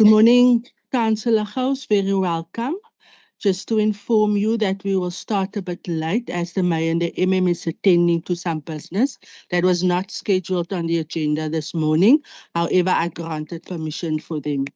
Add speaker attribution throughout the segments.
Speaker 1: Good morning, Councillor House. Very welcome. Just to inform you that we will start a bit late as the Mayor and the MM is attending to some business that was not scheduled on the agenda this morning. However, I granted permission for them.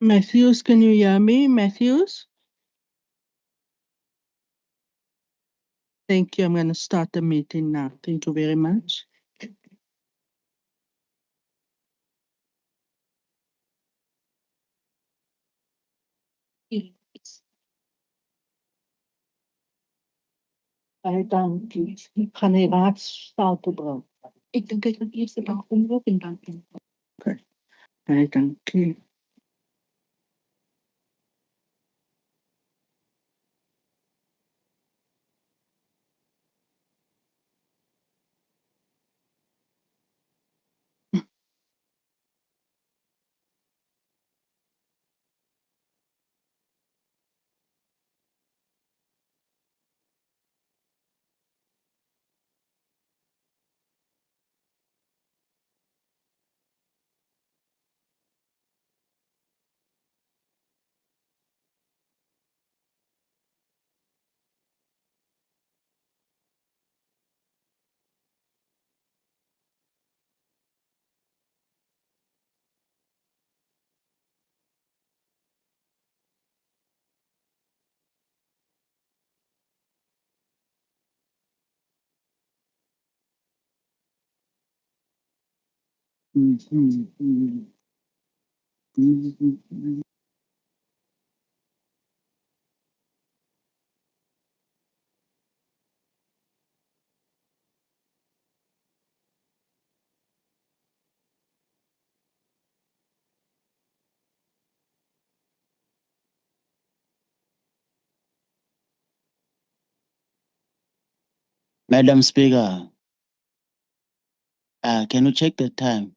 Speaker 1: Matthews, can you hear me? Matthews? Thank you. I'm going to start the meeting now. Thank you very much. Dankie. Ik ga naar raadszaal toe brengen. Ik denk dat ik het eerst dan omroep en dan. Oké. Dankie.
Speaker 2: Madam Speaker, can you check the time?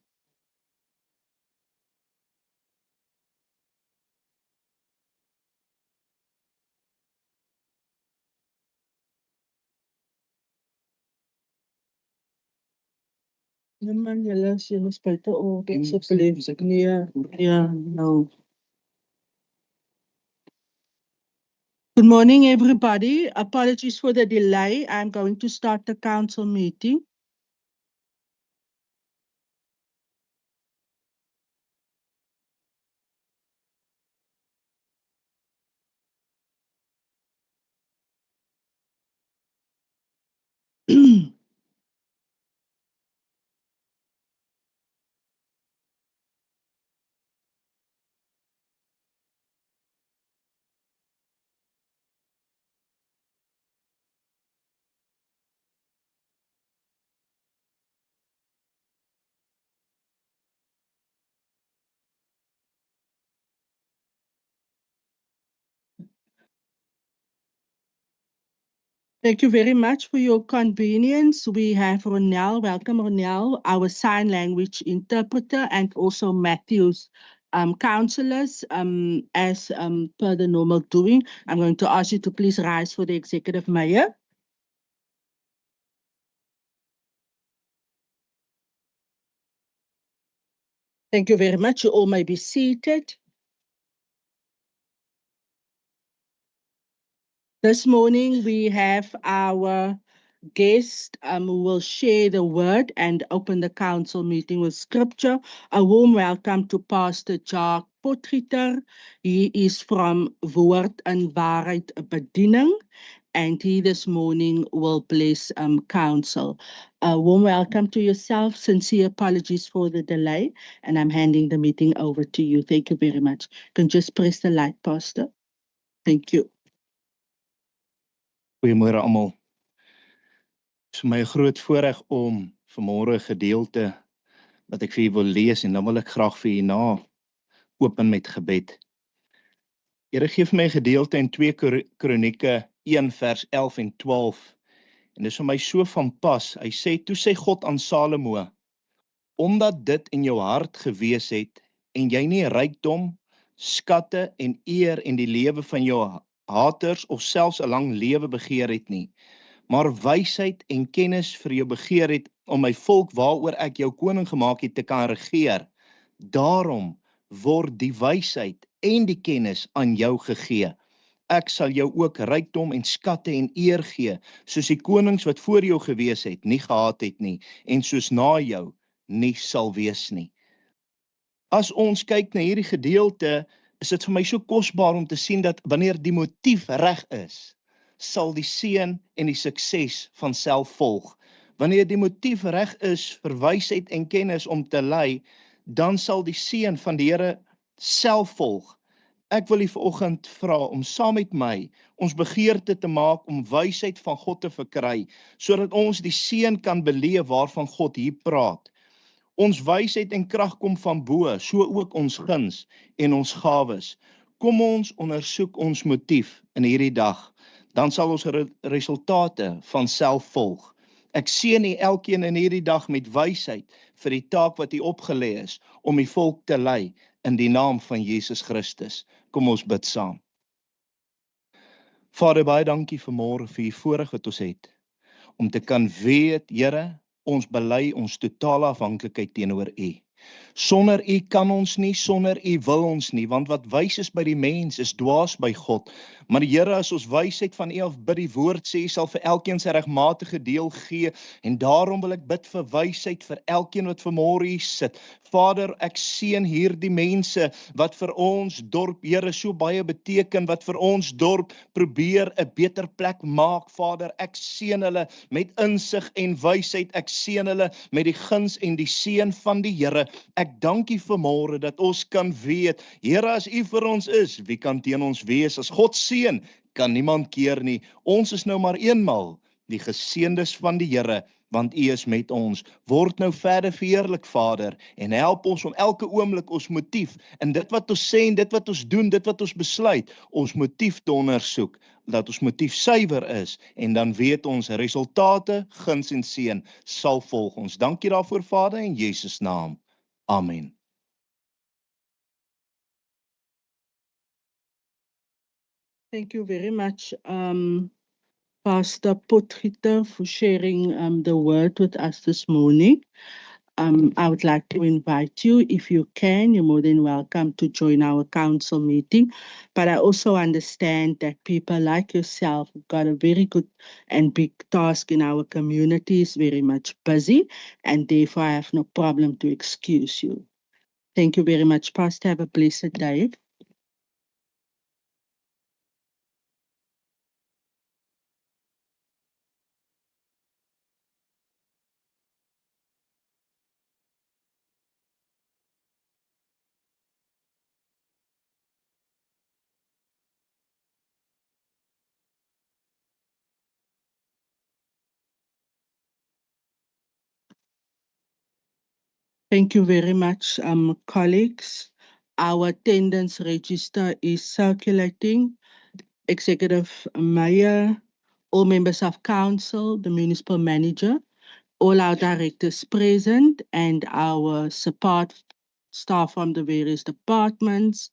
Speaker 1: Naman yala siya spalta o sa play sa kanya. Yeah, no. Good morning, everybody. Apologies for the delay. I'm going to start the council meeting. Thank you very much for your convenience. We have Ronel. Welcome, Ronel, our sign language interpreter, and also Matthew's counselors. As per the normal doing, I'm going to ask you to please rise for the executive mayor. Thank you very much. You all may be seated. This morning we have our guest who will share the word and open the council meeting with scripture. A warm welcome to Pastor Jacques Potgieter. He is from Woord en Waarheid Bediening, and he this morning will bless council. A warm welcome to yourself. Sincere apologies for the delay, and I'm handing the meeting over to you. Thank you very much. You can just press the light, Pastor. Thank you.
Speaker 3: Goeiemôre almal. Dit is vir my 'n groot voorreg om vanmôre 'n gedeelte wat ek vir julle wil lees en dan wil ek graag vir julle na open met gebed. Here gee vir my 'n gedeelte in 2 Kronieke 1 vers 11 en 12. En dis vir my so van pas. Hy sê toe sê God aan Salomo: omdat dit in jou hart gewees het en jy nie rykdom, skatte en eer en die lewe van jou haters of selfs 'n lang lewe begeer het nie, maar wysheid en kennis vir jou begeer het om my volk waaroor ek jou koning gemaak het te kan regeer. Daarom word die wysheid en die kennis aan jou gegee. Ek sal jou ook rykdom en skatte en eer gee, soos die konings wat voor jou gewees het, nie gehad het nie, en soos na jou nie sal wees nie. As ons kyk na hierdie gedeelte, is dit vir my so kosbaar om te sien dat wanneer die motief reg is, sal die seën en die sukses van self volg. Wanneer die motief reg is vir wysheid en kennis om te lei, dan sal die seën van die Here self volg. Ek wil u vanoggend vra om saam met my ons begeerte te maak om wysheid van God te verkry, sodat ons die seën kan beleef waarvan God hier praat. Ons wysheid en krag kom van bo, so ook ons guns en ons gawes. Kom ons ondersoek ons motief in hierdie dag, dan sal ons resultate van self volg. Ek seën u elkeen in hierdie dag met wysheid vir die taak wat u opgelê is om die volk te lei in die naam van Jesus Christus. Kom ons bid saam. Vader, baie dankie vanmôre vir die voorreg wat ons het om te kan weet, Here, ons bely ons totale afhanklikheid teenoor u. Sonder u kan ons nie, sonder u wil ons nie, want wat wys is by die mens is dwaas by God. Maar Here, as ons wysheid van u af bid, die woord sê, sal vir elkeen sy regmatige deel gee, en daarom wil ek bid vir wysheid vir elkeen wat vanmôre hier sit. Vader, ek seën hierdie mense wat vir ons dorp, Here, so baie beteken, wat vir ons dorp probeer 'n beter plek maak. Vader, ek seën hulle met insig en wysheid, ek seën hulle met die guns en die seën van die Here. Ek dank u vanmôre dat ons kan weet, Here, as u vir ons is, wie kan teen ons wees? As God seën, kan niemand keer nie. Ons is nou maar eenmal die geseëndes van die Here, want u is met ons. Word nou verder verheerlik, Vader, en help ons om elke oomblik ons motief, en dit wat ons sê en dit wat ons doen, dit wat ons besluit, ons motief te ondersoek, dat ons motief suiwer is, en dan weet ons resultate, guns en seën sal volg ons. Dankie daarvoor, Vader, in Jesus naam. Amen.
Speaker 1: Thank you very much, Pastor Potgieter, for sharing the word with us this morning. I would like to invite you, if you can, you're more than welcome to join our council meeting. But I also understand that people like yourself have got a very good and big task in our community, is very much busy, and therefore I have no problem to excuse you. Thank you very much, Pastor. Have a blessed day. Thank you very much, colleagues. Our attendance register is circulating. Executive Mayor, all members of council, the municipal manager, all our directors present, and our support staff from the various departments,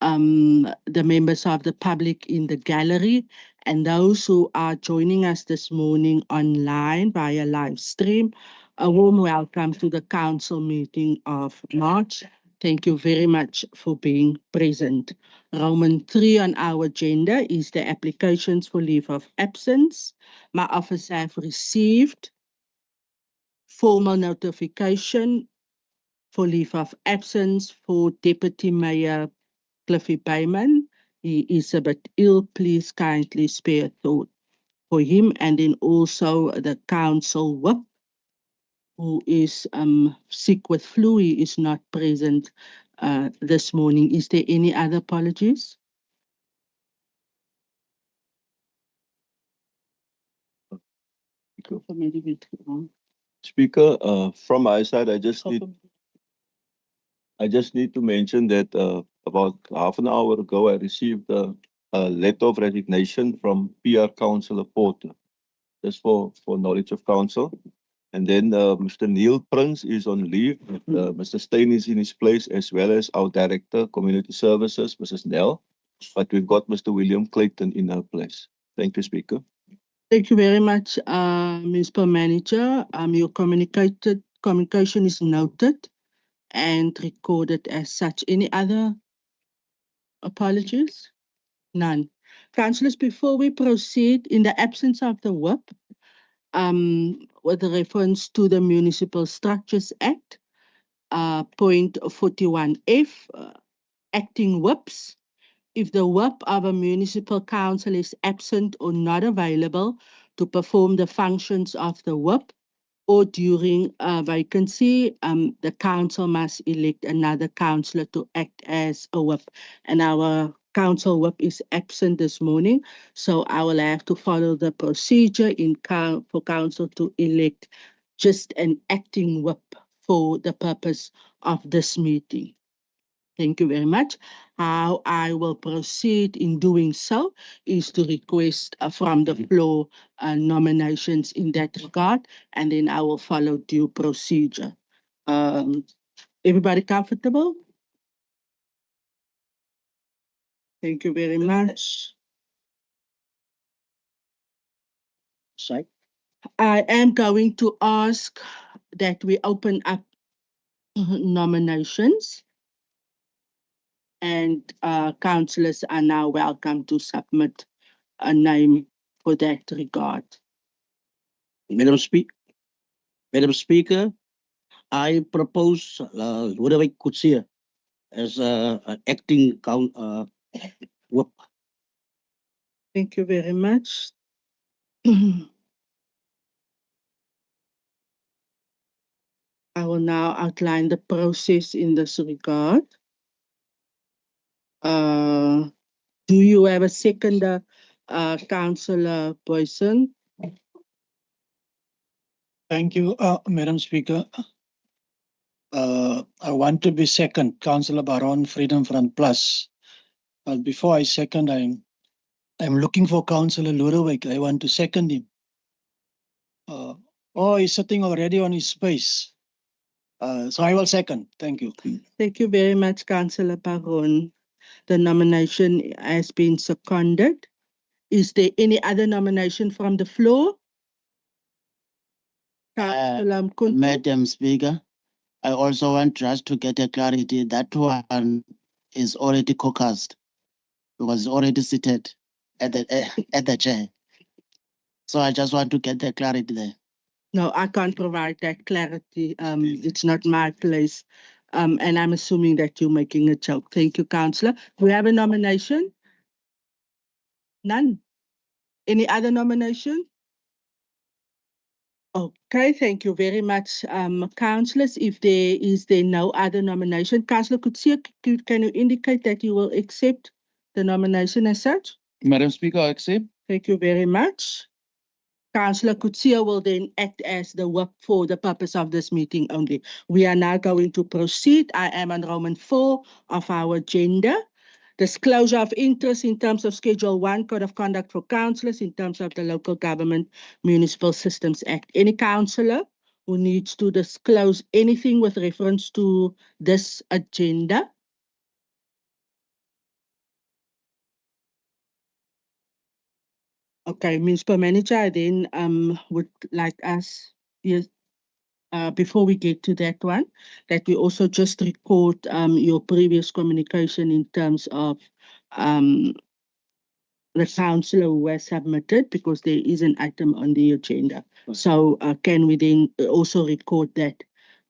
Speaker 1: the members of the public in the gallery, and those who are joining us this morning online via live stream. A warm welcome to the council meeting of March. Thank you very much for being present. Roman 3 on our agenda is the applications for leave of absence. My office have received formal notification for leave of absence for Deputy Mayor Cliffy Bayman. He is a bit ill. Please kindly spare thought for him. And then also the council whip, who is sick with flu. He is not present this morning. Is there any other apologies?
Speaker 4: Speaker, from my side, I just need to mention that about half an hour ago, I received a letter of resignation from PR Councillor Porter, just for knowledge of council. And then Mr. Neil Prince is on leave. Mr. Stein is in his place, as well as our Director, Community Services, Mrs. Nell. But we've got Mr. William Clayton in her place. Thank you, Speaker.
Speaker 1: Thank you very much, Municipal Manager. Your communication is noted and recorded as such. Any other apologies? None. Councillors, before we proceed, in the absence of the whip, with reference to the Municipal Structures Act, point 41F, acting whips. If the whip of a municipal council is absent or not available to perform the functions of the whip, or during a vacancy, the council must elect another councillor to act as a whip. And our council whip is absent this morning, so I will have to follow the procedure for council to elect just an acting whip for the purpose of this meeting. Thank you very much. How I will proceed in doing so is to request from the floor nominations in that regard, and then I will follow due procedure. Everybody comfortable? Thank you very much.
Speaker 2: Side.
Speaker 1: I am going to ask that we open up nominations, and councillors are now welcome to submit a name for that regard.
Speaker 5: Madam Speaker, I propose whatever I could see as acting whip.
Speaker 1: Thank you very much. I will now outline the process in this regard. Do you have a seconder, Councillor Boyson?
Speaker 6: Thank you, Madam Speaker. I want to be second, Councillor Baron, Freedom Front Plus. But before I second, I'm looking for Councillor Ludwig. I want to second him. He's sitting already on his space. So I will second. Thank you.
Speaker 1: Thank you very much, Councillor Baron. The nomination has been seconded. Is there any other nomination from the floor? Councillor Mkhonto?
Speaker 2: Madam Speaker, I also want just to get a clarity that one is already caucused because it's already seated at the chair. So I just want to get the clarity there.
Speaker 1: No, I can't provide that clarity. It's not my place. And I'm assuming that you're making a joke. Thank you, Councillor. Do we have a nomination? None. Any other nomination? Okay, thank you very much, councillors. If there is no other nomination, Councillor Kutsia, can you indicate that you will accept the nomination as such?
Speaker 7: Madam Speaker, I accept.
Speaker 1: Thank you very much. Councillor Kutsia will then act as the whip for the purpose of this meeting only. We are now going to proceed. I am on Roman 4 of our agenda. Disclosure of interest in terms of Schedule 1 Code of Conduct for Councillors in terms of the Local Government Municipal Systems Act. Any councillor who needs to disclose anything with reference to this agenda? Okay, Municipal Manager, I then would like us, yes, before we get to that one, that we also just record your previous communication in terms of the councillor who has submitted, because there is an item on the agenda. So can we then also record that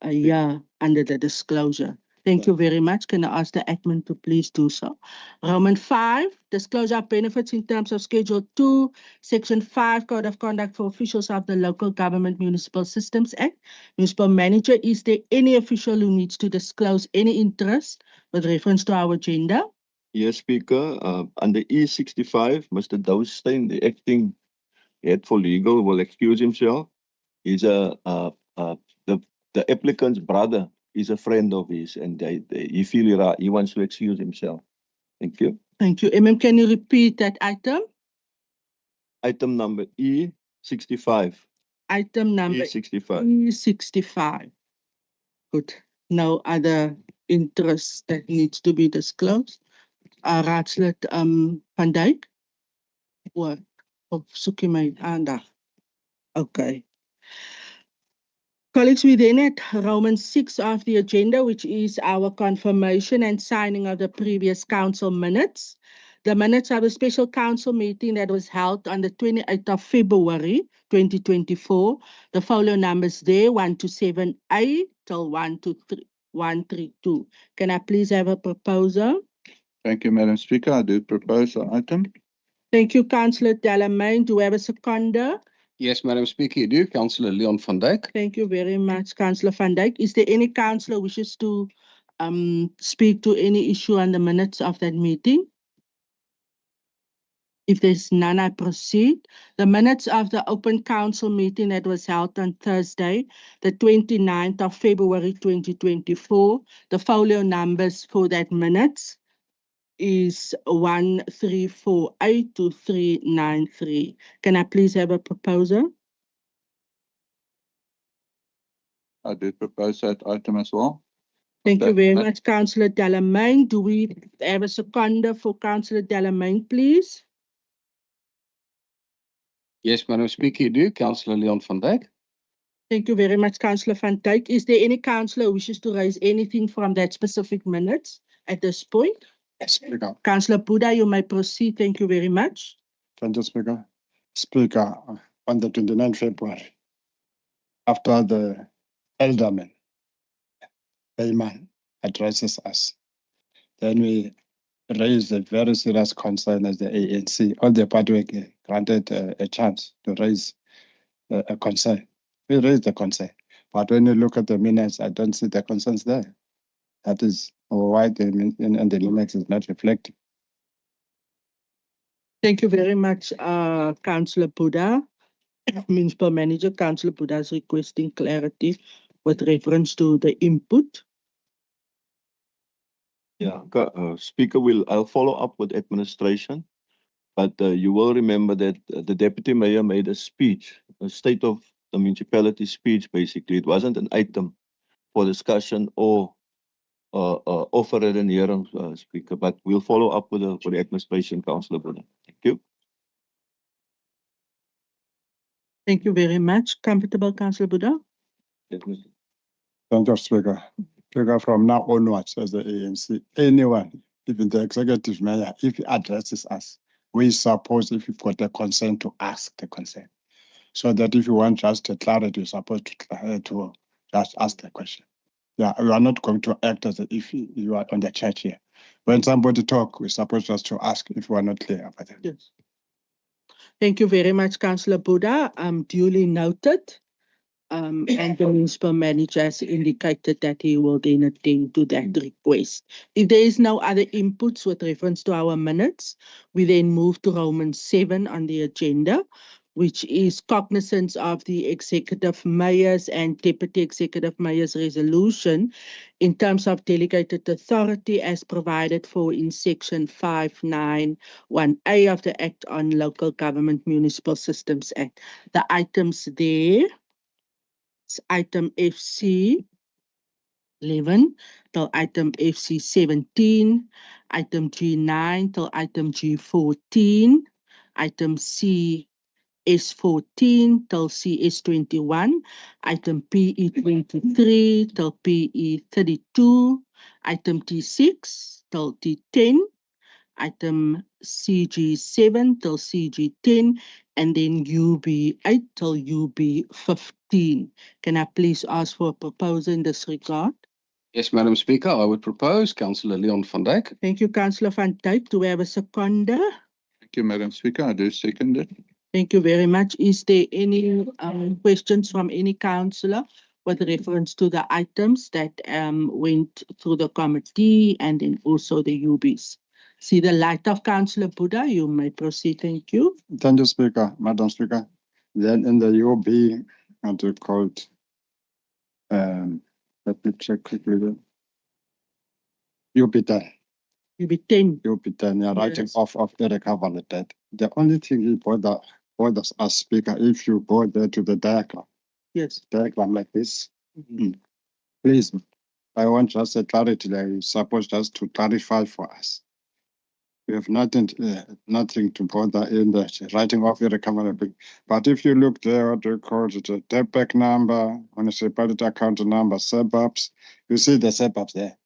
Speaker 1: under the disclosure? Thank you very much. Can I ask the admin to please do so? Roman 5, disclosure of benefits in terms of Schedule 2, Section 5, Code of Conduct for Officials of the Local Government Municipal Systems Act. Municipal Manager, is there any official who needs to disclose any interest with reference to our agenda?
Speaker 4: Yes, Speaker, under E65, Mr. Doustein, the acting head for legal, will excuse himself. He's the applicant's brother is a friend of his, and he wants to excuse himself. Thank you.
Speaker 1: Thank you. Can you repeat that item?
Speaker 4: Item number E65.
Speaker 1: Item number
Speaker 4: E65.
Speaker 1: E65. Good. No other interest that needs to be disclosed. Raadslid Van Dijk? Of soek jy my aandag? Okay. Colleagues, we then at Roman 6 of the agenda, which is our confirmation and signing of the previous council minutes. The minutes of a special council meeting that was held on the 28th of February 2024. The follow numbers there, 127A till 132. Can I please have a proposal?
Speaker 7: Thank you, Madam Speaker. I do propose the item.
Speaker 1: Thank you, Councillor Delamain. Do we have a seconder?
Speaker 8: Yes, Madam Speaker, you do. Councillor Leon van Dijk.
Speaker 1: Thank you very much, Councillor van Dijk. Is there any councillor wishes to speak to any issue on the minutes of that meeting? If there's none, I proceed. The minutes of the open council meeting that was held on Thursday, the 29th of February 2024, the folio numbers for that minutes is 1348 to 393. Can I please have a proposal?
Speaker 7: I do propose that item as well.
Speaker 1: Thank you very
Speaker 7: That-
Speaker 1: much, Councillor Delamain. Do we have a seconder for Councillor Delamain, please?
Speaker 8: Yes, Madam Speaker, you do. Councillor Leon van Dijk.
Speaker 1: Thank you very much, Councillor van Dijk. Is there any councillor who wishes to raise anything from that specific minutes at this point?
Speaker 9: Speaker,
Speaker 1: Councillor Buddha, you may proceed. Thank you very much.
Speaker 9: thank you, Speaker. Speaker, on the 29th February, after the elderman, Bayman, addresses us, then we raised a very serious concern as the ANC. All the party were granted a chance to raise a concern. We raised the concern, but when you look at the minutes, I don't see the concerns there. That is why the minutes is not reflecting.
Speaker 1: Thank you very much, Councillor Buddha. Municipal Manager, Councillor Buddha is requesting clarity with reference to the input.
Speaker 4: Yeah, Speaker, I'll follow up with administration, but you will remember that the Deputy Mayor made a speech, a state of the municipality speech, basically. It wasn't an item for discussion or offer at an hearing, Speaker, but we'll follow up with the administration, Councillor Bruno. Thank you.
Speaker 1: Thank you very much. Comfortable, Councillor Buddha?
Speaker 9: Thank you, Speaker. Speaker, from now onwards, as the ANC, anyone, even the executive mayor, if he addresses us, we suppose if you've got a concern to ask the concern. So that if you want just a clarity, you're supposed to just ask the question. Yeah, we are not going to act as if you are on the church here. When somebody talk, we're supposed just to ask if we are not clear about it.
Speaker 1: Yes. Thank you very much, Councillor Buddha. Duly noted. And the municipal manager has indicated that he will then attend to that request. If there is no other inputs with reference to our minutes, we then move to Romans 7 on the agenda, which is cognizance of the executive mayor's and deputy executive mayor's resolution in terms of delegated authority as provided for in section 591A of the Act on Local Government Municipal Systems Act. The items there, item FC 11 till item FC 17, item G9 till item G14, item CS14 till CS21, item PE23 till PE32, item T6 till T10, item CG7 till CG10, and then UB8 till UB15. Can I please ask for a proposal in this regard?
Speaker 8: Yes, Madam Speaker, I would propose Councillor Leon van Dijk.
Speaker 1: Thank you, Councillor van Dijk. Do we have a seconder?
Speaker 7: Thank you, Madam Speaker. I do second it.
Speaker 1: Thank you very much. Is there any questions from any councillor with reference to the items that went through the committee and then also the UBs? See the light of Councillor Buddha. You may proceed. Thank you.
Speaker 9: Thank you, Speaker, Madam Speaker. Then in the UB, what you called, let me check quickly. UB10,
Speaker 1: UB10.
Speaker 9: UB10, you're writing
Speaker 1: Yes.
Speaker 9: off of the recovery debt. The only thing he bothers us, Speaker, if you go there to the diagram like this, please, I want just a clarity that you suppose just to clarify for us. We have nothing to bother in the writing off the recovery. But if you look there, what we call it, the debt back number, municipality account number, suburbs, you see the suburbs there.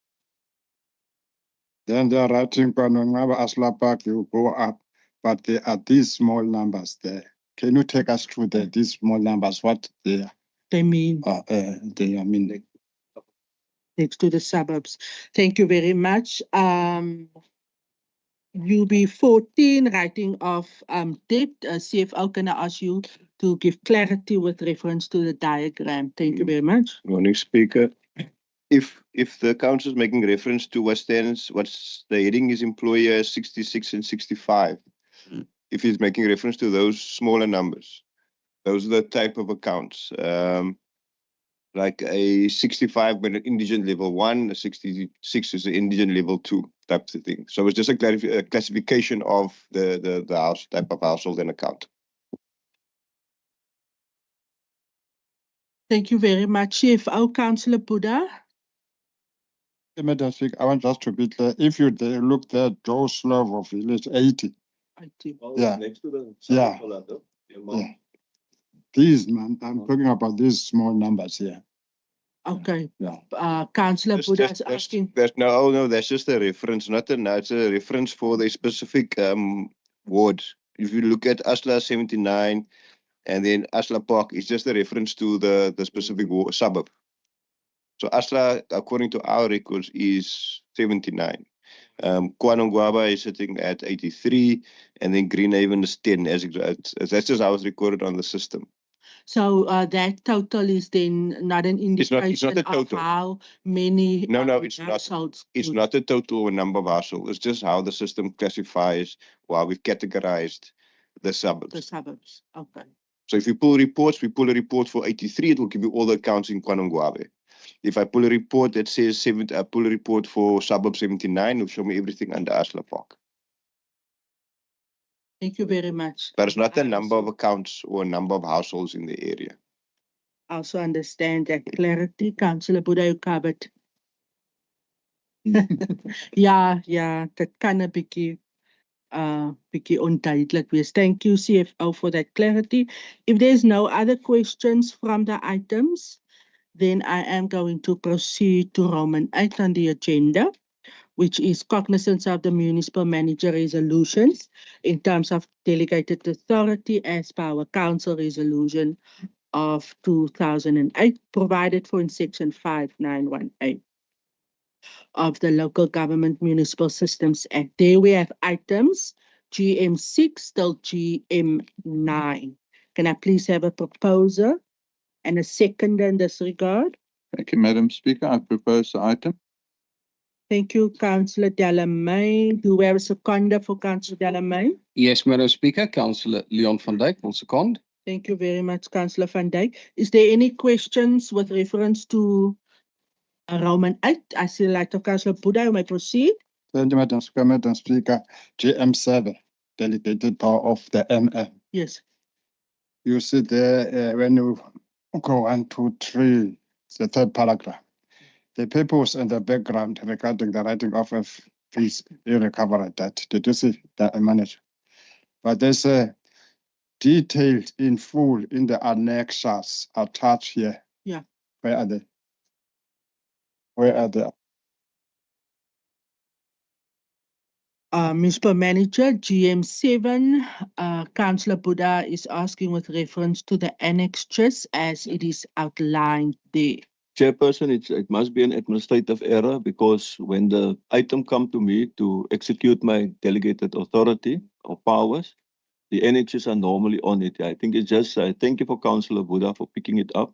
Speaker 9: Then they are writing Panongaba Aslapak, you go up, but there are these small numbers there. Can you take us through these small numbers, what they are?
Speaker 1: They mean next to the suburbs. Thank you very much. UB 14, writing of debt. CFO, can I ask you to give clarity with reference to the diagram? Thank you very much.
Speaker 10: Morning, Speaker. If the council is making reference to what's the heading is employer 66 and 65. If he's making reference to those smaller numbers, those are the type of accounts. Like a 65 with an indigent level 1, a 66 is an indigent level 2 type of thing. So it's just a classification of the house type of household and account.
Speaker 1: Thank you very much, CFO. Councillor Buddha.
Speaker 9: Madam Speaker, I want just to be clear. If you look there, Joe Slovo Village 80. Yeah.
Speaker 4: Next to the
Speaker 9: Yeah.
Speaker 4: yeah.
Speaker 9: These, man, I'm talking about these small numbers here.
Speaker 1: Okay.
Speaker 9: Yeah.
Speaker 1: Councillor Buddha is asking.
Speaker 10: That's just a reference, it's a reference for the specific ward. If you look at Asla 79 and then Asla Park, it's just a reference to the specific suburb. So Asla, according to our records, is 79. Kwanongwaba is sitting at 83, and then Greenhaven is 10. As that's just how it's recorded on the system.
Speaker 1: So that total is then not an indication
Speaker 10: It's not a total.
Speaker 1: of how many
Speaker 10: No, it's not.
Speaker 1: households.
Speaker 10: It's not a total number of households. It's just how the system classifies, while we've categorized the suburbs.
Speaker 1: The suburbs. Okay.
Speaker 10: So if you pull reports, we pull a report for 83, it will give you all the accounts in Kwanongwabe. If I pull a report that says I pull a report for suburb 79, it will show me everything under Asla Park.
Speaker 1: Thank you very much.
Speaker 10: But it's not a number of accounts or a number of households in the area.
Speaker 1: I also understand that clarity. Councillor Buddha, you covered. Ja, dat kan 'n bietjie onduidelik wees. Thank you, CFO, for that clarity. If there's no other questions from the items, then I am going to proceed to Roman 8 on the agenda, which is cognizance of the municipal manager resolutions in terms of delegated authority as per our council resolution of 2008, provided for in section 5918 of the Local Government Municipal Systems Act. There we have items GM6 till GM9. Can I please have a proposer and a second in this regard?
Speaker 7: Thank you, Madam Speaker. I propose the item.
Speaker 1: Thank you, Councillor Delamain. Do we have a seconder for Councillor Delamain?
Speaker 8: Yes, Madam Speaker, Councillor Leon van Dijk will second.
Speaker 1: Thank you very much, Councillor van Dijk. Is there any questions with reference to Roman 8? I see the light of Councillor Buddha. You may proceed.
Speaker 9: Thank you, Madam Speaker. GM7, delegated power of the MM.
Speaker 1: Yes.
Speaker 9: You see there when you go 1, 2, 3, the third paragraph. The purpose and the background regarding the writing of fees, you recovered that. Did you see that, manager? But there's a detailed in full in the annexures attached here.
Speaker 1: Yeah.
Speaker 9: Where are they? Where are they?
Speaker 1: Municipal Manager, GM7, Councillor Buddha is asking with reference to the annexures as it is outlined there.
Speaker 4: Chairperson, it must be an administrative error because when the item come to me to execute my delegated authority or powers, the annexes are normally on it. I think it's just, thank you for Councillor Buddha for picking it up.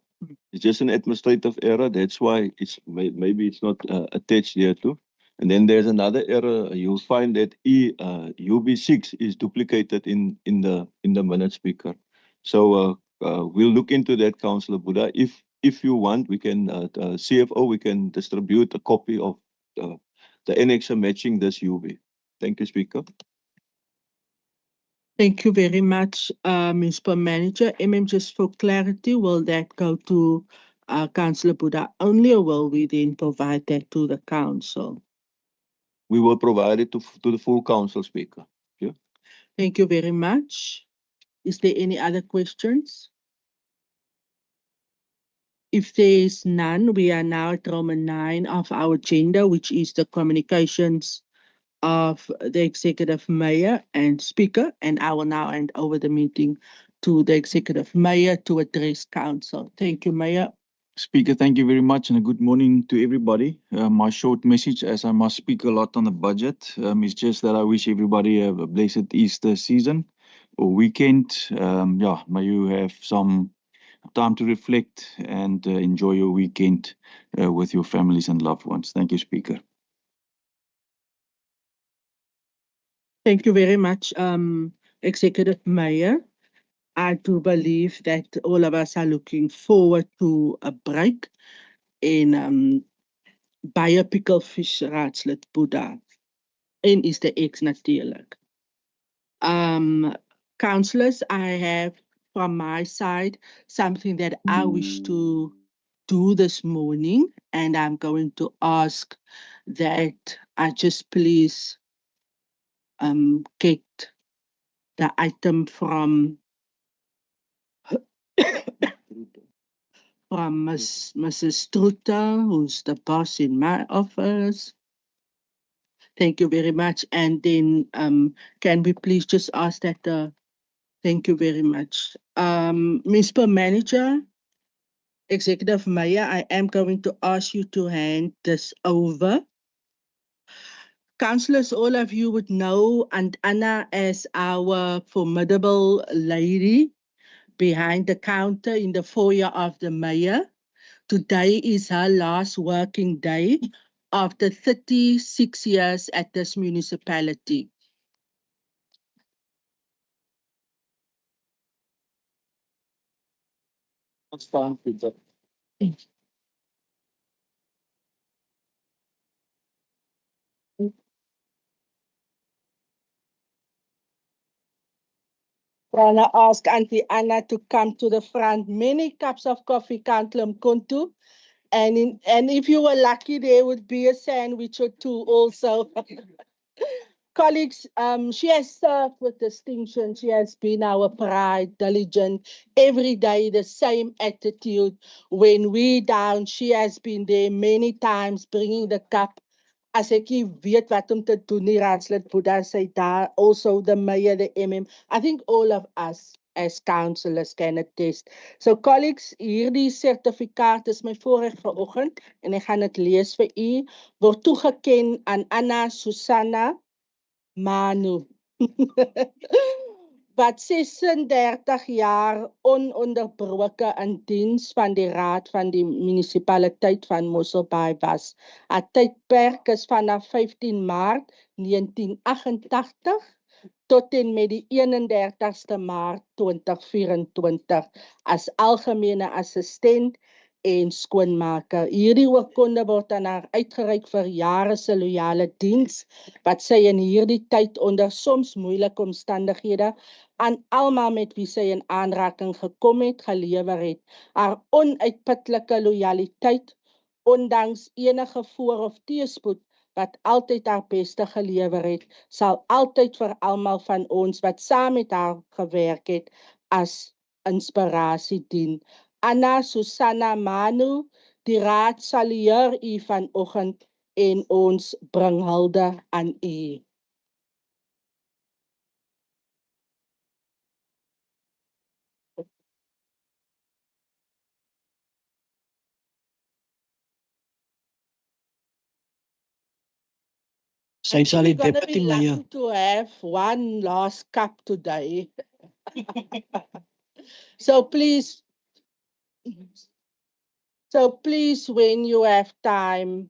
Speaker 4: It's just an administrative error. That's why maybe it's not attached here too. And then there's another error. You'll find that UB6 is duplicated in the minute, Speaker. So we'll look into that, Councillor Buddha. If you want, we can CFO, we can distribute a copy of the annexer matching this UB. Thank you, Speaker.
Speaker 1: Thank you very much, Municipal Manager. Just for clarity, will that go to Councillor Buddha only, or will we then provide that to the council?
Speaker 4: We will provide it to the full council, Speaker. Yeah.
Speaker 1: Thank you very much. Is there any other questions? If there is none, we are now at Roman 9 of our agenda, which is the communications of the Executive Mayor and Speaker, and I will now hand over the meeting to the Executive Mayor to address Council. Thank you, Mayor.
Speaker 11: Speaker, thank you very much and a good morning to everybody. My short message, as I must speak a lot on the budget, is just that I wish everybody a blessed Easter season or weekend. Yeah, may you have some time to reflect and enjoy your weekend with your families and loved ones. Thank you, Speaker.
Speaker 1: Thank you very much, Executive Mayor. I do believe that all of us are looking forward to a break in baie pickelfish raadslid Boeddha en Easter eggs natuurlijk. Councillors, I have from my side something that I wish to do this morning, and I'm going to ask that I just please get the item from Mrs. Struter, who's the boss in my office. Thank you very much. And then can we please just ask that thank you very much. Mr. Manager, Executive Mayor, I am going to ask you to hand this over. Councillors, all of you would know Aunt Anna as our formidable lady behind the counter in the foyer of the mayor. Today is her last working day after 36 years at this municipality. Trying to ask Auntie Anna to come to the front. Many cups of coffee, Councillor Mkontu. And if you were lucky, there would be a sandwich or two also. Colleagues, she has served with distinction. She has been our pride, diligent, every day the same attitude. When we down, she has been there many times bringing the cup. As ek nie weet wat om te doen nie, raadslid Boeddha sê daar, also the mayor, the MM. I think all of us as councillors can attest. So colleagues, hierdie sertifikaat is my voorreg vanoggend en ek gaan dit lees vir u. Word toegeken aan Anna Susanna Manu. Wat 36 jaar ononderbroke in diens van die raad van die munisipaliteit van Mossel was. Haar tydperk is vanaf 15 Maart 1988 tot en met die 31ste Maart 2024 as algemene assistent en skoonmaker. Hierdie oorkonde word aan haar uitgereik vir jare se loyale diens wat sy in hierdie tyd onder soms moeilike omstandighede aan almal met wie sy in aanraking gekom het, gelewer het. Haar onuitputlike loyaliteit, ondanks enige voor- of teëspoed, wat altyd haar beste gelewer het, sal altyd vir almal van ons wat saam met haar gewerk het, as inspirasie dien. Anna Susanna Manu, die raad sal eer u vanoggend en ons bring hulde aan u.
Speaker 6: Sy sal die
Speaker 1: We're gonna
Speaker 6: deputy
Speaker 1: be
Speaker 6: mayor.
Speaker 1: lucky to have one last cup today. So please, when you have time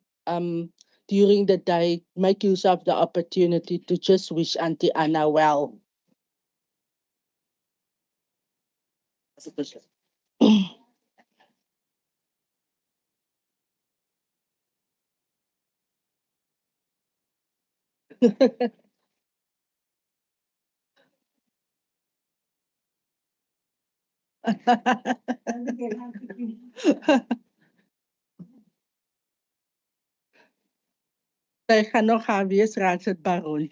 Speaker 1: during the day, make use of the opportunity to just wish Auntie Anna well. Sy gaan nog gaan wees, raadslid Baron.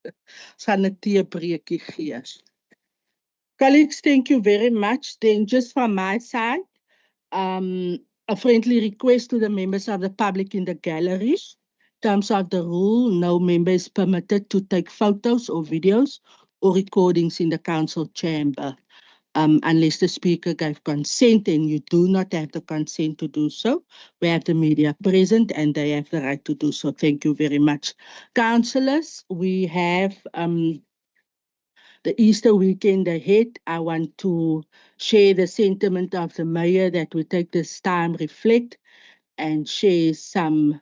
Speaker 1: Ons gaan 'n teebreekie gee. Colleagues, thank you very much. Then just from my side, a friendly request to the members of the public in the gallery. In terms of the rule, no member is permitted to take photos or videos or recordings in the council chamber. unless the speaker gave consent, and you do not have the consent to do so. We have the media present and they have the right to do so. Thank you very much. Councillors, we have the Easter weekend ahead. I want to share the sentiment of the mayor that we take this time, reflect, and share some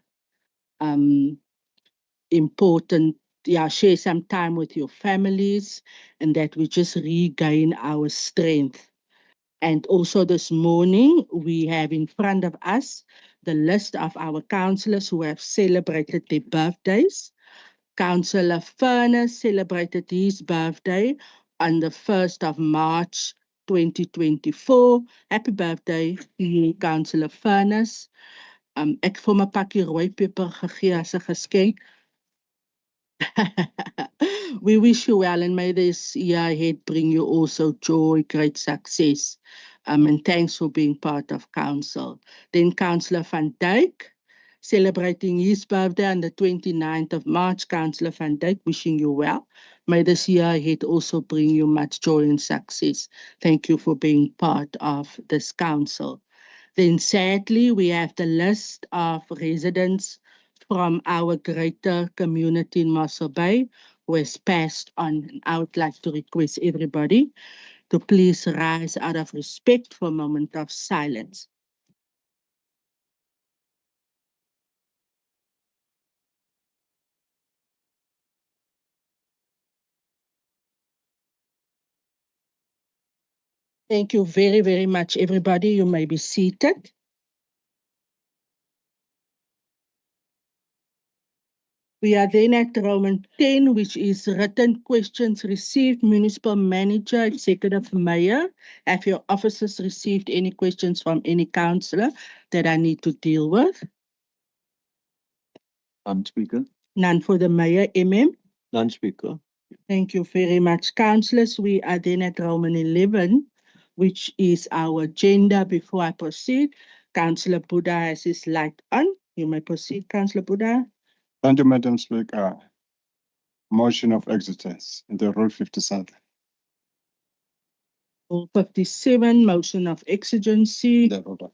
Speaker 1: share some time with your families, and that we just regain our strength. And also this morning, we have in front of us the list of our councillors who have celebrated their birthdays. Councillor Furness celebrated his birthday on the 1st of March 2024. Happy birthday to you, Councillor Furness. Ek vir my pakkie rooi peper gegee as 'n geskenk. We wish you well, and may this year ahead bring you also joy, great success. And thanks for being part of council. Then Councillor Van Dijk, celebrating his birthday on the 29th of March. Councillor Van Dijk, wishing you well. May this year ahead also bring you much joy and success. Thank you for being part of this council. Then sadly, we have the list of residents from our greater community in Mossel Bay who has passed on. I would like to request everybody to please rise out of respect for a moment of silence. Thank you very, very much, everybody. You may be seated. We are then at Roman 10, which is written questions received. Municipal Manager, Executive Mayor, have your officers received any questions from any councillor that I need to deal with?
Speaker 4: None, Speaker.
Speaker 1: None for the Mayor,
Speaker 4: None, Speaker.
Speaker 1: Thank you very much, councillors. We are then at Roman 11, which is our agenda. Before I proceed, Councillor Buddha has his light on. You may proceed, Councillor Buddha.
Speaker 9: Thank you, Madam Speaker. Motion of existence in the Rule 57.
Speaker 1: Rule 57, motion of exigency.
Speaker 9: The order.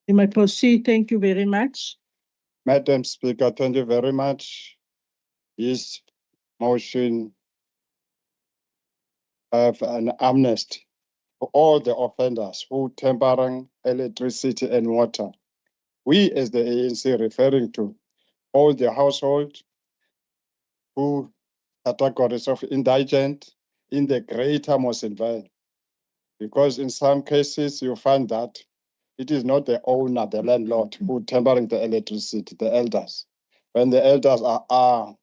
Speaker 1: You may proceed. Thank you very much.
Speaker 9: Madam Speaker, thank you very much. This motion have an amnesty for all the offenders who tampering electricity and water. We as the ANC referring to all the households who categories of indigent in the greater Mossel Bay. Because in some cases you find that it is not the owner, the landlord, who tampering the electricity, the elders. When the elders are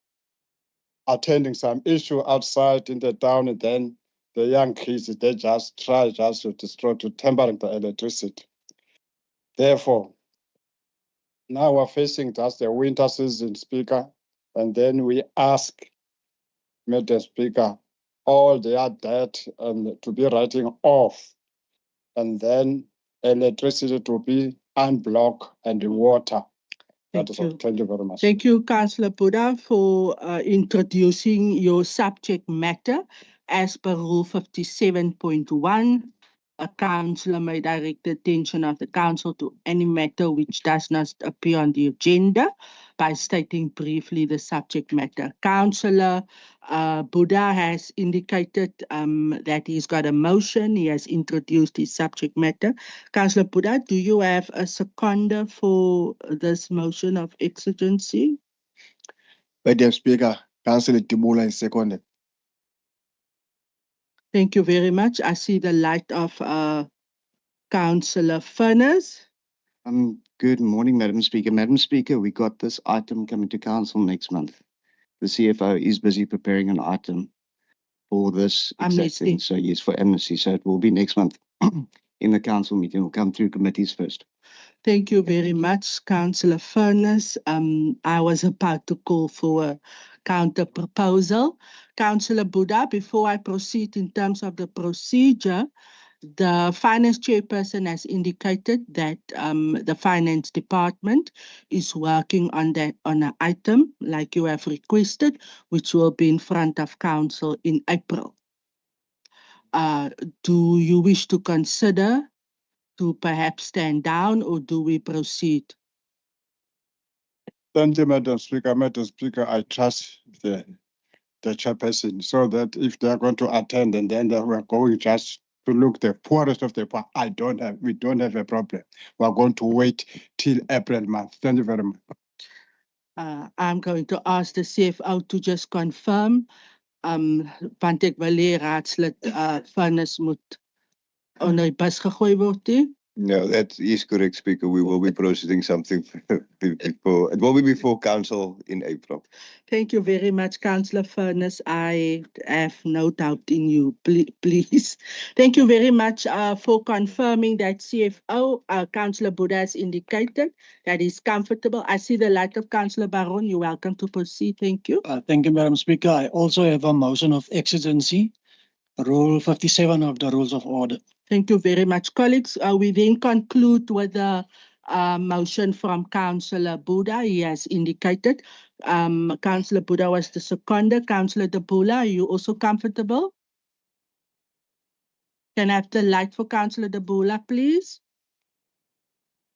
Speaker 9: attending some issue outside in the town, and then the young kids, they just try to destroy, to tampering the electricity. Therefore, now we're facing just the winter season, Speaker, and then we ask, Madam Speaker, all their debt to be writing off, and then electricity to be unblocked and water.
Speaker 1: Thank you.
Speaker 9: Thank you very much.
Speaker 1: Thank you, Councillor Buddha, for introducing your subject matter. As per Rule 57.1, a councillor may direct the attention of the council to any matter which does not appear on the agenda by stating briefly the subject matter. Councillor Buddha has indicated that he's got a motion. He has introduced his subject matter. Councillor Buddha, do you have a seconder for this motion of exigency?
Speaker 9: Madam Speaker, Councillor Tibula is seconded.
Speaker 1: Thank you very much. I see the light of Councillor Furness.
Speaker 12: Good morning, Madam Speaker. Madam Speaker, we got this item coming to council next month. The CFO is busy preparing an item for this exact thing. So yes, for amnesty. So it will be next month in the council meeting. It will come through committees first.
Speaker 1: Thank you very much, Councillor Furness. I was about to call for a counter proposal. Councillor Buddha, before I proceed in terms of the procedure, the finance chairperson has indicated that the finance department is working on an item like you have requested, which will be in front of council in April. Do you wish to consider to perhaps stand down, or do we proceed?
Speaker 9: Thank you, Madam Speaker. Madam Speaker, I trust the chairperson so that if they're going to attend and then they were going just to look the poorest of the poor, we don't have a problem. We're going to wait till April month. Thank you very much.
Speaker 1: I'm going to ask the CFO to just confirm. Want ek wil hê raadslid Furnace moet onder die bus gegooi word nie.
Speaker 10: No, that is correct, Speaker. We will be processing something before, it will be before council in April.
Speaker 1: Thank you very much, Councillor Furnace. I have no doubt in you, please. Thank you very much for confirming that CFO, Councillor Buddha has indicated that he's comfortable. I see the light of Councillor Baron. You're welcome to proceed. Thank you.
Speaker 6: Thank you, Madam Speaker. I also have a motion of exigency, Rule 57 of the Rules of Order.
Speaker 1: Thank you very much, colleagues. We then conclude with the motion from Councillor Buddha. He has indicated. Councillor Buddha was the seconder. Councillor De Bula, are you also comfortable? Can I have the light for Councillor De Bula, please?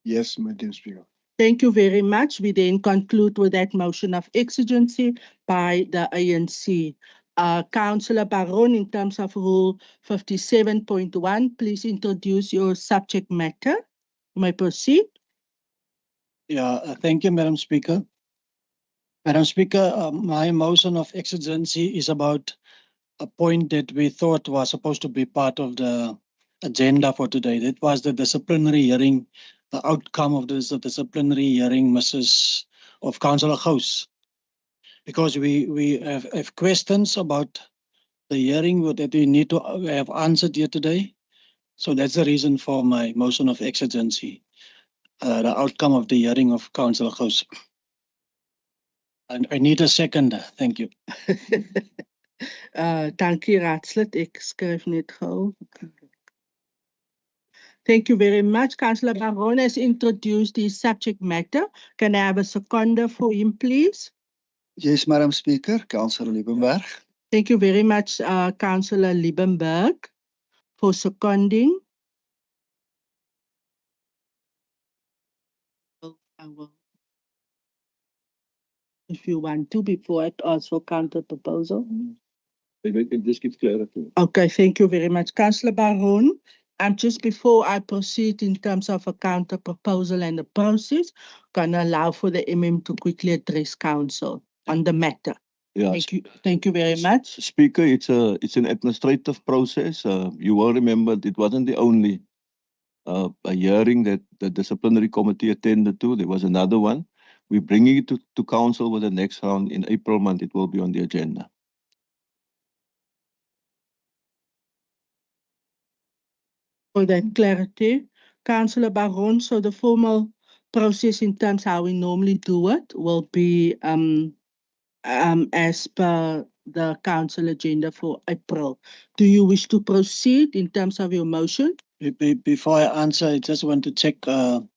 Speaker 9: Yes, Madam Speaker.
Speaker 1: Thank you very much. We then conclude with that motion of exigency by the ANC. Councillor Baron, in terms of Rule 57.1, please introduce your subject matter. You may proceed.
Speaker 6: Yeah, thank you, Madam Speaker. Madam Speaker, my motion of exigency is about a point that we thought was supposed to be part of the agenda for today. That was the disciplinary hearing, the outcome of this disciplinary hearing, of Councillor Gous. Because we have questions about the hearing that we need to have answered here today. So that's the reason for my motion of exigency, the outcome of the hearing of Councillor Gous. And I need a seconder. Thank you.
Speaker 1: Dankie, raadslid. Ek skryf net gou. Thank you very much. Councillor Baron has introduced the subject matter. Can I have a seconder for him, please?
Speaker 13: Yes, Madam Speaker, Councillor Liebenberg.
Speaker 1: Thank you very much, Councillor Liebenberg, for seconding. I will. If you want to, before I ask for counter proposal.
Speaker 4: This gives clarity.
Speaker 1: Okay, thank you very much, Councillor Baron. Just before I proceed in terms of a counter proposal and the process, can I allow for the MM to quickly address council on the matter?
Speaker 4: Yes.
Speaker 1: Thank you very much.
Speaker 4: Speaker, it's an administrative process. You will remember it wasn't the only a hearing that the disciplinary committee attended to. There was another one. We're bringing it to council with the next round in April month. It will be on the agenda.
Speaker 1: For that clarity, Councillor Baron, so the formal process in terms how we normally do it will be as per the council agenda for April. Do you wish to proceed in terms of your motion?
Speaker 6: Before I answer, I just want to check, the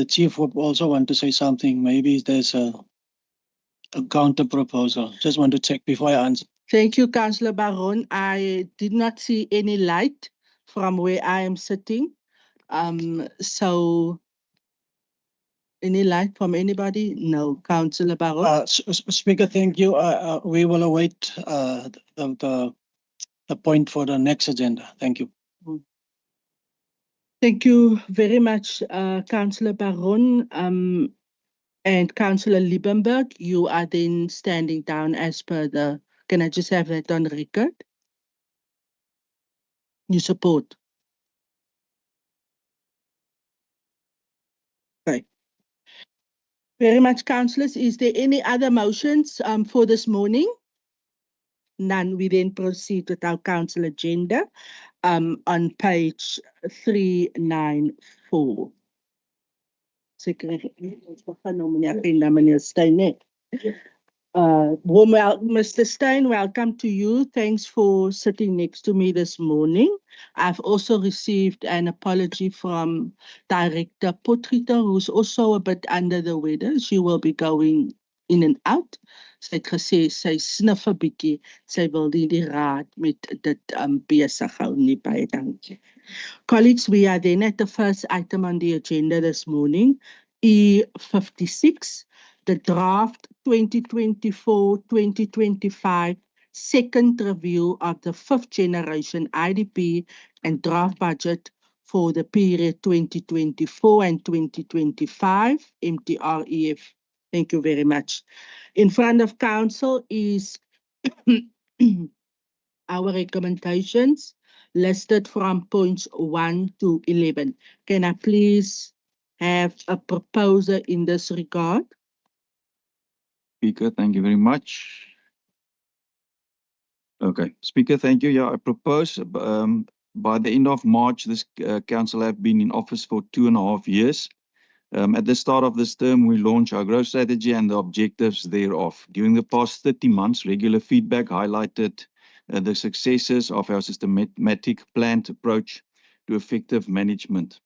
Speaker 6: chief would also want to say something. Maybe there's a counter proposal. Just want to check before I answer.
Speaker 1: Thank you, Councillor Baron. I did not see any light from where I am sitting. So any light from anybody? No, Councillor Baron.
Speaker 6: Speaker, thank you. We will await the point for the next agenda. Thank you.
Speaker 1: Thank you very much, Councillor Baron. And Councillor Liebenberg, you are then standing down as per the, can I just have that on record? You support? Okay. Very much, councillors. Is there any other motions for this morning? None. We then proceed with our council agenda on page 394. Mr. Stein, welcome to you. Thanks for sitting next to me this morning. I've also received an apology from Director Potgieter, who's also a bit under the weather. She will be going in and out. Sy het gesê sy snif 'n bietjie. Sy wil nie die raad met dit besig hou nie. Baie dankie. Colleagues, we are then at the first item on the agenda this morning, E56, the draft 2024-2025 second review of the fifth generation IDP and draft budget for the period 2024 and 2025, MTREF. Thank you very much. In front of council is our recommendations listed from points 1 to 11. Can I please have a proposer in this regard?
Speaker 11: Speaker, thank you very much. Okay, Speaker, thank you. Yeah, I propose by the end of March, this council have been in office for 2.5 years. At the start of this term, we launched our growth strategy and the objectives thereof. During the past 30 months, regular feedback highlighted the successes of our systematic planned approach to effective management.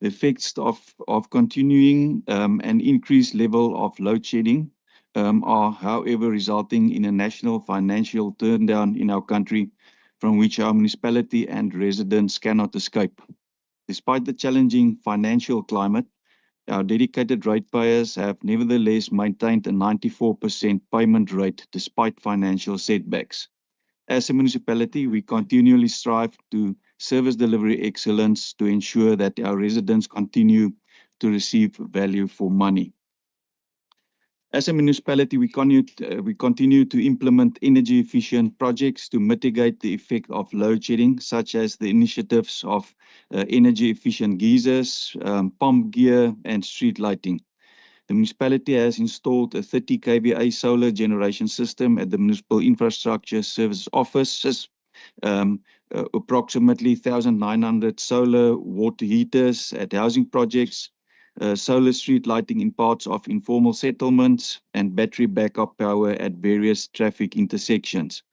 Speaker 11: The effects of continuing an increased level of load shedding are, however, resulting in a national financial turndown in our country from which our municipality and residents cannot escape. Despite the challenging financial climate, our dedicated ratepayers have nevertheless maintained a 94% payment rate despite financial setbacks. As a municipality, we continually strive to service delivery excellence to ensure that our residents continue to receive value for money. As a municipality, we continue to implement energy efficient projects to mitigate the effect of load shedding, such as the initiatives of energy efficient geysers, pump gear, and street lighting. The municipality has installed a 30 kVA solar generation system at the Municipal Infrastructure Services Offices, approximately 1,900 solar water heaters at housing projects, solar street lighting in parts of informal settlements, and battery backup power at various traffic intersections.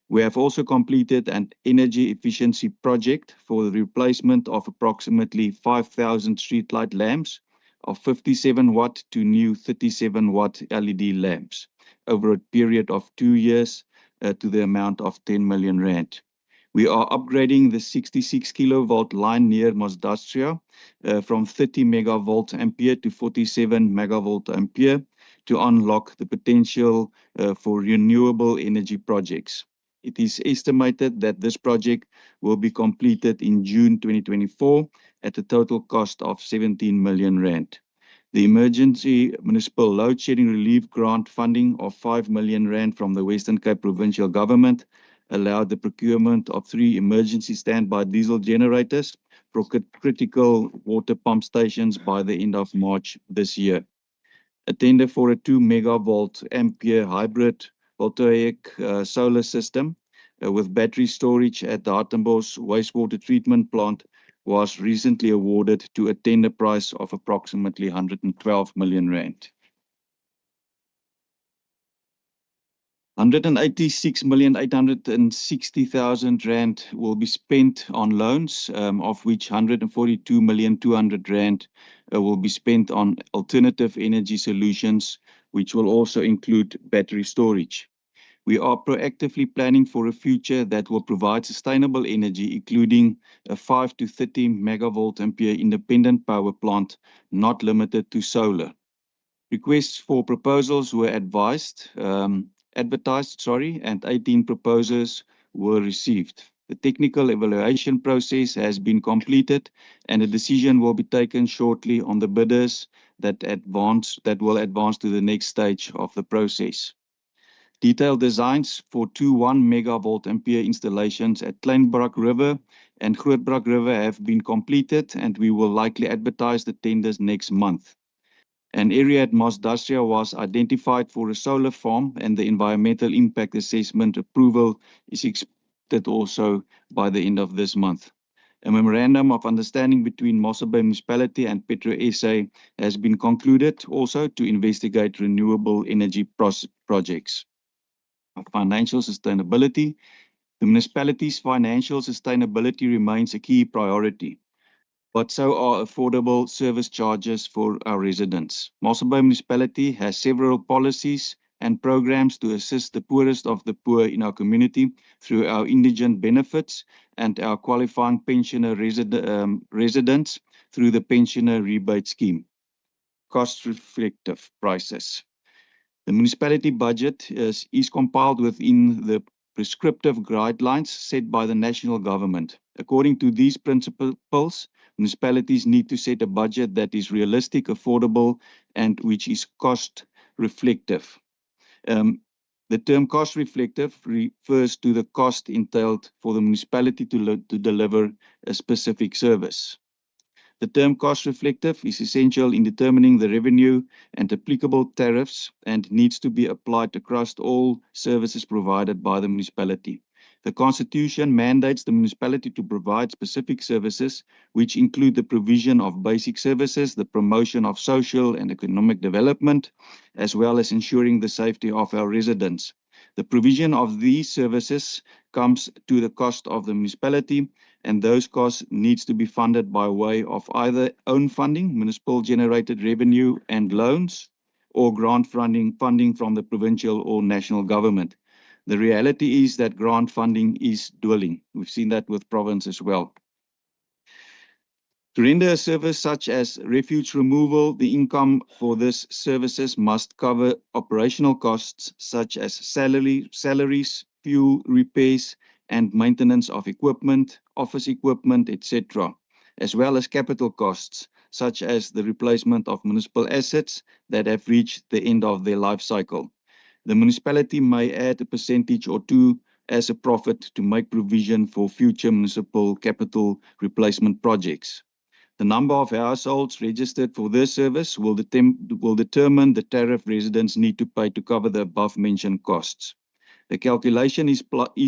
Speaker 11: We have also completed an energy efficiency project for the replacement of approximately 5,000 streetlight lamps of 57 watt to new 37 watt LED lamps over a period of 2 years to the amount of 10 million rand. We are upgrading the 66 kilovolt line near Mossel from 30 megavolt ampere to 47 megavolt ampere to unlock the potential for renewable energy projects. It is estimated that this project will be completed in June 2024 at a total cost of 17 million rand. The emergency municipal load shedding relief grant funding of 5 million rand from the Western Cape Provincial Government allowed the procurement of 3 emergency standby diesel generators for critical water pump stations by the end of March this year. A tender for a 2 megavolt ampere hybrid voltaic solar system with battery storage at the Hartenbos wastewater treatment plant was recently awarded to a tender price of approximately 112 million rand. 186,860,000 rand will be spent on loans, of which 142,200,000 rand will be spent on alternative energy solutions, which will also include battery storage. We are proactively planning for a future that will provide sustainable energy, including a 5 to 30 megavolt ampere independent power plant, not limited to solar. Requests for proposals were advertised, and 18 proposals were received. The technical evaluation process has been completed, and a decision will be taken shortly on the bidders that will advance to the next stage of the process. Detailed designs for 2 1 megavolt ampere installations at Kleinbrak River and Grootbrak River have been completed, and we will likely advertise the tenders next month. An area at Mossel was identified for a solar farm, and the environmental impact assessment approval is expected also by the end of this month. A memorandum of understanding between Mossel Municipality and Petro SA has been concluded also to investigate renewable energy projects. Financial sustainability. The municipality's financial sustainability remains a key priority, but so are affordable service charges for our residents. Mossel Municipality has several policies and programs to assist the poorest of the poor in our community through our indigent benefits and our qualifying pensioner residents through the pensioner rebate scheme. Cost reflective prices. The municipality budget is compiled within the prescriptive guidelines set by the national government. According to these principles, municipalities need to set a budget that is realistic, affordable, and which is cost reflective. The term cost reflective refers to the cost entailed for the municipality to deliver a specific service. The term cost reflective is essential in determining the revenue and applicable tariffs and needs to be applied across all services provided by the municipality. The Constitution mandates the municipality to provide specific services, which include the provision of basic services, the promotion of social and economic development, as well as ensuring the safety of our residents. The provision of these services comes to the cost of the municipality, and those costs needs to be funded by way of either own funding, municipal generated revenue and loans, or grant funding from the provincial or national government. The reality is that grant funding is dwindling. We've seen that with province as well. To render a service such as refuge removal, the income for this services must cover operational costs such as salaries, fuel, repairs, and maintenance of equipment, office equipment, etc., as well as capital costs such as the replacement of municipal assets that have reached the end of their life cycle. The municipality may add a percentage or two as a profit to make provision for future municipal capital replacement projects. The number of households registered for this service will determine the tariff residents need to pay to cover the above-mentioned costs. The calculation is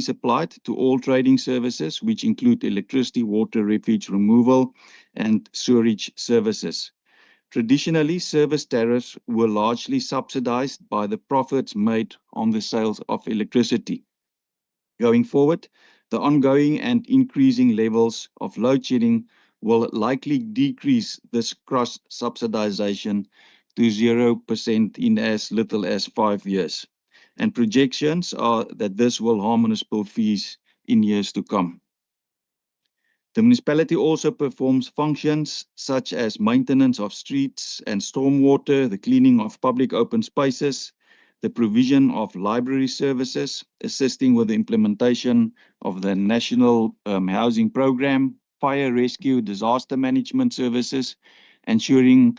Speaker 11: applied to all trading services, which include electricity, water, refuge removal, and sewerage services. Traditionally, service tariffs were largely subsidized by the profits made on the sales of electricity. Going forward, the ongoing and increasing levels of load shedding will likely decrease this cross-subsidization to 0% in as little as 5 years. And projections are that this will harm municipal fees in years to come. The municipality also performs functions such as maintenance of streets and stormwater, the cleaning of public open spaces, the provision of library services, assisting with the implementation of the National Housing Program, fire rescue, disaster management services, ensuring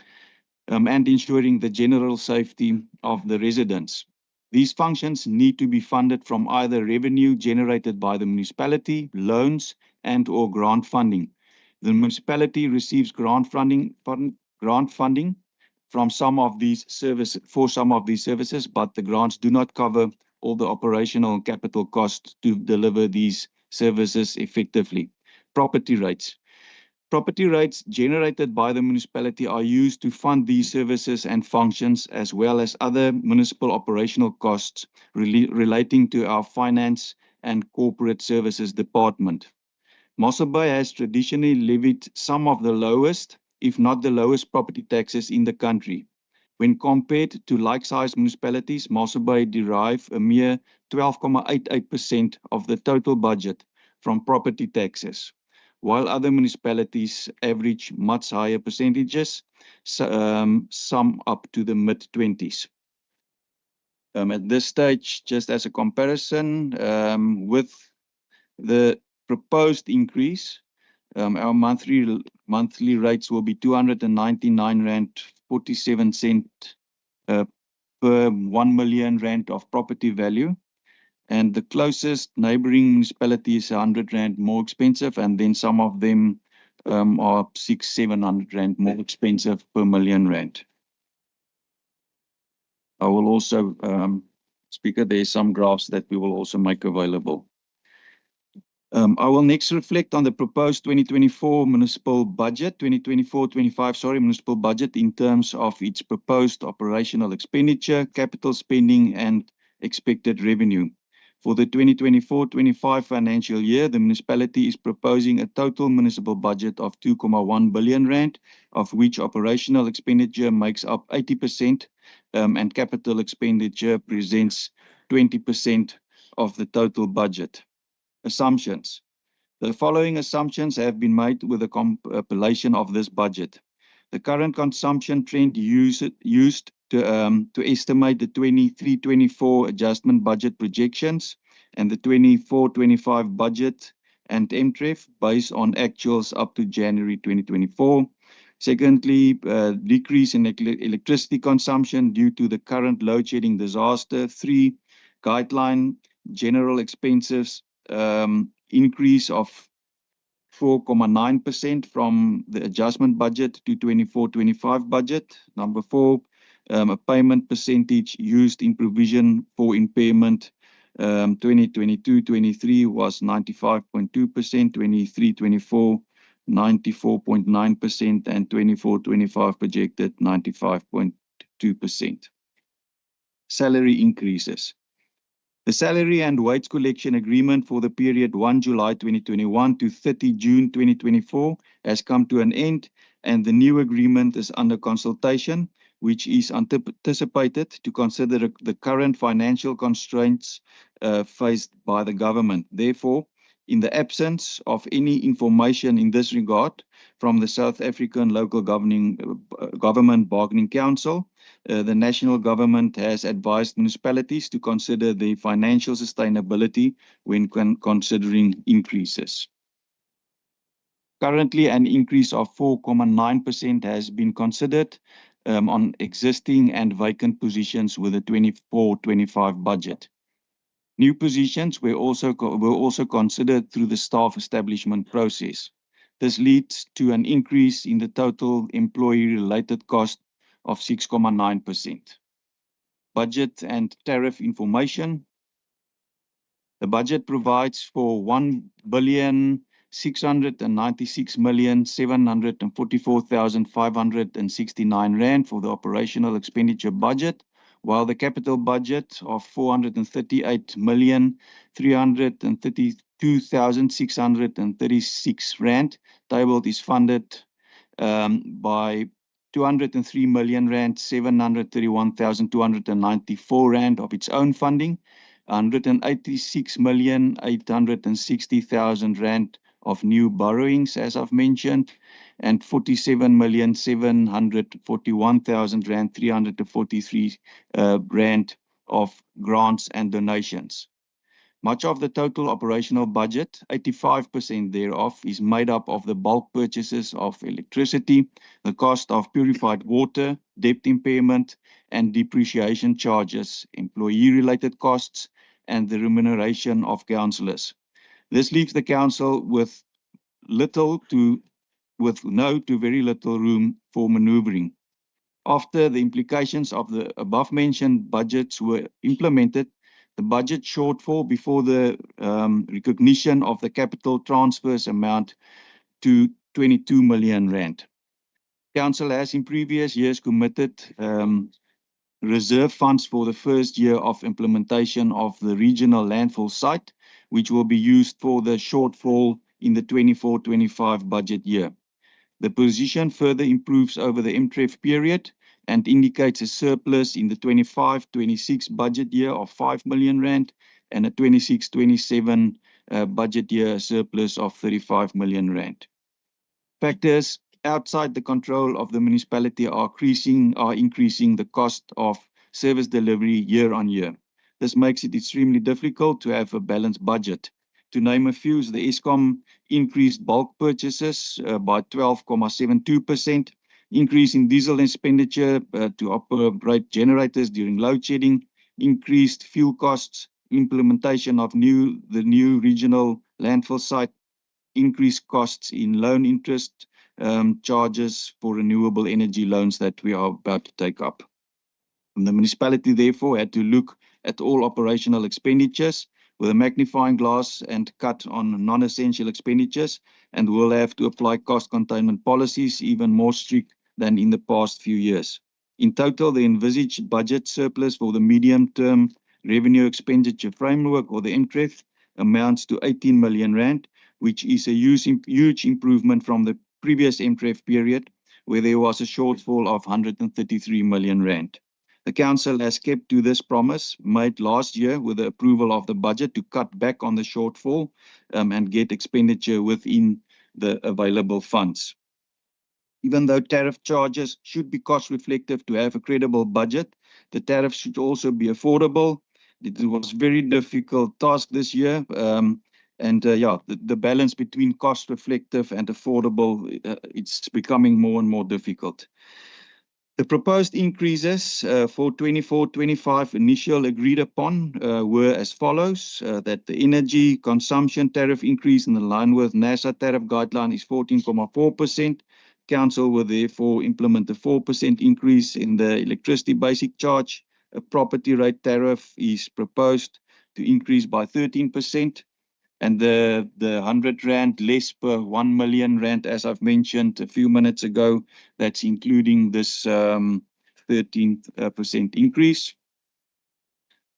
Speaker 11: the general safety of the residents. These functions need to be funded from either revenue generated by the municipality, loans, and/or grant funding. The municipality receives grant funding from some of these services, but the grants do not cover all the operational and capital costs to deliver these services effectively. Property rates. Property rates generated by the municipality are used to fund these services and functions, as well as other municipal operational costs relating to our finance and corporate services department. Mossel Bay has traditionally levied some of the lowest, if not the lowest, property taxes in the country. When compared to like-sized municipalities, Mossel Bay derive a mere 12.88% of the total budget from property taxes, while other municipalities average much higher percentages, some up to the mid-20s. At this stage, just as a comparison, with the proposed increase, our monthly rates will be R299.47 per 1 million rand of property value. And the closest neighboring municipality is R100 more expensive, and then some of them are 600-700 rand more expensive per million rand. I will also, Speaker, there's some graphs that we will also make available. I will next reflect on the proposed 2024 municipal budget, 2024-25, municipal budget in terms of its proposed operational expenditure, capital spending, and expected revenue. For the 2024-25 financial year, the municipality is proposing a total municipal budget of 2.1 billion rand, of which operational expenditure makes up 80%, and capital expenditure presents 20% of the total budget. Assumptions. The following assumptions have been made with the compilation of this budget. The current consumption trend used to estimate the 23-24 adjustment budget projections and the 24-25 budget and MTREF based on actuals up to January 2024. Secondly, decrease in electricity consumption due to the current load shedding disaster. 3, guideline general expenses increase of 4.9% from the adjustment budget to 24-25 budget. Number 4, a payment percentage used in provision for impairment 2022-23 was 95.2%, 23-24 94.9%, and 24-25 projected 95.2%. Salary increases. The salary and wage collection agreement for the period 1 July 2021 to 30 June 2024 has come to an end, and the new agreement is under consultation, which is anticipated to consider the current financial constraints faced by the government. Therefore, in the absence of any information in this regard from the South African Local Government Bargaining Council, the national government has advised municipalities to consider the financial sustainability when considering increases. Currently, an increase of 4.9% has been considered on existing and vacant positions with the 24-25 budget. New positions were also considered through the staff establishment process. This leads to an increase in the total employee-related cost of 6.9%. Budget and tariff information. The budget provides for 1,696,744,569 rand for the operational expenditure budget, while the capital budget of 438,332,636 rand tabled is funded by 203,731,294 rand of its own funding, 186,860,000 rand of new borrowings, as I've mentioned, and 47,741,000 rand, 343 rand of grants and donations. Much of the total operational budget, 85% thereof, is made up of the bulk purchases of electricity, the cost of purified water, debt impairment, and depreciation charges, employee-related costs, and the remuneration of councillors. This leaves the council with no to very little room for manoeuvring. After the implications of the above-mentioned budgets were implemented, the budget shortfall before the recognition of the capital transfers amount to 22 million rand. Council has in previous years committed reserve funds for the first year of implementation of the regional landfill site, which will be used for the shortfall in the 24-25 budget year. The position further improves over the MTREF period and indicates a surplus in the 25-26 budget year of 5 million rand and a 26-27 budget year surplus of 35 million rand. Factors outside the control of the municipality are increasing the cost of service delivery year on year. This makes it extremely difficult to have a balanced budget. To name a few, the Eskom increased bulk purchases by 12.72%, increase in diesel expenditure to operate generators during load shedding, increased fuel costs, implementation of the new regional landfill site, increased costs in loan interest charges for renewable energy loans that we are about to take up. And the municipality therefore had to look at all operational expenditures with a magnifying glass and cut on non-essential expenditures, and will have to apply cost containment policies even more strict than in the past few years. In total, the envisaged budget surplus for the medium-term revenue expenditure framework, or the MTREF, amounts to 18 million rand, which is a huge improvement from the previous MTREF period, where there was a shortfall of 133 million rand. The council has kept to this promise made last year with the approval of the budget to cut back on the shortfall and get expenditure within the available funds. Even though tariff charges should be cost reflective to have a credible budget, the tariffs should also be affordable. It was a very difficult task this year. The balance between cost reflective and affordable, it's becoming more and more difficult. The proposed increases for 24-25 initial agreed upon were as follows, that the energy consumption tariff increase in line with NASA tariff guideline is 14.4%. Council will therefore implement a 4% increase in the electricity basic charge. A property rate tariff is proposed to increase by 13%. And the 100 Rand less per 1 million Rand, as I've mentioned a few minutes ago, that's including this 13% increase.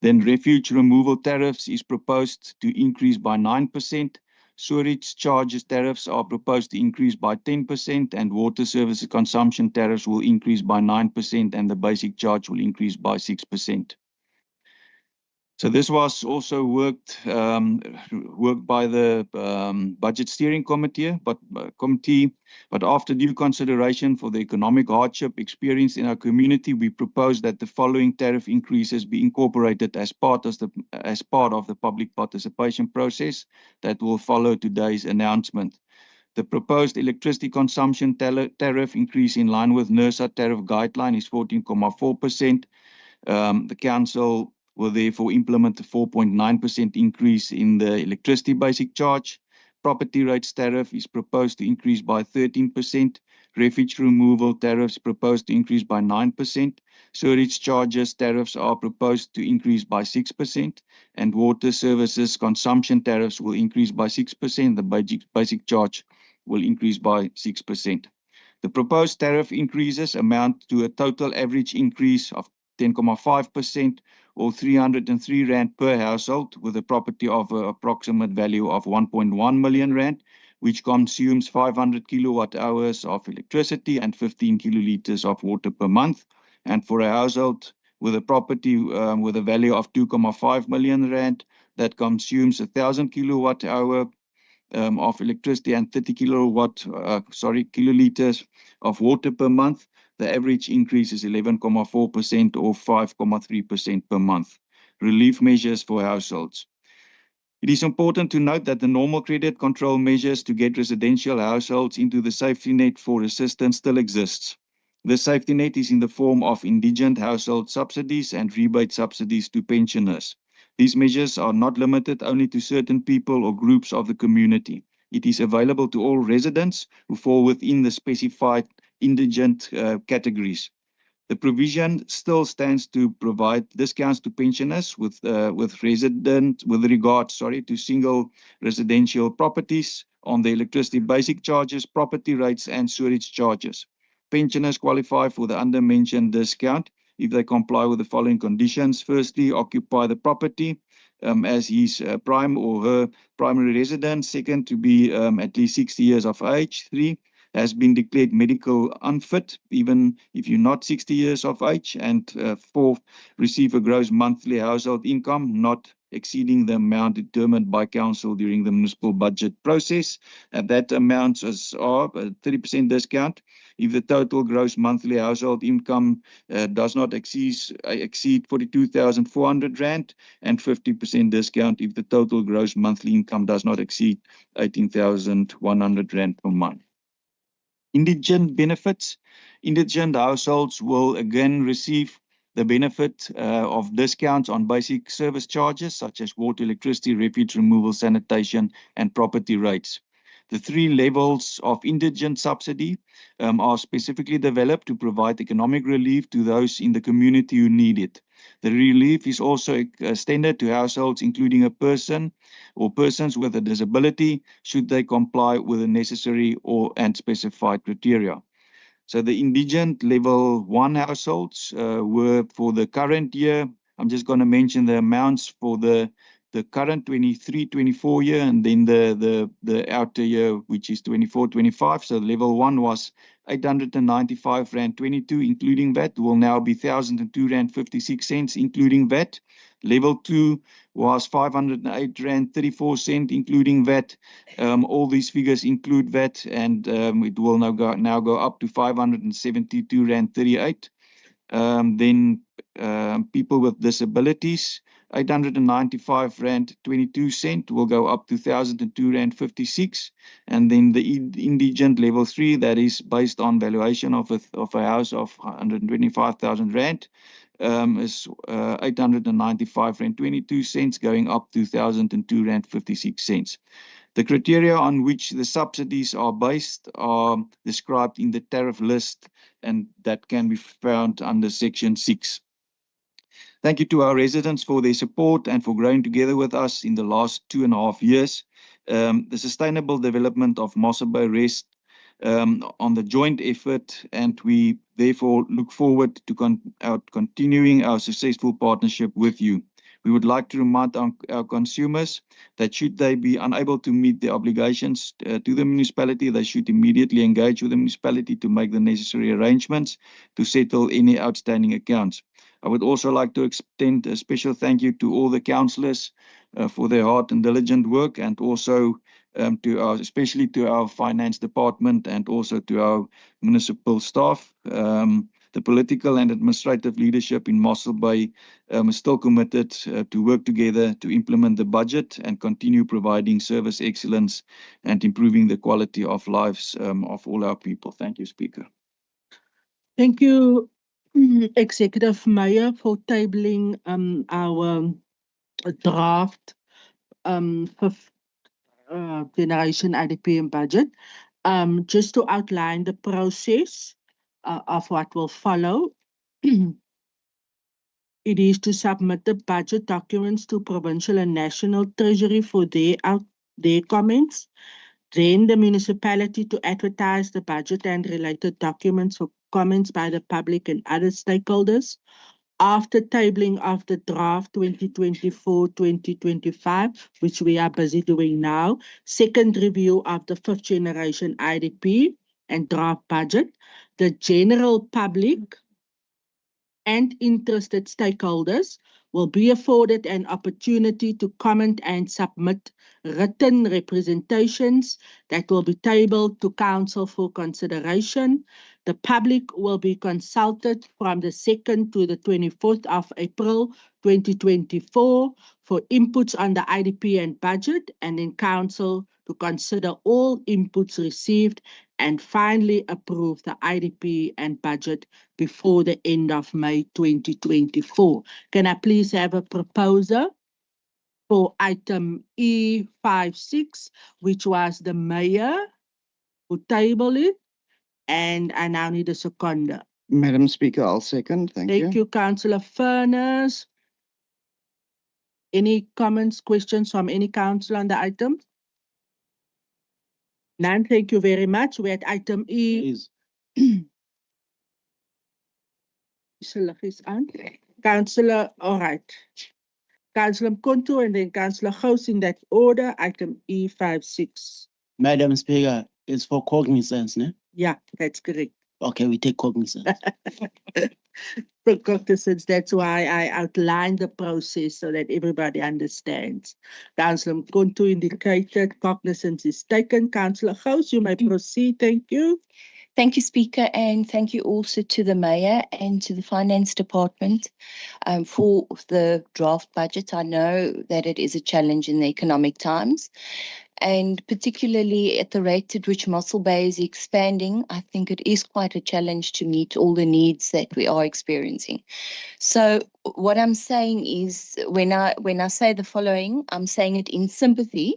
Speaker 11: Then refuge removal tariffs is proposed to increase by 9%. Sewerage charges tariffs are proposed to increase by 10%, and water services consumption tariffs will increase by 9%, and the basic charge will increase by 6%. So this was also worked by the Budget Steering Committee, but after due consideration for the economic hardship experienced in our community, we propose that the following tariff increases be incorporated as part of the public participation process that will follow today's announcement. The proposed electricity consumption tariff increase in line with NERSA tariff guideline is 14.4%. The council will therefore implement a 4.9% increase in the electricity basic charge. Property rates tariff is proposed to increase by 13%. Refuge removal tariffs proposed to increase by 9%. Sewerage charges tariffs are proposed to increase by 6%. And water services consumption tariffs will increase by 6%. The basic charge will increase by 6%. The proposed tariff increases amount to a total average increase of 10.5%, or 303 Rand per household, with a property of an approximate value of 1.1 million Rand, which consumes 500 kilowatt hours of electricity and 15 kiloliters of water per month. And for a household with a property with a value of 2.5 million Rand that consumes 1,000 kilowatt hour of electricity and 30 kiloliters of water per month, the average increase is 11.4% or 5.3% per month. Relief measures for households. It is important to note that the normal credit control measures to get residential households into the safety net for assistance still exists. The safety net is in the form of indigent household subsidies and rebate subsidies to pensioners. These measures are not limited only to certain people or groups of the community. It is available to all residents who fall within the specified indigent categories. The provision still stands to provide discounts to pensioners with regard to single residential properties on the electricity basic charges, property rates, and sewerage charges. Pensioners qualify for the undermentioned discount if they comply with the following conditions. Firstly, occupy the property as his prime or her primary residence. Second, to be at least 60 years of age. 3, has been declared medical unfit, even if you're not 60 years of age. And 4, receive a gross monthly household income not exceeding the amount determined by council during the municipal budget process. And that amounts as a 30% discount if the total gross monthly household income does not exceed 42,400 Rand, and 50% discount if the total gross monthly income does not exceed 18,100 Rand per month. Indigent benefits. Indigent households will again receive the benefit of discounts on basic service charges such as water, electricity, refuge removal, sanitation, and property rates. The 3 levels of indigent subsidy are specifically developed to provide economic relief to those in the community who need it. The relief is also extended to households including a person or persons with a disability should they comply with the necessary and specified criteria. So the indigent level 1 households were for the current year. I'm just going to mention the amounts for the current 23-24 year and then the outer year, which is 24-25. So level 1 was R895.22, including VAT, will now be R1,002.56, including VAT. Level 2 was R508.34, including VAT. All these figures include VAT, and it will now go up to R572.38. Then people with disabilities, R895.22 will go up to R1,002.56. And then the indigent level 3, that is based on valuation of a house of R125,000, is R895.22 going up to R1,002.56. The criteria on which the subsidies are based are described in the tariff list, and that can be found under Section 6. Thank you to our residents for their support and for growing together with us in the last 2.5 years. The sustainable development of Mossel Bay rests on the joint effort, and we therefore look forward to continuing our successful partnership with you. We would like to remind our consumers that should they be unable to meet their obligations to the municipality, they should immediately engage with the municipality to make the necessary arrangements to settle any outstanding accounts. I would also like to extend a special thank you to all the councillors for their hard and diligent work, and also especially to our finance department and also to our municipal staff. The political and administrative leadership in Mossel Bay is still committed to work together to implement the budget and continue providing service excellence and improving the quality of lives of all our people. Thank you, Speaker.
Speaker 1: Thank you, Executive Mayor, for tabling our draft fifth generation IDP and budget. Just to outline the process of what will follow. It is to submit the budget documents to provincial and national treasury for their comments. Then the municipality to advertise the budget and related documents for comments by the public and other stakeholders. After tabling of the draft 2024-2025, which we are busy doing now, second review of the fifth generation IDP and draft budget, the general public and interested stakeholders will be afforded an opportunity to comment and submit written representations that will be tabled to Council for consideration. The public will be consulted from the 2nd to the 24th of April 2024 for inputs on the IDP and budget, and in Council to consider all inputs received and finally approve the IDP and budget before the end of May 2024. Can I please have a proposer for item E56, which was the mayor who tabled it, and I now need a seconder.
Speaker 12: Madam Speaker, I'll second. Thank you.
Speaker 1: Thank you, Councillor Furness. Any comments, questions from any councillor on the item? None, thank you very much. We're at item E. Councillor, all right. Councillor Mkonto and then Councillor Gous in that order, item E56.
Speaker 2: Madam Speaker, it's for cognizance, ne?
Speaker 1: Yeah, that's correct.
Speaker 2: Okay, we take cognizance.
Speaker 1: For cognizance, that's why I outlined the process so that everybody understands. Councillor Mkonto indicated cognizance is taken. Councillor Gous, you may proceed. Thank you.
Speaker 14: Thank you, Speaker, and thank you also to the Mayor and to the Finance Department for the draft budget. I know that it is a challenge in the economic times, and particularly at the rate at which Mossel Bay is expanding, I think it is quite a challenge to meet all the needs that we are experiencing. So what I'm saying is, when I say the following, I'm saying it in sympathy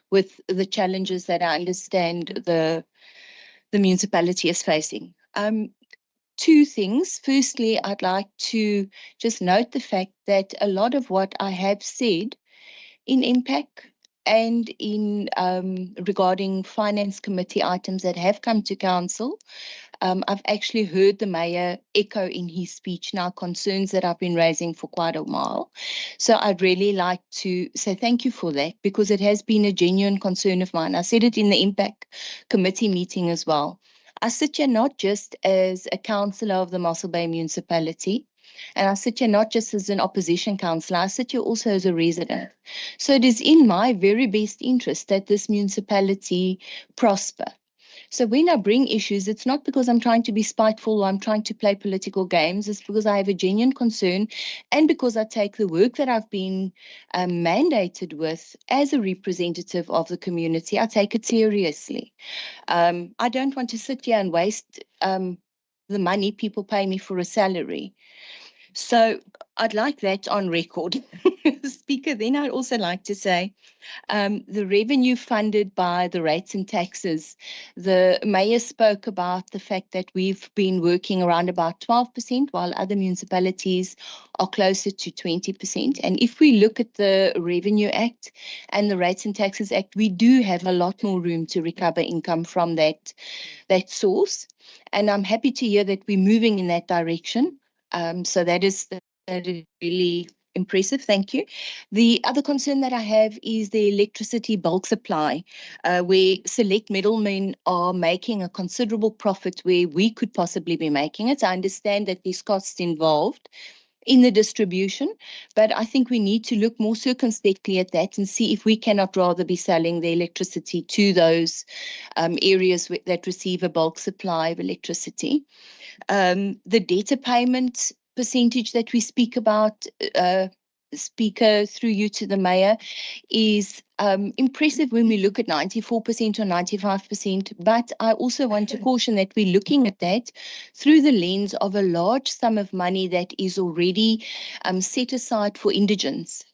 Speaker 14: with the challenges that I understand the municipality is facing. Two things. Firstly, I'd like to just note the fact that a lot of what I have said in impact and in regarding finance committee items that have come to council, I've actually heard the mayor echo in his speech now concerns that I've been raising for quite a while. So I'd really like to say thank you for that, because it has been a genuine concern of mine. I said it in the impact committee meeting as well. I sit here not just as a councillor of the Mossel Bay Municipality, and I sit here not just as an opposition councillor, I sit here also as a resident. So it is in my very best interest that this municipality prosper. So when I bring issues, it's not because I'm trying to be spiteful or I'm trying to play political games. It's because I have a genuine concern and because I take the work that I've been mandated with as a representative of the community, I take it seriously. I don't want to sit here and waste the money people pay me for a salary. So I'd like that on record. Speaker, then I'd also like to say, the revenue funded by the rates and taxes. The mayor spoke about the fact that we've been working around about 12%, while other municipalities are closer to 20%. And if we look at the Revenue Act and the Rates and Taxes Act, we do have a lot more room to recover income from that source. And I'm happy to hear that we're moving in that direction. So that is really impressive. Thank you. The other concern that I have is the electricity bulk supply, where select middlemen are making a considerable profit where we could possibly be making it. I understand that there's costs involved in the distribution, but I think we need to look more circumspectly at that and see if we cannot rather be selling the electricity to those areas that receive a bulk supply of electricity. The debtor payment percentage that we speak about, Speaker, through you to the mayor, is impressive when we look at 94% or 95%, but I also want to caution that we're looking at that through the lens of a large sum of money that is already set aside for indigents.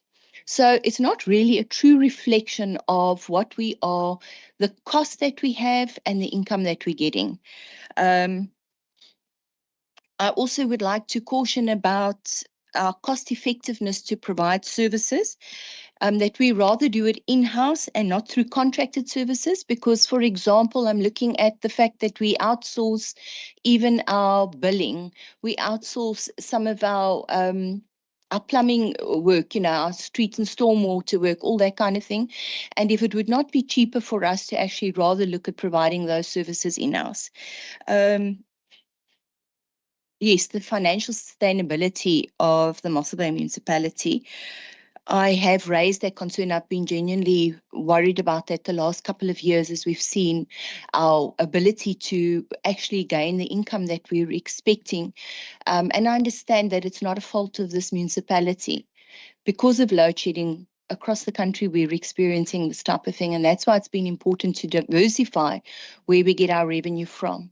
Speaker 14: So it's not really a true reflection of what we are, the cost that we have and the income that we're getting. I also would like to caution about our cost effectiveness to provide services, that we rather do it in-house and not through contracted services, because, for example, I'm looking at the fact that we outsource even our billing. We outsource some of our plumbing work, our street and stormwater work, all that kind of thing. And if it would not be cheaper for us to actually rather look at providing those services in-house. Yes, the financial sustainability of the Mossel Bay Municipality. I have raised that concern. I've been genuinely worried about that the last couple of years as we've seen our ability to actually gain the income that we're expecting. And I understand that it's not a fault of this municipality. Because of load shedding across the country, we're experiencing this type of thing. And that's why it's been important to diversify where we get our revenue from.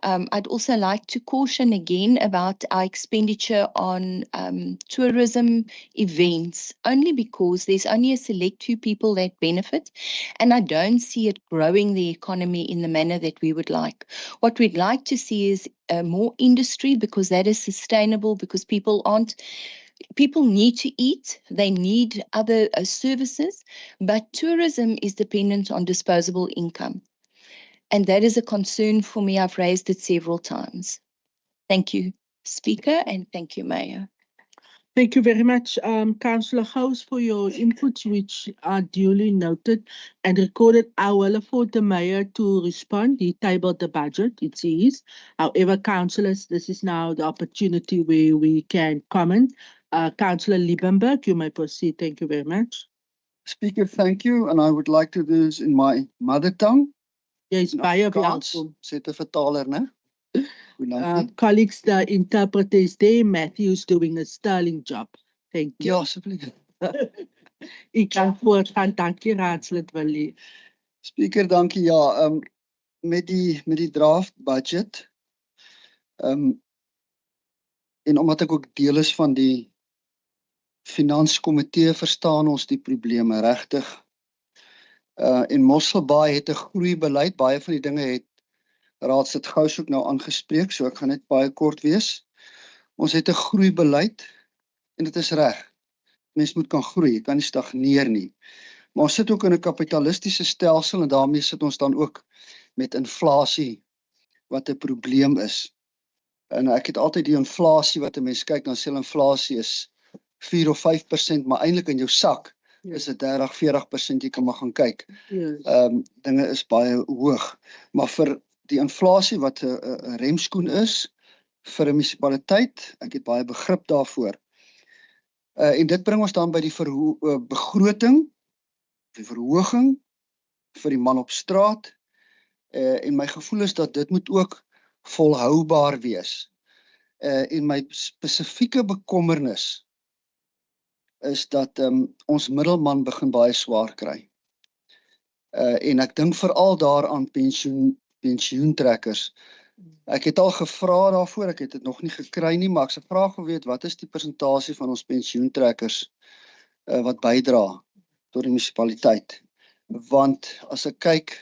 Speaker 14: I'd also like to caution again about our expenditure on tourism events, only because there's only a select few people that benefit, and I don't see it growing the economy in the manner that we would like. What we'd like to see is more industry, because that is sustainable, because people need to eat, they need other services, but tourism is dependent on disposable income. And that is a concern for me. I've raised it several times. Thank you, Speaker, and thank you, Mayor.
Speaker 1: Thank you very much, Councillor House, for your inputs, which are duly noted and recorded. I will afford the Mayor to respond. He tabled the budget, it is. However, councillors, this is now the opportunity where we can comment. Councillor Liebenberg, you may proceed. Thank you very much.
Speaker 13: Speaker, thank you. And I would like to do this in my mother tongue.
Speaker 1: Yes, baie welkom.
Speaker 13: Sit 'n vertaler, né?
Speaker 1: Colleagues, the interpreter is there. Matthew's doing a sterling job. Thank you.
Speaker 13: Ja, asseblief.
Speaker 1: Ik kan voortgaan. Dankie, raadslid Willie.
Speaker 13: Speaker, dankie. Ja, met die draft budget, en omdat ek ook deel is van die finanskomitee, verstaan ons die probleme regtig. En Mossel Bay het 'n groeibeleid. Baie van die dinge het raadslid Gous ook nou aangespreek, so ek gaan net baie kort wees. Ons het 'n groeibeleid en dit is reg. Mens moet kan groei, jy kan nie stagneer nie. Maar ons sit ook in 'n kapitalistiese stelsel en daarmee sit ons dan ook met inflasie wat 'n probleem is. En ek het altyd die inflasie wat 'n mens kyk, dan sê inflasie is 4 of 5%, maar eintlik in jou sak is dit 30-40%, jy kan maar gaan kyk. Dinge is baie hoog. Maar vir die inflasie wat 'n remskoen is vir 'n munisipaliteit. Ek het baie begrip daarvoor. En dit bring ons dan by die begroting, die verhoging vir die man op straat. En my gevoel is dat dit moet ook volhoubaar wees. En my spesifieke bekommernis is dat ons middelman begin baie swaar kry. En ek dink veral daaraan pensioentrekkers. Ek het al gevra daarvoor, ek het dit nog nie gekry nie, maar ek se vraag wil weet, wat is die persentasie van ons pensioentrekkers wat bydra tot die munisipaliteit? Want as ek kyk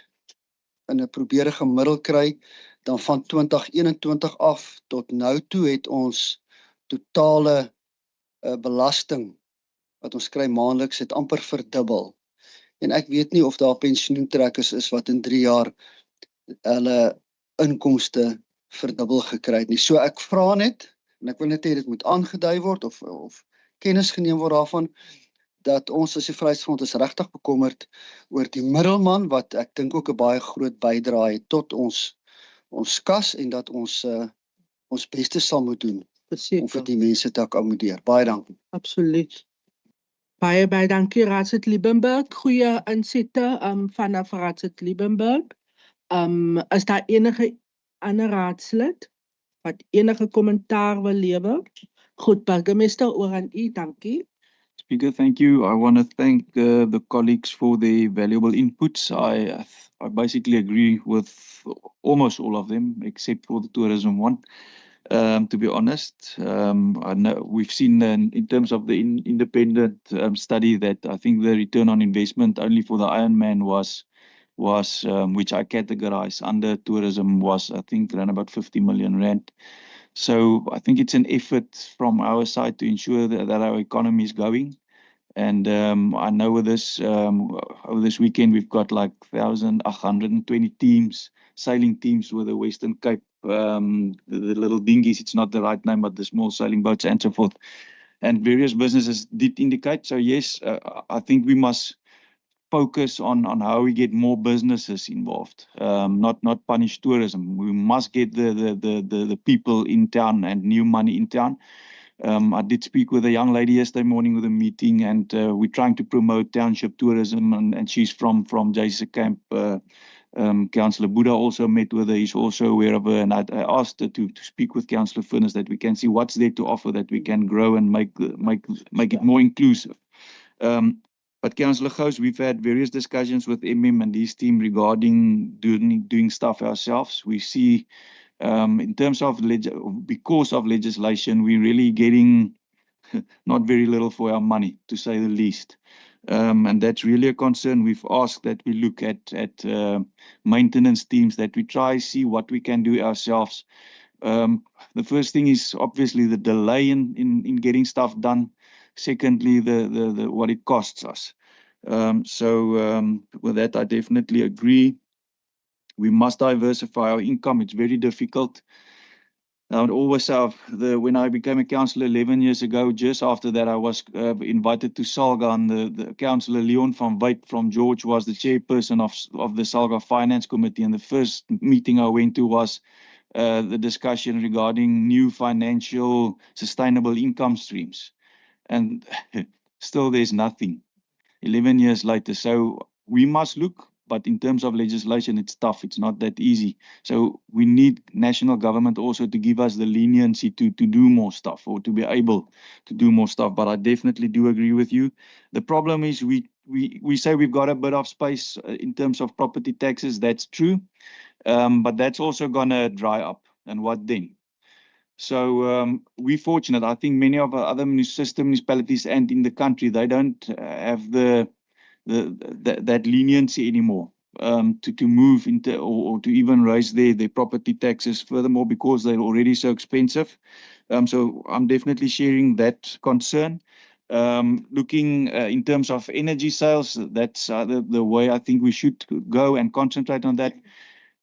Speaker 13: en ek probeer 'n gemiddel kry, dan van 2021 af tot nou toe het ons totale belasting wat ons kry maandeliks het amper verdubbel. En ek weet nie of daar pensioentrekkers is wat in 3 jaar hulle inkomste verdubbel gekry het nie. So ek vra net, en ek wil net hê dit moet aangedui word of kennis geneem word daarvan, dat ons as die Vryheidsfront is regtig bekommerd oor die middelman, wat ek dink ook 'n baie groot bydrae het tot ons kas, en dat ons beste sal moet doen om vir die mense te akkommodeer. Baie dankie.
Speaker 1: Absoluut. Baie dankie, Raadslid Liebenberg. Goeie insette vanaf Raadslid Liebenberg. Is daar enige ander raadslid wat enige kommentaar wil lewer? Goed, burgemeester, oor aan u, dankie.
Speaker 11: Speaker, thank you. I want to thank the colleagues for their valuable inputs. I basically agree with almost all of them, except for the tourism one. To be honest, I know we've seen in terms of the independent study that I think the return on investment only for the Ironman was which I categorize under tourism was, I think, around about 50 million rand. So I think it's an effort from our side to ensure that our economy is going. And I know with this over this weekend we've got like 1,120 teams, sailing teams with the Western Cape, the little dinghies. It's not the right name, but the small sailing boats and so forth. And various businesses did indicate. So yes, I think we must focus on how we get more businesses involved, not punish tourism. We must get the people in town and new money in town. I did speak with a young lady yesterday morning with a meeting, and we're trying to promote township tourism, and she's from JC Camp. Councillor Buddha also met with her. He's also aware of her, and I asked her to speak with Councillor Furness that we can see what's there to offer, that we can grow and make it more inclusive. But Councillor Gous, we've had various discussions with MM and his team regarding doing stuff ourselves. We see in terms of because of legislation, we're really getting not very little for our money, to say the least. And that's really a concern. We've asked that we look at maintenance teams, that we try see what we can do ourselves. The first thing is obviously the delay in getting stuff done. Secondly, the what it costs us. With that, I definitely agree. We must diversify our income. It's very difficult. I would always have when I became a councillor 11 years ago, just after that, I was invited to Salga, and the councillor Leon van Wyk from George was the chairperson of the Salga Finance Committee. And the first meeting I went to was the discussion regarding new financial sustainable income streams. And still there's nothing 11 years later. So we must look, but in terms of legislation, it's tough. It's not that easy. So we need national government also to give us the leniency to do more stuff, or to be able to do more stuff. But I definitely do agree with you. The problem is we say we've got a bit of space in terms of property taxes. That's true. But that's also going to dry up. And what then? So we're fortunate. I think many of our other sister municipalities and in the country, they don't have that leniency anymore to move into or to even raise their property taxes furthermore, because they're already so expensive. So I'm definitely sharing that concern. Looking in terms of energy sales, that's the way I think we should go and concentrate on that.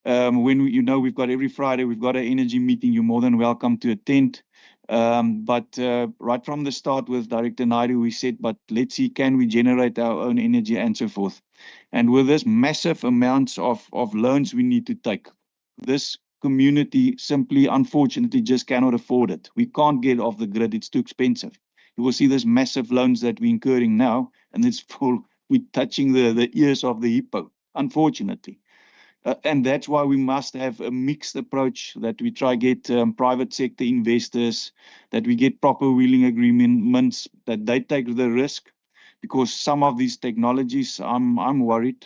Speaker 11: When we've got every Friday, we've got an energy meeting, you're more than welcome to attend. But right from the start with Director Naidu, we said, but let's see, can we generate our own energy and so forth. And with this massive amounts of loans we need to take, this community simply, unfortunately, just cannot afford it. We can't get off the grid. It's too expensive. You will see this massive loans that we're incurring now, and we're touching the ears of the hippo, unfortunately. And that's why we must have a mixed approach, that we try get private sector investors, that we get proper wheeling agreements, that they take the risk, because some of these technologies, I'm worried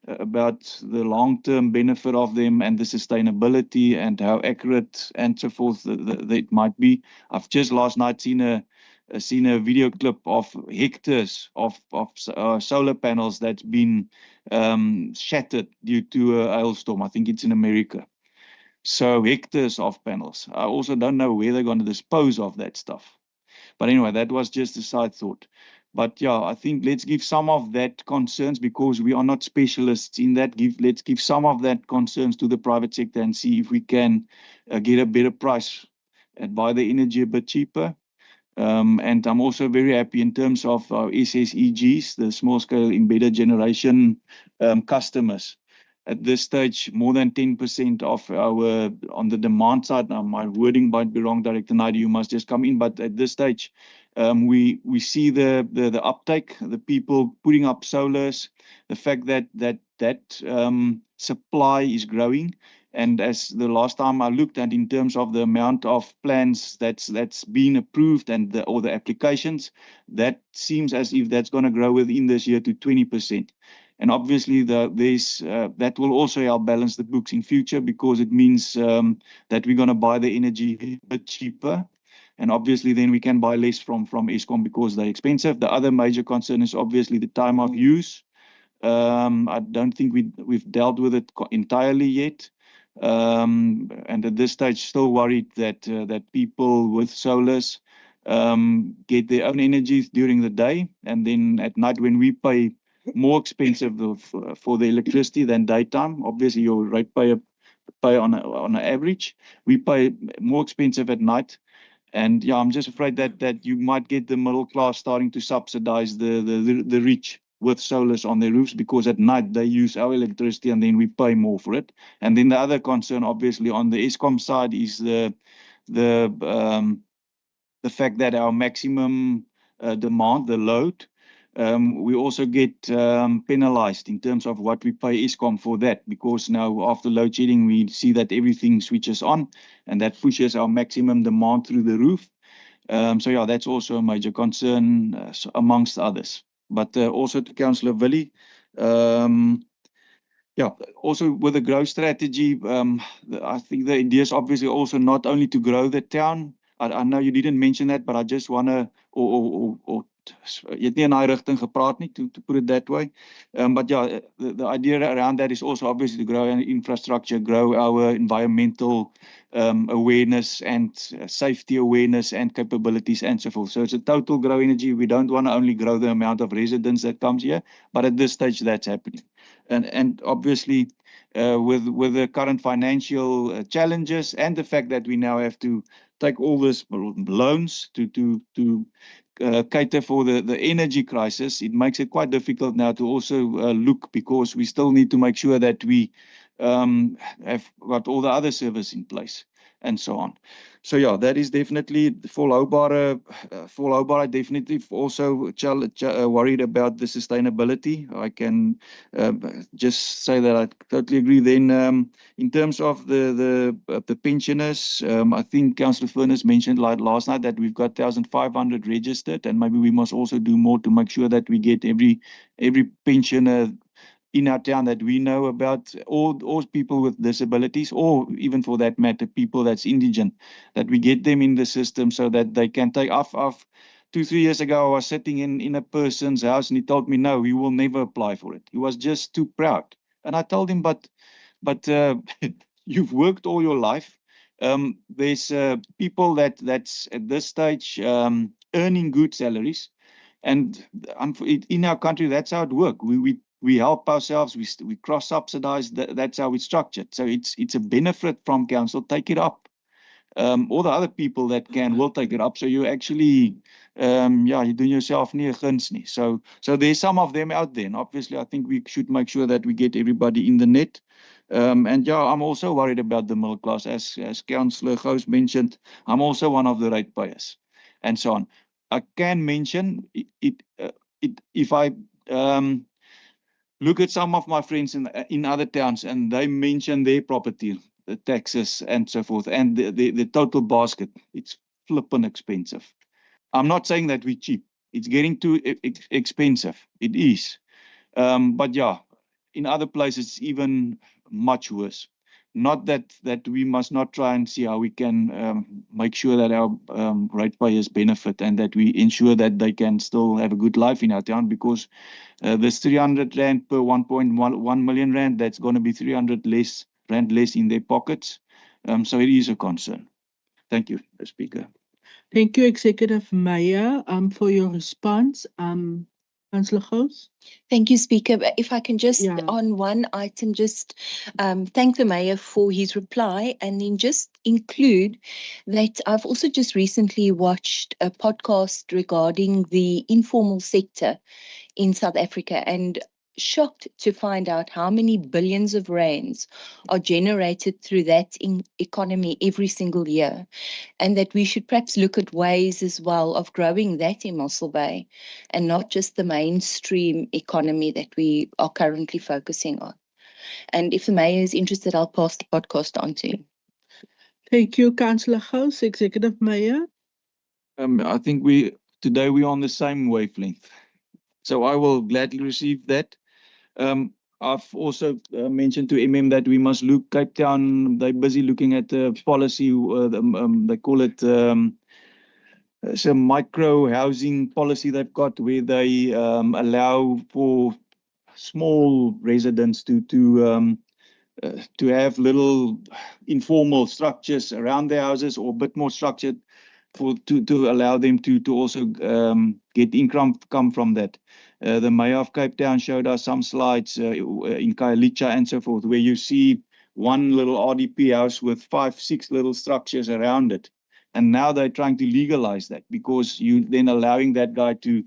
Speaker 11: about the long-term benefit of them and the sustainability and how accurate and so forth that it might be. I've just last night seen a video clip of hectares of solar panels that's been shattered due to a hailstorm. I think it's in America. So hectares of panels. I also don't know where they're going to dispose of that stuff. But anyway, that was just a side thought. But yeah, I think let's give some of that concerns, because we are not specialists in that. Let's give some of that concerns to the private sector and see if we can get a better price and buy the energy a bit cheaper. And I'm also very happy in terms of our SSEGs, the small scale embedded generation customers. At this stage, more than 10% of our, on the demand side, now my wording might be wrong, Director Naidoo, you must just come in, but at this stage, we see the uptake, the people putting up solars, the fact that supply is growing. And as the last time I looked at, in terms of the amount of plans that's been approved and or the applications, that seems as if that's going to grow within this year to 20%. And obviously, that will also help balance the books in future, because it means that we're going to buy the energy a bit cheaper. And obviously, then we can buy less from Eskom because they're expensive. The other major concern is obviously the time of use. I don't think we've dealt with it entirely yet. And at this stage, still worried that people with solars get their own energy during the day, and then at night, when we pay more expensive for the electricity than daytime, obviously your rate pay on an average, we pay more expensive at night. And yeah, I'm just afraid that you might get the middle class starting to subsidize the rich with solars on their roofs, because at night they use our electricity and then we pay more for it. And then the other concern, obviously, on the Eskom side is the fact that our maximum demand, the load, we also get penalized in terms of what we pay Eskom for that, because now after load shedding, we see that everything switches on, and that pushes our maximum demand through the roof. So yeah, that's also a major concern amongst others. But also to Councillor Willie, yeah, also with the growth strategy, I think the idea is obviously also not only to grow the town. I know you didn't mention that, but I just want to, jy het nie in daai rigting gepraat nie, to put it that way. But yeah, the idea around that is also obviously to grow our infrastructure, grow our environmental awareness and safety awareness and capabilities and so forth. So it's a total grow energy. We don't want to only grow the amount of residents that comes here, but at this stage that's happening. And obviously with the current financial challenges and the fact that we now have to take all these loans to cater for the energy crisis, it makes it quite difficult now to also look, because we still need to make sure that we have got all the other services in place and so on. So yeah, that is definitely volhoubare. Definitely also worried about the sustainability. I can just say that I totally agree. Then in terms of the pensioners, I think Councillor Furness mentioned like last night that we've got 1,500 registered, and maybe we must also do more to make sure that we get every pensioner in our town that we know about, all people with disabilities, or even for that matter, people that's indigent, that we get them in the system so that they can take off. 2-3 years ago, I was sitting in a person's house and he told me, no, he will never apply for it. He was just too proud. And I told him, but you've worked all your life. There's people that's at this stage earning good salaries. And in our country, that's how it works. We help ourselves, we cross-subsidize, that's how it's structured. So it's a benefit from council, take it up. All the other people that will take it up. So you actually, you're doing yourself nie 'n guns nie. So there's some of them out there. And obviously, I think we should make sure that we get everybody in the net. And yeah, I'm also worried about the middle class. As Councillor Gous mentioned, I'm also one of the ratepayers and so on. I can mention if I look at some of my friends in other towns and they mention their property, the taxes and so forth, and the total basket, it's flippin' expensive. I'm not saying that we're cheap. It's getting too expensive. It is. But yeah, in other places, it's even much worse. Not that we must not try and see how we can make sure that our ratepayers benefit and that we ensure that they can still have a good life in our town, because this 300 rand per 1.1 million rand, that's going to be 300 rand less in their pockets. So it is a concern. Thank you, Speaker.
Speaker 1: Thank you, Executive Mayor, for your response. Councillor Gous?
Speaker 14: Thank you, Speaker. But if I can just, on one item, just thank the Mayor for his reply, and then just include that I've also just recently watched a podcast regarding the informal sector in South Africa, and shocked to find out how many billions of rands are generated through that economy every single year, and that we should perhaps look at ways as well of growing that in Mossel Bay and not just the mainstream economy that we are currently focusing on. And if the Mayor is interested, I'll pass the podcast on to him.
Speaker 1: Thank you, Councillor Gous. Executive Mayor?
Speaker 11: I think today we're on the same wavelength. So I will gladly receive that. I've also mentioned to that we must look, Cape Town, they're busy looking at the policy, they call it it's a micro housing policy they've got, where they allow for small residents to have little informal structures around their houses, or a bit more structured to allow them to also get income from that. The Mayor of Cape Town showed us some slides in Khayelitsha and so forth, where you see one little RDP house with 5, 6 little structures around it. And now they're trying to legalize that, because you then allowing that guy to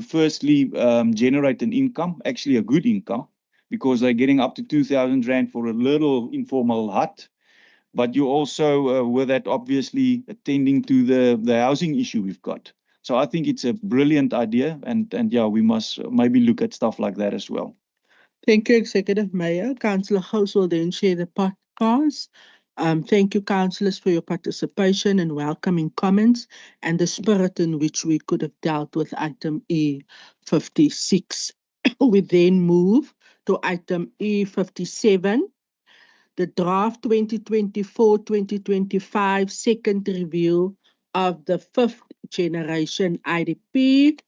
Speaker 11: firstly generate an income, actually a good income, because they're getting up to 2,000 rand for a little informal hut. But you also, with that, obviously attending to the housing issue we've got. So I think it's a brilliant idea, and yeah, we must maybe look at stuff like that as well.
Speaker 1: Thank you, Executive Mayor. Councillor Gous will then share the podcast. Thank you, councillors, for your participation and welcoming comments and the spirit in which we could have dealt with item E56. We then move to item E57. The draft 2024-2025 second review of the 5th generation IDP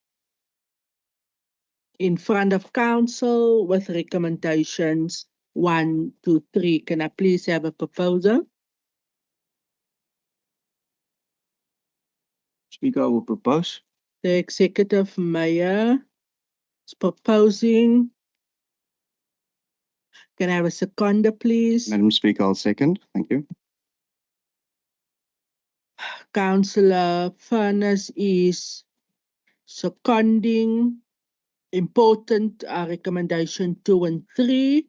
Speaker 1: in front of council with recommendations 1 to 3. Can I please have a proposal?
Speaker 11: Speaker, I will propose.
Speaker 1: The Executive Mayor is proposing. Can I have a seconder, please?
Speaker 12: Madam Speaker, I'll second. Thank you.
Speaker 1: Councillor Furness is seconding. Important recommendation 2 and 3,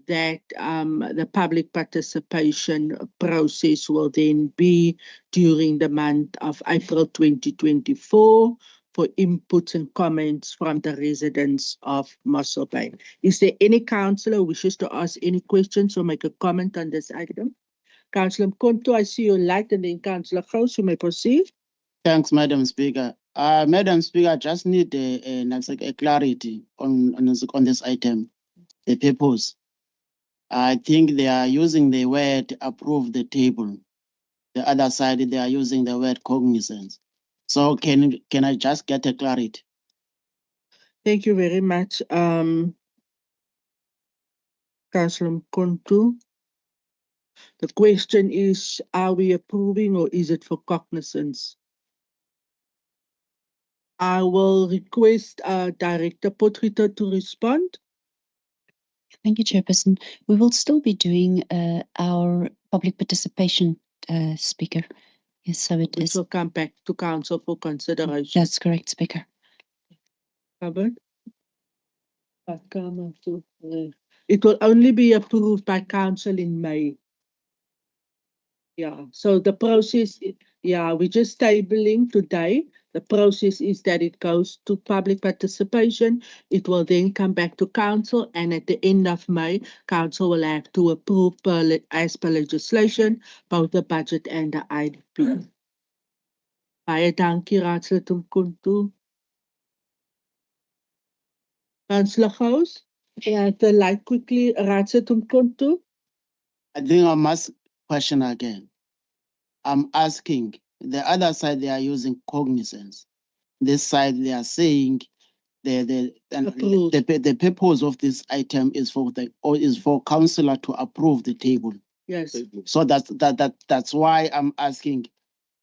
Speaker 1: that the public participation process will then be during the month of April 2024 for inputs and comments from the residents of Mossel Bay. Is there any councillor who wishes to ask any questions or make a comment on this item? Councillor Mkonto, I see your light, and then Councillor Gous, you may proceed.
Speaker 2: Thanks, Madam Speaker. Madam Speaker, I just need a clarity on this item, the purpose. I think they are using the word approve the table. The other side, they are using the word cognizance. So can I just get a clarity?
Speaker 1: Thank you very much, Councillor Mkonto. The question is, are we approving or is it for cognizance? I will request Director Potgieter to respond.
Speaker 15: Thank you, Chairperson. We will still be doing our public participation, Speaker. Yes, so it is.
Speaker 1: Will come back to Council for consideration.
Speaker 15: That's correct, Speaker.
Speaker 1: Covered. It will only be approved by council in May. Yeah, so the process, yeah, we're just tabling today. The process is that it goes to public participation. It will then come back to council, and at the end of May, council will have to approve as per legislation, both the budget and the IDP. Baie dankie, Raadslid Umkhonto. Councillor Gous, the light quickly, Raadslid Umkhonto.
Speaker 2: I think I must question again. I'm asking, the other side they are using cognizance. This side they are saying the purpose of this item is for councillor to approve the table.
Speaker 1: Yes.
Speaker 2: So that's why I'm asking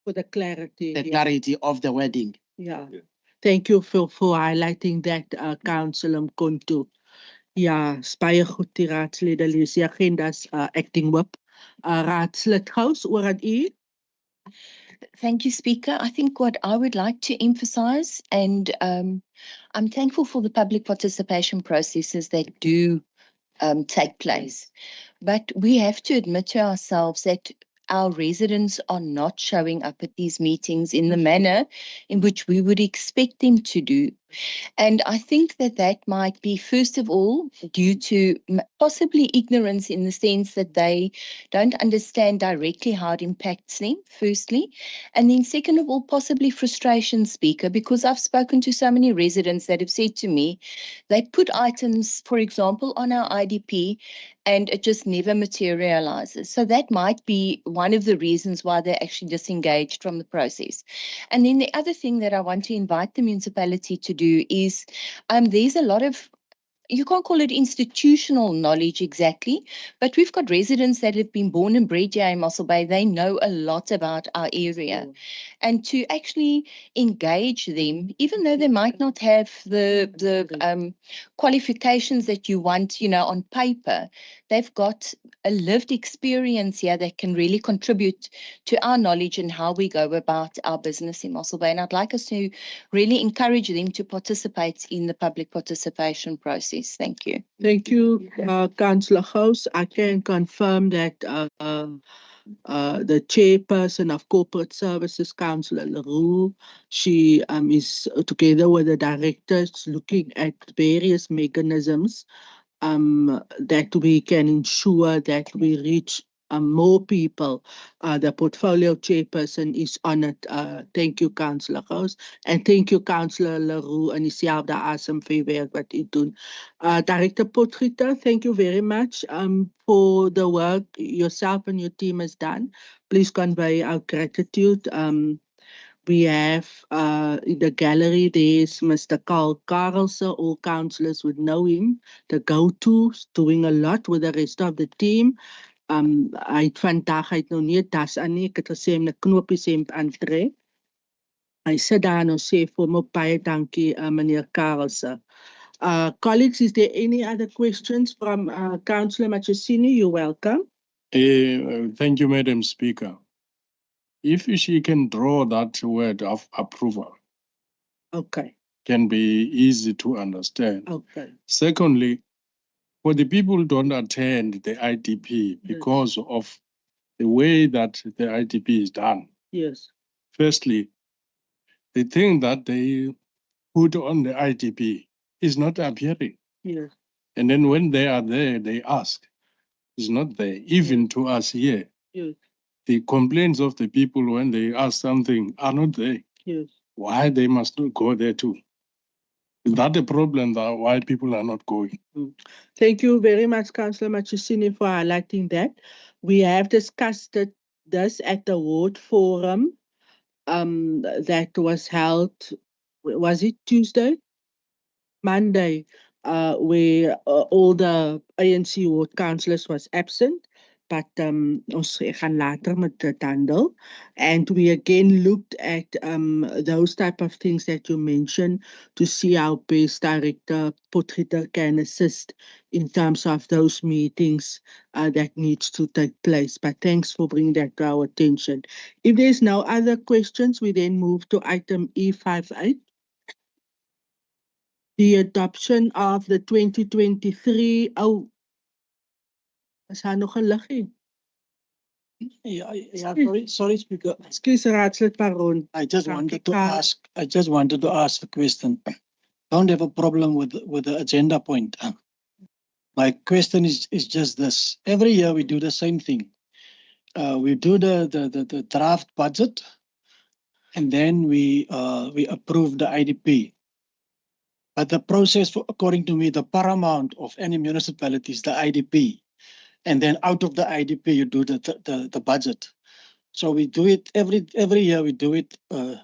Speaker 1: for the clarity.
Speaker 2: The clarity of the wording.
Speaker 1: Yeah. Thank you for highlighting that, Councillor Umkhonto. Ja, baie goed die raadslede lees die agendas acting whip. Raadslid Gous, oor aan u.
Speaker 14: Thank you, Speaker. I think what I would like to emphasize, and I'm thankful for the public participation processes that do take place. But we have to admit to ourselves that our residents are not showing up at these meetings in the manner in which we would expect them to do. And I think that that might be, first of all, due to possibly ignorance in the sense that they don't understand directly how it impacts them, firstly. And then second of all, possibly frustration, Speaker, because I've spoken to so many residents that have said to me, they put items, for example, on our IDP, and it just never materializes. So that might be one of the reasons why they're actually disengaged from the process. And then the other thing that I want to invite the municipality to do is there's a lot of, you can't call it institutional knowledge exactly, but we've got residents that have been born and bred here in Mossel Bay. They know a lot about our area. And to actually engage them, even though they might not have the qualifications that you want, on paper, they've got a lived experience here that can really contribute to our knowledge and how we go about our business in Mossel Bay. And I'd like us to really encourage them to participate in the public participation process. Thank you.
Speaker 1: Thank you, Councillor Gous. I can confirm that the chairperson of Corporate Services, Councillor Leroux, she is together with the directors looking at various mechanisms that we can ensure that we reach more people. The portfolio chairperson is on it. Thank you, Councillor Gous. And thank you, Councillor Leroux, en dieselfde asem vir werk wat u doen. Director Potgieter, thank you very much for the work yourself and your team has done. Please convey our gratitude. We have in the gallery, there's Mr. Carl Karelse. All councillors would know him. The go-to, doing a lot with the rest of the team. Hy het vandag nog nie das aan nie. Ek het gesê om 'n knopies hemp aantrek. Hy sit daar en ons sê vir hom baie dankie, meneer Karelse. Colleagues, is there any other questions from Councillor Machesini? You're welcome.
Speaker 9: Thank you, Madam Speaker. If she can draw that word of approval,
Speaker 1: okay,
Speaker 9: can be easy to understand.
Speaker 1: Okay.
Speaker 9: Secondly, for the people who don't attend the IDP because of the way that the IDP is done.
Speaker 1: Yes.
Speaker 9: Firstly, the thing that they put on the IDP is not appearing.
Speaker 1: Yes.
Speaker 9: And then when they are there, they ask, it's not there, even to us here.
Speaker 1: Yes.
Speaker 9: The complaints of the people when they ask something are not there.
Speaker 1: Yes.
Speaker 9: Why they must not go there too? Is that a problem that why people are not going?
Speaker 1: Thank you very much, Councillor Machesini, for highlighting that. We have discussed this at the Ward Forum that was held, was it Tuesday? Monday, where all the ANC ward councillors was absent, but ons gaan later met dit handel. And we again looked at those type of things that you mentioned to see how best Director Potgieter can assist in terms of those meetings that needs to take place. But thanks for bringing that to our attention. If there's no other questions, we then move to item E58. The adoption of the 2023, Is daar nog 'n lig hier?
Speaker 6: Sorry, Speaker.
Speaker 1: Ekskuus, Raadslid Baron.
Speaker 6: I just
Speaker 1: Dankie,
Speaker 6: wanted to
Speaker 1: Karel.
Speaker 6: ask the question. Don't have a problem with the agenda point. My question is just this. Every year we do the same thing. We do the draft budget, and then we approve the IDP. But the process, according to me, the paramount of any municipality is the IDP. And then out of the IDP, you do the budget. So we do it every year, we do it the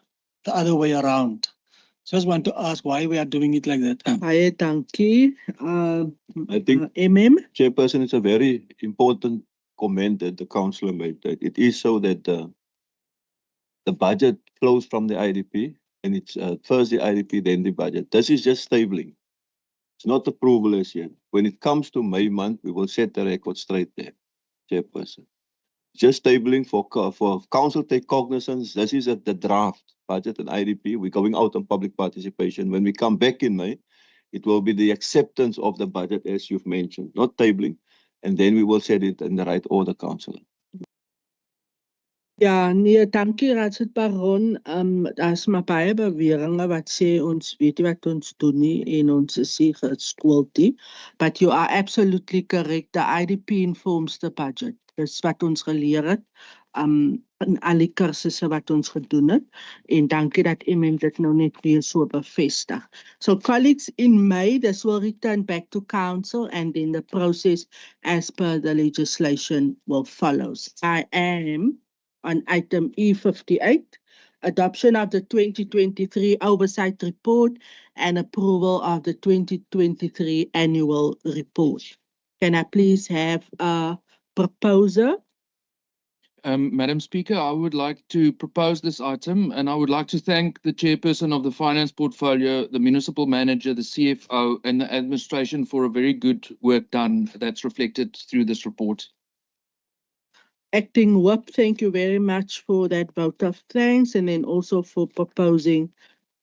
Speaker 6: other way around. So I just want to ask why we are doing it like that.
Speaker 1: Baie dankie.
Speaker 4: I think, Chairperson, it's a very important comment that the councillor made, that it is so that the budget flows from the IDP, and it's first the IDP, then the budget. This is just stabling. It's not approval as yet. When it comes to May month, we will set the record straight there, Chairperson. Just tabling for council take cognizance. This is the draft budget and IDP. We're going out on public participation. When we come back in May, it will be the acceptance of the budget as you've mentioned, not tabling. And then we will set it in the right order, Councillor.
Speaker 1: Ja, nee, dankie Raadslid Baron. Daar's maar baie beweringe wat sê ons weet nie wat ons doen nie en ons is nie geskoold nie. But you are absolutely correct. The IDP informs the budget. Dis wat ons geleer het in al die kursusse wat ons gedoen het. En dankie dat dit nou net weer so bevestig. So colleagues, in May, this will return back to council and then the process as per the legislation will follow. I am on item E58, adoption of the 2023 oversight report and approval of the 2023 annual report. Can I please have a proposer?
Speaker 16: Madam Speaker, I would like to propose this item, and I would like to thank the chairperson of the finance portfolio, the municipal manager, the CFO, and the administration for a very good work done that's reflected through this report.
Speaker 1: Acting Whip, thank you very much for that vote of thanks and then also for proposing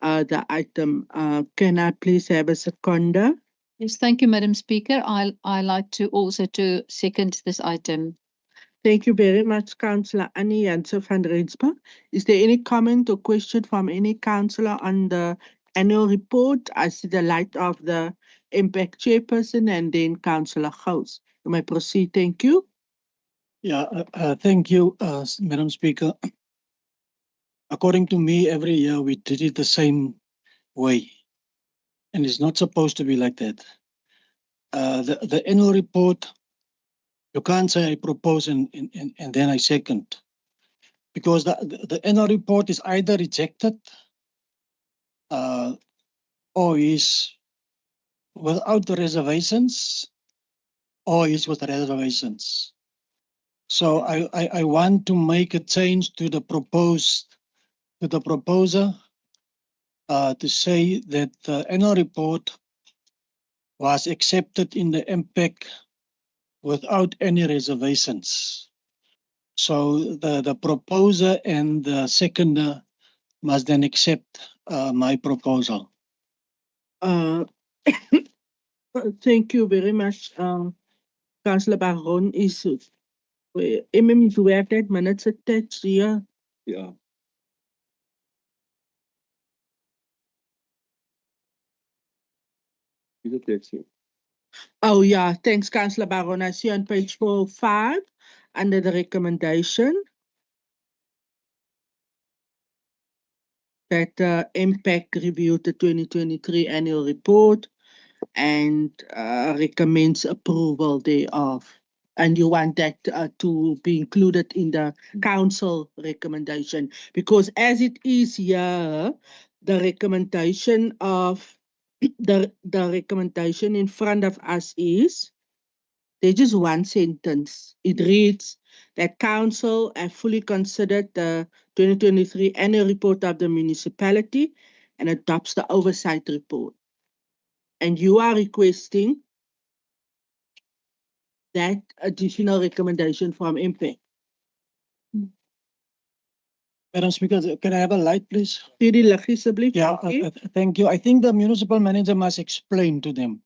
Speaker 1: the item. Can I please have a seconder?
Speaker 17: Yes, thank you, Madam Speaker. I like to also to second this item.
Speaker 1: Thank you very much, Councillor Annie Jansen van Rensburg. Is there any comment or question from any councillor on the annual report? I see the light of the impact chairperson and then Councillor Gous. You may proceed. Thank you.
Speaker 6: Yeah, thank you, Madam Speaker. According to me, every year we did it the same way, and it's not supposed to be like that. The annual report, you can't say I propose and then I second, because the annual report is either rejected or is without the reservations or is with reservations. So I want to make a change to the proposer to say that the annual report was accepted in the impact without any reservations. So the proposer and the seconder must then accept my proposal.
Speaker 1: Thank you very much, Councillor Baron. Is do we have that minutes attached here?
Speaker 4: Yeah. Is it text here?
Speaker 1: Oh yeah, thanks, Councillor Baron. I see on page 405 under the recommendation that impact reviewed the 2023 annual report and recommends approval thereof. And you want that to be included in the council recommendation, because as it is here, the recommendation of the recommendation in front of us is there's just one sentence. It reads that council have fully considered the 2023 annual report of the municipality and adopts the oversight report. And you are requesting that additional recommendation from impact.
Speaker 6: Madam Speaker, can I have a light, please?
Speaker 1: Yeah,
Speaker 6: thank you. I think the municipal manager must explain to them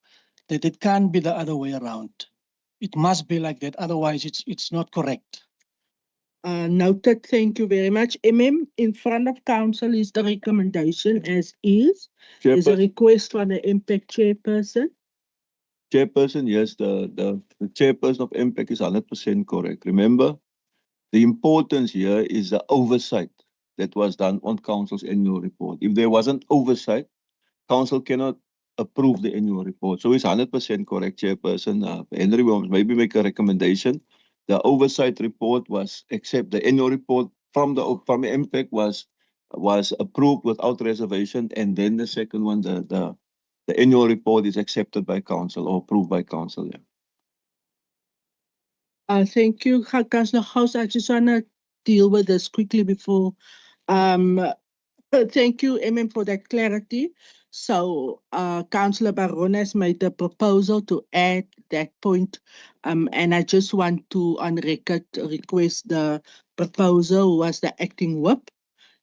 Speaker 6: that it can't be the other way around. it must be like that. Otherwise, it's not correct.
Speaker 1: Noted. Thank you very much. In front of council is the recommendation as is. There's a request from the impact chairperson.
Speaker 4: Chairperson, yes, the chairperson of impact is 100% correct. Remember, the importance here is the oversight that was done on council's annual report. If there wasn't oversight, council cannot approve the annual report. So it's 100% correct, Chairperson. Henry will maybe make a recommendation. The oversight report was the annual report from the impact was approved without reservation, and then the second one, the annual report is accepted by council or approved by council. Yeah.
Speaker 1: Thank you, Councillor House. I just want to deal with this quickly before. Thank you, for that clarity. So, Councillor Baron has made a proposal to add that point, and I just want to, on record, request the proposal who was the acting whip,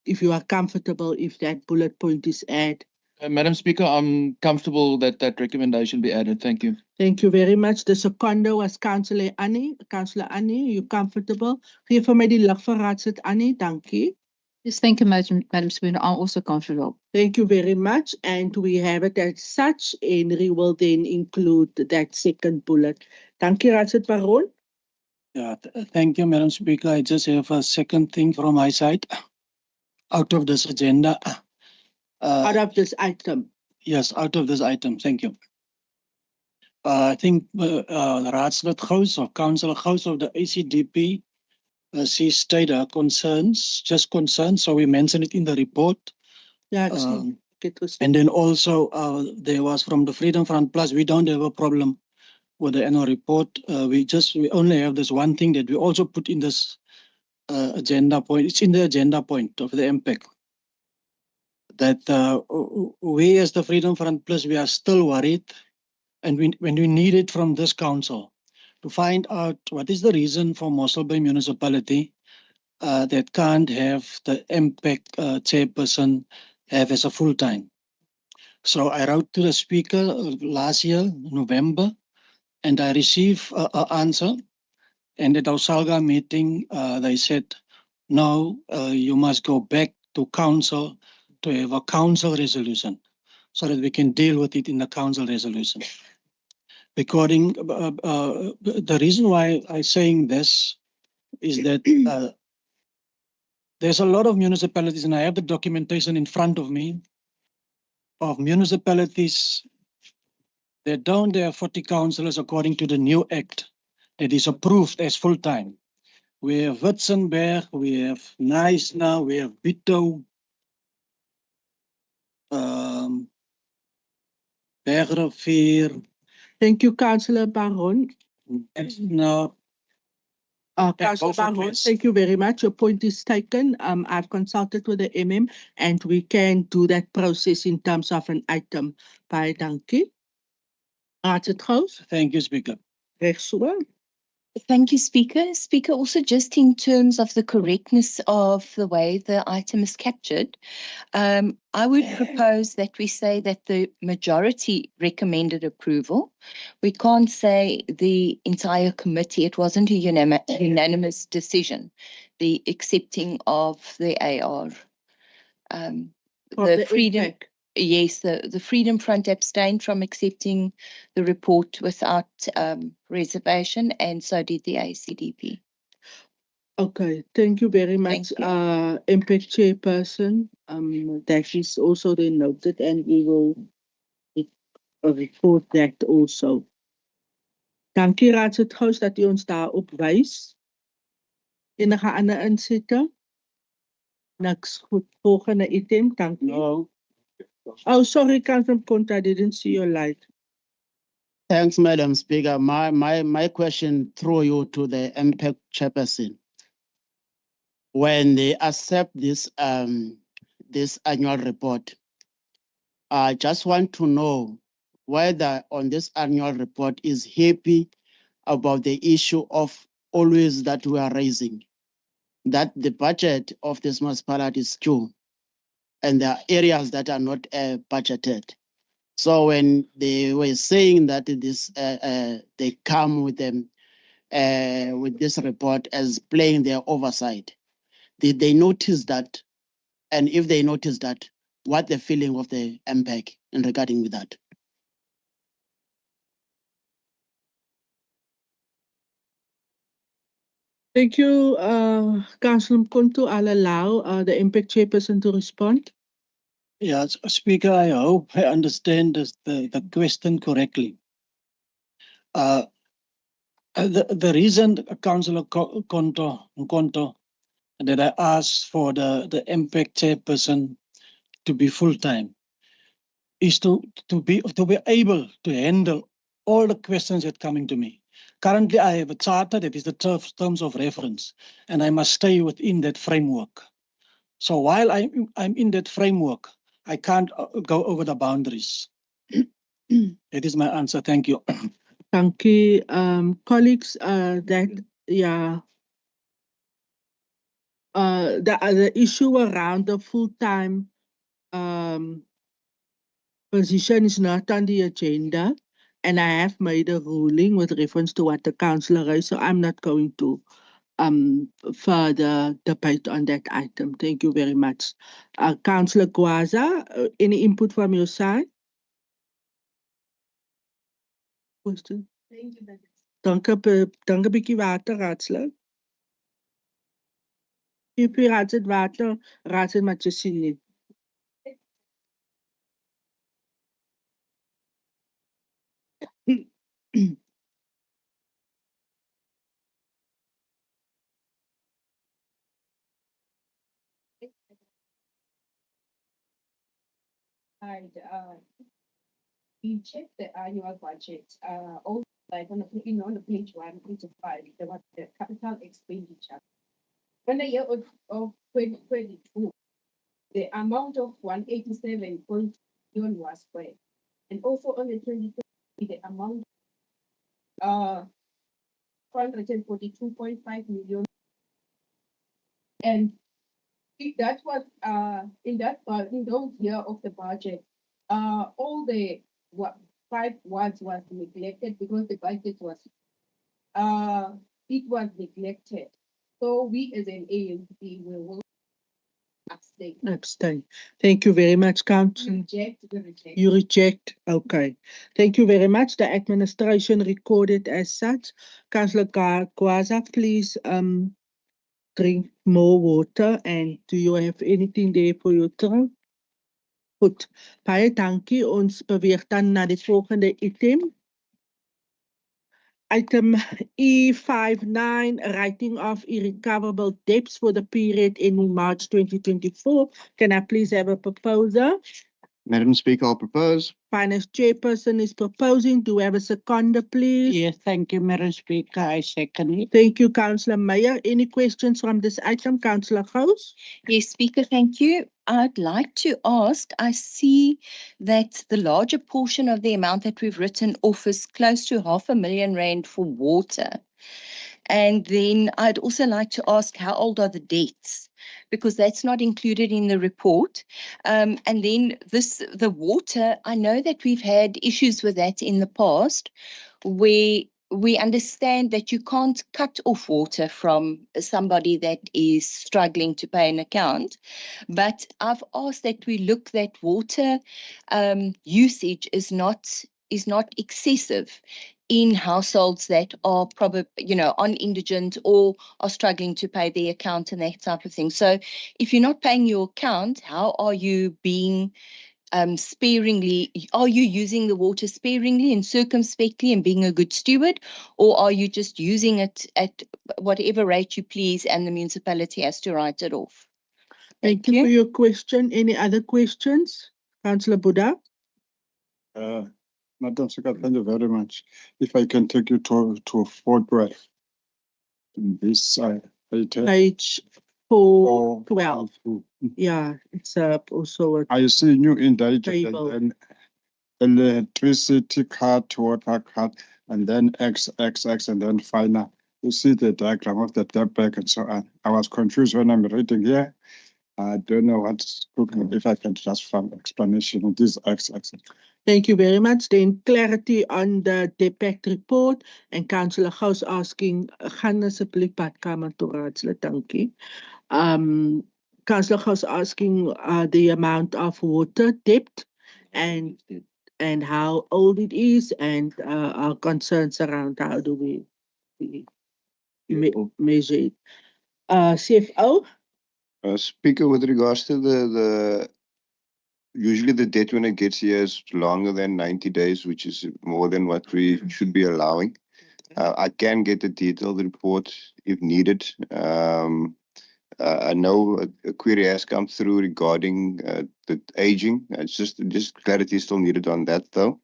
Speaker 1: if you are comfortable, if that bullet point is added.
Speaker 16: Madam Speaker, I'm comfortable that that recommendation be added. Thank you.
Speaker 1: Thank you very much. The seconder was Councillor Annie. Councillor Annie, you comfortable? Geef vir my die lig vir Raadslid Annie. Dankie.
Speaker 17: Yes, thank you, Madam Speaker. I'm also comfortable.
Speaker 1: Thank you very much. And we have it as such. Henry will then include that second bullet. Dankie, Raadslid Baron.
Speaker 6: Yeah, thank you, Madam Speaker. I just have a second thing from my side. Out of this agenda.
Speaker 1: Out of this item.
Speaker 6: Yes, out of this item. Thank you. I think Raadslid Gous or Councillor Gous of the ACDP she stated her concerns, just concerns. So we mentioned it in the report.
Speaker 1: Yeah,
Speaker 6: and then also there was from the Freedom Front Plus, we don't have a problem with the annual report. We only have this one thing that we also put in this agenda point. It's in the agenda point of the impact. That we as the Freedom Front Plus, we are still worried, and when we need it from this council to find out what is the reason for Mossel Bay Municipality that can't have the impact chairperson have as a full-time. So I wrote to the speaker last year, November, and I received an answer. And at our Salga meeting, they said, no, you must go back to council to have a council resolution so that we can deal with it in the council resolution. According, the reason why I'm saying this is that there's a lot of municipalities, and I have the documentation in front of me, of municipalities that don't have 40 councillors according to the new act that is approved as full-time. We have Witzenberg, we have Nyasna, we have Bito, Bergrivier.
Speaker 1: Thank you, Councillor Baron.
Speaker 6: Now,
Speaker 1: Councillor Baron, thank you very much. Your point is taken. I've consulted with the and we can do that process in terms of an item. Baie dankie. Raadslid Gous.
Speaker 6: Thank you, Speaker.
Speaker 1: Reg so.
Speaker 14: Thank you, Speaker. Speaker, also just in terms of the correctness of the way the item is captured, I would propose that we say that the majority recommended approval. We can't say the entire committee. It wasn't a unanimous decision, the accepting of the AR. The freedom. Yes, the Freedom Front abstained from accepting the report without reservation, and so did the ACDP.
Speaker 1: Okay, thank you very much, Impact Chairperson. That is also then noted, and we will report that also. Dankie Raadslid Gous dat u ons daarop wys. Enige ander insette? Niks goed. Volgende item, dankie.
Speaker 2: No.
Speaker 1: Oh, sorry, Councillor Conta, I didn't see your light.
Speaker 2: Thanks, Madam Speaker. My question through you to the impact chairperson. When they accept this annual report, I just want to know whether on this annual report is happy about the issue of always that we are raising, that the budget of this municipality is due, and there are areas that are not budgeted. So when they were saying that this, they come with them with this report as playing their oversight, did they notice that? And if they notice that, what the feeling of the MPEC in regarding with that?
Speaker 1: Thank you, Councillor Mkonto. I'll allow the impact chairperson to respond.
Speaker 6: Yes, Speaker, I hope I understand the question correctly. The reason, Councillor Mkonto, that I asked for the impact chairperson to be full-time is to be able to handle all the questions that coming to me. Currently, I have a charter that is the terms of reference, and I must stay within that framework. So while I'm in that framework, I can't go over the boundaries. That is my answer. Thank you.
Speaker 1: Thank you, colleagues. The issue around the full-time position is not on the agenda, and I have made a ruling with reference to what the councillor raised, so I'm not going to further debate on that item. Thank you very much. Councillor Gwaza, any input from your side? Question? Thank you, dank 'n bietjie water, raadslid. If jy raadslid water, raadslid Matjessini.
Speaker 18: And we checked the annual budget. Also, like on the page 1, page 5, there was the capital expenditure. In the year of 2022, the amount of 187 million was spent. And also on the 2023, the amount 442.5 million. And that was in those year of the budget, all the 5 wards was neglected because the budget was it was neglected. So we as an ANC will abstain.
Speaker 1: Abstain. Thank you very much, Councillor.
Speaker 18: Reject.
Speaker 1: You reject. Okay. Thank you very much. The administration recorded as such. Councillor Gwaza, please drink more water. And do you have anything there for your throat? Goed. Baie dankie. Ons beweeg dan na die volgende item. Item E59, writing off irrecoverable debts for the period ending March 2024. Can I please have a proposer?
Speaker 12: Madam Speaker, I'll propose.
Speaker 1: Finance chairperson is proposing. Do we have a seconder, please?
Speaker 5: Yes, thank you, Madam Speaker. I second it.
Speaker 1: Thank you, Councillor Meyer. Any questions from this item, Councillor Gous?
Speaker 14: Yes, Speaker, thank you. I'd like to ask, I see that the larger portion of the amount that we've written off is close to R500,000 for water. And then I'd also like to ask, how old are the debts? Because that's not included in the report. And then the water, I know that we've had issues with that in the past, where we understand that you can't cut off water from somebody that is struggling to pay an account. But I've asked that we look that water usage is not excessive in households that are probably, on indigent or are struggling to pay their account and that type of thing. So if you're not paying your account, how are you being sparingly, are you using the water sparingly and circumspectly and being a good steward, or are you just using it at whatever rate you please and the municipality has to write it off?
Speaker 1: Thank you for your question. Any other questions? Councillor Buddha?
Speaker 9: Madam Speaker, thank you very much. If I can take you to Fort Worth. In this
Speaker 1: page 412. Yeah, it's also a
Speaker 9: I see new indicted and electricity card, water card, and then XXX, and then final. You see the diagram of the debt back and so on. I was confused when I'm reading here. I don't know what's cooking. If I can just find explanation of this XX.
Speaker 1: Thank you very much. Then clarity on the DPEC report and Councillor Gous asking, gaan asseblief badkamer toe raadslid, dankie. Councillor Gous asking the amount of water depth and how old it is and our concerns around how do we measure it. CFO?
Speaker 10: Speaker, with regards to usually the debt when it gets here is longer than 90 days, which is more than what we should be allowing. I can get a detailed report if needed. I know a query has come through regarding the aging. It's just clarity is still needed on that though.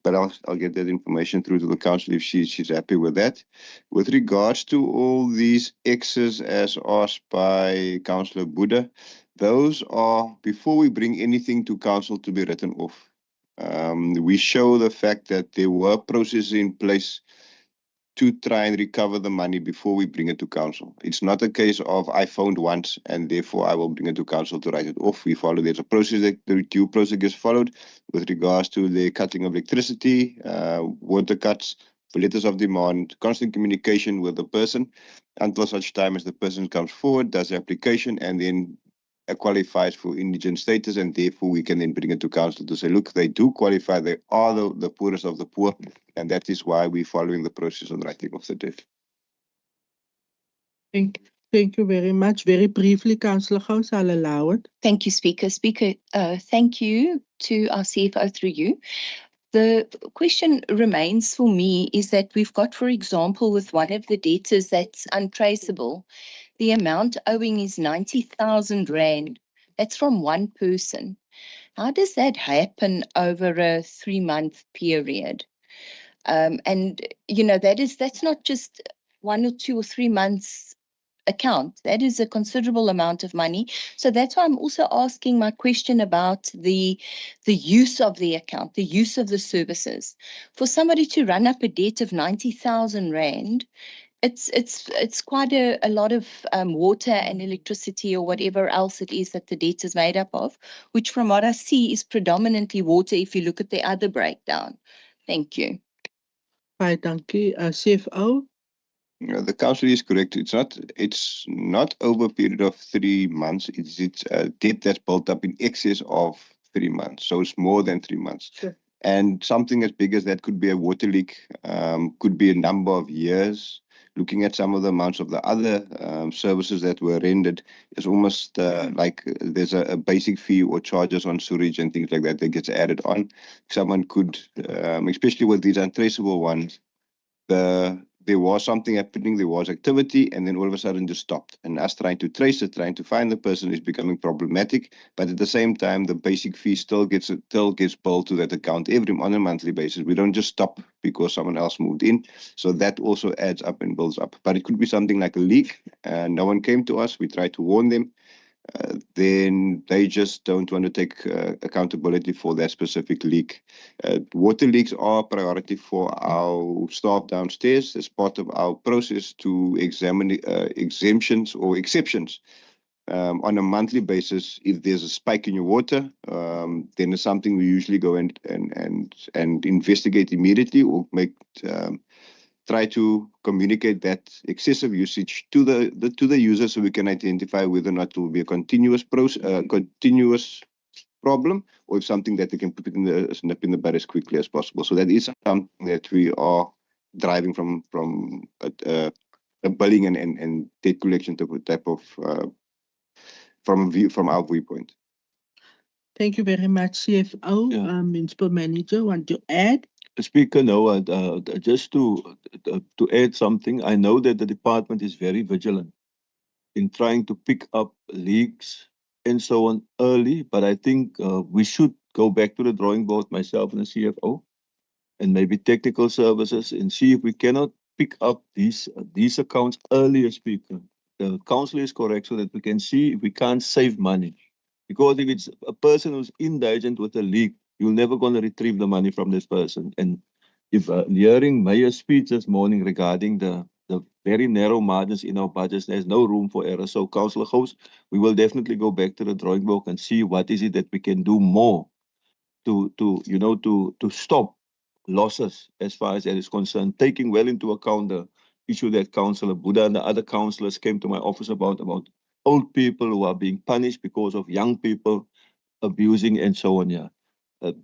Speaker 10: But I'll get that information through to the council if she's happy with that. With regards to all these X's as asked by Councillor Buddha, those are before we bring anything to council to be written off. We show the fact that there were processes in place to try and recover the money before we bring it to council. It's not a case of I phoned once and therefore I will bring it to council to write it off. We follow, there's a process that the due process gets followed with regards to the cutting of electricity, water cuts, letters of demand, constant communication with the person until such time as the person comes forward, does the application, and then qualifies for indigent status, and therefore we can then bring it to council to say, look, they do qualify, they are the poorest of the poor, and that is why we're following the process on writing off the debt.
Speaker 1: Thank you very much. Very briefly, Councillor Gous, I'll allow it.
Speaker 14: Thank you, Speaker. Speaker, thank you to our CFO through you. The question remains for me is that we've got, for example, with one of the debtors that's untraceable, the amount owing is 90,000 Rand. That's from one person. How does that happen over a 3-month period? And, you know, that's not just 1 or 2 or 3 months account. That is a considerable amount of money. So that's why I'm also asking my question about the use of the account, the use of the services. For somebody to run up a debt of 90,000 Rand, it's quite a lot of water and electricity or whatever else it is that the debt is made up of, which from what I see is predominantly water if you look at the other breakdown. Thank you.
Speaker 1: Right, dankie. CFO?
Speaker 10: The council is correct. It's not over a period of 3 months. It's a debt that's built up in excess of 3 months. So it's more than 3 months.
Speaker 1: Sure.
Speaker 10: And something as big as that could be a water leak, could be a number of years. Looking at some of the amounts of the other services that were rendered, it's almost like there's a basic fee or charges on sewage and things like that that gets added on. Someone could, especially with these untraceable ones, there was something happening, there was activity, and then all of a sudden just stopped. And us trying to trace it, trying to find the person is becoming problematic. But at the same time, the basic fee still gets billed to that account on a monthly basis. We don't just stop because someone else moved in. So that also adds up and builds up. But it could be something like a leak. No one came to us. We tried to warn them. Then they just don't want to take accountability for that specific leak. Water leaks are a priority for our staff downstairs as part of our process to examine exemptions or exceptions. On a monthly basis, if there's a spike in your water, then it's something we usually go and investigate immediately or try to communicate that excessive usage to the user so we can identify whether or not it will be a continuous problem or if something that they can put nip in the bud as quickly as possible. So that is something that we are driving from a billing and debt collection type of from our viewpoint.
Speaker 1: Thank you very much, CFO. Municipal Manager, want to add?
Speaker 4: Speaker, no, just to add something, I know that the department is very vigilant in trying to pick up leaks and so on early, but I think we should go back to the drawing board, myself and the CFO, and maybe technical services, and see if we cannot pick up these accounts earlier, Speaker. The council is correct so that we can see if we can't save money. Because if it's a person who's indigent with a leak, you're never going to retrieve the money from this person. And if hearing Mayor's speech this morning regarding the very narrow margins in our budgets, there's no room for error. So, Councillor Gous, we will definitely go back to the drawing board and see what is it that we can do more to stop losses as far as that is concerned, taking well into account the issue that Councillor Buddha and the other councillors came to my office about old people who are being punished because of young people abusing and so on. Yeah,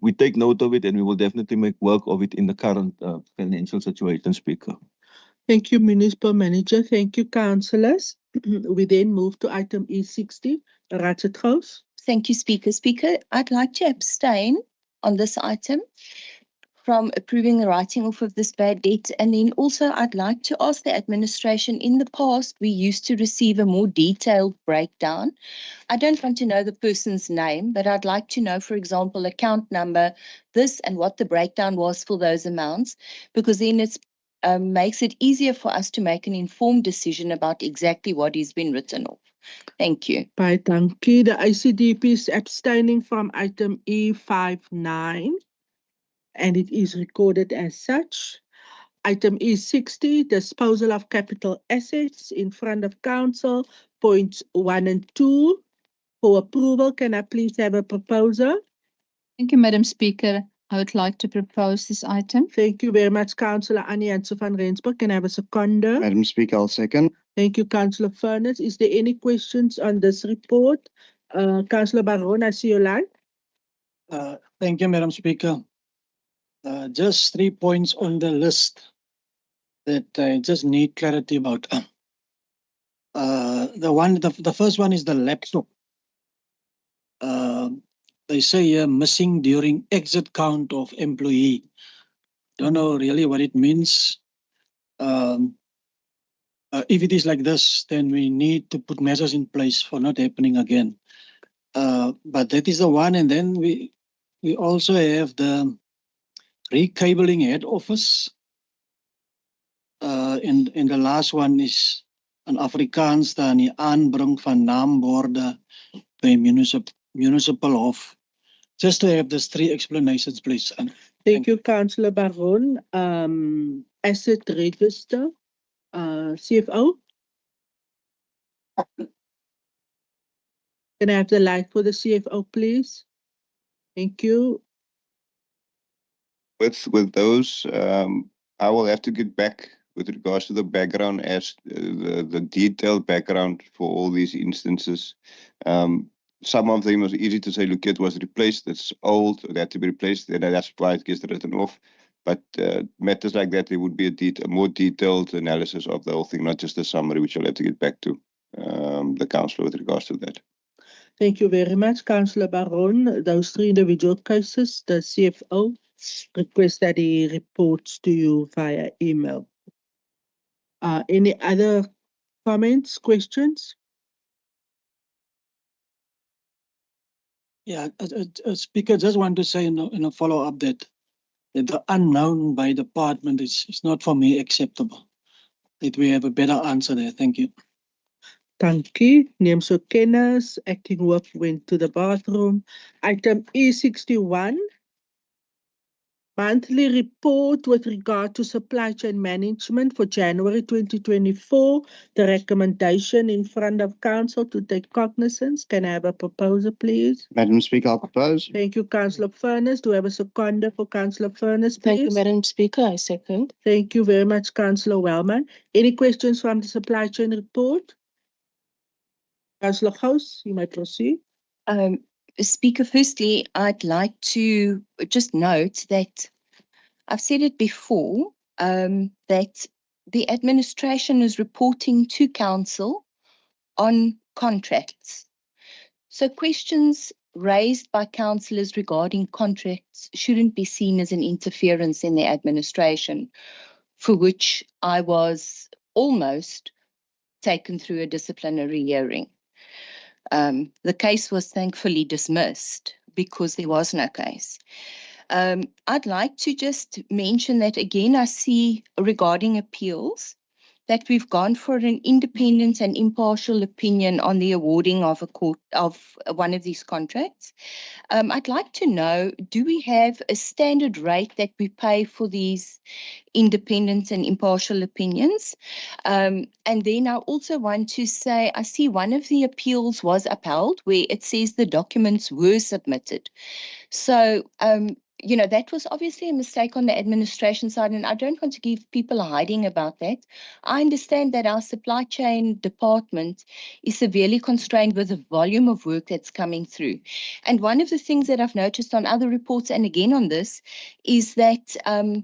Speaker 4: we take note of it and we will definitely make work of it in the current financial situation, Speaker.
Speaker 1: Thank you, Municipal Manager. Thank you, councillors. We then move to item E60. Raadsetgous.
Speaker 14: Thank you, Speaker. Speaker, I'd like to abstain on this item from approving the writing off of this bad debt. And then also I'd like to ask the administration, in the past, we used to receive a more detailed breakdown. I don't want to know the person's name, but I'd like to know, for example, account number, this and what the breakdown was for those amounts, because then it makes it easier for us to make an informed decision about exactly what has been written off. Thank you.
Speaker 1: Baie dankie. The ICDP is abstaining from item E59 and it is recorded as such. Item E60, disposal of capital assets in front of council, points 1 and 2. For approval, can I please have a proposer?
Speaker 17: Thank you, Madam Speaker. I would like to propose this item.
Speaker 1: Thank you very much, Councillor Annie Jansen van Rensburg. Can I have a seconder?
Speaker 12: Madam Speaker, I'll second.
Speaker 1: Thank you, Councillor Furness. Is there any questions on this report? Councillor Baron, I see your line.
Speaker 6: Thank you, Madam Speaker. Just 3 points on the list that I just need clarity about. The first one is the laptop. They say here missing during exit count of employee. Don't know really what it means. If it is like this, then we need to put measures in place for not happening again. But that is the one, and then we also have the recabling head office. And the last one is an Afrikaans dan die aanbring van naamborde by municipal hof. Just to have these 3 explanations, please.
Speaker 1: Thank you, Councillor Baron. Asset register, CFO. Can I have the light for the CFO, please? Thank you.
Speaker 10: With those, I will have to get back with regards to the background as the detailed background for all these instances. Some of them was easy to say, look, it was replaced, it's old, it had to be replaced, and that's why it gets written off. But matters like that, there would be a more detailed analysis of the whole thing, not just a summary, which I'll have to get back to the council with regards to that.
Speaker 1: Thank you very much, Councillor Baron. Those 3 individual cases, the CFO requests that he reports to you via email. Any other comments, questions?
Speaker 6: Yeah, Speaker, just want to say in a follow-up that the unknown by department is not for me acceptable. That we have a better answer there. Thank you.
Speaker 1: Dankie. Neem so kennis. Acting work went to the bathroom. Item E61. Monthly report with regard to supply chain management for January 2024. The recommendation in front of council to take cognizance. Can I have a proposal, please?
Speaker 12: Madam Speaker, I'll propose.
Speaker 1: Thank you, Councillor Furness. Do I have a seconder for Councillor Furness, please?
Speaker 19: Thank you, Madam Speaker. I second.
Speaker 1: Thank you very much, Councillor Wellman. Any questions from the supply chain report? Councillor Gous, you may proceed.
Speaker 14: Speaker, firstly, I'd like to just note that I've said it before, that the administration is reporting to council on contracts. So questions raised by councillors regarding contracts shouldn't be seen as an interference in the administration, for which I was almost taken through a disciplinary hearing. The case was thankfully dismissed because there was no case. I'd like to just mention that again, I see regarding appeals that we've gone for an independent and impartial opinion on the awarding of one of these contracts. I'd like to know, do we have a standard rate that we pay for these independent and impartial opinions? And then I also want to say, I see one of the appeals was upheld where it says the documents were submitted. So, you know, that was obviously a mistake on the administration side, and I don't want to give people a hiding about that. I understand that our supply chain department is severely constrained with the volume of work that's coming through. And one of the things that I've noticed on other reports, and again on this, is that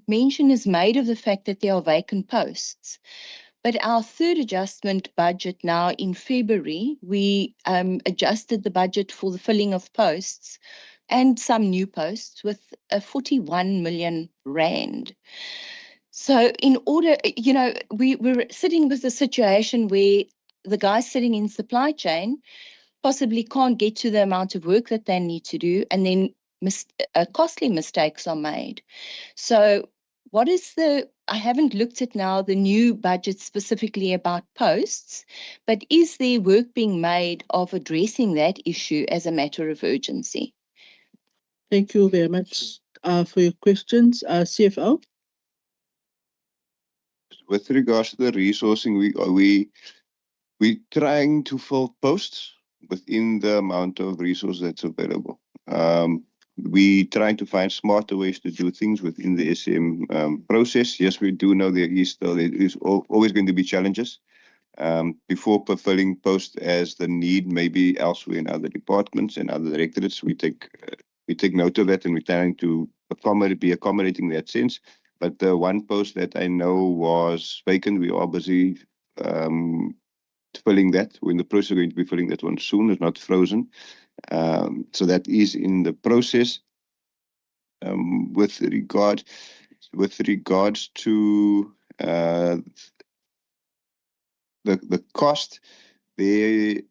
Speaker 14: mention is made of the fact that there are vacant posts. But our third adjustment budget now in February, we adjusted the budget for the filling of posts and some new posts with a 41 million rand. So in order, you know, we're sitting with a situation where the guys sitting in supply chain possibly can't get to the amount of work that they need to do, and then costly mistakes are made. So what is I haven't looked at now the new budget specifically about posts, but is there work being made of addressing that issue as a matter of urgency?
Speaker 1: Thank you very much for your questions. CFO?
Speaker 10: With regards to the resourcing, we're trying to fill posts within the amount of resources that's available. We trying to find smarter ways to do things within the SM process. Yes, we do know there is always going to be challenges. Before fulfilling posts as the need maybe elsewhere in other departments and other directorates, we take note of that, and we're trying to be accommodating in that sense. But the one post that I know was vacant, we are busy filling that. We're in the process of going to be filling that one soon. It's not frozen. So that is in the process. With regards to the cost, the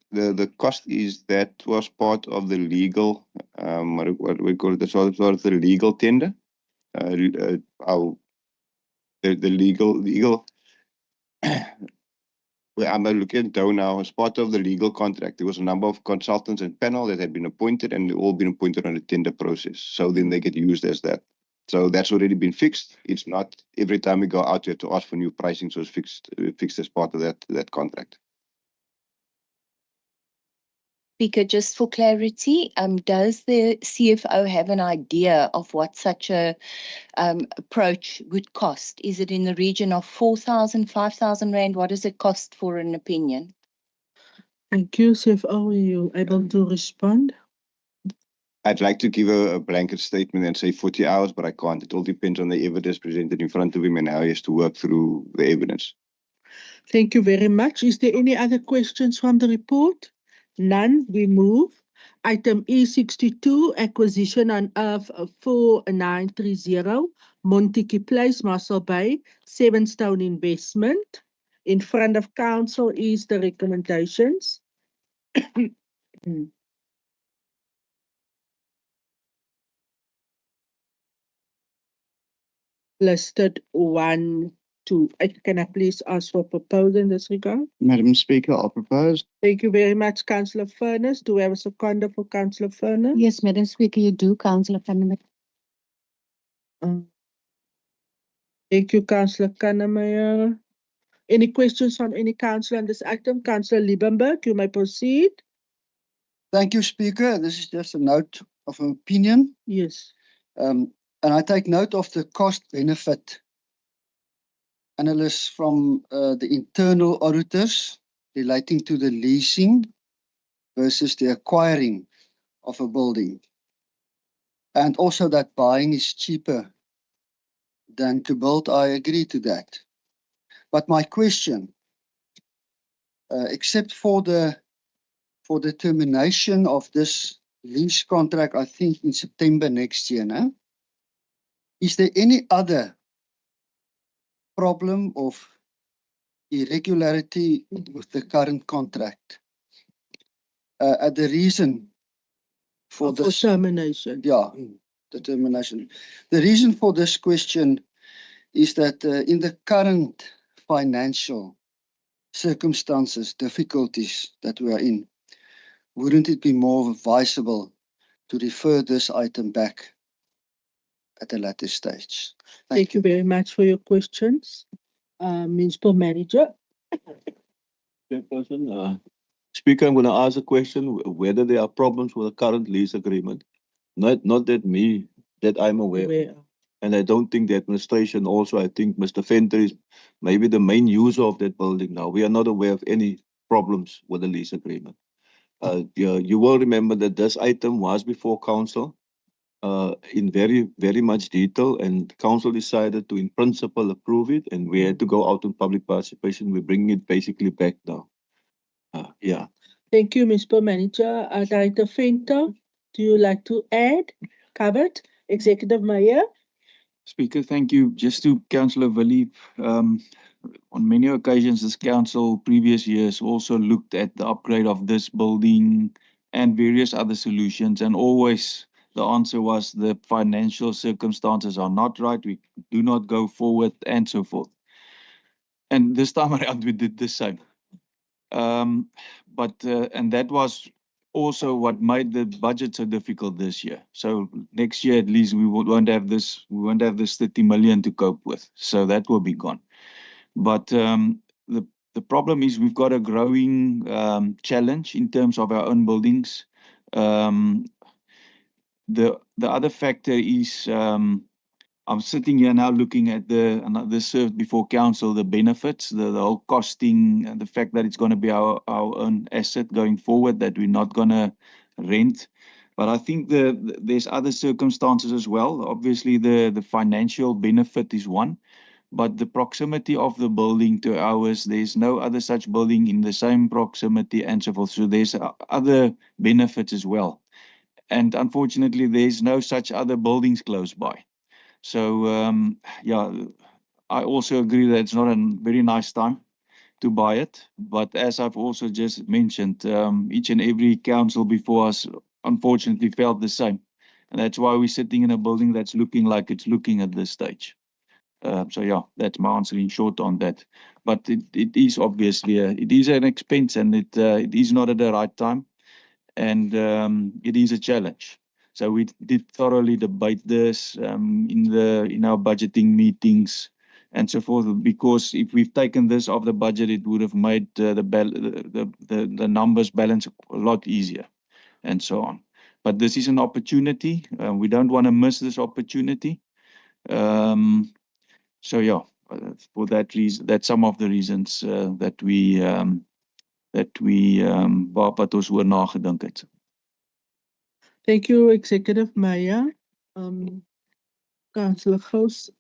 Speaker 10: cost is that was part of the legal what we call it, the sort of the legal tender. The legal well, I'm looking down now. As part of the legal contract, there was a number of consultants and panel that had been appointed, and they've all been appointed on the tender process. So then they get used as that. So that's already been fixed. It's not every time we go out there to ask for new pricing, so it's fixed as part of that contract.
Speaker 14: Speaker, just for clarity, does the CFO have an idea of what such a approach would cost? Is it in the region of 4,000, 5,000 rand? What does it cost for an opinion?
Speaker 1: Thank you, CFO. Are you able to respond?
Speaker 10: I'd like to give a blanket statement and say 40 hours, but I can't. It all depends on the evidence presented in front of him and how he has to work through the evidence.
Speaker 1: Thank you very much. Is there any other questions from the report? None. We move. Item E62, acquisition on Earth 4930, Montague Place, Mossel Bay, 7 Stone Investment. In front of council is the recommendations. Listed 1, 2. Can I please ask for a proposal in this regard?
Speaker 12: Madam Speaker, I'll propose.
Speaker 1: Thank you very much, Councillor Furness. Do we have a seconder for Councillor Furness?
Speaker 15: Yes, Madam Speaker, you do, Councillor Kannemeyer.
Speaker 1: Thank you, Councillor Kannemeyer. Any questions from any councillor on this item? Councillor Liebenberg, you may proceed.
Speaker 13: Thank you, Speaker. This is just a note of an opinion.
Speaker 1: Yes.
Speaker 13: And I take note of the cost-benefit analysis from the internal auditors relating to the leasing versus the acquiring of a building. And also that buying is cheaper than to build. I agree to that. But my question, except for the termination of this lease contract, I think in September next year, no? Is there any other problem of irregularity with the current contract? The reason for this
Speaker 1: termination.
Speaker 13: Yeah, the termination. The reason for this question is that in the current financial circumstances, difficulties that we are in, wouldn't it be more advisable to refer this item back at a later stage?
Speaker 1: Thank you very much for your questions. Municipal Manager.
Speaker 4: Chairperson, Speaker, I'm going to ask a question whether there are problems with the current lease agreement. Not that I'm aware of. And I don't think the administration also, I think Mr. Venter is maybe the main user of that building now. We are not aware of any problems with the lease agreement. You will remember that this item was before council in very much detail, and council decided to in principle approve it, and we had to go out on public participation. We're bringing it basically back now. Yeah.
Speaker 1: Thank you, Municipal Manager. Director Venter, do you like to add? Covered. Executive Mayor.
Speaker 11: Speaker, thank you. Just to Councillor Willie, on many occasions, this council previous years also looked at the upgrade of this building and various other solutions, and always the answer was the financial circumstances are not right, we do not go forward, and so forth. And this time around, we did the same. And that was also what made the budget so difficult this year. So next year, at least, we won't have this 30 million to cope with. So that will be gone. But the problem is we've got a growing challenge in terms of our own buildings. The other factor is I'm sitting here now looking at the served before council, the benefits, the whole costing, and the fact that it's going to be our own asset going forward, that we're not going to rent. But I think there's other circumstances as well. Obviously, the financial benefit is one, but the proximity of the building to ours, there's no other such building in the same proximity and so forth. So there's other benefits as well. And unfortunately, there's no such other buildings close by. So, yeah, I also agree that it's not a very nice time to buy it. But as I've also just mentioned, each and every council before us, unfortunately, felt the same. And that's why we're sitting in a building that's looking like it's looking at this stage. So, yeah, that's my answer in short on that. But it is obviously, it is an expense, and it is not at the right time. And it is a challenge. So we did thoroughly debate this in our budgeting meetings and so forth, because if we've taken this off the budget, it would have made the numbers balance a lot easier and so on. But this is an opportunity. We don't want to miss this opportunity. So yeah, for that reason, that's some of the reasons that we waarop ons oor nagedink het.
Speaker 1: Thank you, Executive Mayor. Councillor Gous,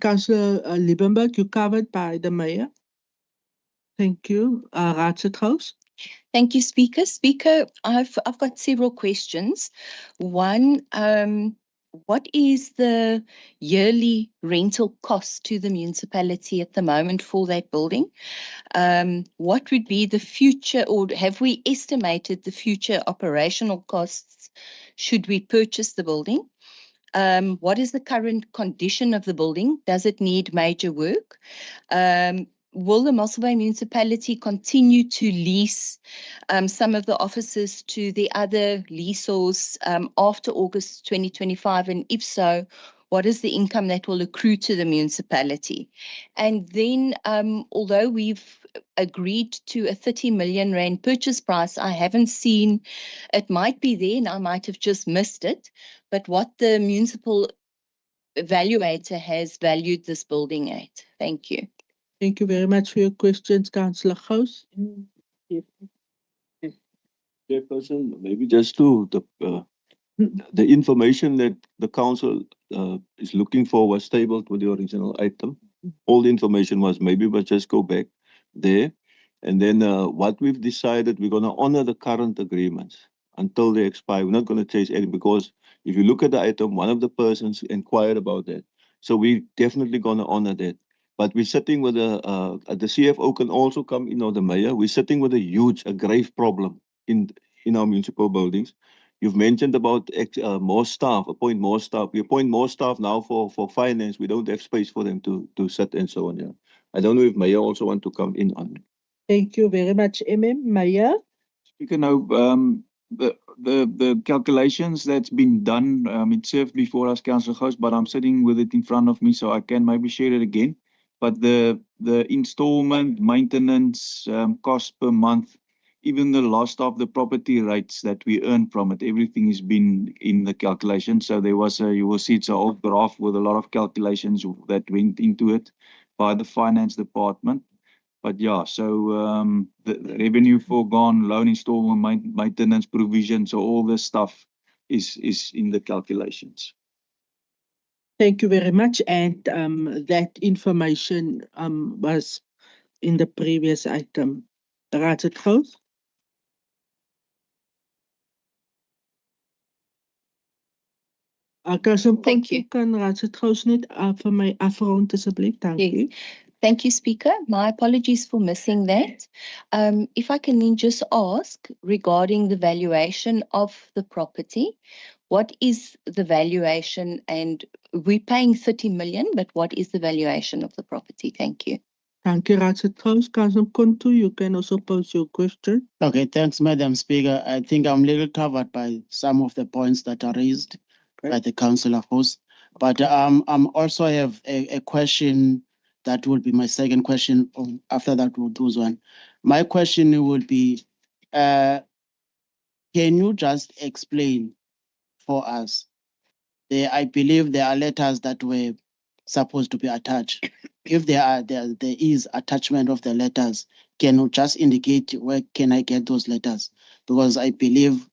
Speaker 1: Councillor Liebenberg, you covered by the Mayor. Thank you. Raadslid Gous.
Speaker 14: Thank you, Speaker. Speaker, I've got several questions. One, what is the yearly rental cost to the municipality at the moment for that building? What would be the future, or have we estimated the future operational costs should we purchase the building? What is the current condition of the building? Does it need major work? Will the Mossel Bay Municipality continue to lease some of the offices to the other leaseors after August 2025? And if so, what is the income that will accrue to the municipality? And then, although we've agreed to a 30 million rand purchase price, I haven't seen, it might be there and I might have just missed it, but what the municipal evaluator has valued this building at. Thank you.
Speaker 1: Thank you very much for your questions, Councillor Gous.
Speaker 4: Chairperson, maybe just to the information that the council is looking for was tabled with the original item. All the information was, maybe we'll just go back there. And then what we've decided, we're going to honor the current agreements until they expire. We're not going to change any, because if you look at the item, one of the persons inquired about that. So we're definitely going to honor that. But we're sitting with the CFO can also come in, or the mayor. We're sitting with a grave problem in our municipal buildings. You've mentioned about more staff, appoint more staff. We appoint more staff now for finance. We don't have space for them to sit and so on. Yeah. I don't know if mayor also want to come in on it.
Speaker 1: Thank you very much, Maya.
Speaker 11: Speaker, now, the calculations that's been done, it served before as Councillor Gous, but I'm sitting with it in front of me, so I can maybe share it again. But the installment, maintenance, cost per month, even the loss of the property rights that we earn from it, everything has been in the calculation. So there was you will see it's an old graph with a lot of calculations that went into it by the finance department. But yeah, so the revenue foregone, loan installment, maintenance provision, so all this stuff is in the calculations.
Speaker 1: Thank you very much. And that information was in the previous item. Raad het Gous.
Speaker 14: Thank you.
Speaker 1: Kan Raad het Gous net vir my afrond asseblief? Dankie.
Speaker 14: Thank you, Speaker. My apologies for missing that. If I can then just ask regarding the valuation of the property, what is the valuation? And we're paying 30 million, but what is the valuation of the property? Thank you.
Speaker 1: Thank you, Raad het Gous. Councillor Kontu, you can also pose your question.
Speaker 2: Okay, thanks, Madam Speaker. I think I'm little covered by some of the points that are raised by the Councillor host. But I'm also have a question that will be my second question. After that, we'll do one. My question would be, can you just explain for us? I believe there are letters that were supposed to be attached. If there is attachment of the letters, can you just indicate where can I get those letters? Because I believe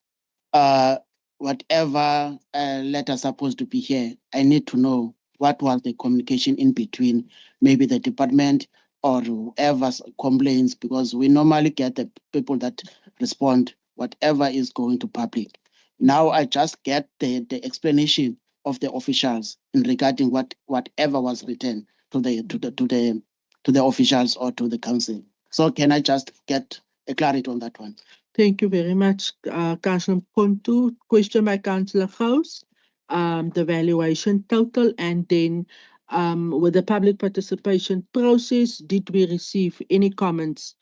Speaker 2: whatever letter supposed to be here, I need to know what was the communication in between, maybe the department or whoever complains, because we normally get the people that respond, whatever is going to public. Now I just get the explanation of the officials in regarding whatever was written to the officials or to the council. So can I just get a clarity on that one?
Speaker 1: Thank you very much, Councillor Kontu. Question by Councillor Gous. The valuation total, and then with the public participation process, did we receive any comments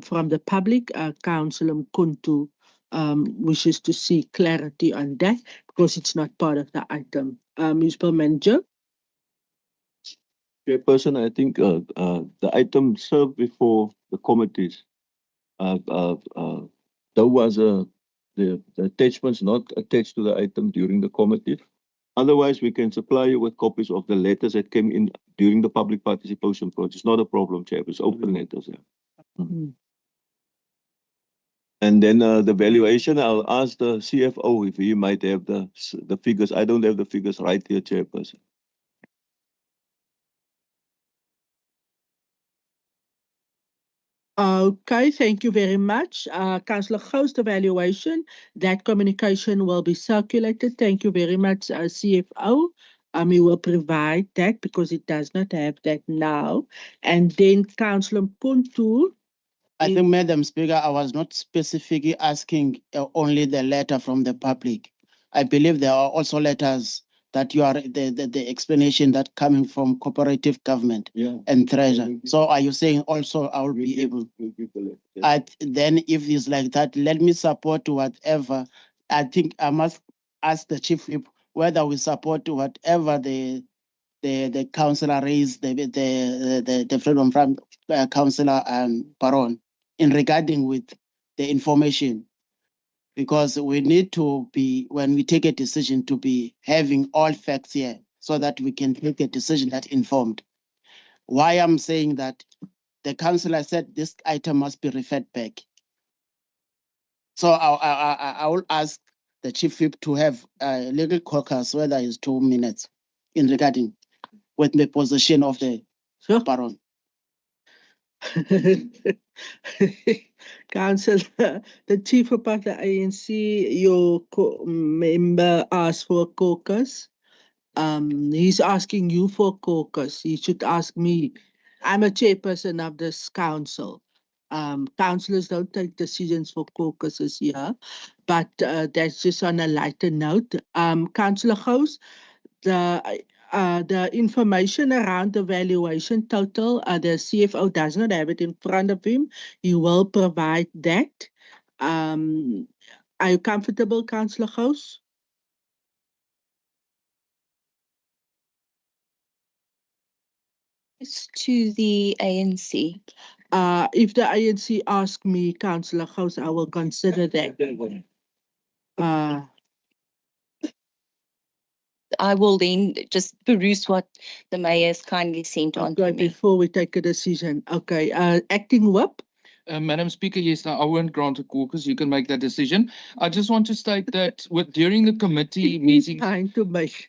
Speaker 1: from the public? Councillor Kontu wishes to see clarity on that because it's not part of the item. Municipal Manager.
Speaker 4: Chairperson, I think the item served before the committees. There was the attachments not attached to the item during the committee. Otherwise, we can supply you with copies of the letters that came in during the public participation process. It's not a problem, Chair. It's open letters. Yeah. And then the valuation, I'll ask the CFO if he might have the figures. I don't have the figures right here, Chairperson.
Speaker 1: Okay, thank you very much. Councillor Gous, the valuation, that communication will be circulated. Thank you very much, CFO. We will provide that because it does not have that now. And then Councillor Kontu.
Speaker 2: I think, Madam Speaker, I was not specifically asking only the letter from the public. I believe there are also letters that you are the explanation that coming from cooperative government and treasure. So are you saying also I will be able? Then if it's like that, let me support whatever. I think I must ask the chief whip whether we support whatever the councillor raised, the freedom from councillor Baron in regarding with the information. Because we need to be, when we take a decision, to be having all facts here so that we can take a decision that informed. Why I'm saying that, the councillor said this item must be referred back. So I will ask the chief whip to have a legal caucus, whether it's 2 minutes, in regarding with the position of the Baron.
Speaker 1: Councillor, the chief of the ANC, your member asked for a caucus. He's asking you for a caucus. He should ask me. I'm a chairperson of this council. Councillors don't take decisions for caucuses here, but that's just on a lighter note. Councillor Gous, the information around the valuation total, the CFO does not have it in front of him. He will provide that. Are you comfortable, Councillor Gous?
Speaker 14: It's to the ANC.
Speaker 1: If the ANC ask me, Councillor Gous, I will consider that.
Speaker 14: I will then just peruse what the mayor has kindly sent on to me.
Speaker 1: Before we take a decision. Okay, acting whip.
Speaker 16: Madam Speaker, yes, I won't grant a caucus. You can make that decision. I just want to state that during the committee meeting,
Speaker 1: trying to make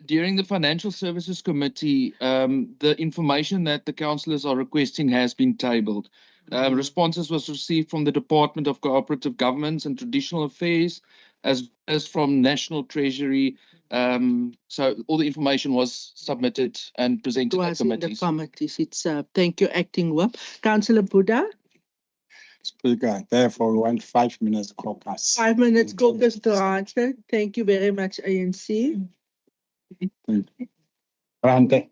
Speaker 16: during the Financial Services Committee, the information that the councillors are requesting has been tabled. Responses was received from the Department of Cooperative Governments and Traditional Affairs, as well as from National Treasury. So all the information was submitted and presented to committees.
Speaker 1: Thank you, Acting Whip. Councillor Buddha.
Speaker 9: Speaker, therefore we want 5 minutes caucus.
Speaker 1: 5 minutes caucus granted. Thank you very much, ANC.
Speaker 9: Granted.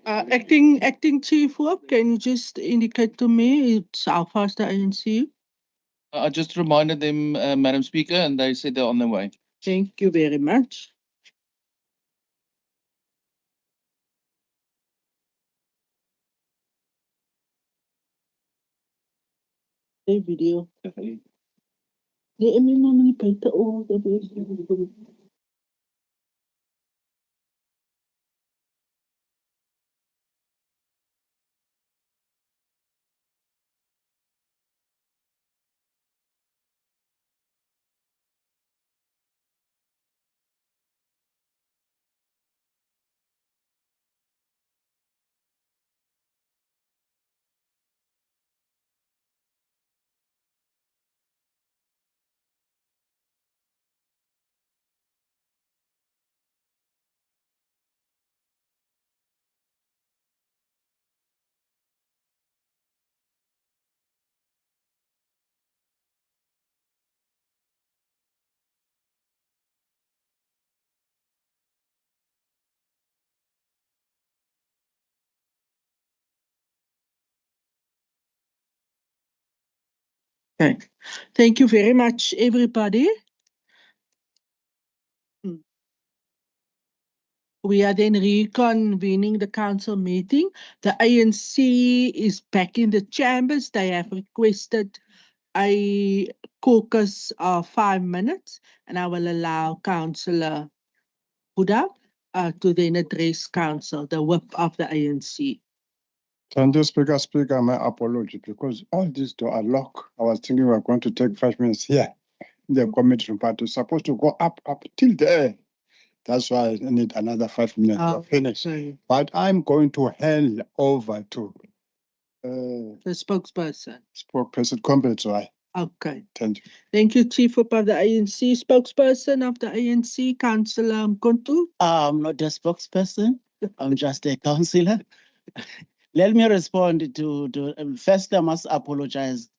Speaker 1: Acting Chief Whip, can you just indicate to me it's how fast the ANC?
Speaker 16: I just reminded them, Madam Speaker, and they said they're on their way.
Speaker 1: Thank you very much. The video. The MMM paper all the way. Okay. Thank you very much, everybody. We are then reconvening the council meeting. The ANC is back in the chambers. They have requested a caucus of 5 minutes, and I will allow Councillor Huda to then address council, the whip of the ANC.
Speaker 9: Thank you, Speaker, my apology, because all these doors are locked. I was thinking we were going to take 5 minutes here. The committee part is supposed to go up till there. That's why I need another 5 minutes to finish.
Speaker 1: Sorry.
Speaker 9: But I'm going to hand over to
Speaker 1: The spokesperson.
Speaker 9: spokesperson complex. Why?
Speaker 1: Okay.
Speaker 9: Thank you.
Speaker 1: Thank you, Chief Whip of the ANC. Spokesperson of the ANC, Councillor Mkontu.
Speaker 2: I'm not a spokesperson. I'm just a councillor. Let me respond to first. I must apologize.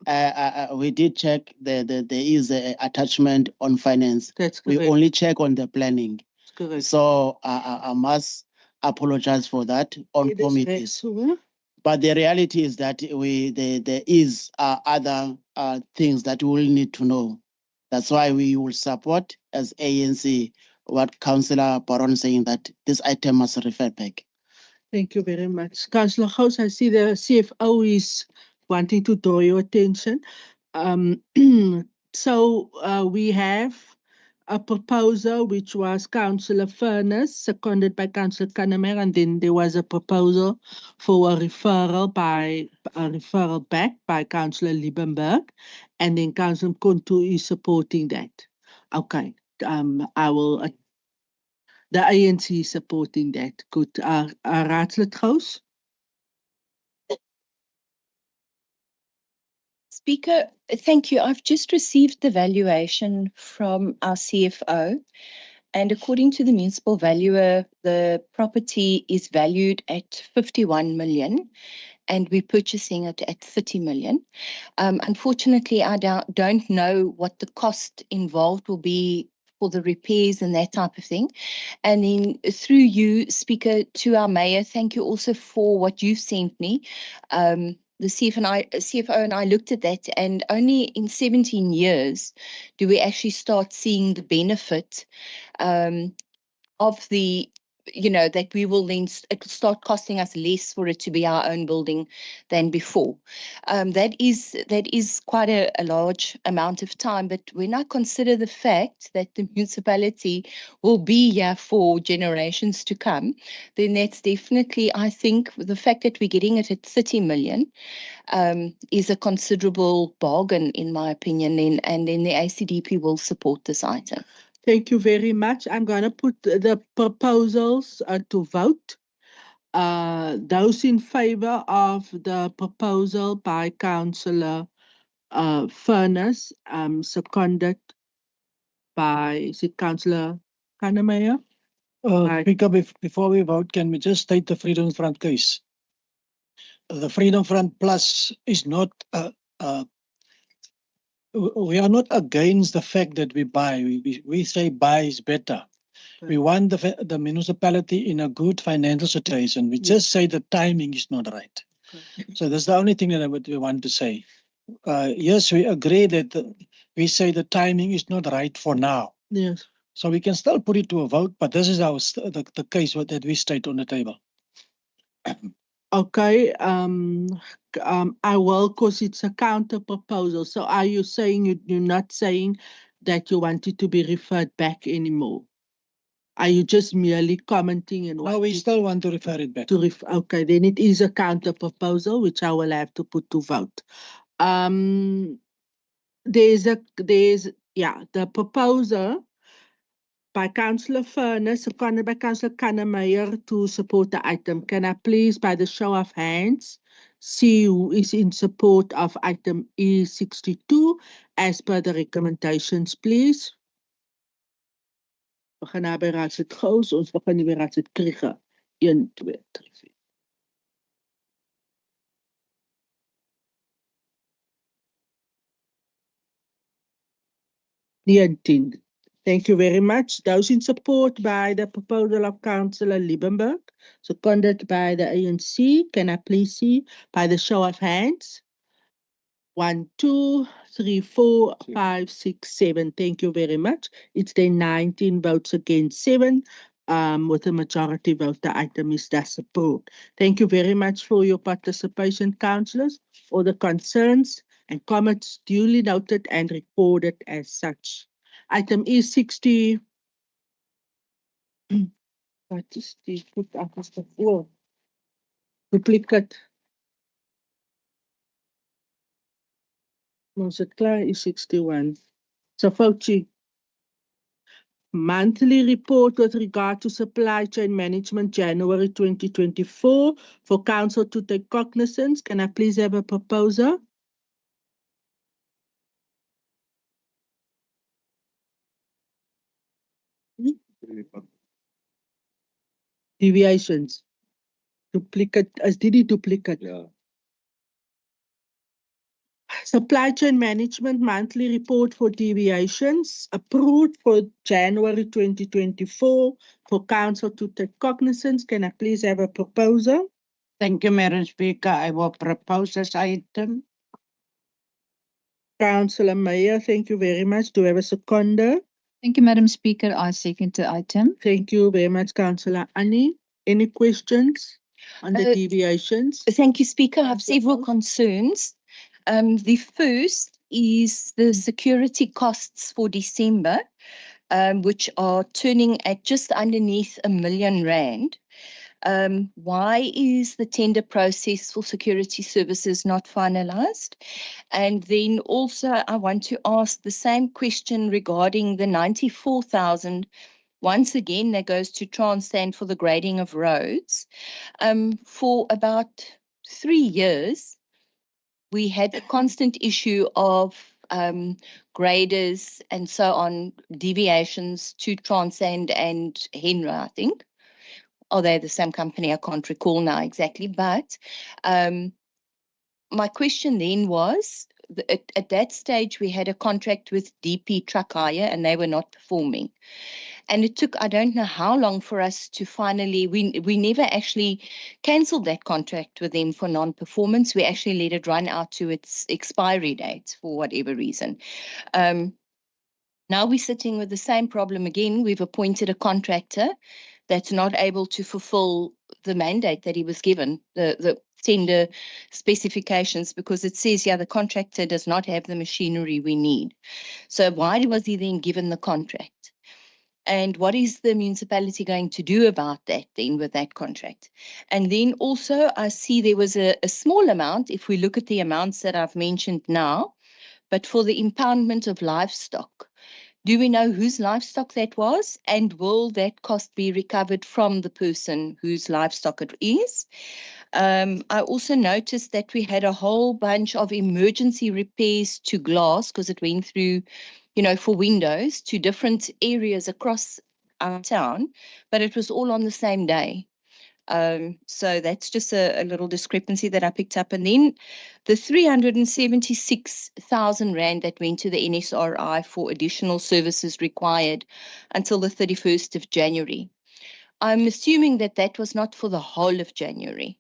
Speaker 2: We did check there is an attachment on finance.
Speaker 1: That's
Speaker 2: we
Speaker 1: correct.
Speaker 2: only check on the planning.
Speaker 1: That's correct.
Speaker 2: So I must apologize for that on
Speaker 1: It is
Speaker 2: committees.
Speaker 1: correct.
Speaker 2: But the reality is that there is other things that we will need to know. That's why we will support as ANC what Councillor Baron saying that this item must refer back.
Speaker 1: Thank you very much. Councillor House, I see the CFO is wanting to draw your attention. So we have a proposal which was Councillor Furness, seconded by Councillor Kannemer, and then there was a proposal for a referral back by Councillor Liebenberg, and then Councillor Mkontu is supporting that. Okay, the ANC is supporting that. Good. Raadslid Gous?
Speaker 14: Speaker, thank you. I've just received the valuation from our CFO, and according to the municipal valuer, the property is valued at 51 million, and we're purchasing it at 30 million. Unfortunately, I don't know what the cost involved will be for the repairs and that type of thing. And then through you, Speaker, to our mayor, thank you also for what you've sent me. The CFO and I looked at that, and only in 17 years do we actually start seeing the benefit of the, that we will then, it will start costing us less for it to be our own building than before. That is quite a large amount of time, but when I consider the fact that the municipality will be here for generations to come, then that's definitely, I think, the fact that we're getting it at 30 million is a considerable bargain, in my opinion, and then the ACDP will support this item.
Speaker 1: Thank you very much. I'm going to put the proposals to vote. Those in favor of the proposal by Councillor Furness, seconded by, is it Councillor Kannemeyer?
Speaker 6: Speaker, before we vote, can we just state the Freedom Front case? The Freedom Front Plus is not, we are not against the fact that we buy. We say buy is better. We want the municipality in a good financial situation. We just say the timing is not right. So that's the only thing that we want to say. Yes, we agree that we say the timing is not right for now.
Speaker 1: Yes.
Speaker 6: So we can still put it to a vote, but this is the case that we state on the table.
Speaker 1: Okay, I will, because it's a counter proposal. So are you saying you're not saying that you want it to be referred back anymore? Are you just merely commenting and
Speaker 6: No, we still want to refer it back.
Speaker 1: Okay, then it is a counter proposal, which I will have to put to vote. There's the proposal by Councillor Furness, seconded by Councillor Kannemeyer to support the item. Can I please, by the show of hands, see who is in support of item E62 as per the recommendations, please? We gaan nou by Raadslid Gous, ons begin nie by Raadslid Krieger. 1, 2, 3, 4. Thank you very much. Those in support by the proposal of Councillor Liebenberg, seconded by the ANC, can I please see by the show of hands? 1, 2, 3, 4, 5, 6, 7. Thank you very much. It's then 19 votes against 7. With a majority vote, the item is thus approved. Thank you very much for your participation, councillors. All the concerns and comments duly noted and recorded as such. Item E60. Wat is die goed af as before? Duplicate. Ons het klaar E61. So Fauci. Monthly report with regard to supply chain management January 2024 for council to take cognizance. Can I please have a proposer? Deviations. Duplicate, as did he duplicate?
Speaker 4: Yeah.
Speaker 1: Supply chain management monthly report for deviations approved for January 2024 for council to take cognizance. Can I please have a proposer?
Speaker 5: Thank you, Madam Speaker. I will propose this item.
Speaker 1: Councillor Meyer, thank you very much. Do we have a seconder?
Speaker 17: Thank you, Madam Speaker. I second the item.
Speaker 1: Thank you very much, Councillor Annie. Any questions on the deviations?
Speaker 14: Thank you, Speaker. I have several concerns. The first is the security costs for December, which are turning at just underneath R1 million. Why is the tender process for security services not finalized? And then also I want to ask the same question regarding the 94,000. Once again, that goes to Transstand for the grading of roads. For about 3 years, we had a constant issue of graders and so on, deviations to Transand and Henra, I think. Are they the same company? I can't recall now exactly. But my question then was, at that stage, we had a contract with DP Truck Hire and they were not performing. And it took, I don't know how long for us to finally, we never actually cancelled that contract with them for non-performance. We actually let it run out to its expiry date for whatever reason. Now we're sitting with the same problem again. We've appointed a contractor that's not able to fulfill the mandate that he was given, the tender specifications, because it says, yeah, the contractor does not have the machinery we need. So why was he then given the contract? And what is the municipality going to do about that then with that contract? And then also I see there was a small amount, if we look at the amounts that I've mentioned now, but for the impoundment of livestock. Do we know whose livestock that was? And will that cost be recovered from the person whose livestock it is? I also noticed that we had a whole bunch of emergency repairs to glass because it went through, for windows to different areas across our town, but it was all on the same day. So that's just a little discrepancy that I picked up. And then the 376,000 Rand that went to the NSRI for additional services required until the 31st of January. I'm assuming that that was not for the whole of January.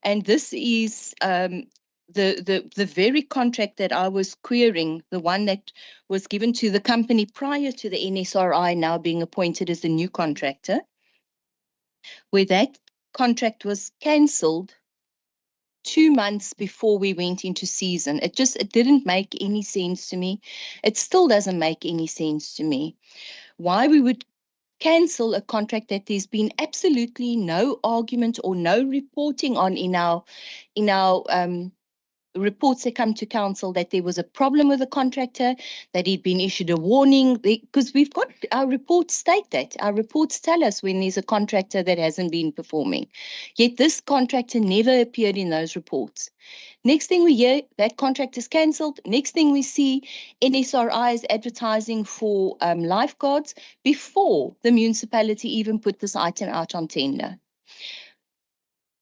Speaker 14: And this is the very contract that I was querying, the one that was given to the company prior to the NSRI now being appointed as the new contractor, where that contract was cancelled 2 months before we went into season. It didn't make any sense to me. It still doesn't make any sense to me. Why we would cancel a contract that there's been absolutely no argument or no reporting on in our reports that come to council that there was a problem with the contractor, that he'd been issued a warning, because we've got our reports state that. Our reports tell us when there's a contractor that hasn't been performing. Yet this contractor never appeared in those reports. Next thing we hear, that contract is cancelled. Next thing we see, NSRI is advertising for lifeguards before the municipality even put this item out on tender.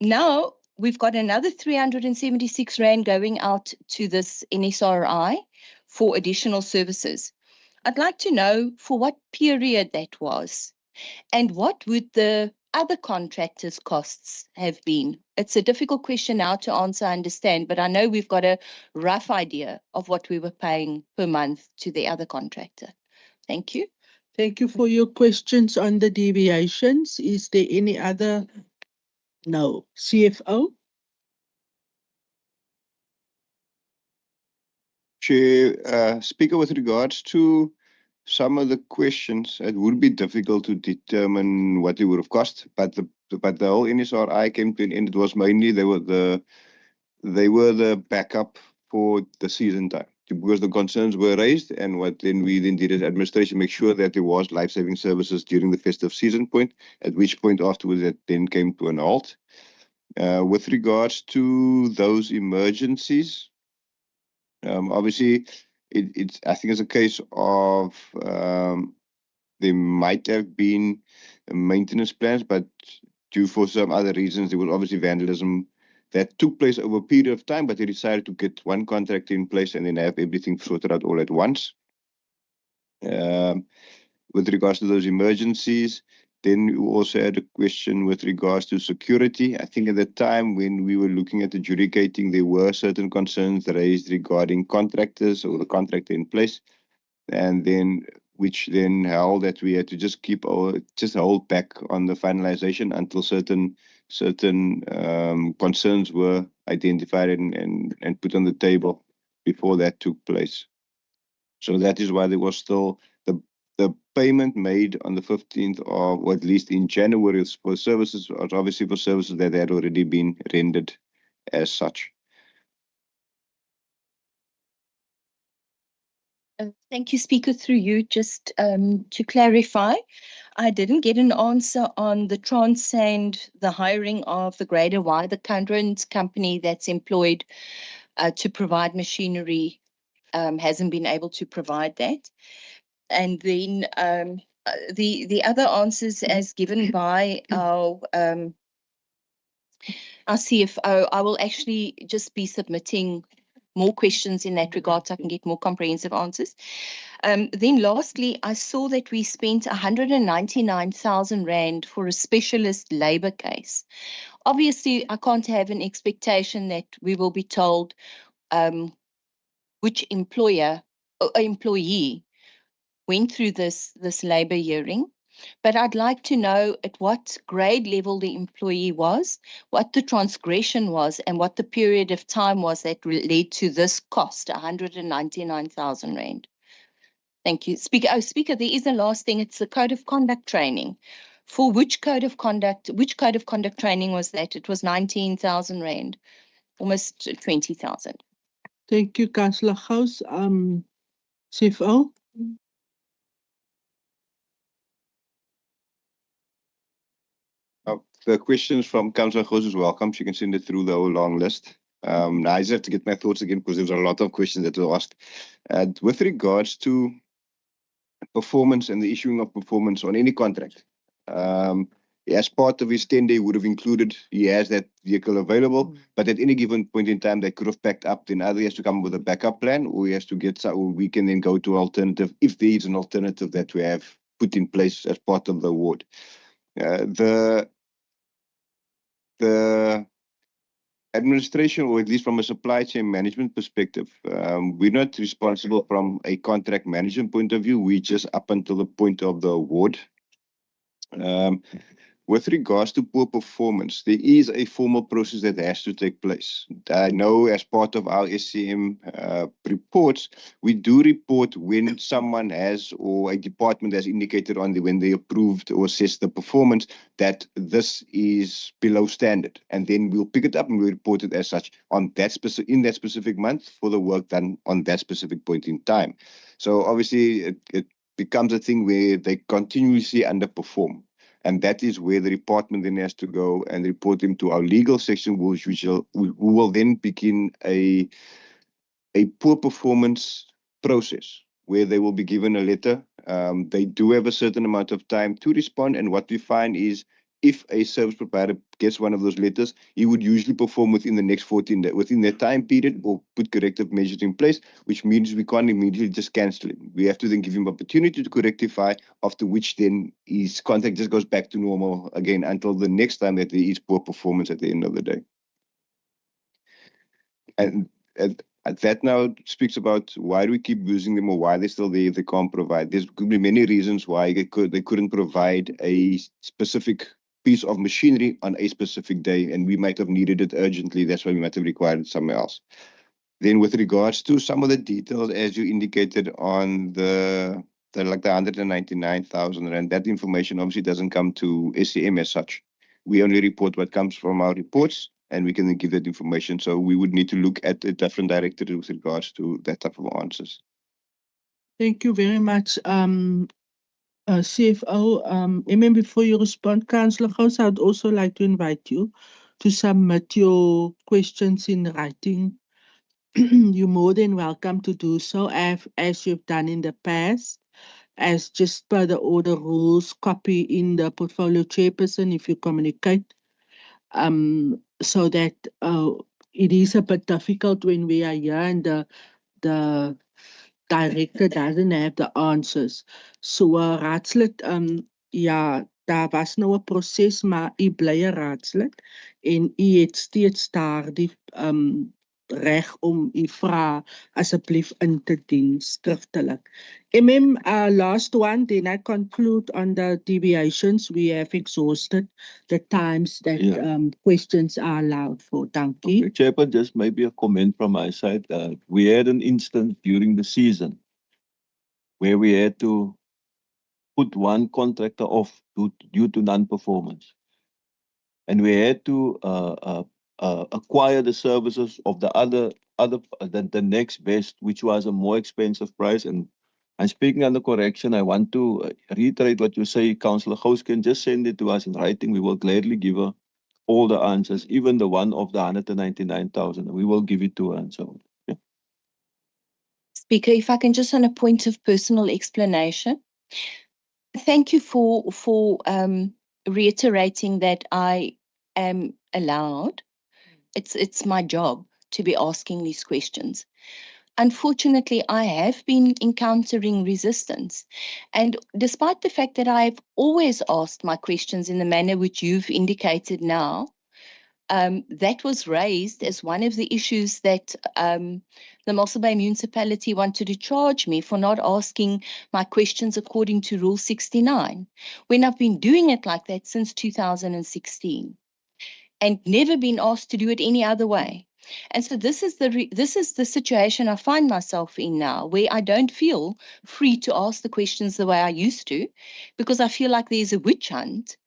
Speaker 14: Now, we've got another 376 Rand going out to this NSRI for additional services. I'd like to know for what period that was and what would the other contractors' costs have been. It's a difficult question now to answer, I understand, but I know we've got a rough idea of what we were paying per month to the other contractor. Thank you.
Speaker 1: Thank you for your questions on the deviations. Is there any other? No. CFO?
Speaker 10: Chair, Speaker, with regards to some of the questions, it would be difficult to determine what it would have cost, but the whole NSRI came to an end. It was mainly they were the backup for the season time, because the concerns were raised, and what then we did as administration make sure that there was life-saving services during the festive season point, at which point afterwards that then came to an halt. With regards to those emergencies, obviously I think it's a case of there might have been maintenance plans, but due for some other reasons, there was obviously vandalism that took place over a period of time, but they decided to get one contract in place and then have everything sorted out all at once. With regards to those emergencies, then we also had a question with regards to security. I think at the time when we were looking at adjudicating, there were certain concerns raised regarding contractors or the contractor in place, and then which then held that we had to just hold back on the finalization until certain concerns were identified and put on the table before that took place. So that is why there was still the payment made on the 15th of, or at least in January for services, obviously for services that had already been rendered as such.
Speaker 14: Thank you, Speaker. Through you, just to clarify, I didn't get an answer on the Transand, the hiring of the grader, why the current company that's employed to provide machinery hasn't been able to provide that. And then the other answers as given by our CFO, I will actually just be submitting more questions in that regard so I can get more comprehensive answers. Then lastly, I saw that we spent 199,000 Rand for a specialist labour case. Obviously, I can't have an expectation that we will be told which employee went through this labour hearing, but I'd like to know at what grade level the employee was, what the transgression was, and what the period of time was that led to this cost, 199,000 Rand. Thank you. Speaker, there is a last thing. It's the code of conduct training. For which code of conduct training was that? It was 19,000 Rand, almost 20,000.
Speaker 1: Thank you, Councillor Gous. CFO?
Speaker 10: The questions from Councillor Gous is welcome. She can send it through the whole long list. Now I just have to get my thoughts again because there was a lot of questions that were asked. With regards to performance and the issuing of performance on any contract, As part of his tender, he would have included, he has that vehicle available, but at any given point in time, they could have packed up. Then either he has to come with a backup plan, or he has to get, or we can then go to alternative, if there is an alternative that we have put in place as part of the award. The administration, or at least from a supply chain management perspective, we're not responsible from a contract management point of view. We just up until the point of the award. With regards to poor performance, there is a formal process that has to take place. I know as part of our SCM reports, we do report when someone has, or a department has indicated on when they approved or assessed the performance that this is below standard. And then we'll pick it up and we'll report it as such on that in that specific month for the work done on that specific point in time. So obviously it becomes a thing where they continuously underperform. And that is where the department then has to go and report them to our legal section, who will then begin a poor performance process where they will be given a letter. They do have a certain amount of time to respond. And what we find is if a service provider gets one of those letters, he would usually perform within the next 14 days, within that time period, or put corrective measures in place, which means we can't immediately just cancel it. We have to then give him opportunity to rectify, after which then his contract just goes back to normal again until the next time that there is poor performance at the end of the day. And that now speaks about why do we keep using them, or why they're still there if they can't provide. There could be many reasons why they couldn't provide a specific piece of machinery on a specific day, and we might have needed it urgently. That's why we might have required it somewhere else. Then with regards to some of the details, as you indicated on the 199,000 rand, that information obviously doesn't come to SCM as such. We only report what comes from our reports, and we can then give that information. So we would need to look at a different directory with regards to that type of answers.
Speaker 1: Thank you very much, CFO. Even before you respond, Councillor Gous, I would also like to invite you to submit your questions in writing. You're more than welcome to do so, as you've done in the past. As just per the order rules, copy in the portfolio chairperson if you communicate. So that it is a bit difficult when we are here and the director doesn't have the answers. So raadslid, ja, daar was nou 'n proses, maar u bly 'n raadslid en u het steeds daardie reg om u vrae asseblief in te dien skriftelik. Last one, then I conclude on the deviations. We have exhausted the times that questions are allowed for. Thank you.
Speaker 4: Okay, Chairman, just maybe a comment from my side. We had an instance during the season where we had to put one contractor off due to non-performance. And we had to acquire the services of the next best, which was a more expensive price. And I'm speaking under correction. I want to reiterate what you say, Councillor Gous, can just send it to us in writing. We will gladly give her all the answers, even the one of the 199,000. We will give it to her and so on. Yeah.
Speaker 14: Speaker, if I can just on a point of personal explanation. Thank you for reiterating that I am allowed. It's my job to be asking these questions. Unfortunately, I have been encountering resistance. And despite the fact that I've always asked my questions in the manner which you've indicated now, that was raised as one of the issues that the Mossel Bay Municipality wanted to charge me for not asking my questions according to Rule 69, when I've been doing it like that since 2016 and never been asked to do it any other way. And so this is the situation I find myself in now, where I don't feel free to ask the questions the way I used to, because I feel like there's a witch hunt.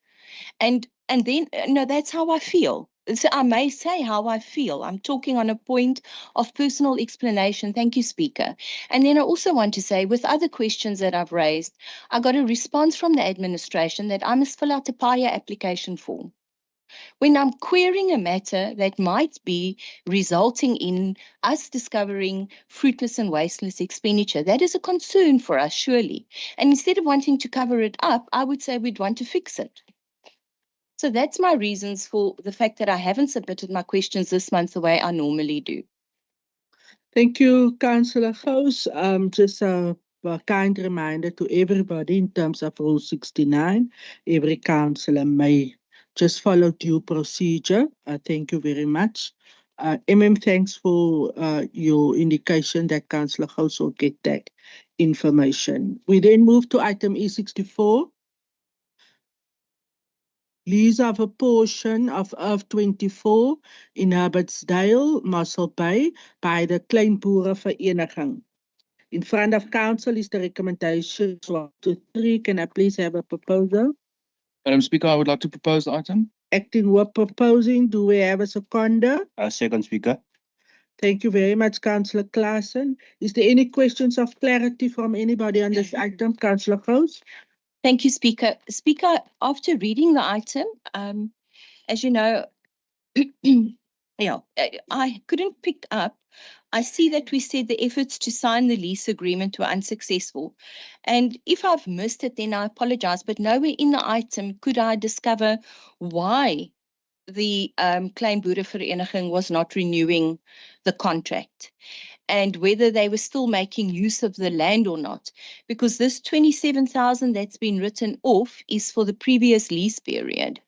Speaker 14: And then, that's how I feel. So I may say how I feel. I'm talking on a point of personal explanation. Thank you, Speaker. And then I also want to say, with other questions that I've raised, I got a response from the administration that I must fill out a PAIA application form. When I'm querying a matter that might be resulting in us discovering fruitless and wasteless expenditure, that is a concern for us, surely. And instead of wanting to cover it up, I would say we'd want to fix it. So that's my reasons for the fact that I haven't submitted my questions this month the way I normally do.
Speaker 1: Thank you, Councillor Gous. Just a kind reminder to everybody in terms of Rule 69, every councillor may just follow due procedure. Thank you very much. Thanks for your indication that Councillor Gous will get that information. We then move to item E64. Lease of a portion of Earth 24 in Herbertsdale, Mossel Bay, by the Klein Boerenvereniging. In front of council is the recommendation 1 to 3. Can I please have a proposal?
Speaker 16: Madam Speaker, I would like to propose the item.
Speaker 1: Acting work proposing, do we have a seconder?
Speaker 3: Second Speaker.
Speaker 1: Thank you very much, Councillor Claassen. Is there any questions of clarity from anybody on this item? Councillor Gous?
Speaker 14: Thank you, Speaker. Speaker, after reading the item, as you know, I couldn't pick up. I see that we said the efforts to sign the lease agreement were unsuccessful. And if I've missed it, then I apologize. But nowhere in the item could I discover why the Klein Boerenvereniging was not renewing the contract and whether they were still making use of the land or not. Because this 27,000 that's been written off is for the previous lease period.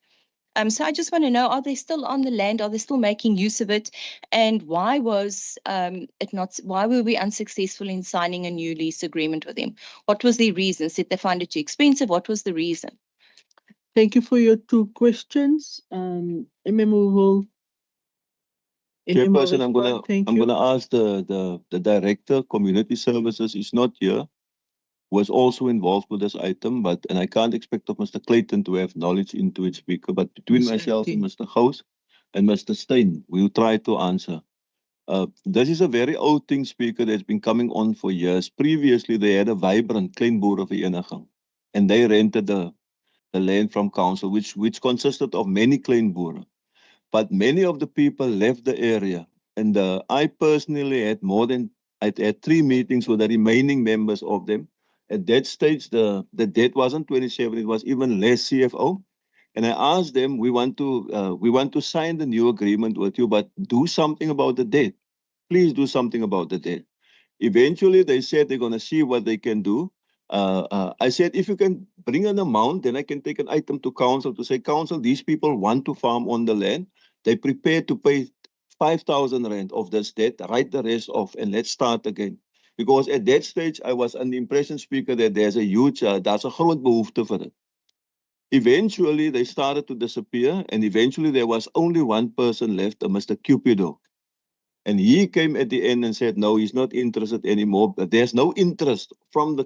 Speaker 14: So I just want to know, are they still on the land? Are they still making use of it? And why was it not, why were we unsuccessful in signing a new lease agreement with them? What was the reason? Did they find it too expensive? What was the reason?
Speaker 1: Thank you for your 2 questions.
Speaker 4: Chairperson, I'm gonna ask the director, community services is not here, was also involved with this item, and I can't expect of Mr. Clayton to have knowledge into it, Speaker, but between myself and Mr. Gous and Mr. Steyn, we'll try to answer. This is a very old thing, Speaker, that's been coming on for years. Previously, they had a vibrant Klein Boerenvereniging, and they rented the land from council, which consisted of many Klein Boere. But many of the people left the area, and I personally had I had 3 meetings with the remaining members of them. At that stage, the debt wasn't 27; it was even less CFO. And I asked them, we want to sign the new agreement with you, but do something about the debt. Please do something about the debt. Eventually, they said they're going to see what they can do. I said, if you can bring an amount, then I can take an item to council to say, council, these people want to farm on the land. They're prepared to pay 5,000 rand of this debt, write the rest off, and let's start again. Because at that stage, I was under the impression, Speaker, that there's a groot behoefte for it. Eventually, they started to disappear, and eventually there was only one person left, Mr. Cupido. And he came at the end and said, no, he's not interested anymore. But there's no interest from the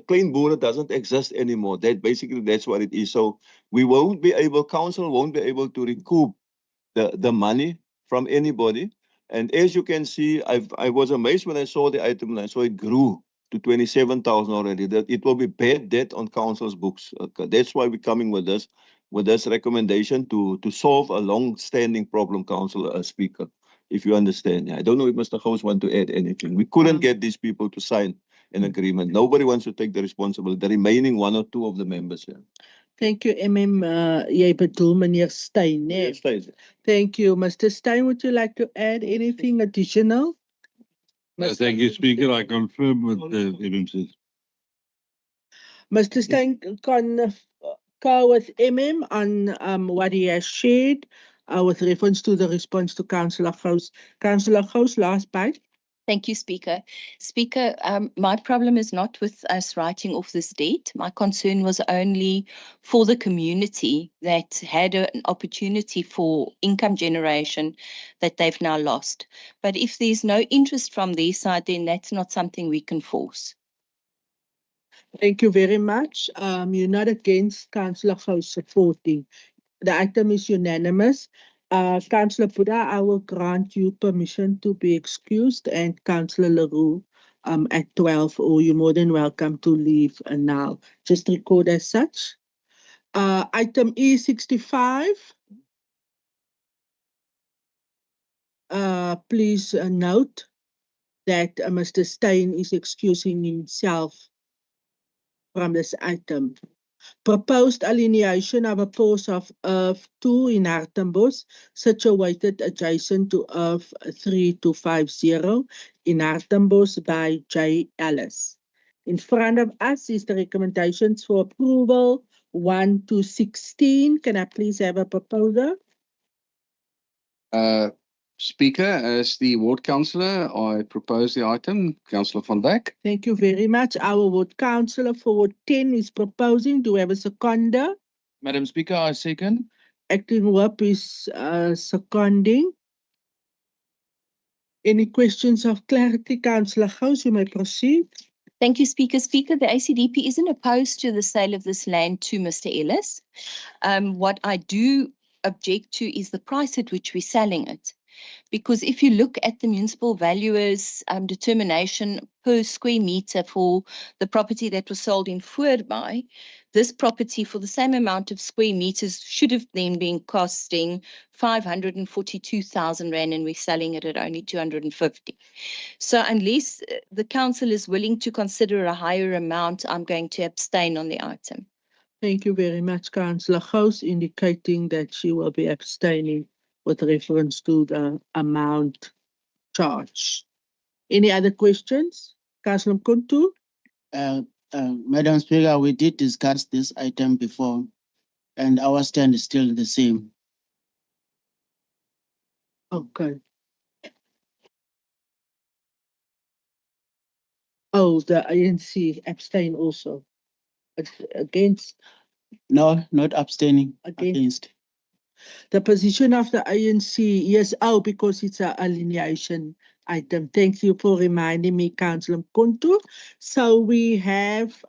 Speaker 4: Klein Boere doesn't exist anymore. That's what it is. So we won't be able, council won't be able to recoup the money from anybody. And as you can see, I was amazed when I saw the item and I saw it grew to 27,000 already. That it will be bad debt on council's books. Okay. That's why we're coming with this recommendation to solve a long-standing problem, Council Speaker. If you understand. I don't know if Mr. Gous wants to add anything. We couldn't get these people to sign an agreement. Nobody wants to take the responsibility. The remaining 1 or 2 of the members here.
Speaker 1: Thank you, Jy bedoel meneer Steyn, né?
Speaker 4: Yes, Steyn.
Speaker 1: Thank you. Mr. Steyn, would you like to add anything additional?
Speaker 20: Thank you, Speaker. I confirm what the says.
Speaker 1: Mr. Steyn concur with on what he has shared with reference to the response to Councillor Gous. Councillor Gous, last bite.
Speaker 14: Thank you, Speaker. Speaker, my problem is not with us writing off this debt. My concern was only for the community that had an opportunity for income generation that they've now lost. But if there's no interest from their side, then that's not something we can force.
Speaker 1: Thank you very much. You're not against Councillor Gous supporting. The item is unanimous. Councillor Buddha, I will grant you permission to be excused, and Councillor Leroux at 12, or you're more than welcome to leave now. Just record as such. Item E65. Please note that Mr. Steyn is excusing himself from this item. Proposed alienation of a post of Earth 2 in Hartenbos, situated adjacent to Earth 3250 in Hartenbos by J. Ellis. In front of us is the recommendations for approval 1 to 16. Can I please have a proposer?
Speaker 8: Speaker, as the ward councillor, I propose the item. Councillor van Dijk.
Speaker 1: Thank you very much. Our ward councillor for Ward 10 is proposing. Do we have a seconder?
Speaker 16: Madam Speaker, I second.
Speaker 1: Acting Whip is seconding. Any questions of clarity? Councillor Gous, you may proceed.
Speaker 14: Thank you, Speaker. Speaker, the ACDP isn't opposed to the sale of this land to Mr. Ellis. What I do object to is the price at which we're selling it. Because if you look at the municipal valuer's determination per square meter for the property that was sold in Voorby, this property for the same amount of square meters should have then been costing 542,000 Rand, and we're selling it at only 250. So unless the council is willing to consider a higher amount, I'm going to abstain on the item.
Speaker 1: Thank you very much, Councillor Gous, indicating that she will be abstaining with reference to the amount charged. Any other questions? Councillor Mkuntu?
Speaker 2: Madam Speaker, we did discuss this item before, and our stand is still the same.
Speaker 1: Okay. Oh, the ANC abstain also. Against?
Speaker 2: No, not abstaining.
Speaker 1: Against. The position of the ANC, yes, because it's an alienation item. Thank you for reminding me, Councillor Mkuntu. So we have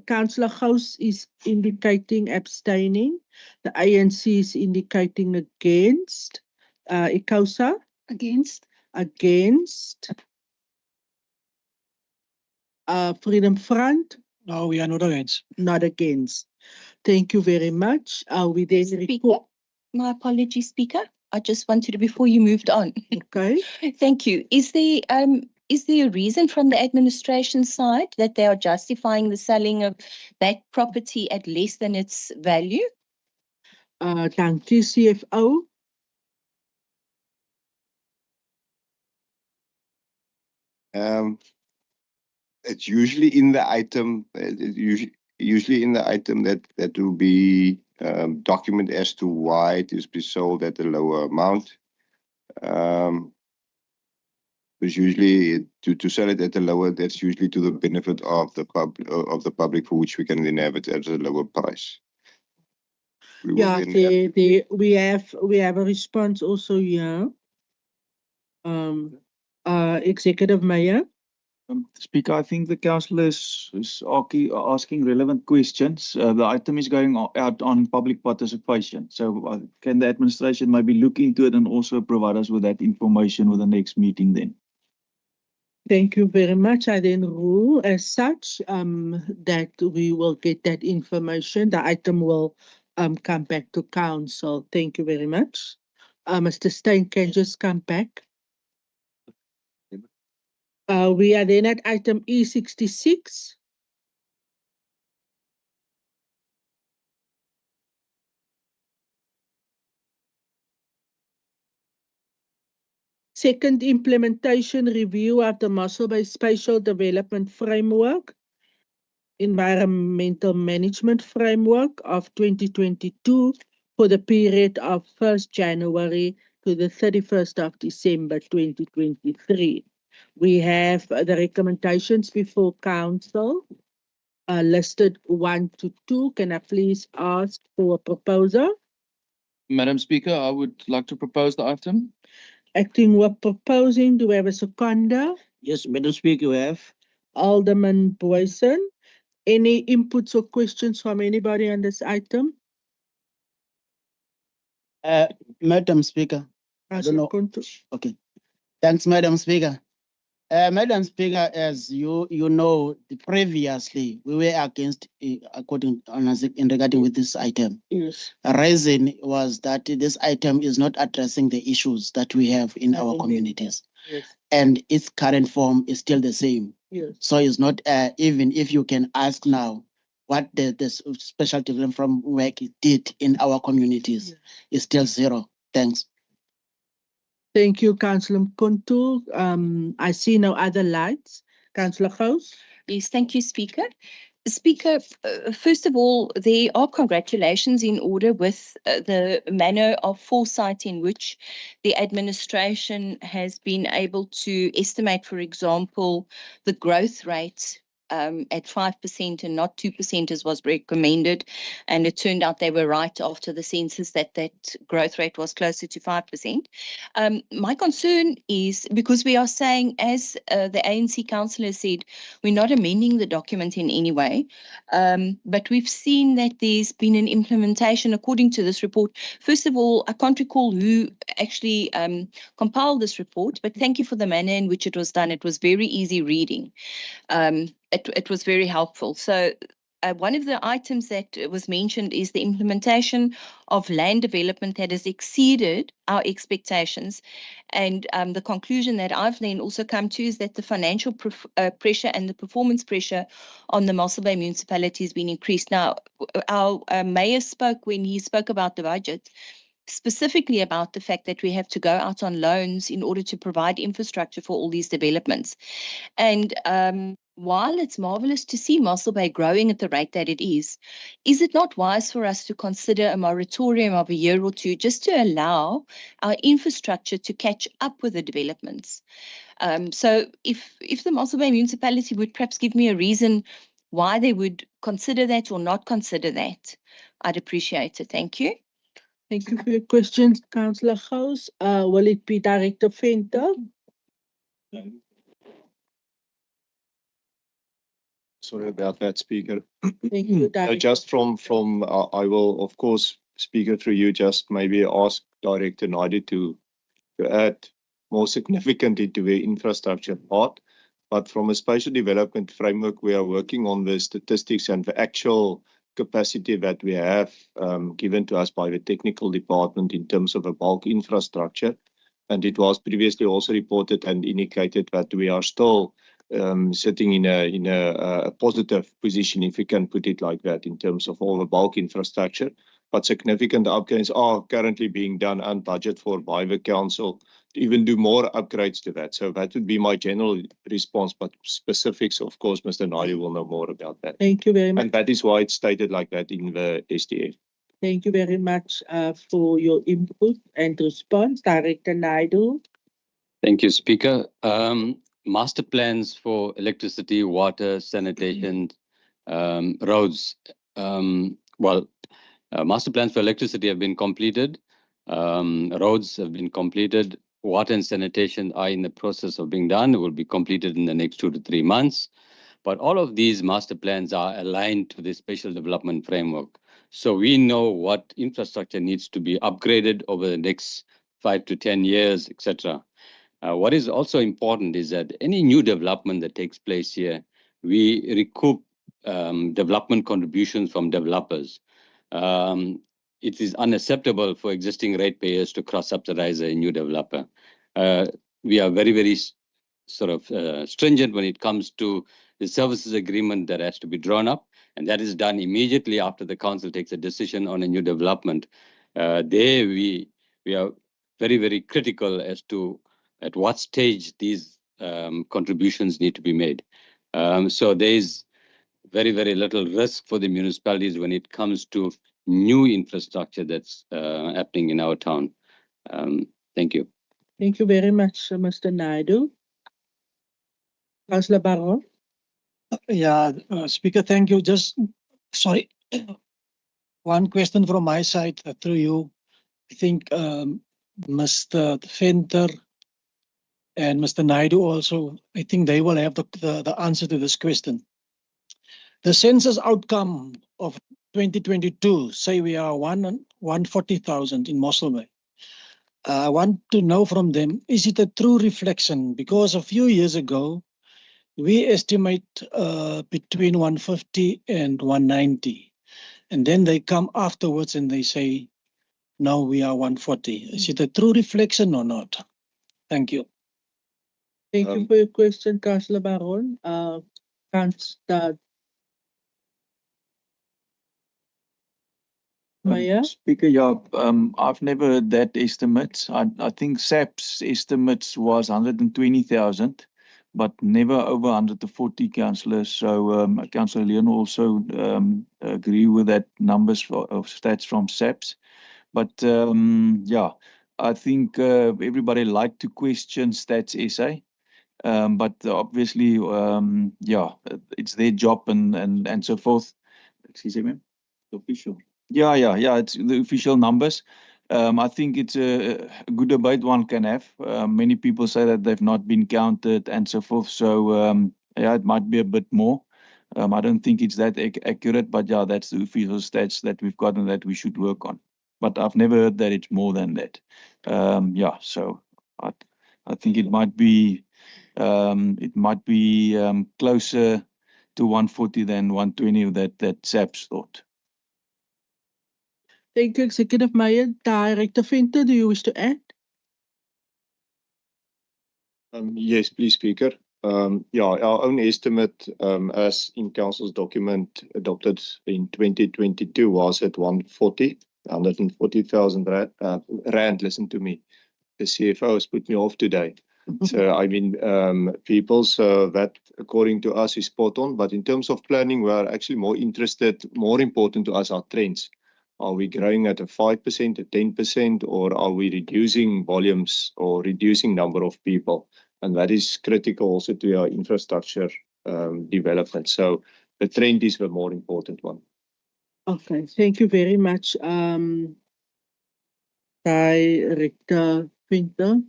Speaker 1: Councillor Gous is indicating abstaining. The ANC is indicating against. Ikosa?
Speaker 17: Against.
Speaker 1: Against. Freedom Front?
Speaker 6: No, we are not against.
Speaker 1: Not against. Thank you very much. We then report.
Speaker 14: My apologies, Speaker. I just wanted to, before you moved on.
Speaker 1: Okay.
Speaker 14: Thank you. Is there a reason from the administration side that they are justifying the selling of that property at less than its value?
Speaker 1: Thank you, CFO.
Speaker 10: It's usually in the item. Usually in the item that will be document as to why it is be sold at a lower amount. Because usually to sell it at a lower, that's usually to the benefit of the public, for which we can then have it at a lower price.
Speaker 1: We have a response also here. Executive Mayor.
Speaker 11: Speaker, I think the councillor is asking relevant questions. The item is going out on public participation. So can the administration maybe look into it and also provide us with that information with the next meeting then?
Speaker 1: Thank you very much. I then rule as such that we will get that information. The item will come back to council. Thank you very much. Mr. Steyn can just come back. We are then at item E66. Second implementation review of the Mossel Bay Spatial Development Framework, Environmental Management Framework of 2022 for the period of 1st January to the 31st of December 2023. We have the recommendations before council listed 1 to 2. Can I please ask for a proposer?
Speaker 16: Madam Speaker, I would like to propose the item.
Speaker 1: Acting with proposing, do we have a seconder?
Speaker 2: Yes, Madam Speaker, we have.
Speaker 1: Alderman Boyson. Any inputs or questions from anybody on this item?
Speaker 2: Madam Speaker. I don't know. Okay. Thanks, Madam Speaker. Madam Speaker, as you know, previously we were against regarding with this item.
Speaker 1: Yes.
Speaker 2: The reason was that this item is not addressing the issues that we have in our communities.
Speaker 1: Yes.
Speaker 2: And its current form is still the same.
Speaker 1: Yes.
Speaker 2: So it's not even if you can ask now what the special development from work did in our communities is still zero. Thanks.
Speaker 1: Thank you, Councillor Kuntu. I see no other lights. Councillor Gous.
Speaker 14: Yes, thank you, Speaker. Speaker, first of all, there are congratulations in order with the manner of foresight in which the administration has been able to estimate, for example, the growth rate at 5% and not 2% as was recommended. And it turned out they were right after the census that that growth rate was closer to 5%. My concern is because we are saying, as the ANC councillor said, we're not amending the document in any way, but we've seen that there's been an implementation according to this report. First of all, I can't recall who actually compiled this report, but thank you for the manner in which it was done. It was very easy reading. It was very helpful. So one of the items that was mentioned is the implementation of land development that has exceeded our expectations. And the conclusion that I've then also come to is that the financial pressure and the performance pressure on the Mossel Bay municipality has been increased. Now, our mayor spoke when he spoke about the budget, specifically about the fact that we have to go out on loans in order to provide infrastructure for all these developments. And while it's marvelous to see Mossel Bay growing at the rate that it is it not wise for us to consider a moratorium of a year or two just to allow our infrastructure to catch up with the developments? So if the Mossel Bay municipality would perhaps give me a reason why they would consider that or not consider that, I'd appreciate it. Thank you.
Speaker 1: Thank you for your questions, Councillor Gous. Will it be Director Venter?
Speaker 21: Sorry about that, Speaker.
Speaker 1: Thank you, Director.
Speaker 21: Just from I will, of course, Speaker, through you, just maybe ask Director Naidu to add more significantly to the infrastructure part. But from a spatial development framework, we are working on the statistics and the actual capacity that we have given to us by the technical department in terms of a bulk infrastructure. And it was previously also reported and indicated that we are still sitting in a positive position, if we can put it like that, in terms of all the bulk infrastructure. But significant upgrades are currently being done and budgeted for by the council to even do more upgrades to that. So that would be my general response, but specifics, of course, Mr. Naidu will know more about that.
Speaker 1: Thank you very much.
Speaker 21: And that is why it's stated like that in the SDF.
Speaker 1: Thank you very much for your input and response, Director Naidu.
Speaker 22: Thank you, Speaker. Master plans for electricity, water, sanitation, roads. Master plans for electricity have been completed. Roads have been completed. Water and sanitation are in the process of being done. It will be completed in the next 2 to 3 months. But all of these master plans are aligned to the special development framework. So we know what infrastructure needs to be upgraded over the next 5 to 10 years, etc. What is also important is that any new development that takes place here, we recoup development contributions from developers. It is unacceptable for existing ratepayers to cross-subsidize a new developer. We are very, very sort of stringent when it comes to the services agreement that has to be drawn up, and that is done immediately after the council takes a decision on a new development. There we are very, very critical as to at what stage these contributions need to be made. So there is very, very little risk for the municipalities when it comes to new infrastructure that's happening in our town. Thank you.
Speaker 1: Thank you very much, Mr. Naidu. Councillor Baron.
Speaker 6: Yeah, Speaker, thank you. Just, sorry, one question from my side through you. I think Mr. Venter and Mr. Naidu also, I think they will have the answer to this question. The census outcome of 2022 say we are 140,000 in Mossel Bay. I want to know from them, is it a true reflection? Because a few years ago, we estimate between 150 and 190. And then they come afterwards and they say, no, we are 140. Is it a true reflection or not? Thank you.
Speaker 1: Thank you for your question, Councillor Baron. Mayor?
Speaker 11: Speaker, yeah, I've never heard that estimate. I think SAP's estimates was 120,000, but never over 140 councillors. So Councillor Leon also agree with that numbers of stats from SAP's. But yeah, I think everybody like to question Stats SA. But obviously, yeah, it's their job and so forth. Excuse me, official. Yeah, it's the official numbers. I think it's a good debate one can have. Many people say that they've not been counted and so forth. So yeah, it might be a bit more. I don't think it's that accurate, but yeah, that's the official stats that we've got and that we should work on. But I've never heard that it's more than that. Yeah, so I think it might be closer to 140 than 120 that SAPS thought.
Speaker 1: Thank you, Executive Mayor. Director Venter, do you wish to add?
Speaker 21: Yes, please, Speaker. Yeah, our own estimate, as in Council's document adopted in 2022, was at 140,000 rand. Listen to me. The CFO has put me off today. So, I mean, people, so that according to us is spot on. But in terms of planning, we are actually more interested, more important to us are trends. Are we growing at a 5%, a 10%, or are we reducing volumes or reducing number of people? And that is critical also to our infrastructure development. So the trend is the more important one.
Speaker 1: Okay, thank you very much, Director Venter.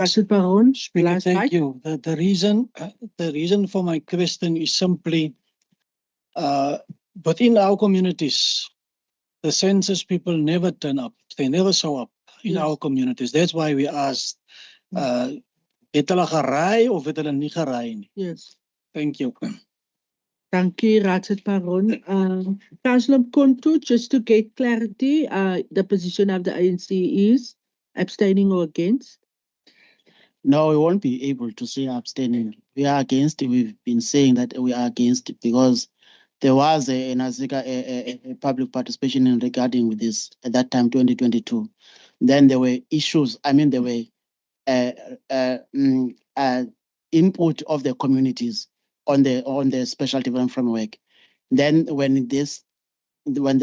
Speaker 6: Speaker, thank you. The reason for my question is simply within our communities, the census people never turn up. They never show up in our communities. That's why we asked, het hulle geraai of het hulle nie geraai nie?
Speaker 1: Yes.
Speaker 6: Thank you.
Speaker 1: Thank you, Raadslid Baron. Councillor Konto, just to get clarity, the position of the ANC is abstaining or against?
Speaker 2: No, we won't be able to say abstaining. We are against it. We've been saying that we are against it because there was a public participation in regarding with this at that time, 2022. Then there were issues. I mean, there were input of the communities on the special development framework. Then when the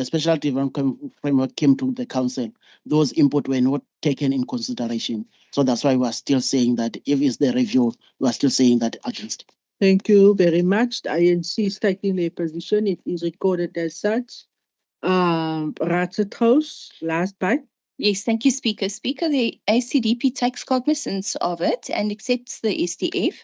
Speaker 2: special development framework came to the council, those input were not taken in consideration. So that's why we are still saying that if it's the review, we are still saying that against.
Speaker 1: Thank you very much. The ANC is taking their position. It is recorded as such. Raadslid House, last bite.
Speaker 14: Yes, thank you, Speaker. Speaker, the ACDP takes cognizance of it and accepts the SDF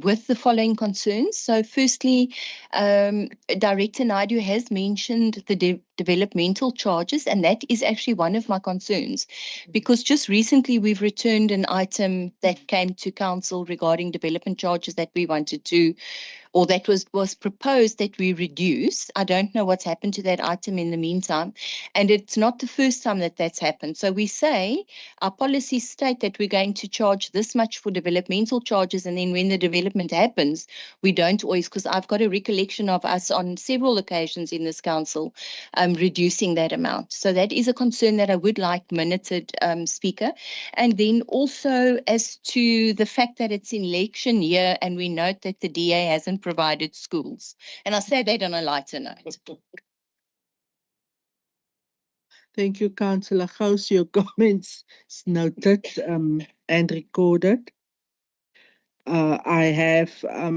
Speaker 14: with the following concerns. So firstly, Director Naidu has mentioned the developmental charges, and that is actually one of my concerns, because just recently we've returned an item that came to council regarding development charges that we wanted to, or that was proposed that we reduce. I don't know what's happened to that item in the meantime. And it's not the first time that that's happened. So we say, our policies state that we're going to charge this much for developmental charges. And then when the development happens, we don't always, because I've got a recollection of us on several occasions in this council reducing that amount. So that is a concern that I would like minuted, Speaker. And then also as to the fact that it's in election year and we note that the DA hasn't provided schools. And I say that on a lighter note.
Speaker 1: Thank you, Councillor House. Your comments is noted and recorded. I have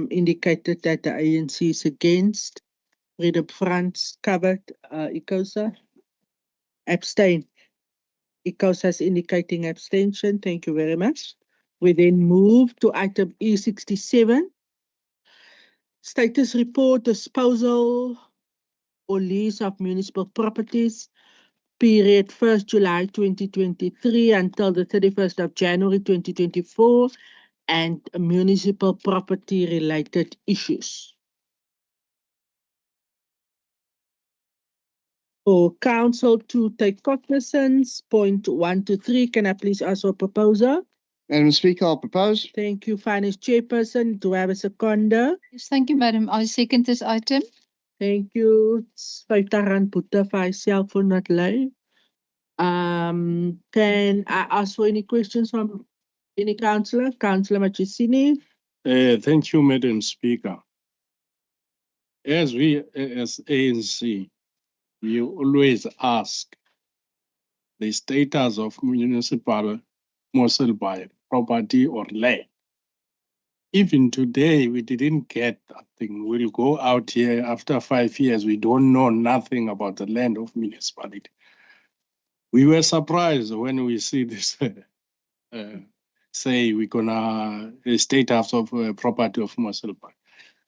Speaker 1: indicated that the ANC is against. Freedom Front covered. Ikosa? Abstain. Ikosa is indicating abstention. Thank you very much. We then move to item E67. Status report, disposal or lease of municipal properties, period 1st July 2023 until the 31st of January 2024, and municipal property related issues. For council to take cognizance, point 1 to 3, can I please ask for a proposer?
Speaker 12: Madam Speaker, I'll propose.
Speaker 1: Thank you, Finance Chairperson. Do I have a seconder?
Speaker 17: Yes, thank you, Madam. I second this item.
Speaker 1: Thank you. R50 boete vir hy selfoon wat lê. Can I ask for any questions from any councillor? Councillor Machisini?
Speaker 20: Thank you, Madam Speaker. As we, as ANC, we always ask the status of municipal Mossel by property or land. Even today, we didn't get that thing. We'll go out here after 5 years, we don't know nothing about the land of municipality. We were surprised when we see this, say we're gonna status of property of Mossel Bay,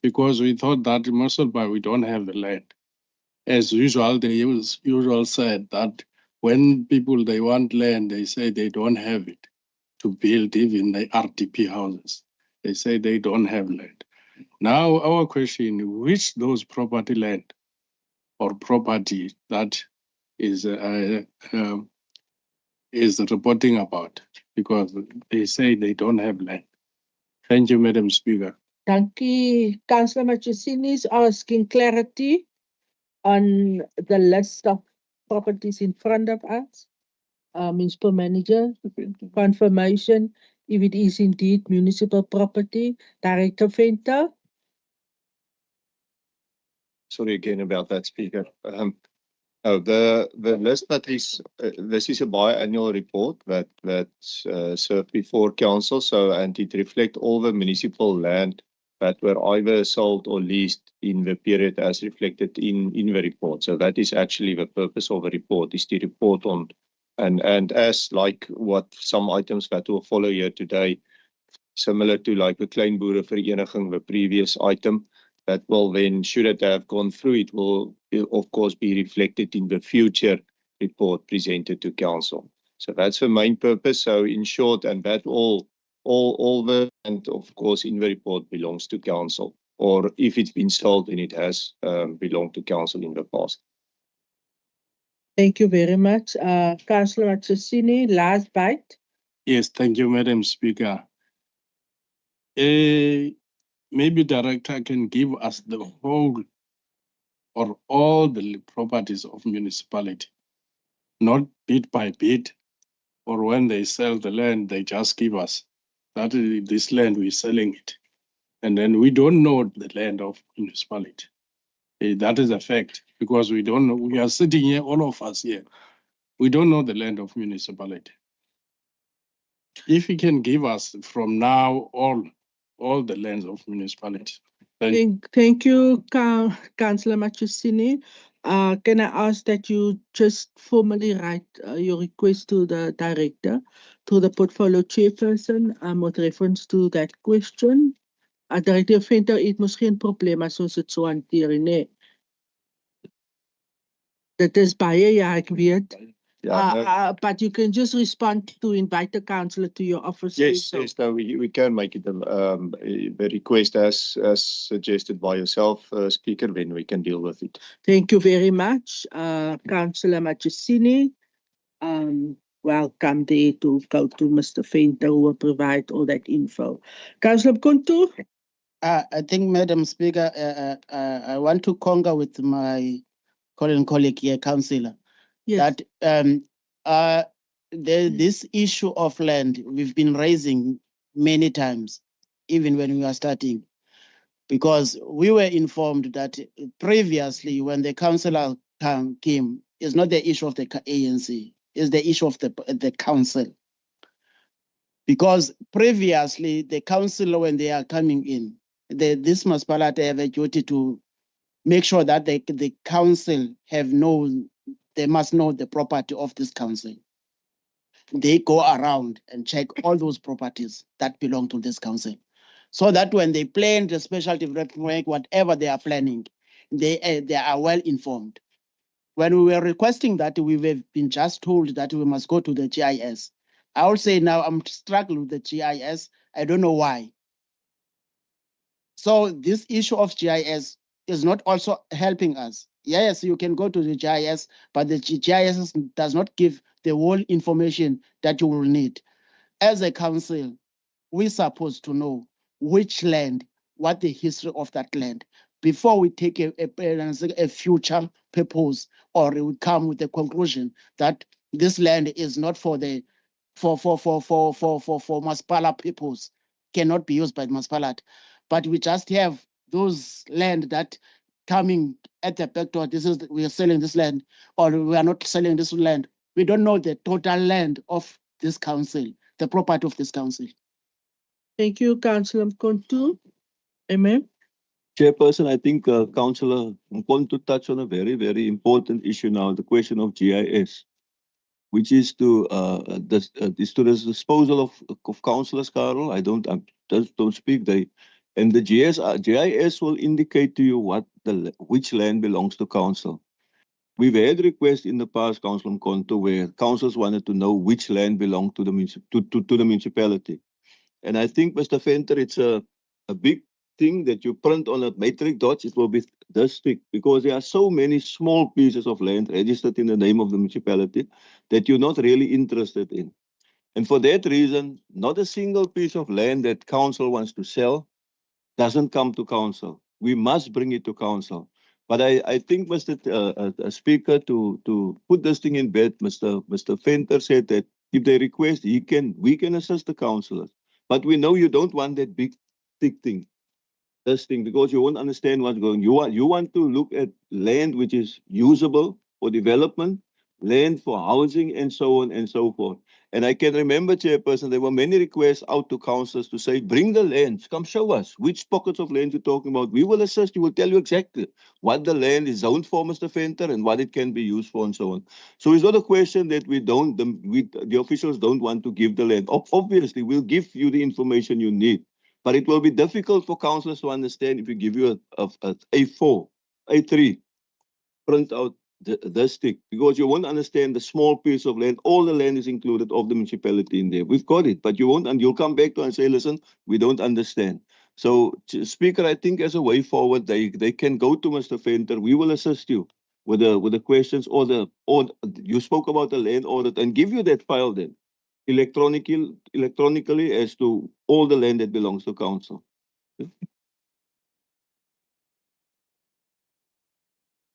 Speaker 20: because we thought that Mossel Bay, we don't have the land. As usual, they usual said that when people, they want land, they say they don't have it to build even the RTP houses. They say they don't have land. Now our question, which those property land or property that is reporting about, because they say they don't have land. Thank you, Madam Speaker.
Speaker 1: Dankie. Councillor Machisini is asking clarity on the list of properties in front of us. Municipal manager, confirmation if it is indeed municipal property. Director Venter?
Speaker 21: Sorry again about that, Speaker. The list that is, this is a biannual report that's served before council, and it reflects all the municipal land that were either sold or leased in the period as reflected in the report. So that is actually the purpose of the report, is to report on, and as like what some items that will follow here today, similar to like the Klein Boerevereniging, the previous item, that will then, should it have gone through, it will of course be reflected in the future report presented to council. So that's the main purpose. So in short, and that all the, and of course in the report belongs to council, or if it's been sold, then it has belonged to council in the past.
Speaker 1: Thank you very much. Councillor Machisini, last bite.
Speaker 20: Yes, thank you, Madam Speaker. Maybe director can give us the whole or all the properties of municipality, not bit by bit, or when they sell the land, they just give us that is this land, we're selling it. And then we don't know the land of municipality. That is a fact, because we don't know, we are sitting here, all of us here, we don't know the land of municipality. If he can give us from now all the lands of municipality.
Speaker 1: Thank you, Councillor Machisini. Can I ask that you just formally write your request to the director, to the portfolio chairperson, with reference to that question? Directeur Venter, het mos geen probleem as ons dit so hanteer nie. Dit is baie, ja, ek weet. But you can just respond to invite the councillor to your office.
Speaker 21: Yes, yes, no, we can make it the request as suggested by yourself, Speaker, then we can deal with it.
Speaker 1: Thank you very much, Councillor Machisini. Welcome there to go to Mr. Venter, who will provide all that info. Councillor Mkontu?
Speaker 2: I think, Madam Speaker, I want to concur with my colleague here, Councillor.
Speaker 1: Yes.
Speaker 2: That this issue of land we've been raising many times, even when we were starting, because we were informed that previously when the councillor came, it's not the issue of the ANC, it's the issue of the council. Because previously the council, when they are coming in, this municipality have a duty to make sure that the council they must know the property of this council. They go around and check all those properties that belong to this council, so that when they plan the specialty development, whatever they are planning, they are well informed. When we were requesting that, we've been just told that we must go to the GIS. I will say now I'm struggling with the GIS. I don't know why. So this issue of GIS is not also helping us. Yes, you can go to the GIS, but the GIS does not give the whole information that you will need. As a council, we're supposed to know which land, what the history of that land, before we take a future purpose, or we come with a conclusion that this land is not for the for Municipality purpose, cannot be used by the municipality. But we just have those land that coming at the back door. This is, we are selling this land, or we are not selling this land. We don't know the total land of this council, the property of this council.
Speaker 1: Thank you, Councillor Mkontu. Amen.
Speaker 4: Chairperson, I think Councillor Mkontu touched on a very, very important issue now, the question of GIS, which is to the disposal of councillors, Carol. I don't speak. And the GIS will indicate to you which land belongs to council. We've had requests in the past, Councillor Mkontu, where councils wanted to know which land belonged to the municipality. And I think, Mr. Venter, it's a big thing that you print on a matrix dots. It will be this thick, because there are so many small pieces of land registered in the name of the municipality that you're not really interested in. And for that reason, not a single piece of land that council wants to sell doesn't come to council. We must bring it to council. But I think, Mr. Speaker, to put this thing in bed, Mr. Venter said that if they request, we can assist the councillors. But we know you don't want that big, thick thing, this thing, because you won't understand what's going on. You want to look at land which is usable for development, land for housing, and so on and so forth. And I can remember, Chairperson, there were many requests out to councillors to say, bring the lands, come show us which pockets of land you're talking about. We will assist you, will tell you exactly what the land is zoned for, Mr. Venter, and what it can be used for, and so on. So it's not a question that the officials don't want to give the land. Obviously, we'll give you the information you need, but it will be difficult for councillors to understand if we give you a A4, A3 print out this stick, because you won't understand the small piece of land. All the land is included of the municipality in there. We've got it, but you won't, and you'll come back to and say, listen, we don't understand. So, Speaker, I think as a way forward, they can go to Mr. Venter. We will assist you with the questions, or you spoke about the land audit, and give you that file then electronically as to all the land that belongs to council.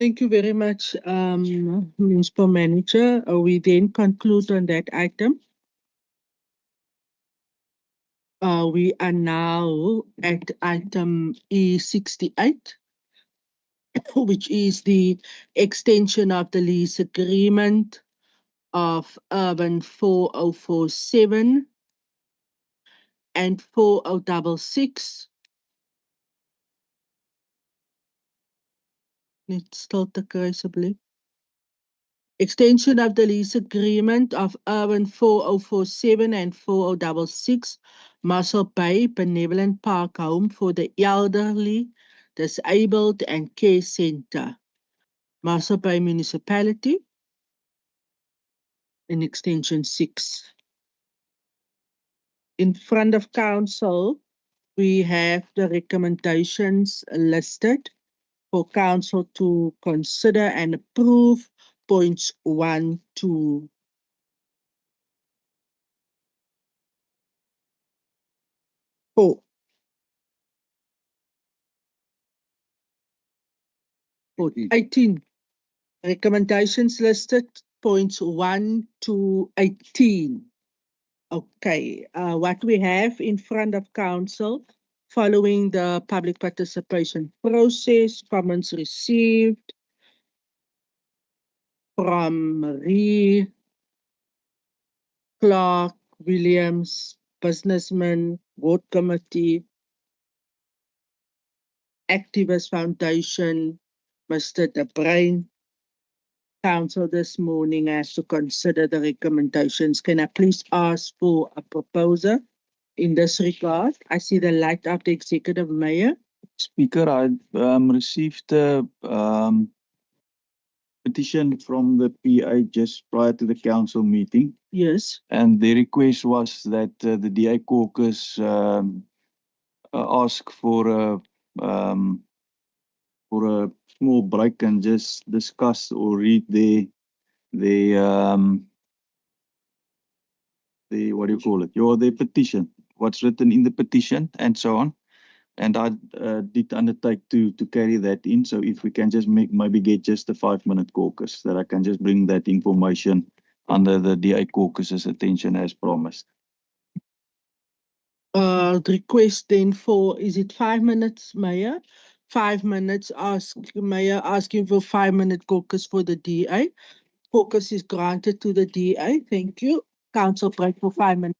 Speaker 1: Thank you very much, Municipal Manager. We then conclude on that item. We are now at item E68, which is the extension of the lease agreement of Urban 4047 and 4066. Net stilte kry asseblief. Extension of the lease agreement of Urban 4047 and 4066 Mossel Bay Benevolent Park Home for the Elderly, Disabled and Care Centre. Mossel Bay Municipality in Extension 6. In front of Council, we have the recommendations listed for Council to consider and approve points 1 to 4. 18. Recommendations listed, points 1 to 18. Okay, what we have in front of Council, following the public participation process, comments received from Marie, Clark, Williams, businessman, ward committee, Activist Foundation, Mr. De Bruin. Council this morning has to consider the recommendations. Can I please ask for a proposer in this regard? I see the light of the Executive Mayor.
Speaker 11: Speaker, I received a petition from the PA just prior to the council meeting.
Speaker 1: Yes.
Speaker 11: And the request was that the DA caucus ask for a small break and just discuss or read the what do you call it? Their petition, what's written in the petition and so on. And I did undertake to carry that in. So if we can just maybe get just a 5-minute caucus, that I can just bring that information under the DA caucus's attention as promised.
Speaker 1: The request then for, is it 5 minutes, Mayor? 5 minutes, Mayor asking for 5-minute caucus for the DA. Caucus is granted to the DA. Thank you. Council break for 5 minutes.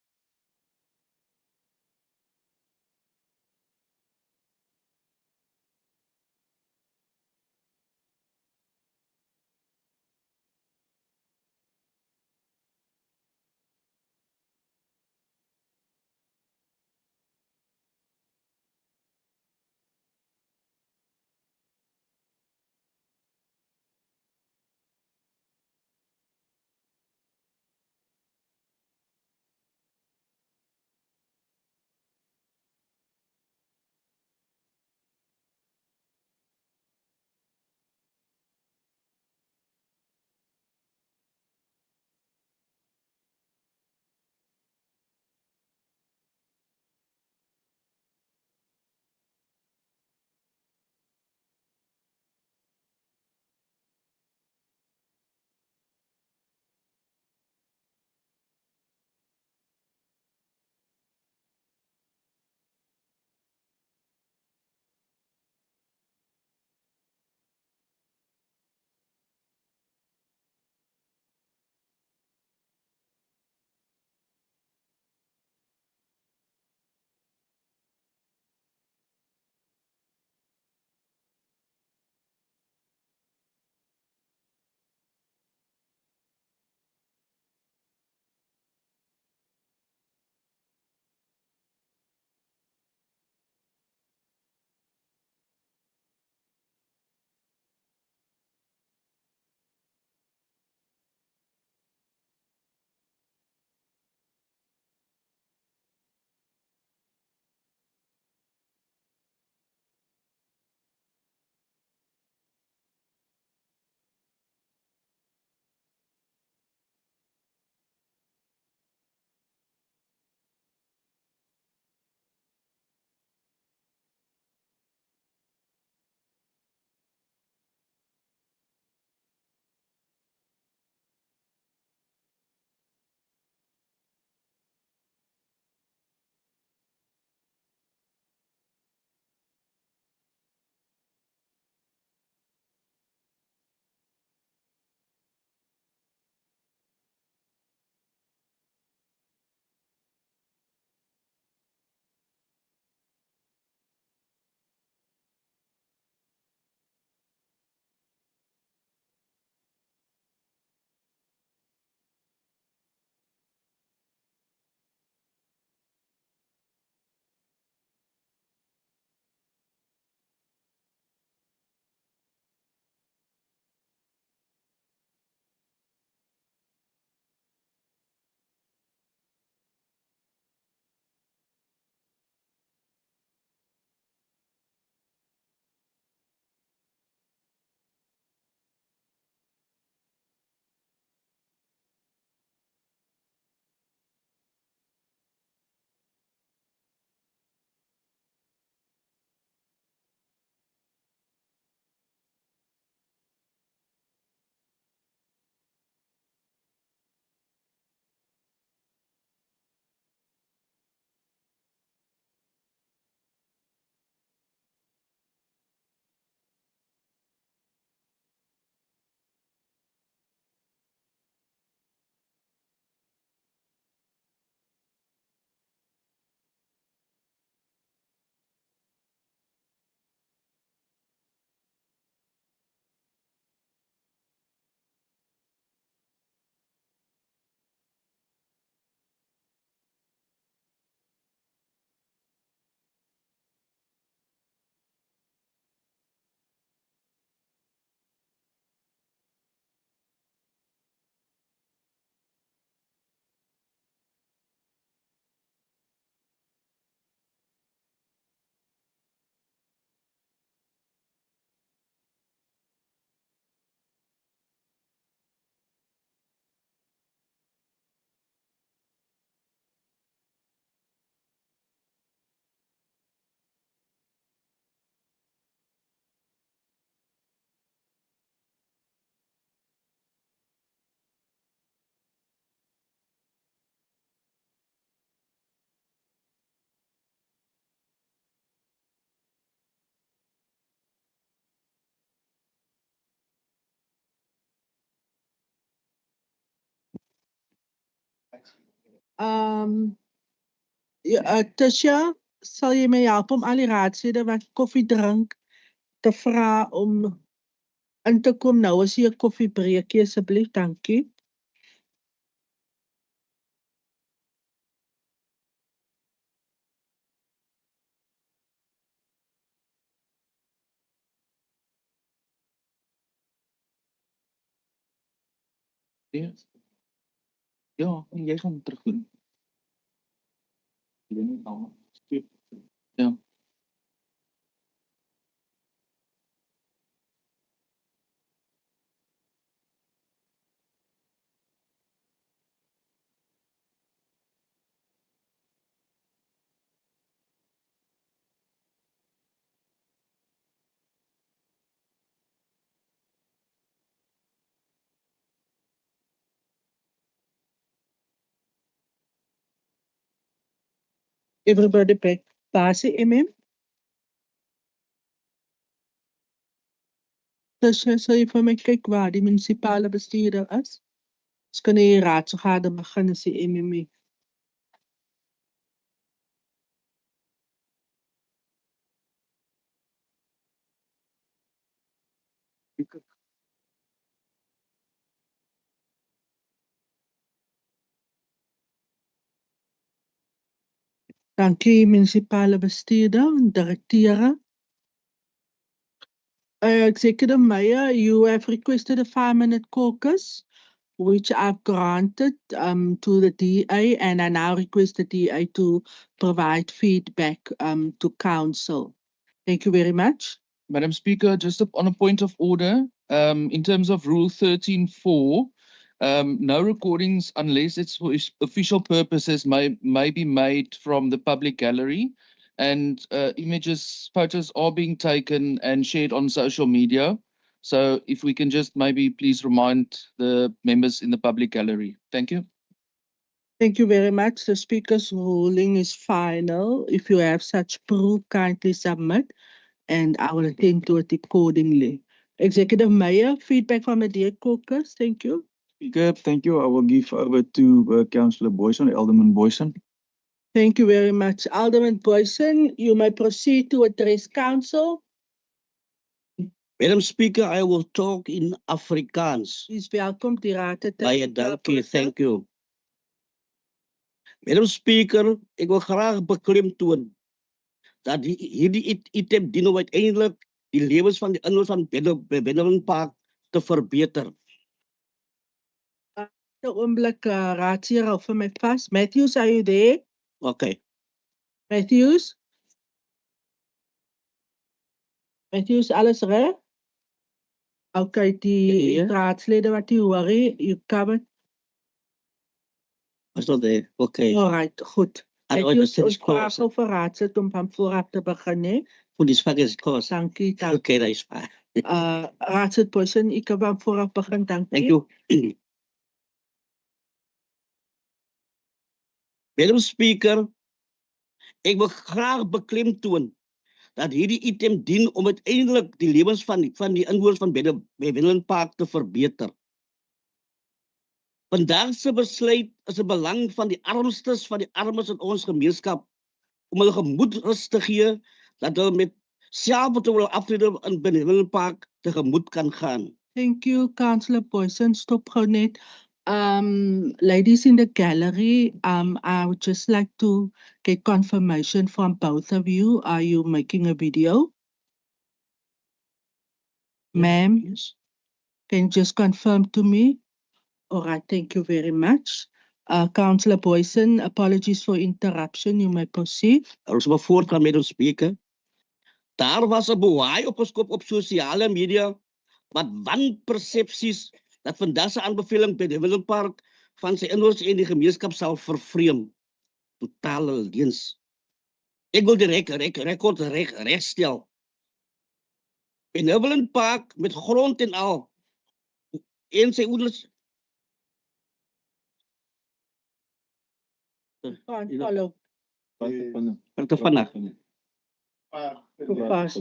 Speaker 1: Tisha, sal jy my help om al die raadslede wat koffie drink te vra om in te kom nou as jy 'n koffiebreekie asseblief, dankie.
Speaker 16: Yes. Ja, en jy gaan terug doen. Ja.
Speaker 1: Everybody back. Basi Tisha, sal jy vir my kyk waar die munisipale bestuurder is? Ons kan die raadsvergadering begin as die MMA. Dankie munisipale bestuurder en direkteure. Executive Mayor, you have requested a 5-minute caucus, which I've granted to the DA, and I now request the DA to provide feedback to council. Thank you very much.
Speaker 16: Madam Speaker, just on a point of order, in terms of Rule 13.4, no recordings unless it's for official purposes may be made from the public gallery, and images, photos are being taken and shared on social media. So if we can just maybe please remind the members in the public gallery. Thank you.
Speaker 1: Thank you very much. The speaker's ruling is final. If you have such proof, kindly submit, and I will attend to it accordingly. Executive Mayor, feedback from the DA caucus. Thank you.
Speaker 11: Speaker, thank you. I will give over to Councillor Boyson, Alderman Boyson.
Speaker 1: Thank you very much. Alderman Boyson, you may proceed to address council.
Speaker 7: Madam Speaker, I will talk in Afrikaans.
Speaker 1: Please welcome die raad te
Speaker 7: Baie dankie, thank you. Madam Speaker, ek wil graag beklemtoon dat hierdie item dien om uiteindelik die lewens van die inwoners van Benjamin Park te verbeter.
Speaker 1: The oomblik raadseer hou vir my vas. Matthews, are you there?
Speaker 7: Okay.
Speaker 1: Matthews? Matthews, alles reg? Okay, die raadslede wat jy hoor, you covered.
Speaker 7: Was not there. Okay.
Speaker 1: All right, goed. Matthews, ons vraag over raadslid om van vooraf te begin, hè?
Speaker 7: Goed, dis vaak is kos.
Speaker 1: Dankie, dankie.
Speaker 7: Okay, dat is fijn.
Speaker 1: Raadslid Boyson, ek kan van vooraf begin, dankie.
Speaker 7: Thank you. Madam Speaker, ek wil graag beklemtoon dat hierdie item dien om uiteindelik die lewens van die inwoners van Benjamin Park te verbeter. Vandaag se besluit is 'n belang van die armstes van die armes in ons gemeenskap om hulle gemoedsrus te gee dat hulle met selfvertroue aftrede in Benjamin Park tegemoet kan gaan.
Speaker 1: Thank you, Councillor Boyson. Stop gou net. Ladies in the gallery, I would just like to get confirmation from both of you. Are you making a video? Ma'am, yes. Can you just confirm to me? All right, thank you very much. Councillor Boyson, apologies for interruption. You may proceed.
Speaker 7: Ons moet voortgaan met ons spreker. Daar was 'n boei opgeskop op sosiale media wat wanpersepsies dat vandag se aanbeveling by Benjamin Park van sy inwoners en die gemeenskap sal vervreem. Totale leuns. Ek wil die rekord regstel. Benjamin Park met grond en al en sy ouders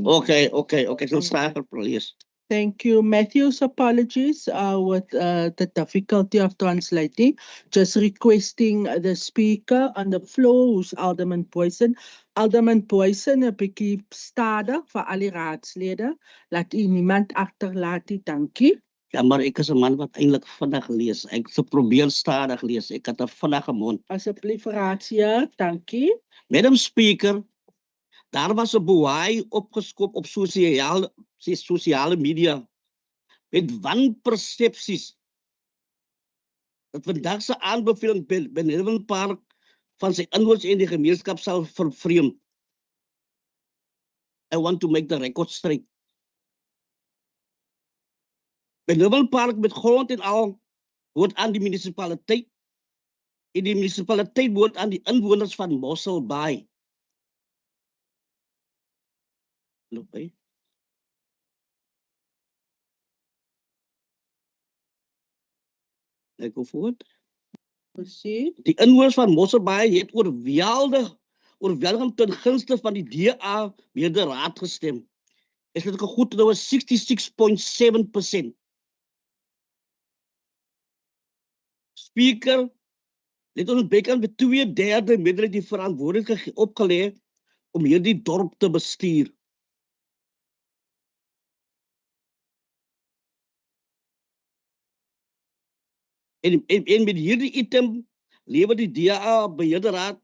Speaker 7: Okay, ek sal stadig lees.
Speaker 1: Thank you. Matthew's apologies with the difficulty of translating. Just requesting the speaker on the floor, who's Alderman Boysen. Alderman Boysen, 'n bietjie stadig vir al die raadslede. Laat u niemand agterlaat nie. Dankie.
Speaker 7: Ja, maar ek is 'n man wat eintlik vinnig lees. Ek se probeer stadig lees. Ek het 'n vinnige mond.
Speaker 1: Asseblief raadsheer, dankie.
Speaker 7: Madam Speaker, daar was 'n boei opgeskop op sosiale media met wanpersepsies dat vandag se aanbeveling Benevin Park van sy inwoners en die gemeenskap sal vervreem. I want to make the record straight. Benevin Park met grond en al hoort aan die municipaliteit. En die municipaliteit hoort aan die inwoners van Mossel Bay. Loop by. Ek go voort. Die inwoners van Mossel Bay het oorweldigend ten gunste van die DA meerderheid gestem. Is dit goed, nou was 66.7%. Speaker, let ons bekend met 2/3 meerderheid die verantwoordelikheid opgelê om hierdie dorp te bestuur. En met hierdie item lewer die DA beheerderraad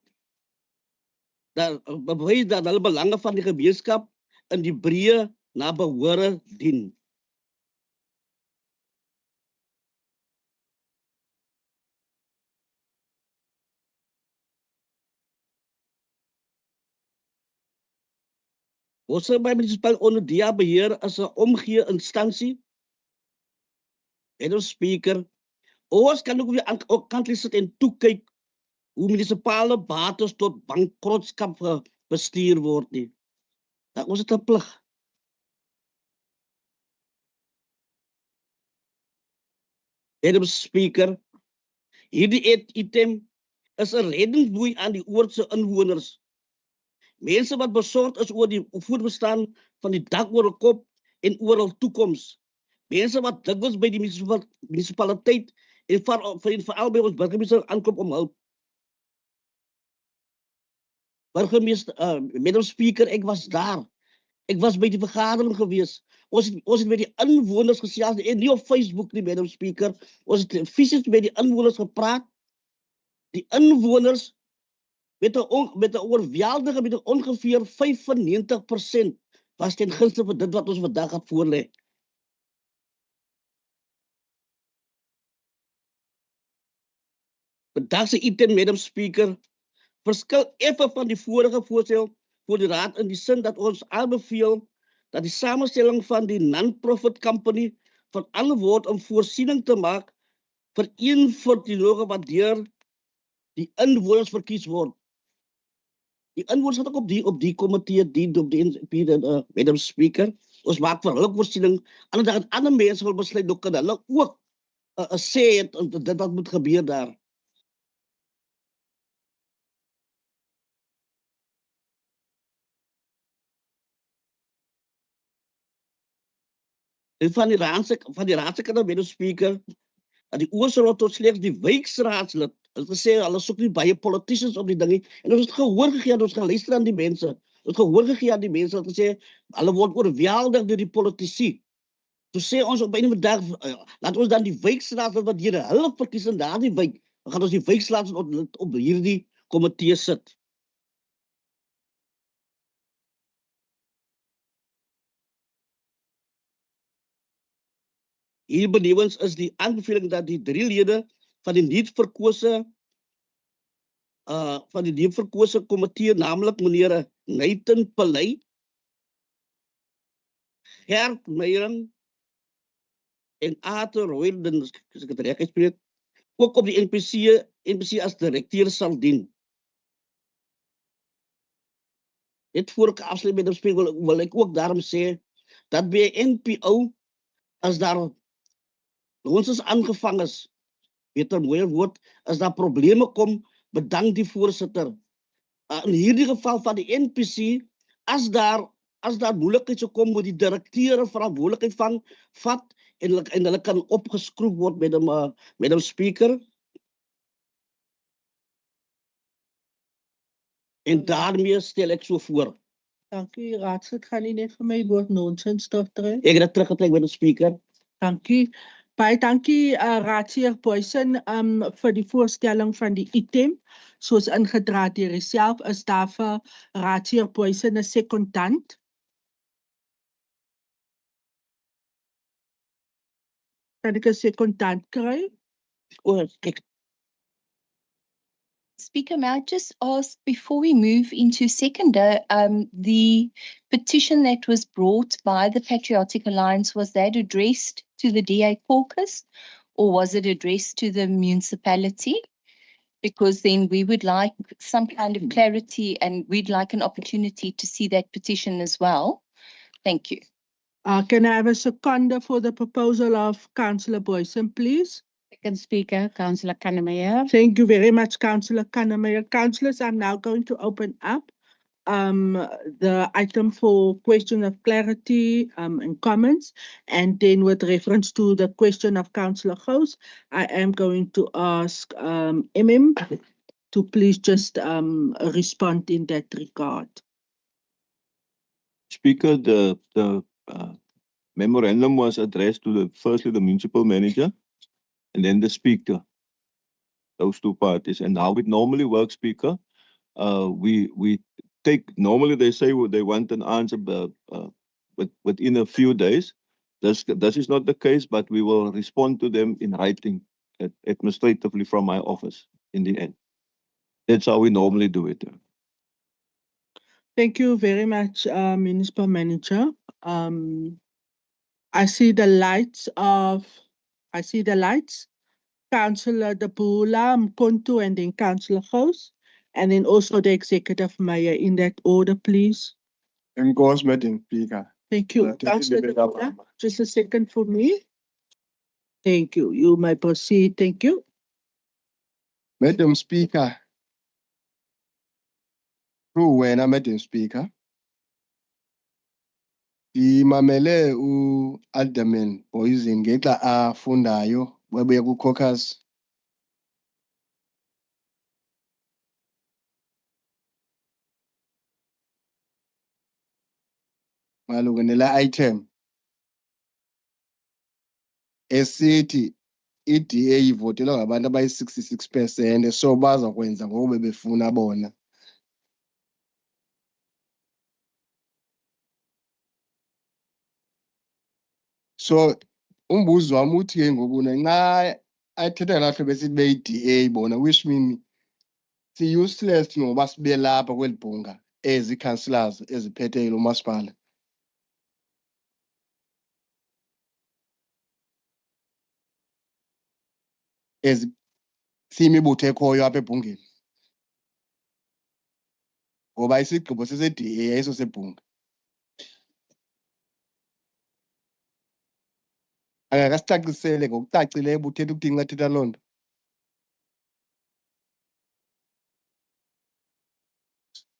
Speaker 7: bewys dat hulle belange van die gemeenskap in die breë na behore dien. Mossel Bay munisipale onder DA beheer as 'n omgee instansie. En ons speaker, ons kan ook weer aan kant sit en toekyk hoe munisipale bates tot bankrotskap bestuur word nie. Dat ons het 'n plig. Madam Speaker, hierdie item is 'n reddingsboei aan die oordse inwoners. Mense wat besorgd is oor die voortbestaan van die dak oor hul kop en oor hul toekoms. Mense wat dikwels by die munisipaliteit en veral by ons burgemeester aankom om hulp. Burgemeester, Madam Speaker, ek was daar. Ek was by die vergadering gewees. Ons het met die inwoners gesels en nie op Facebook nie, Madam Speaker. Ons het fisies met die inwoners gepraat. Die inwoners met 'n oorweldige met ongeveer 95% was ten gunste van dit wat ons vandag het voorlê. Vandag se item, Madam Speaker, verskil effe van die vorige voorstel voor die raad in die sin dat ons aanbeveel dat die samenstelling van die non-profit company verander word om voorsiening te maak vir een verteenwoordiger wat deur die inwoners verkies word. Die inwoners wat ook op die komitee dien op die Madam Speaker. Ons maak vir hulle voorsiening. Anders dat ander mense wil besluit, dan kan hulle ook 'n sê het dit wat moet gebeur daar. En van die raadsekretary, Madam Speaker, dat die oorstel tot slegs die wijksraadslid. Hulle gesê hulle soek nie baie politicians op die dingie. En ons het gehoor gegee, ons geluister aan die mense. Ons het gehoor gegee aan die mense wat gesê hulle word oorweldig deur die politici. Toe sê ons op 'n dag laat ons dan die wijksraadslid wat hier hulle verkies in daardie wijk, dan gaan ons die wijksraadslid op hierdie komitee sit. Hier benewens is die aanbeveling dat die 3 lede van die nie verkose komitee, naamlik meneer Nathan Pillay, Gert Meyering en Arthur Royden, as ek het reg gespreek, ook op die NPC as direkteur sal dien. Dit voor ek afsluit met die wil ek ook daarom sê dat by NPO as daar ons is aangevang is, weet 'n mooier woord, as daar probleme kom, bedank die voorsitter. In hierdie geval van die NPC, as daar as daar moeilikheid sou kom moet die direkteure verantwoordelikheid van vat en hulle kan opgeskroef word met 'n speaker. En daarmee stel ek so voor.
Speaker 1: Dankie, raadslid, gaan nie net vir my woord nonsens terugtrek.
Speaker 7: Ek het dit teruggetrek met 'n speaker.
Speaker 1: Dankie. Baie dankie Raadsheer Boysen vir die voorstelling van die item soos ingedra deur jouself. Is daar vir Raadsheer Boysen 'n sekondant? Kan ek 'n sekondant kry?
Speaker 14: Speaker, may I just ask, before we move into seconder, the petition that was brought by the Patriotic Alliance, was that addressed to the DA caucus or was it addressed to the municipality? Because then we would like some kind of clarity and we'd like an opportunity to see that petition as well. Thank you.
Speaker 1: Can I have a seconder for the proposal of Councillor Boysen, please?
Speaker 5: Second speaker, Councillor Kannemeyer.
Speaker 1: Thank you very much, Councillor Kannemeyer. Councillors, I'm now going to open up the item for question of clarity and comments. And then with reference to the question of Councillor Gous, I am going to ask MM to please just respond in that regard.
Speaker 4: Speaker, the memorandum was addressed to firstly the municipal manager and then the speaker, those two parties. And how it normally works, Speaker, we take, normally they say they want an answer within a few days. This is not the case, but we will respond to them in writing administratively from my office in the end. That's how we normally do it.
Speaker 1: Thank you very much, Municipal Manager. I see the lights. Councillor De Bula, Mkonto, and then Councillor Gous, and then also the Executive Mayor in that order, please.
Speaker 9: Enkosi, Madam Speaker.
Speaker 1: Thank you. Councillor De Bula, just a second for me. Thank you. You may proceed. Thank you.
Speaker 9: Madam Speaker. Through wena, Madam Speaker. Imamele Alderman Boysen ngexa afundayo webuye ku-caucus. Malunga nela item esithi i-DA ivotelwa ngabantu abayi-66%, so bazakwenza ngoku befuna bona. So umbuzo wami uthi ke ngoku nxa athetha ngapha besithi beyi-DA bona, which mean si-useless ngoba sibe lapha kweli bhunga ezi-councillors eziphethe lo masipala. Siyimibutho ekhoyo apha ebhungeni ngoba isigqibo sese-DA ayiso sebhunga. Angakasicacisele ngokucacileyo ubuthetha ukuthi nxa thetha loo nto.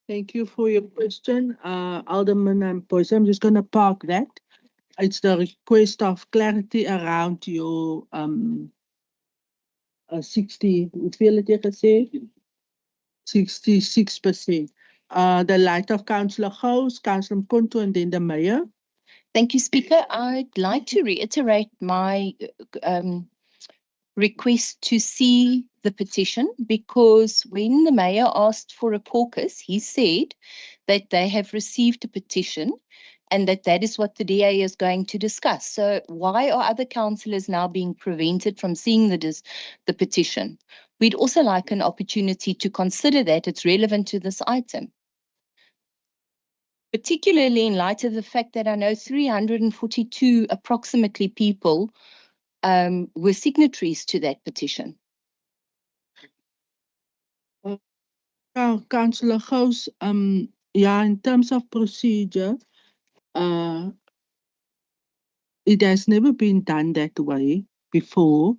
Speaker 1: Thank you for your question, Alderman Boysen. I'm just going to park that. It's the request of clarity around your 60, hoeveel het jy gesê? 66%. The light of Councillor Gous, Councillor Mkonto, and then the Mayor.
Speaker 14: Thank you, Speaker. I'd like to reiterate my request to see the petition, because when the Mayor asked for a caucus, he said that they have received a petition and that is what the DA is going to discuss. So why are other councillors now being prevented from seeing the petition? We'd also like an opportunity to consider that it's relevant to this item, particularly in light of the fact that I know 342 approximately people were signatories to that petition.
Speaker 1: Councillor Gous, yeah, in terms of procedure, it has never been done that way before,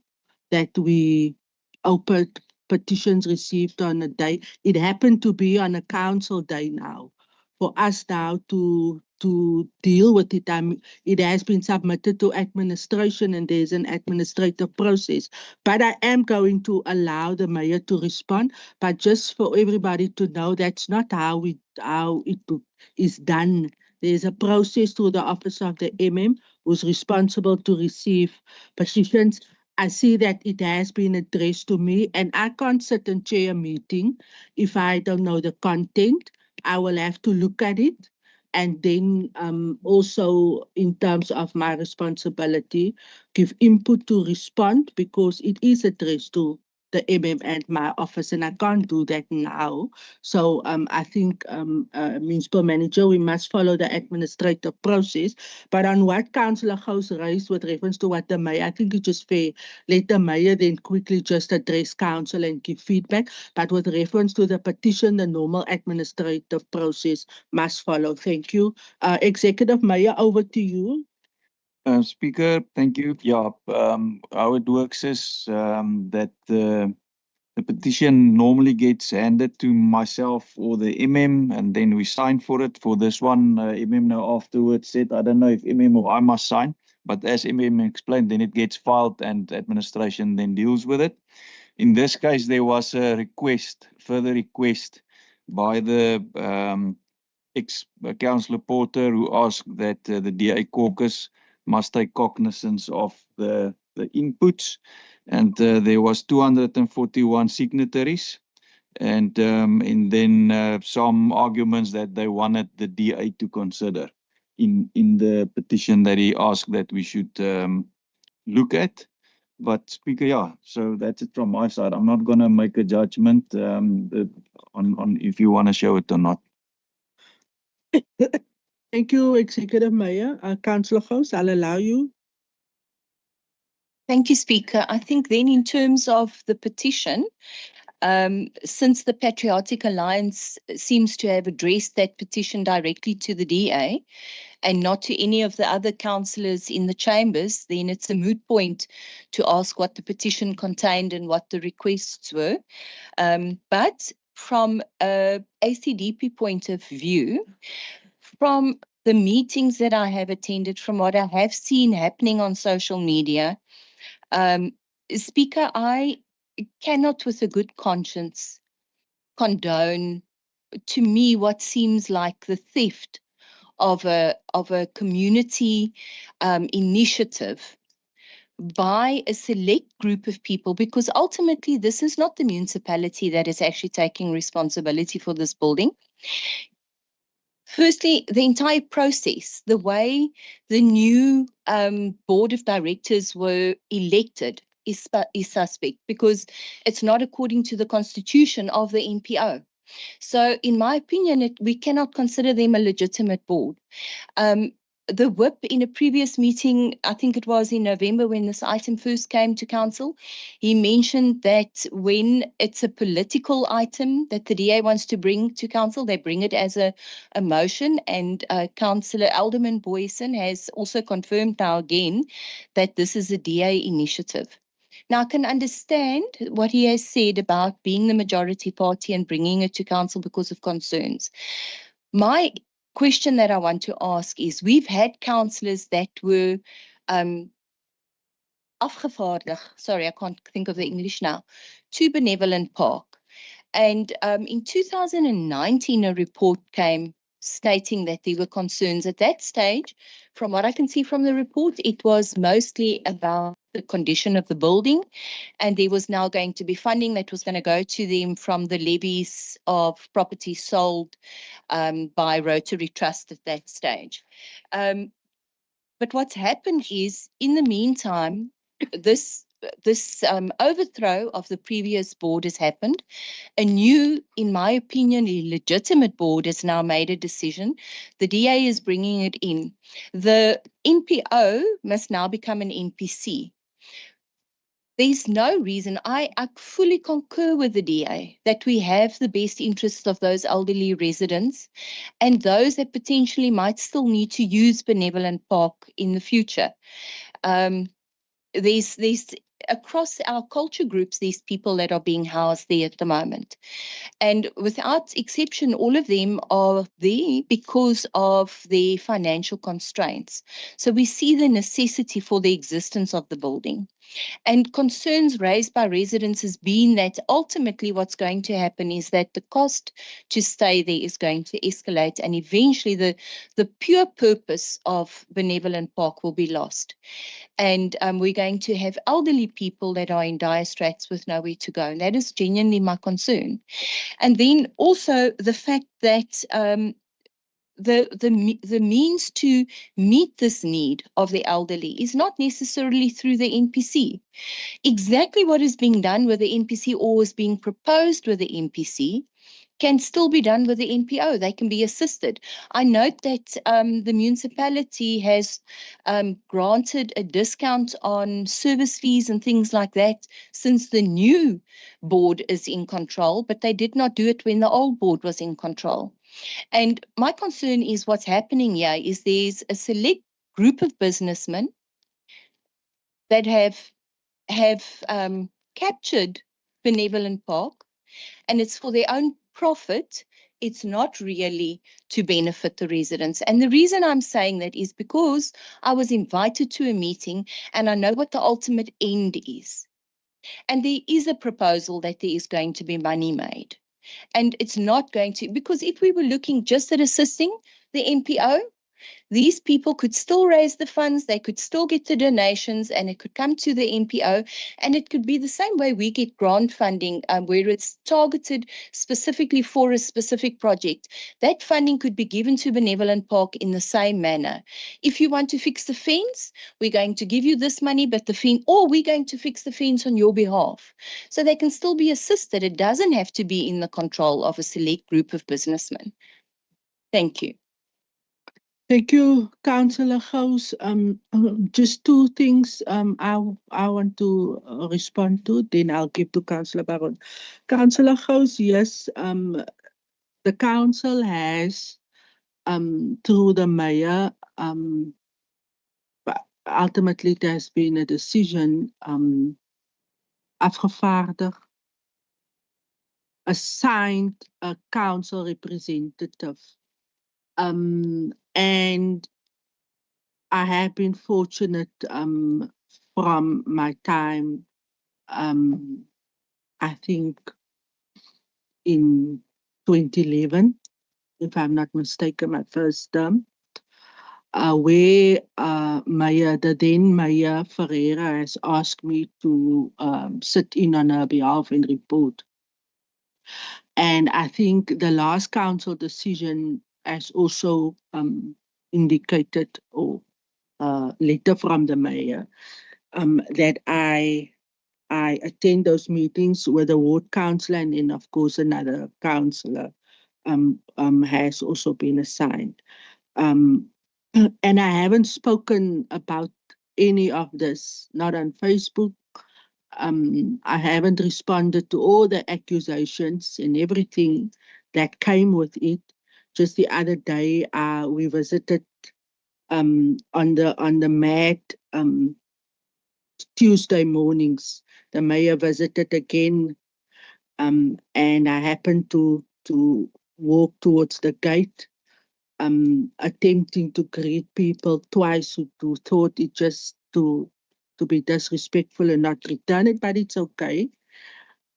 Speaker 1: that we opened petitions received on a day. It happened to be on a council day now. For us now to to deal with it. It has been submitted to administration and there's an administrative process. But I am going to allow the mayor to respond. But just for everybody to know, that's not how it is done. There's a process through the office of the who's responsible to receive petitions. I see that it has been addressed to me, and I can't sit and chair a meeting if I don't know the content. I will have to look at it, and then also in terms of my responsibility, give input to respond, because it is addressed to the and my office, and I can't do that now. So I think, Municipal Manager, we must follow the administrative process. But on what Councillor Gous raised with reference to what the mayor, I think it's just fair. Let the mayor then quickly just address council and give feedback. But with reference to the petition, the normal administrative process must follow. Thank you. Executive Mayor, over to you.
Speaker 11: Speaker, thank you. Yeah, how it works is that the petition normally gets handed to myself or the and then we sign for it. For this one, now afterwards said, I don't know if or I must sign, but as explained, then it gets filed and administration then deals with it. In this case, there was a further request by the ex-Councillor Porter, who asked that the DA caucus must take cognizance of the inputs, and there was 241 signatories, and then some arguments that they wanted the DA to consider in the petition that he asked that we should look at. But Speaker, yeah, so that's it from my side. I'm not going to make a judgment on if you want to show it or not.
Speaker 1: Thank you, Executive Mayor. Councillor Gous, I'll allow you.
Speaker 14: Thank you, Speaker. I think then in terms of the petition, since the Patriotic Alliance seems to have addressed that petition directly to the DA and not to any of the other councillors in the chambers, then it's a moot point to ask what the petition contained and what the requests were. But from a ACDP point of view, from the meetings that I have attended, from what I have seen happening on social media, Speaker, I cannot with a good conscience condone, to me, what seems like the theft of a community initiative by a select group of people, because ultimately this is not the municipality that is actually taking responsibility for this building. Firstly, the entire process, the way the new board of directors were elected is suspect, because it's not according to the constitution of the NPO. So in my opinion, we cannot consider them a legitimate board. The whip in a previous meeting, I think it was in November when this item first came to council, he mentioned that when it's a political item that the DA wants to bring to council, they bring it as a motion, and Councillor Alderman Boyson has also confirmed now again that this is a DA initiative. Now, I can understand what he has said about being the majority party and bringing it to council because of concerns. My question that I want to ask is, we've had councillors that were afgevaardig, sorry, I can't think of the English now, to Benevolent Park. And in 2019, a report came stating that there were concerns at that stage. From what I can see from the report, it was mostly about the condition of the building, and there was now going to be funding that was going to go to them from the levies of property sold by Rotary Trust at that stage. But what's happened is, in the meantime, this overthrow of the previous board has happened. A new, in my opinion, legitimate board has now made a decision. The DA is bringing it in. The NPO must now become an NPC. There's no reason, I fully concur with the DA that we have the best interests of those elderly residents and those that potentially might still need to use Benevolent Park in the future. There's across our culture groups, these people that are being housed there at the moment. And without exception, all of them are there because of their financial constraints. So we see the necessity for the existence of the building. And concerns raised by residents has been that ultimately what's going to happen is that the cost to stay there is going to escalate, and eventually the pure purpose of Benevolent Park will be lost. And we're going to have elderly people that are in dire straits with nowhere to go. And that is genuinely my concern. And then also the fact that the means to meet this need of the elderly is not necessarily through the NPC. Exactly what is being done with the NPC or is being proposed with the NPC can still be done with the NPO. They can be assisted. I note that the municipality has granted a discount on service fees and things like that since the new board is in control, but they did not do it when the old board was in control. And my concern is what's happening here is there's a select group of businessmen that have captured Benevolent Park, and it's for their own profit. It's not really to benefit the residents. And the reason I'm saying that is because I was invited to a meeting and I know what the ultimate end is. And there is a proposal that there is going to be money made. And it's not going to, because if we were looking just at assisting the NPO, these people could still raise the funds, they could still get the donations, and it could come to the NPO, and it could be the same way we get grant funding where it's targeted specifically for a specific project. That funding could be given to Benevolent Park in the same manner. If you want to fix the fence, we're going to give you this money, but the fence, or we're going to fix the fence on your behalf. So they can still be assisted. It doesn't have to be in the control of a select group of businessmen. Thank you.
Speaker 1: Thank you, Councillor Gous. Just two things I want to respond to, then I'll give to Councillor Baron. Councillor Gous, yes, the council has, through the mayor, ultimately it has been a decision afgevaardigd, assigned a council representative. And I have been fortunate from my time, I think in 2011, if I'm not mistaken, my first term, where the then Mayor Ferreira has asked me to sit in on her behalf and report. And I think the last council decision has also indicated, or letter from the mayor, that I attend those meetings with the ward councillor, and then of course another councillor has also been assigned. And I haven't spoken about any of this, not on Facebook. I haven't responded to all the accusations and everything that came with it. Just the other day, we visited on the MAD Tuesday mornings. The mayor visited again, and I happened to walk towards the gate, attempting to greet people twice who thought it just to be disrespectful and not return it, but it's okay.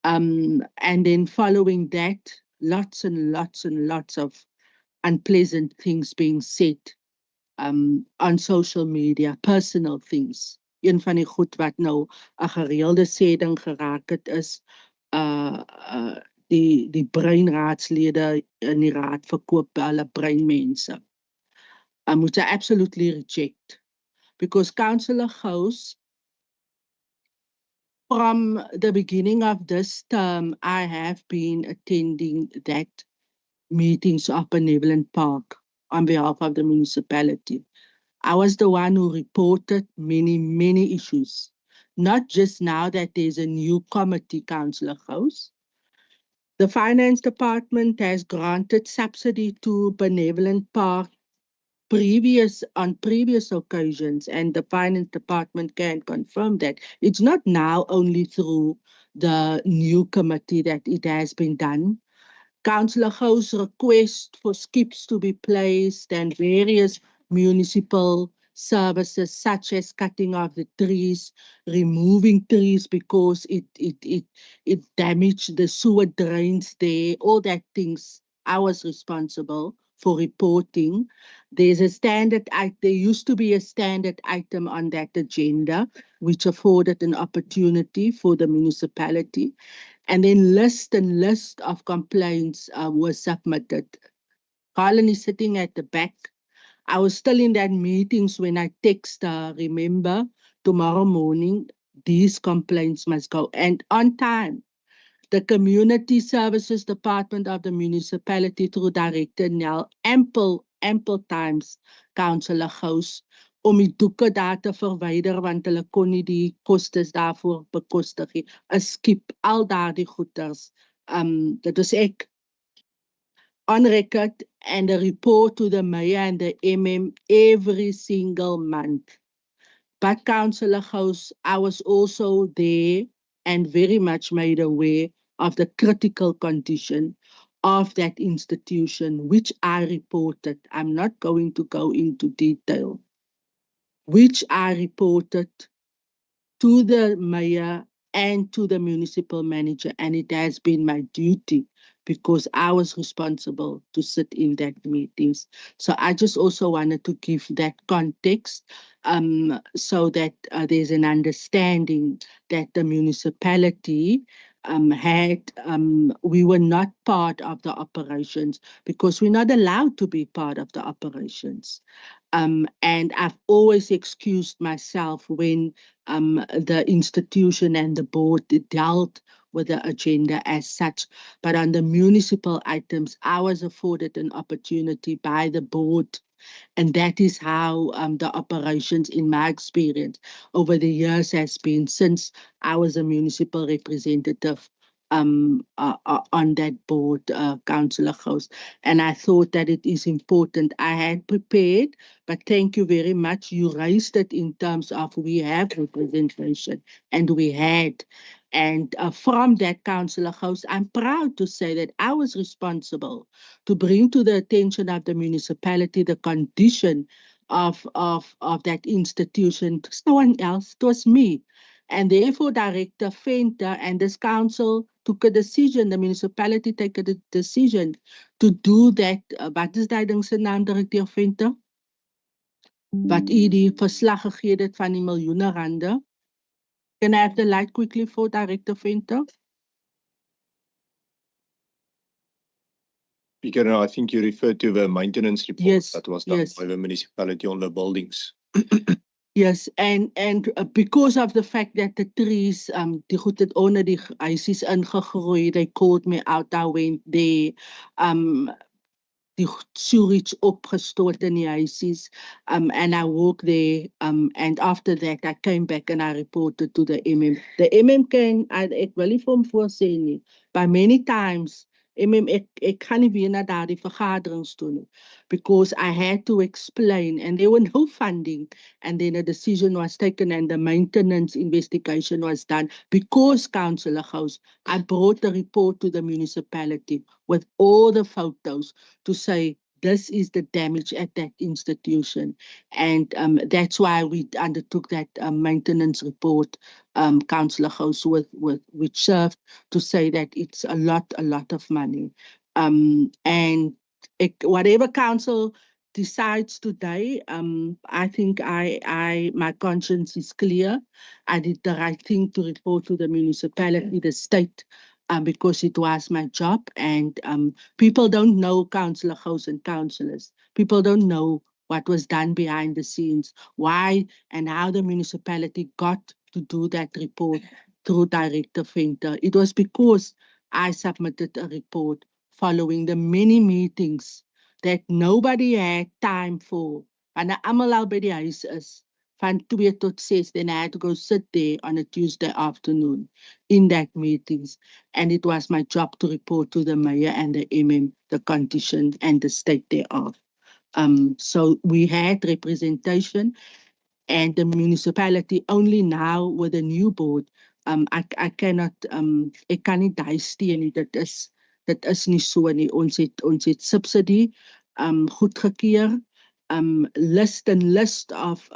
Speaker 1: And then following that, lots and lots and lots of unpleasant things being said on social media, personal things. Een van die goed wat nou 'n gereelde sêding geraak het is die breinraadslede in die raad verkoop hulle breinmense. Moet I absolutely reject, because Councillor Gous, from the beginning of this term, I have been attending that meetings of Benevolent Park on behalf of the municipality. I was the one who reported many, many issues. Not just now that there's a new committee, Councillor Gous. The finance department has granted subsidy to Benevolent Park on previous occasions, and the finance department can confirm that it's not now only through the new committee that it has been done. Councillor Gou's request for skips to be placed and various municipal services such as cutting off the trees, removing trees because it damaged the sewer drains there, all that things I was responsible for reporting. There used to be a standard item on that agenda, which afforded an opportunity for the municipality. And then list of complaints were submitted. Colin is sitting at the back. I was still in that meetings when I text her, remember, tomorrow morning, these complaints must go. And on time, the Community Services Department of the municipality through Director Nel, ample times, Councillor Gous, om die doeke daar te verwyder want hulle kon nie die kostes daarvoor bekostig nie. 'n Skip, al daardie goeders. Dit was ek on record and a report to the mayor and the MM every single month. But Councillor Gous, I was also there and very much made aware of the critical condition of that institution, which I reported. I'm not going to go into detail. Which I reported to the mayor and to the municipal manager, and it has been my duty because I was responsible to sit in that meetings. So I just also wanted to give that context so that there's an understanding that the municipality we were not part of the operations because we're not allowed to be part of the operations. And I've always excused myself when the institution and the board dealt with the agenda as such. But on the municipal items, I was afforded an opportunity by the board. And that is how the operations, in my experience, over the years has been since I was a municipal representative on that board, Councillor Gous. And I thought that it is important. I had prepared, but thank you very much. You raised it in terms of we have representation, and we had. And from that, Councillor Gous, I'm proud to say that I was responsible to bring to the attention of the municipality the condition of that institution. It was no one else, it was me. And therefore, Director Venter and this council took a decision, the municipality took a decision to do that. Wat is die ding se naam, Directeur Venter? Wat u die verslag gegee het van die miljoene rande. Can I have the light quickly for Director Venter?
Speaker 21: Speaker, I think you referred to the maintenance report that was done by the municipality on the buildings.
Speaker 1: Yes, and because of the fact that the trees, die goed het onder die huisies ingegroei, they called me out, I went there, die sewage opgestort in die huisies, and I walked there, and after that I came back and I reported to the MM. The MM ek wil nie vir hom voorsê nie, by many times, MM, ek gaan nie weer na daardie vergaderings toe nie, because I had to explain, and there were no funding, and then a decision was taken and the maintenance investigation was done, because Councillor Gous, I brought the report to the municipality with all the photos to say, this is the damage at that institution. And that's why we undertook that maintenance report, Councillor Gous, which served to say that it's a lot of money. And whatever council decides today, I think my conscience is clear. I did the right thing to report to the municipality, the state, because it was my job, and people don't know, Councillor Gous and councillors. People don't know what was done behind the scenes, why and how the municipality got to do that report through Director Venter. It was because I submitted a report following the many meetings that nobody had time for. And almal al by die huis is van 2 tot 6, then I had to go sit there on a Tuesday afternoon in that meetings. And it was my job to report to the mayor and the MM the condition and the state thereof. So we had representation, and the municipality only now with a new board. I cannot ek kan nie daai steen nie. Dit is nie so nie. Ons het subsidie goedgekeur. List of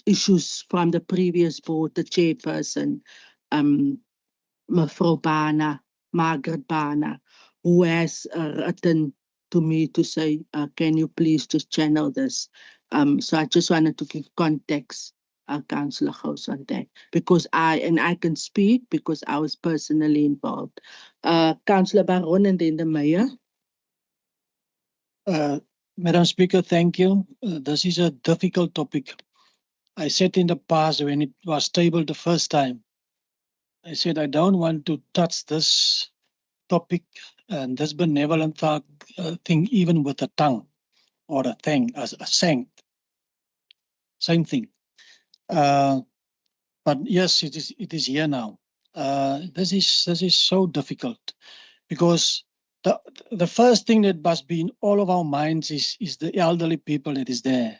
Speaker 1: issues from the previous board, the chairperson, Mevrou Bana, Margaret Bana, who has written to me to say, can you please just channel this? So I just wanted to give context, Councillor Gous, on that, because I can speak because I was personally involved. Councillor Baron and then the mayor.
Speaker 6: Madam Speaker, thank you. This is a difficult topic. I said in the past when it was tabled the first time, I said I don't want to touch this topic and this benevolent thing even with a tongue or a thing, as a saying. Same thing. But yes, it is here now. This is so difficult because the first thing that must be in all of our minds is the elderly people that is there.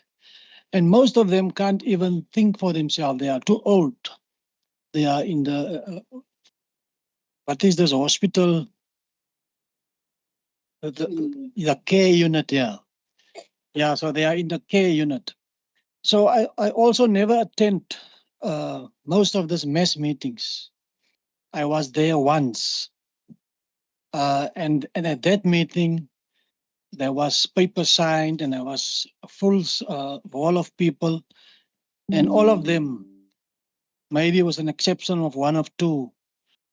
Speaker 6: And most of them can't even think for themselves. They are too old. They are in the, what is this hospital? The care unit, yeah. Yeah, so they are in the care unit. So I also never attend most of these mass meetings. I was there once. And at that meeting, there was paper signed and there was a full wall of people. And all of them, maybe it was an exception of one or two,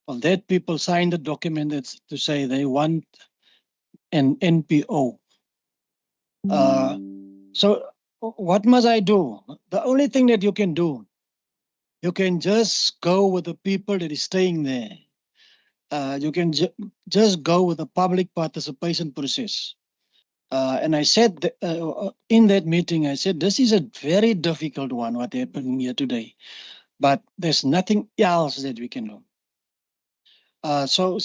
Speaker 6: of that people signed a document that's to say they want an NPO. So what must I do? The only thing that you can do, you can just go with the people that is staying there. You can just go with the public participation process. And I said in that meeting, I said, this is a very difficult one, what happened here today. But there's nothing else that we can do. So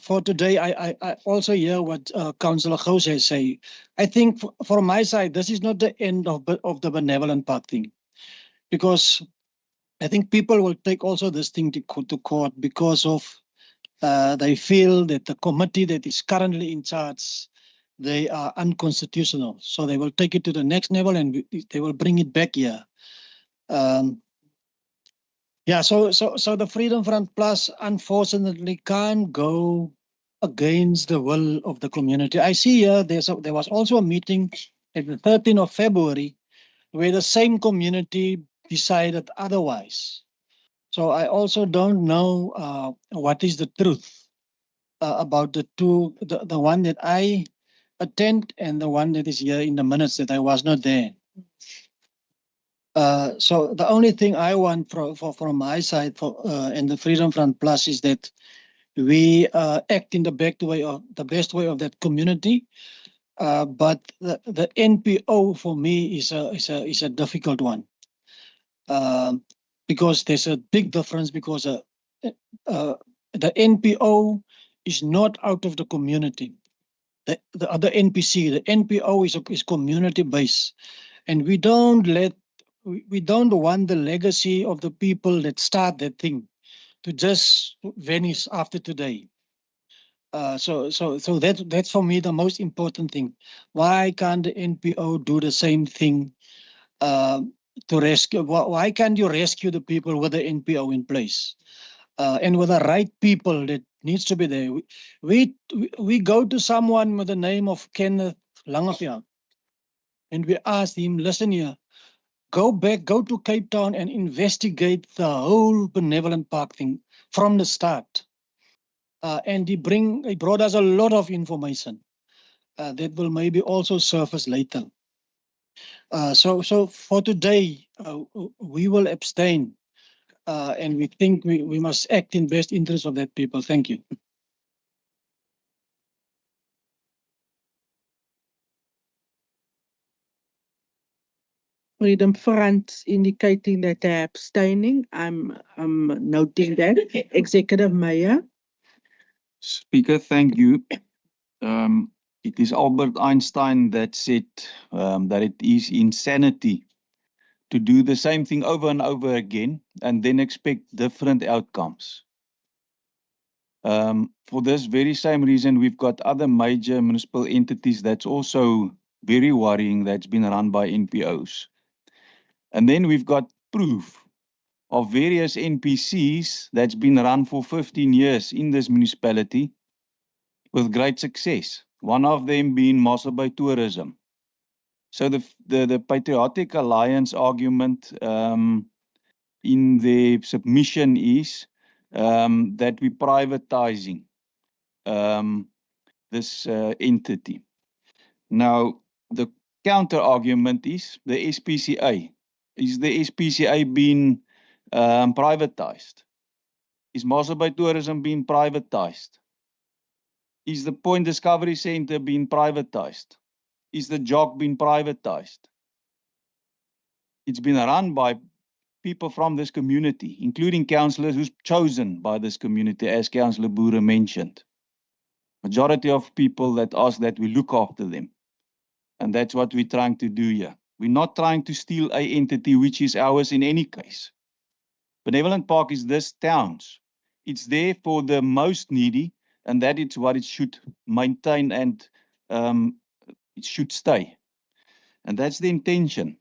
Speaker 6: for today, I also hear what Councillor Gous has said. I think from my side, this is not the end of the benevolent park thing, because I think people will take also this thing to court because of they feel that the committee that is currently in charge, they are unconstitutional. So they will take it to the next level and they will bring it back here. Yeah, so the Freedom Front Plus unfortunately can't go against the will of the community. I see here there was also a meeting at the 13th of February where the same community decided otherwise. So I also don't know what is the truth about the two, the one that I attend and the one that is here in the minutes that I was not there. So the only thing I want from my side and the Freedom Front Plus is that we act in the best way of that community. But the NPO for me is a difficult one because there's a big difference because the NPO is not out of the community. The other NPC, the NPO is community based, and we don't want the legacy of the people that start that thing to just vanish after today. So that's for me the most important thing. Why can't the NPO do the same thing to rescue? Why can't you rescue the people with the NPO in place and with the right people that needs to be there? We go to someone with the name of Kenneth Langeveld and we ask him, listen here, go to Cape Town and investigate the whole benevolent park thing from the start. And he brought us a lot of information that will maybe also surface later. So for today, we will abstain and we think we must act in best interest of that people. Thank you.
Speaker 1: Freedom Front indicating that they're abstaining. I'm noting that. Executive Mayor.
Speaker 11: Speaker, thank you. It is Albert Einstein that said that it is insanity to do the same thing over and over again and then expect different outcomes. For this very same reason, we've got other major municipal entities that's also very worrying that's been run by NPOs. And then we've got proof of various NPCs that's been run for 15 years in this municipality with great success. One of them being Mossel by tourism. So the Patriotic Alliance argument in the submission is that we're privatizing this entity. Now, the counter argument is the SPCA. Is the SPCA being privatized? Is Mossel by tourism being privatized? Is the Point Discovery Center being privatized? Is the JOC being privatized? It's been run by people from this community, including councillors who's chosen by this community, as Councillor Boere mentioned. Majority of people that ask that we look after them. And that's what we're trying to do here. We're not trying to steal an entity which is ours in any case. Benevolent Park is this town's. It's there for the most needy, and that is what it should maintain and it should stay. And that's the intention.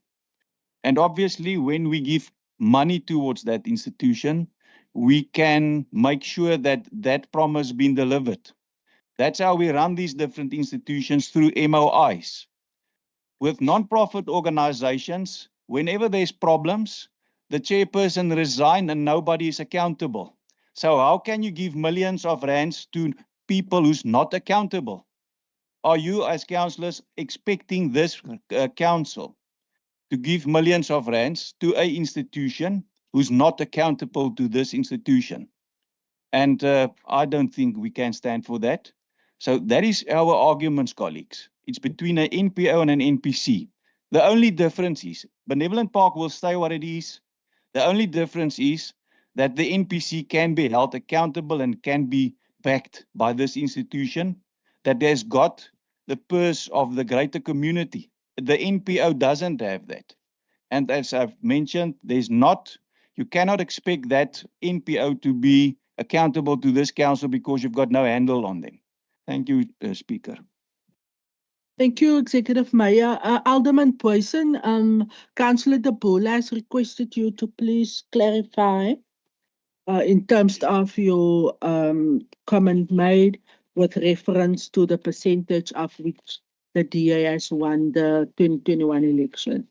Speaker 11: And obviously, when we give money towards that institution, we can make sure that that promise has been delivered. That's how we run these different institutions, through MOIs. With non-profit organizations, whenever there's problems, the chairperson resigns and nobody is accountable. So how can you give millions of rands to people who's not accountable? Are you, as councillors, expecting this council to give millions of rands to an institution who's not accountable to this institution? And I don't think we can stand for that. So that is our arguments, colleagues. It's between an NPO and an NPC. The only difference is Benevolent Park will stay what it is. The only difference is that the NPC can be held accountable and can be backed by this institution that has got the purse of the greater community. The NPO doesn't have that. And as I've mentioned, you cannot expect that NPO to be accountable to this council because you've got no handle on them. Thank you, Speaker.
Speaker 1: Thank you, Executive Mayor. Alderman Poison, Councillor De Bola has requested you to please clarify in terms of your comment made with reference to the percentage of which the DA has won the 2021 election.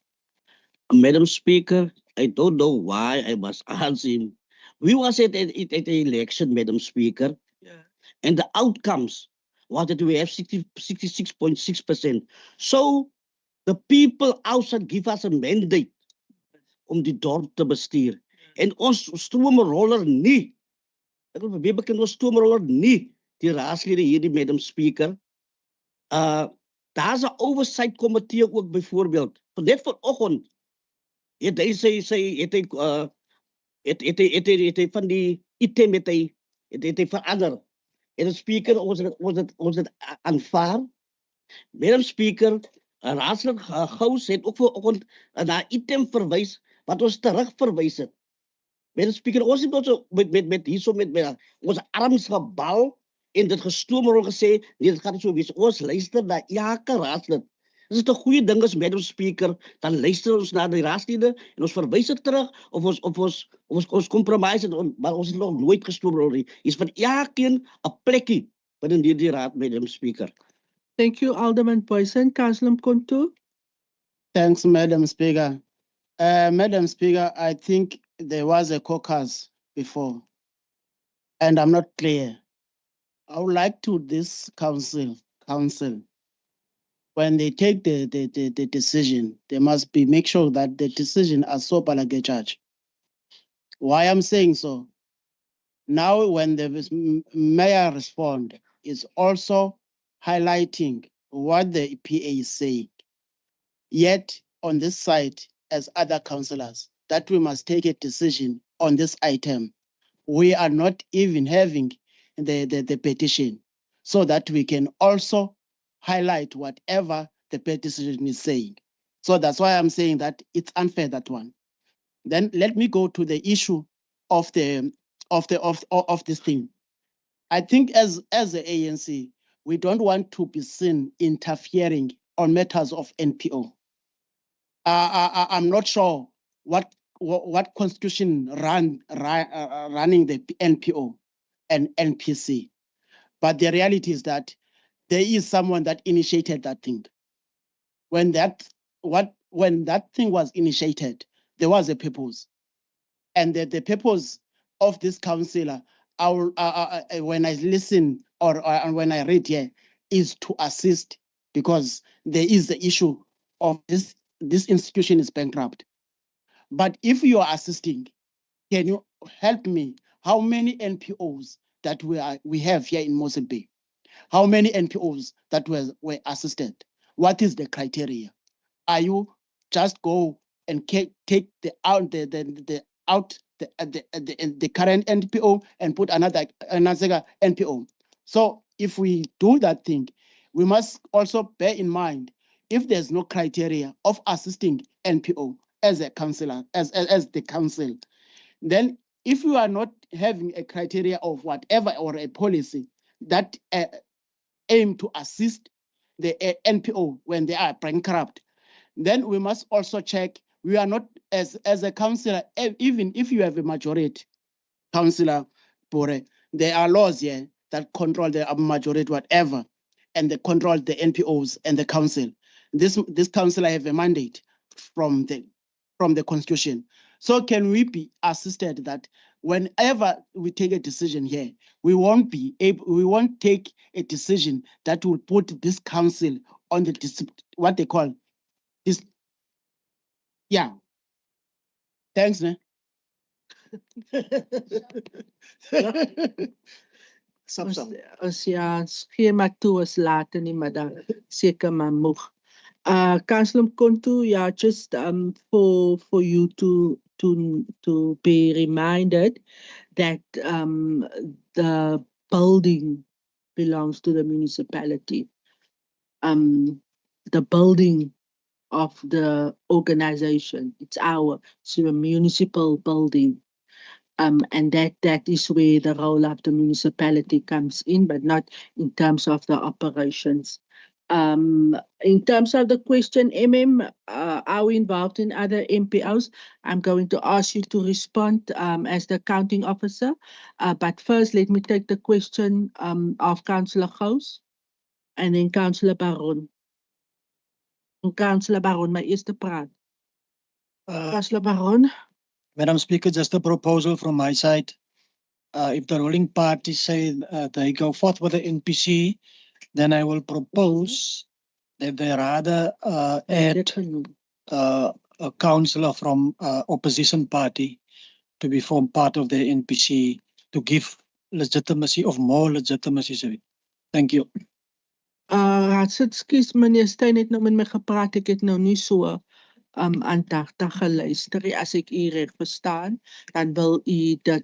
Speaker 7: Madam Speaker, I don't know why I must ask him. We was at the election, Madam Speaker, and the outcomes was that we have 66.6%. So the people outside give us a mandate om die dorp te bestuur. En ons stroomroller nie. Ek wil weer bekend ons stroomroller nie. Die raadslede hier, die Madam Speaker. Daar's 'n oversight komitee ook byvoorbeeld. Net vanoggend het hy van die item het hy verander. En die Speaker, ons het aanvaar. Madam Speaker, raadslid Gous het ook vanoggend na item verwys wat ons terug verwys het. Madam Speaker, ons het met hierso met ons arms gebal en dit gestoomrol gesê, nee, dit gaan nie so wees. Ons luister na elke raadslid. Dit is 'n goeie ding as Madam Speaker, dan luister ons na die raadslede en ons verwys dit terug of ons compromise, maar ons het nog nooit gestoomrol nie. Is van elkeen 'n plekkie binne die raad, Madam Speaker.
Speaker 1: Thank you, Alderman Poison. Councillor Mkonto.
Speaker 2: Thanks, Madam Speaker. Madam Speaker, I think there was a caucus before, and I'm not clear. I would like to this council, when they take the decision, they must make sure that the decision are so like a judge. Why I'm saying so? Now, when the mayor respond, is also highlighting what the PA is saying. Yet on this side, as other councillors, that we must take a decision on this item. We are not even having the petition, so that we can also highlight whatever the bad decision is saying. So that's why I'm saying that it's unfair, that one. Then let me go to the issue of this thing. I think as the ANC, we don't want to be seen interfering on matters of NPO. I'm not sure what constitution running the NPO and NPC, but the reality is that there is someone that initiated that thing. When that thing was initiated, there was a purpose, and the purpose of this councillor, when I listen or when I read here, is to assist, because there is the issue of this institution is bankrupt. But if you are assisting, can you help me? How many NPOs that we have here in Mossel Bay? How many NPOs that were assisted? What is the criteria? Are you just go and take the current NPO and put another NPO? So if we do that thing, we must also bear in mind, if there's no criteria of assisting NPO as a councillor, as the council, then if you are not having a criteria of whatever or a policy that aim to assist the NPO when they are bankrupt, then we must also check. We are not, as a councillor, even if you have a majority, councillor Bore, there are laws here that control the majority, whatever, and they control the NPOs and the council. This councillor have a mandate from the constitution. So can we be assisted that whenever we take a decision here, we won't take a decision that will put this council on the what they call this. Yeah. Thanks, man.
Speaker 1: As ja, schema toe is laat in die middag, seker maar moeg. Councillor Mkontu, yeah, just for you to be reminded that the building belongs to the municipality. The building of the organization, it's a municipal building. And that is where the role of the municipality comes in, but not in terms of the operations. In terms of the question, are we involved in other MPOs? I'm going to ask you to respond as the accounting officer. But first, let me take the question of Councillor Gous and then Councillor Baron. Councillor Baron, my eerste praat. Councillor Baron.
Speaker 6: Madam Speaker, just a proposal from my side. If the ruling party say they go forth with the NPC, then I will propose that they rather add a councillor from opposition party to be formed part of the NPC to give legitimacy of more legitimacy to it. Thank you.
Speaker 1: Raadsit, meneer Steyn het nou met my gepraat, ek het nou nie so aandagtig geluister. As ek u reg verstaan, dan wil u dat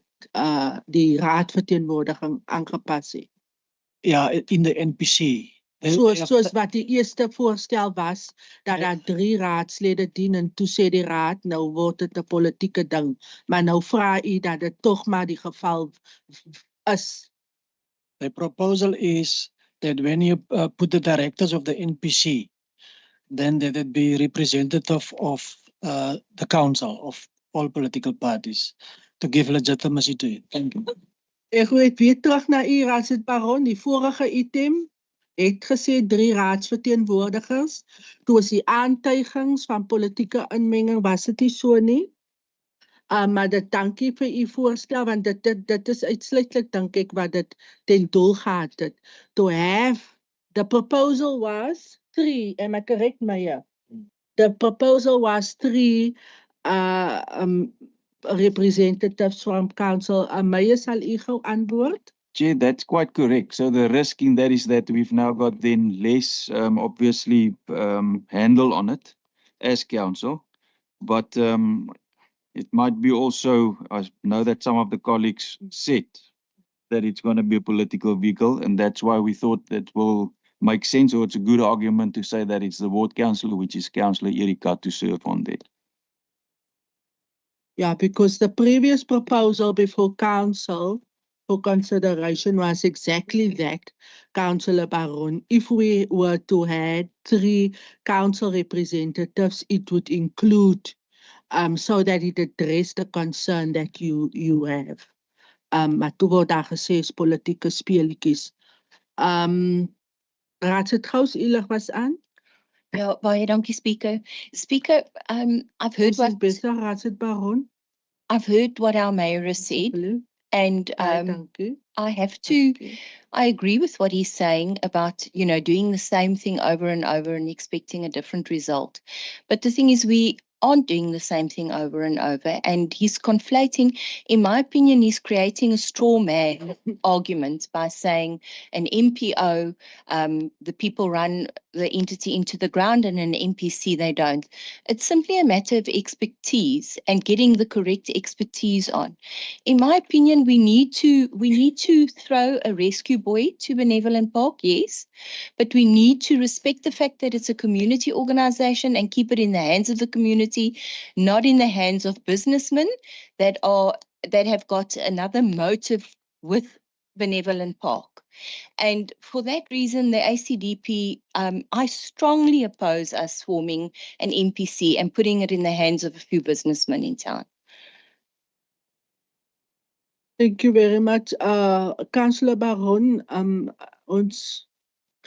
Speaker 1: die raadverteenwoordiging aangepas het.
Speaker 6: Ja, in de NPC.
Speaker 1: Soos wat die eerste voorstel was, dat daar 3 raadslede dien, en toe sê die raad, nou word dit 'n politieke ding. Maar nou vra u dat dit tog maar die geval is.
Speaker 6: The proposal is that when you put the directors of the NPC, then that it be representative of the council of all political parties to give legitimacy to it. Thank you.
Speaker 1: Ek weet weer terug na u, Raadslid Baron. Die vorige item het gesê 3 raadsverteenwoordigers. Toe is die aantuigings van politieke inmenging, was dit nie so nie? Maar dankie vir u voorstel, want dit is uitsluitlik, dink ek, wat dit ten doel gehad het. To have, the proposal was 3, am I correct, Maya? The proposal was 3 representatives from council. Maya, sal u gou antwoord?
Speaker 11: Chair, that's quite correct. So the risk in that is that we've now got then less, obviously, handle on it as council. But it might be also, I know that some of the colleagues said that it's going to be a political vehicle, and that's why we thought that we'll makes sense, or it's a good argument to say that it's the ward councillor, which is Councillor Erika, to serve on there.
Speaker 1: Yeah, because the previous proposal before council for consideration was exactly that, Councillor Baron. If we were to have 3 council representatives, it would include, so that it addressed the concern that you have. Maar toe word daar gesê is politieke speletjies. Raadslid Gous, u lig was aan.
Speaker 14: Ja, baie dankie, Speaker. Speaker, I've heard
Speaker 1: Ons is besig, Raadslid Baron.
Speaker 14: I've heard what our mayor has said, and I have to. I agree with what he's saying about, you know, doing the same thing over and over and expecting a different result. But the thing is, we aren't doing the same thing over and over, and he's conflating. In my opinion, he's creating a straw man argument by saying an MPO, the people run the entity into the ground, and an MPC they don't. It's simply a matter of expertise and getting the correct expertise on. In my opinion, we need to throw a rescue buoy to Benevolent Park, yes, but we need to respect the fact that it's a community organization and keep it in the hands of the community, not in the hands of businessmen that have got another motive with Benevolent Park. And for that reason, the ACDP, I strongly oppose us forming an NPC and putting it in the hands of a few businessmen in town.
Speaker 1: Thank you very much. Councillor Baron, ons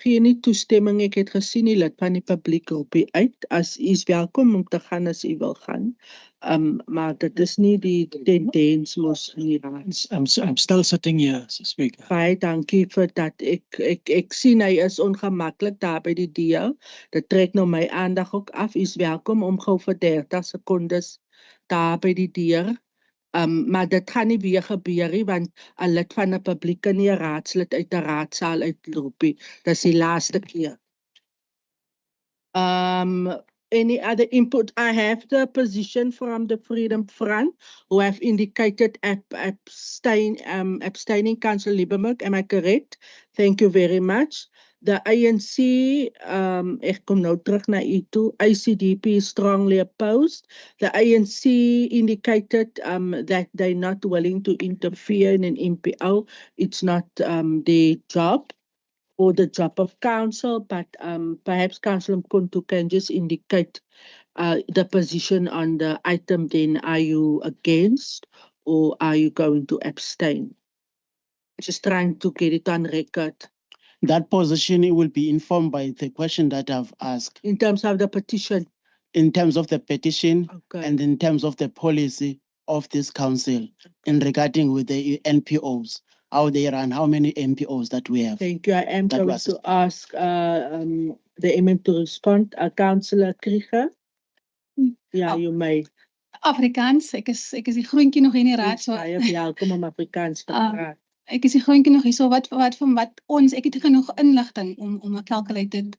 Speaker 1: gee nie toestemming. Ek het gesien die lid van die publiek roep u uit. As u is welkom om te gaan as u wil gaan. Maar dit is nie die tendens mos nie.
Speaker 6: I'm still sitting here, Speaker.
Speaker 1: Baie dankie vir dat. Ek sien hy is ongemaklik daar by die deur. Dit trek nou my aandag ook af. U is welkom om gou vir 30 sekondes daar by die deur. Maar dit gaan nie weer gebeur nie, want 'n lid van 'n publiek kan nie 'n raadslid uit 'n raadsaal uitloop nie. Dis die laaste keer. Any other input? I have the position from the Freedom Front, who have indicated abstaining. Councillor Lieberberg, am I correct? Thank you very much. The ANC, ek kom nou terug na u toe. ICDP is strongly opposed. The ANC indicated that they're not willing to interfere in an MPO. It's not their job or the job of council, but perhaps Councillor Mkontu can just indicate the position on the item. Then are you against or are you going to abstain? Just trying to get it on record.
Speaker 2: That position it will be informed by the question that I've asked.
Speaker 1: In terms of the petition?
Speaker 2: In terms of the petition,
Speaker 1: okay,
Speaker 2: and in terms of the policy of this council in regarding with the NPOs, how they run, how many NPOs that we have.
Speaker 1: Thank you. I am going to ask the MM to respond. Councillor Krieger? Yeah, you may.
Speaker 18: Afrikaans, ek is die groentjie nog in die raad. So
Speaker 1: welkom om Afrikaans te praat.
Speaker 18: Ek is die groentjie nog hier, so wat ons, ek het genoeg inligting om 'n calculated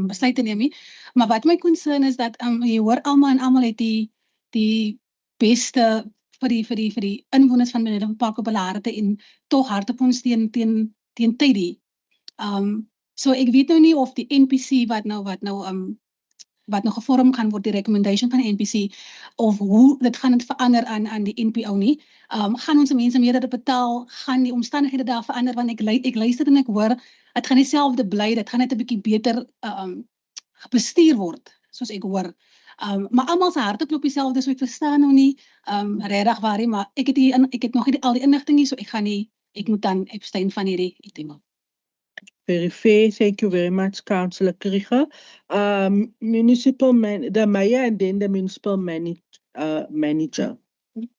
Speaker 18: besluit te neem nie. Maar wat my concern is dat jy hoor almal het die beste vir die inwoners van Benevolent Park op hulle harte en tog hardop ons teen tydie. So ek weet nou nie of die NPC wat nou gevorm gaan word, die recommendation van die NPC, of hoe dit gaan verander aan die NPO nie. Gaan ons mense meer betaal, gaan die omstandighede daar verander, want ek luister en ek hoor, het gaan dieselfde bly, dit gaan net 'n bietjie beter bestuur word, soos ek hoor. Maar almal se harte klop dieselfde, so ek verstaan nou nie regtig waar, maar ek het nog nie al die inligting nie, so ek moet dan abstain van hierdie item.
Speaker 1: Very fair. Thank you very much, Councillor Krieger. The mayor and then the municipal manager.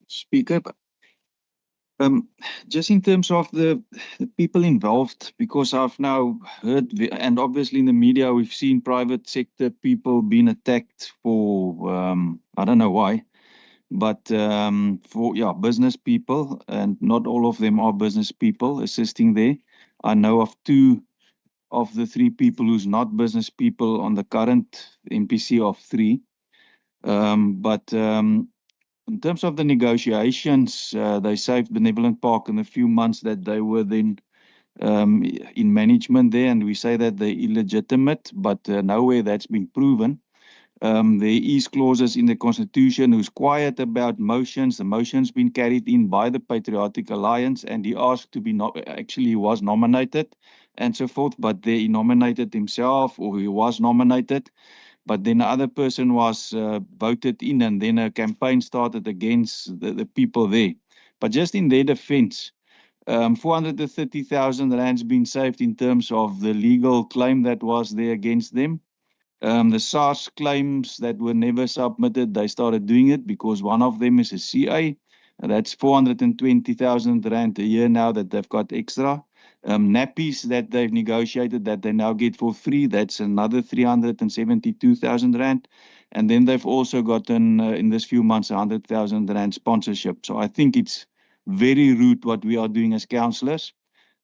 Speaker 11: Speaker, just in terms of the people involved, because I've now heard, and obviously in the media, we've seen private sector people being attacked for, I don't know why, but for business people, and not all of them are business people assisting there. I know of 2 of the 3 people who's not business people on the current MPC of 3. But in terms of the negotiations, they saved Benevolent Park in a few months that they were then in management there, and we say that they're illegitimate, but nowhere that's been proven. There is clauses in the Constitution who's quiet about motions. The motion's been carried in by the Patriotic Alliance, and he asked to be actually he was nominated and so forth, but he nominated himself, or he was nominated, but then the other person was voted in, and then a campaign started against the people there. But just in their defense, 430,000 rands been saved in terms of the legal claim that was there against them. The SARS claims that were never submitted, they started doing it because one of them is a CA. That's 420,000 rand a year now that they've got extra. Nappies that they've negotiated that they now get for free, that's another 372,000 rand. And then they've also gotten, in this few months, 100,000 rand sponsorship. So I think it's very rude what we are doing as councillors,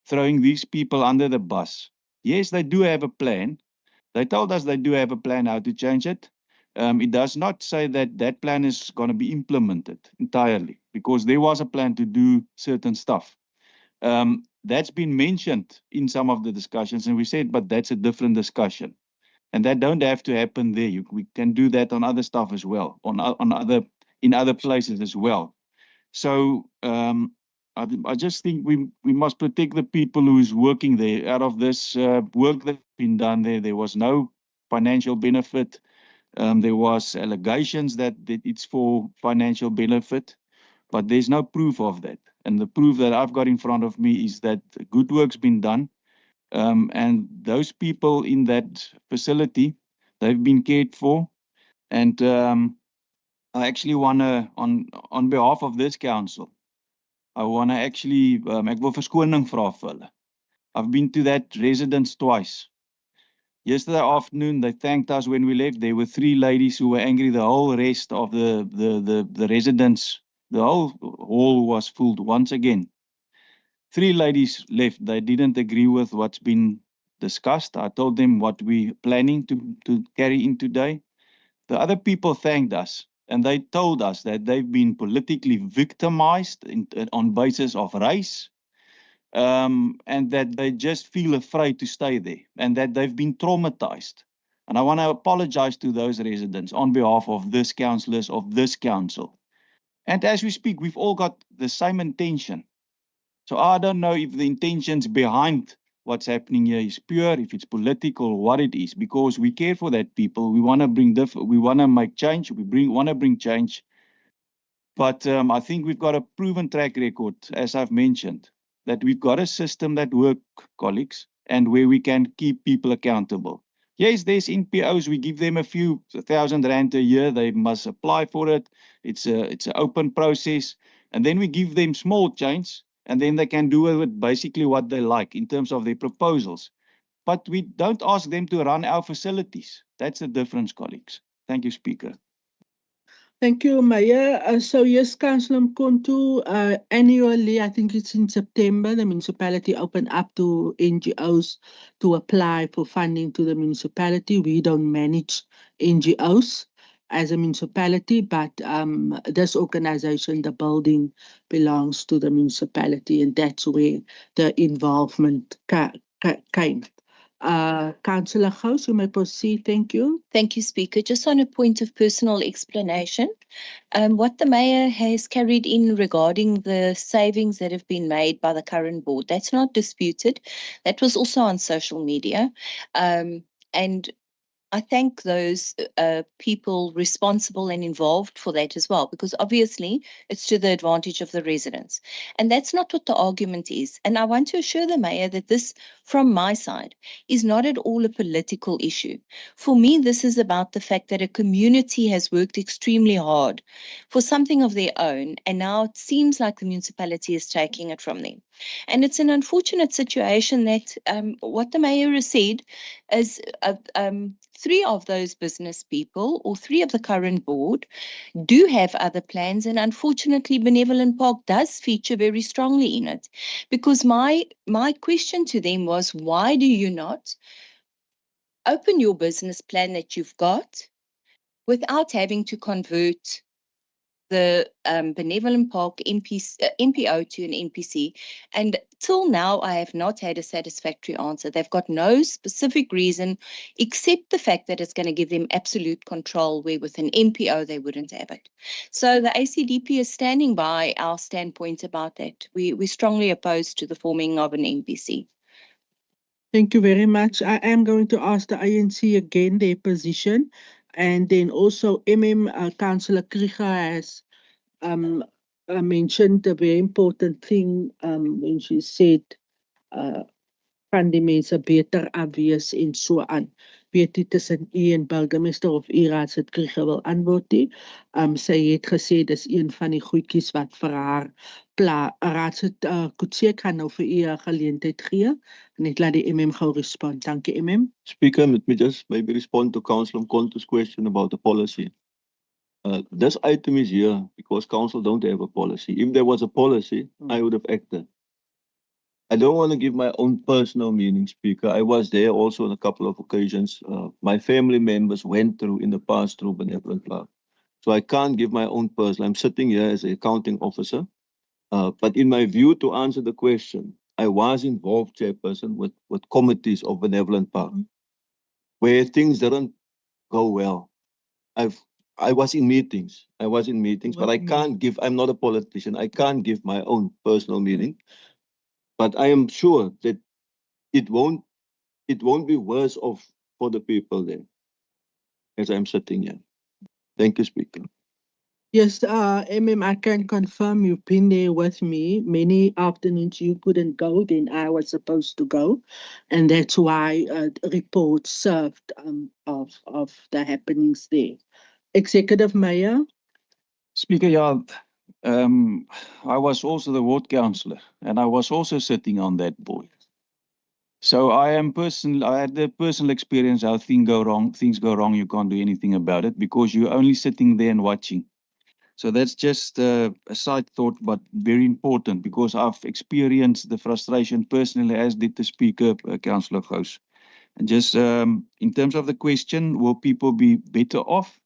Speaker 11: throwing these people under the bus. Yes, they do have a plan. They told us they do have a plan how to change it. It does not say that that plan is going to be implemented entirely, because there was a plan to do certain stuff. That's been mentioned in some of the discussions, and we said, but that's a different discussion. And that don't have to happen there. We can do that on other stuff as well, in other places as well. So I just think we must protect the people who is working there. Out of this work that's been done there, there was no financial benefit. There was allegations that it's for financial benefit, but there's no proof of that. And the proof that I've got in front of me is that good work's been done. And those people in that facility, they've been cared for. And I actually want to, on behalf of this council, I want to actually, ek wil verskoning vra vir hulle. I've been to that residence twice. Yesterday afternoon, they thanked us when we left. There were 3 ladies who were angry. The whole rest of the residence, the whole hall was full once again. 3 ladies left. They didn't agree with what's been discussed. I told them what we're planning to carry in today. The other people thanked us, and they told us that they've been politically victimized on basis of race, and that they just feel afraid to stay there, and that they've been traumatized. And I want to apologize to those residents on behalf of this councillors, of this council. And as we speak, we've all got the same intention. So I don't know if the intentions behind what's happening here is pure, if it's political, what it is, because we care for that people. We want to we want to make change. Want to bring change. But I think we've got a proven track record, as I've mentioned, that we've got a system that works, colleagues, and where we can keep people accountable. Yes, there's NPOs. We give them a few thousand rand a year. They must apply for it. It's an open process. And then we give them small change, and then they can do with basically what they like in terms of their proposals. But we don't ask them to run our facilities. That's the difference, colleagues. Thank you, Speaker.
Speaker 1: Thank you, Mayor. So yes, Councillor Mkontu, annually, I think it's in September, the municipality opened up to NGOs to apply for funding to the municipality. We don't manage NGOs as a municipality, but this organization, the building, belongs to the municipality, and that's where the involvement came. Councillor Gous, you may proceed. Thank you.
Speaker 14: Thank you, Speaker. Just on a point of personal explanation, what the Mayor has carried in regarding the savings that have been made by the current board, that's not disputed. That was also on social media. And I thank those people responsible and involved for that as well, because obviously it's to the advantage of the residents. And that's not what the argument is. And I want to assure the Mayor that this, from my side, is not at all a political issue. For me, this is about the fact that a community has worked extremely hard for something of their own, and now it seems like the municipality is taking it from them. And it's an unfortunate situation that what the Mayor has said is 3 of those business people, or 3 of the current board, do have other plans, and unfortunately Benevolent Park does feature very strongly in it. Because my question to them was, why do you not open your business plan that you've got without having to convert the Benevolent Park MPO to an NPC. And till now, I have not had a satisfactory answer. They've got no specific reason except the fact that it's going to give them absolute control, where with an MPO, they wouldn't have it. So the ACDP is standing by our standpoint about that. We're strongly opposed to the forming of an NPC.
Speaker 1: Thank you very much. I am going to ask the ANC again their position. And then also Councillor Krieger has mentioned a very important thing when she said van die mense beter afwees en so aan. Weet nie tussen u en burgemeester of u raadslid Krieger wil antwoord nie. Sy het gesê dis een van die goedjies wat vir haar raadslid Kutse kan nou vir u 'n geleentheid gee. Net laat die gou respond. Dankie
Speaker 4: Speaker, let me just maybe respond to Councillor Mkonto's question about the policy. This item is here because council don't have a policy. If there was a policy, I would have acted. I don't want to give my own personal meaning, Speaker. I was there also on a couple of occasions. My family members went through in the past through Benevolent Park. So I can't give my own personal. I'm sitting here as an accounting officer. But in my view, to answer the question, I was involved, Chairperson, with committees of Benevolent Park, where things didn't go well. I was in meetings. But I can't give, I'm not a politician. I can't give my own personal meaning. But I am sure that it won't be worse off for the people there as I'm sitting here. Thank you, Speaker.
Speaker 1: Yes, I can confirm you've been there with me. Many afternoons you couldn't go, then I was supposed to go. And that's why reports served of the happenings there. Executive Mayor.
Speaker 11: Speaker, yeah, I was also the ward councillor and I was also sitting on that board. So I had the personal experience how things go wrong, you can't do anything about it because you're only sitting there and watching. So that's just a side thought, but very important because I've experienced the frustration personally, as did the Speaker, Councillor Gous. And just in terms of the question, will people be better off?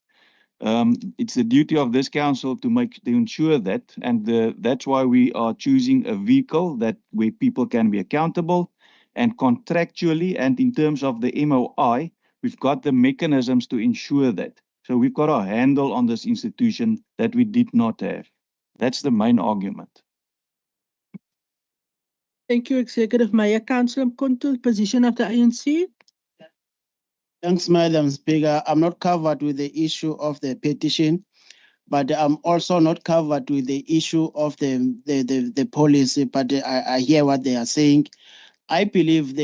Speaker 11: It's the duty of this council to ensure that, and that's why we are choosing a vehicle where people can be accountable, and contractually and in terms of the MOI, we've got the mechanisms to ensure that. So we've got a handle on this institution that we did not have. That's the main argument.
Speaker 1: Thank you, Executive Mayor. Councillor Mkonto, position of the ANC.
Speaker 2: Thanks, Madam Speaker. I'm not covered with the issue of the petition, but I'm also not covered with the issue of the policy, but I hear what they are saying. I believe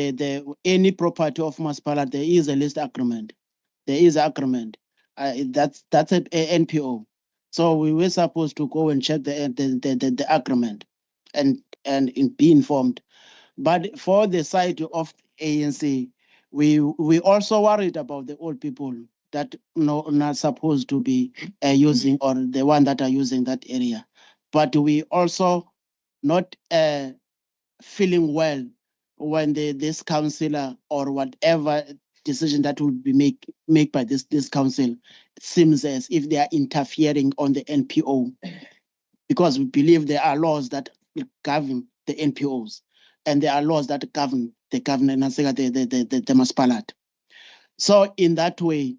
Speaker 2: any property of Municipality, there is a lease agreement. There is agreement. That's an NPO. So we were supposed to go and check the agreement and be informed. But for the side of ANC, we also worried about the old people that not supposed to be using, or the one that are using that area. But we also not feeling well when this councillor or whatever decision that will be made by this council, it seems as if they are interfering on the NPO, because we believe there are laws that govern the NPOs and there are laws that govern the governance, the municipality. So in that way,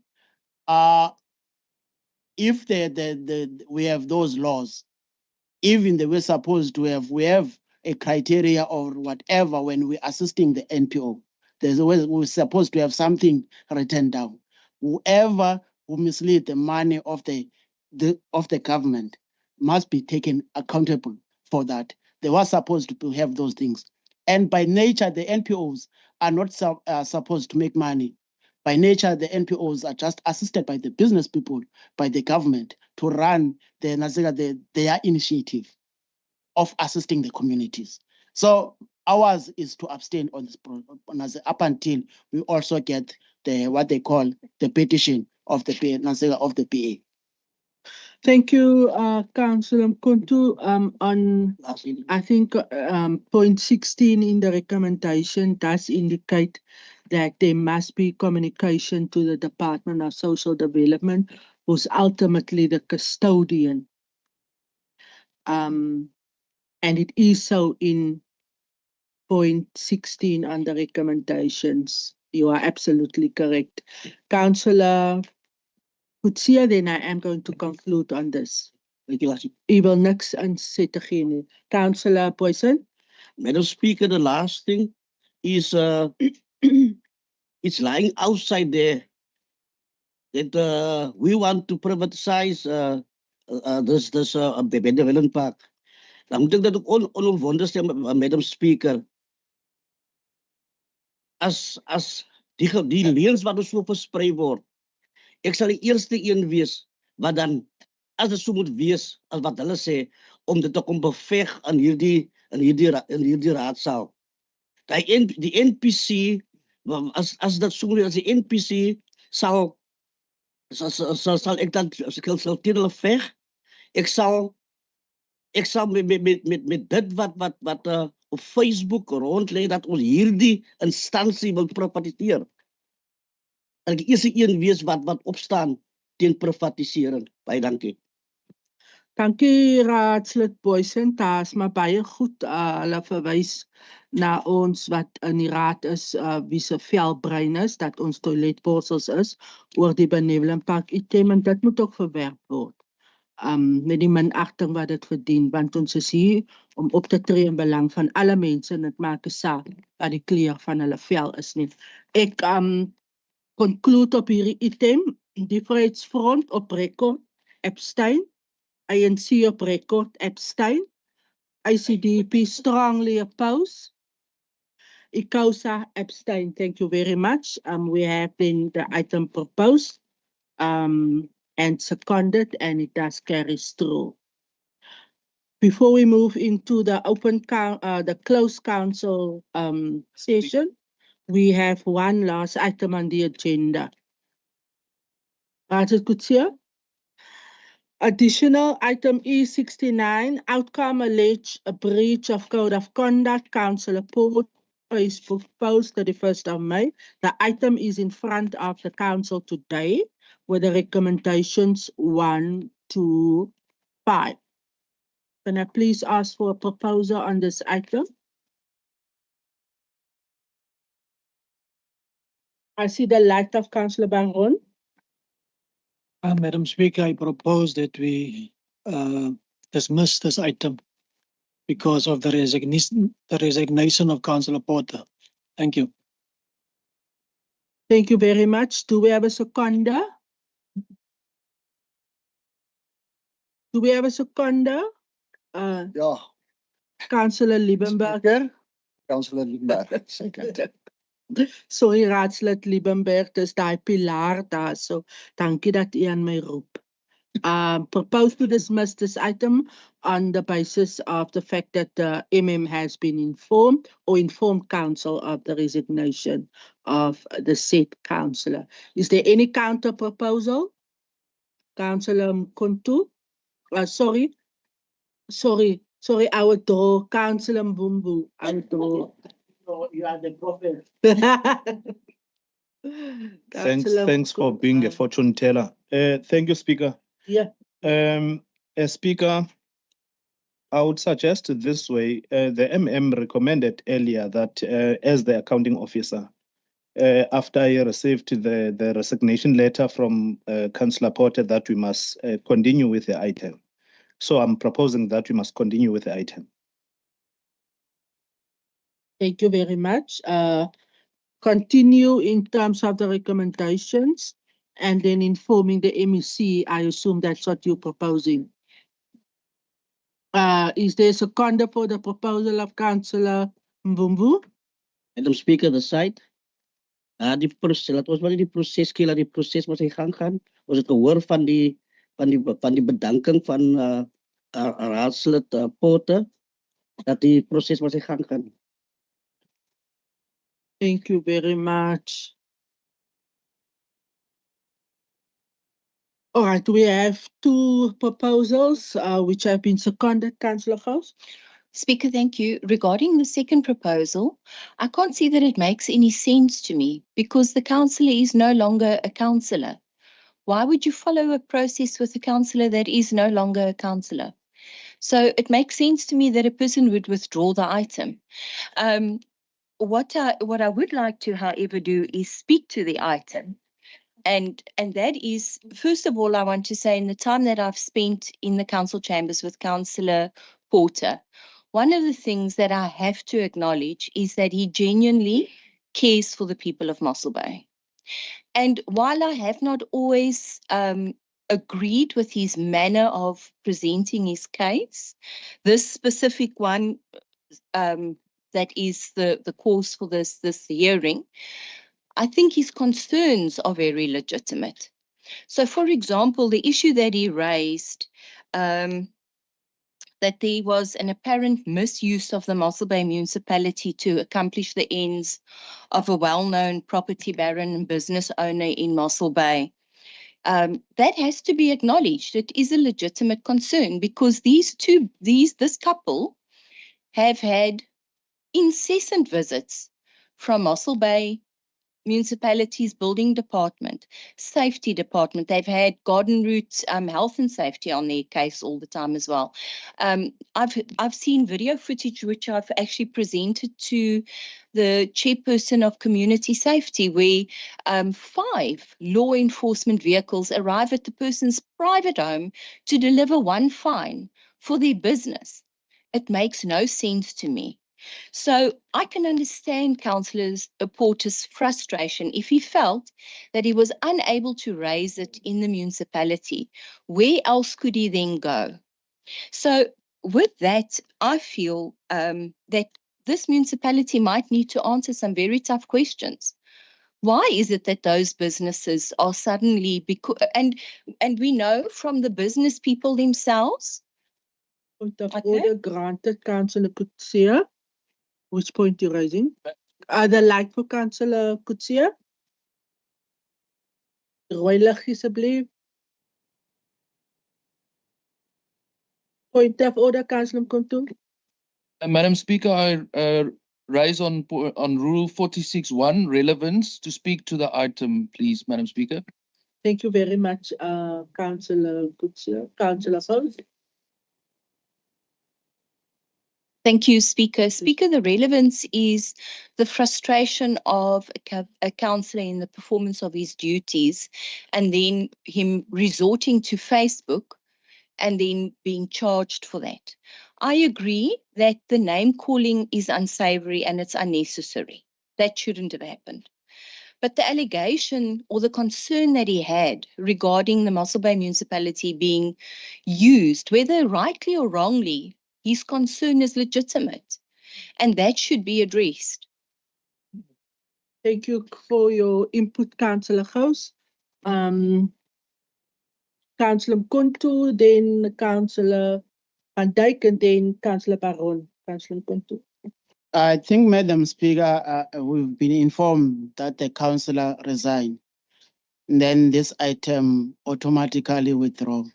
Speaker 2: if we have those laws, even the we're supposed to have, we have a criteria or whatever when we're assisting the NPO. There's always, we're supposed to have something written down. Whoever who mislead the money of the government must be taken accountable for that. They were supposed to have those things. And by nature, the NPOs are not supposed to make money. By nature, the NPOs are just assisted by the business people, by the government, to run their initiative of assisting the communities. So ours is to abstain on this up until we also get what they call the petition of the PA.
Speaker 1: Thank you, Councillor Mkonto. On, I think, point 16 in the recommendation does indicate that there must be communication to the Department of Social Development, who's ultimately the custodian And it is so in point 16 on the recommendations. You are absolutely correct. Councillor Kutsia, then I am going to conclude on this. U wil niks inset te gee nie. Councillor Poison?
Speaker 7: Madam Speaker, the last thing is it's lying outside there that we want to privatize this development park. Dan moet ek dat ook onomwonde stem, Madam Speaker. As die leens wat ons so versprei word, ek sal die eerste een wees wat dan, as dit so moet wees, as wat hulle sê, om dit te kom beveg in hierdie raadsaal. Die NPC, as dit so moet, as die NPC sal ek dan, as ek sal teen hulle veg, ek sal met dit wat op Facebook rondlê, dat ons hierdie instansie wil privatiseer. En ek eerste een wees wat opstaan teen privatisering. Baie dankie.
Speaker 1: Dankie raadslid Boysen, daar is maar baie goed, hulle verwys na ons wat in die raad is, wie se velbrein is, dat ons toiletborsels is, oor die benevolent park item, en dit moet ook verwerp word. Met die minagting wat dit verdien, want ons is hier om op te tree in belang van alle mense, en dit maak 'n saak wat die kleur van hulle vel is nie. Ek conclude op hierdie item, die Vryheidsfront op rekord, Epstein, ANC op rekord, Epstein, ICDP strongly oppose, ICOSA abstain. Thank you very much. We have been the item proposed and seconded, and it does carry through. Before we move into the the closed council session, we have one last item on the agenda. Raad Kutsia. Additional item E69, outcome alleged a breach of code of conduct. Councillor Port is proposed 31st of May. The item is in front of the council today with the recommendations 1 to 5. Can I please ask for a proposal on this item? I see the light of Councillor Bangon.
Speaker 6: Madam Speaker, I propose that we dismiss this item because of the resignation of Councillor Porter. Thank you.
Speaker 1: Thank you very much. Do we have a seconder? Do we have a seconder?
Speaker 13: Ja.
Speaker 1: Councillor Liebenberg.
Speaker 13: Councillor Liebenberg, second.
Speaker 1: Sorry, raadslid Liebenberg, dis daai pilaar daar, so dankie dat u aan my roep. Propose to dismiss this item on the basis of the fact that the MM has been informed or informed council of the resignation of the said councillor. Is there any counter proposal? Councillor Mkuntu? Sorry, I withdraw. Councillor Mbumbu, I withdraw. You are the prophet.
Speaker 3: Thanks for being a fortune teller. Thank you, Speaker.
Speaker 1: Yeah.
Speaker 3: Speaker, I would suggest it this way. The MM recommended earlier that as the accounting officer, after I received the resignation letter from Councillor Porter, that we must continue with the item. So I'm proposing that we must continue with the item.
Speaker 1: Thank you very much. Continue in terms of the recommendations and then informing the MEC. I assume that's what you're proposing. Is there a seconder for the proposal of Councillor Mbumbu?
Speaker 7: Madam Speaker, the site. Die proses, laat ons maar die proses kyk, laat die proses maar sy gang gaan. Ons het gehoor van die bedanking van raadslid Porter, dat die proses maar sy gang gaan.
Speaker 1: Thank you very much. All right, we have two proposals which have been seconded. Councillor Gous.
Speaker 14: Speaker, thank you. Regarding the second proposal, I can't see that it makes any sense to me because the councillor is no longer a councillor. Why would you follow a process with a councillor that is no longer a councillor? So it makes sense to me that a person would withdraw the item. What I would like to, however, do is speak to the item. And that is, first of all, I want to say in the time that I've spent in the council chambers with Councillor Porter, one of the things that I have to acknowledge is that he genuinely cares for the people of Mossel Bay. And while I have not always agreed with his manner of presenting his case, this specific one that is the cause for this hearing, I think his concerns are very legitimate. So, for example, the issue that he raised, that there was an apparent misuse of the Mossel Bay Municipality to accomplish the ends of a well-known property baron and business owner in Mossel Bay. That has to be acknowledged. It is a legitimate concern because this couple have had incessant visits from Mossel Bay Municipality's building department, safety department. They've had garden route health and safety on their case all the time as well. I've seen video footage which I've actually presented to the chairperson of community safety, where 5 law enforcement vehicles arrive at the person's private home to deliver one fine for their business. It makes no sense to me. So I can understand Councillor Porter's frustration if he felt that he was unable to raise it in the municipality. Where else could he then go? So with that, I feel that this municipality might need to answer some very tough questions. Why is it that those businesses are suddenly, and we know from the business people themselves?
Speaker 1: Point of order granted, Councillor Kutsia. Which point you're raising? The light for Councillor Kutsia. Rooi lig asseblief. Point of order, Councillor Mkontu.
Speaker 16: Madam Speaker, I raise on Rule 46(1) relevance to speak to the item, please, Madam Speaker.
Speaker 1: Thank you very much, Councillor Kutsia. Councillor House.
Speaker 14: Thank you, Speaker. Speaker, the relevance is the frustration of a councillor in the performance of his duties and then him resorting to Facebook and then being charged for that. I agree that the name calling is unsavory and it's unnecessary. That shouldn't have happened. But the allegation or the concern that he had regarding the Mossel Bay Municipality being used, whether rightly or wrongly, his concern is legitimate and that should be addressed.
Speaker 1: Thank you for your input, Councillor House. Councillor Mkontu, then Councillor Van Dijk, and then Councillor Baron. Councillor Mkontu.
Speaker 2: I think, Madam Speaker, we've been informed that the councillor resigned. Then this item automatically withdraw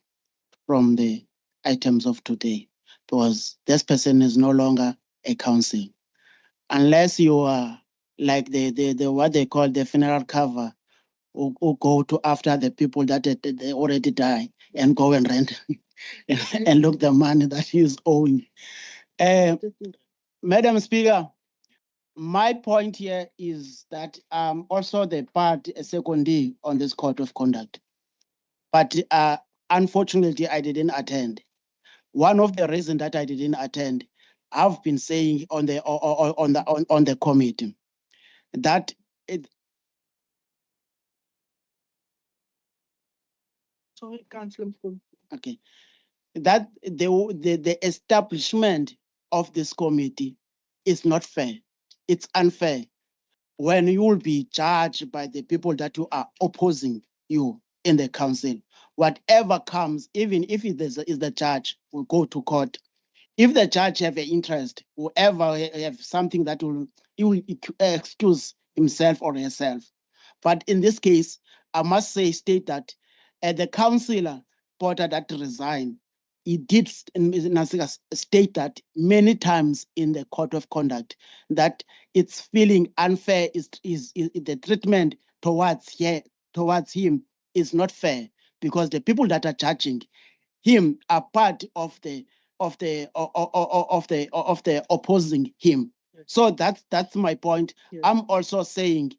Speaker 2: from the items of today because this person is no longer a council. Unless you are like the what they call the funeral cover, who go to after the people that they already die and go and rent and look the money that he is owing. Madam Speaker, my point here is that also the part secondary on this code of conduct, but unfortunately I didn't attend. One of the reasons that I didn't attend, I've been saying on the committee that it.
Speaker 1: Sorry, Councillor.
Speaker 2: Okay, that the establishment of this committee is not fair. It's unfair when you will be judged by the people that you are opposing you in the council. Whatever comes, even if it is the judge, will go to court. If the judge have an interest, whoever have something that he will excuse himself or herself. But in this case, I must state that the councillor Porter that resigned, he did state that many times in the code of conduct that it's feeling unfair is the treatment towards him is not fair because the people that are judging him are part of the of the opposing him. So that's my point. I'm also saying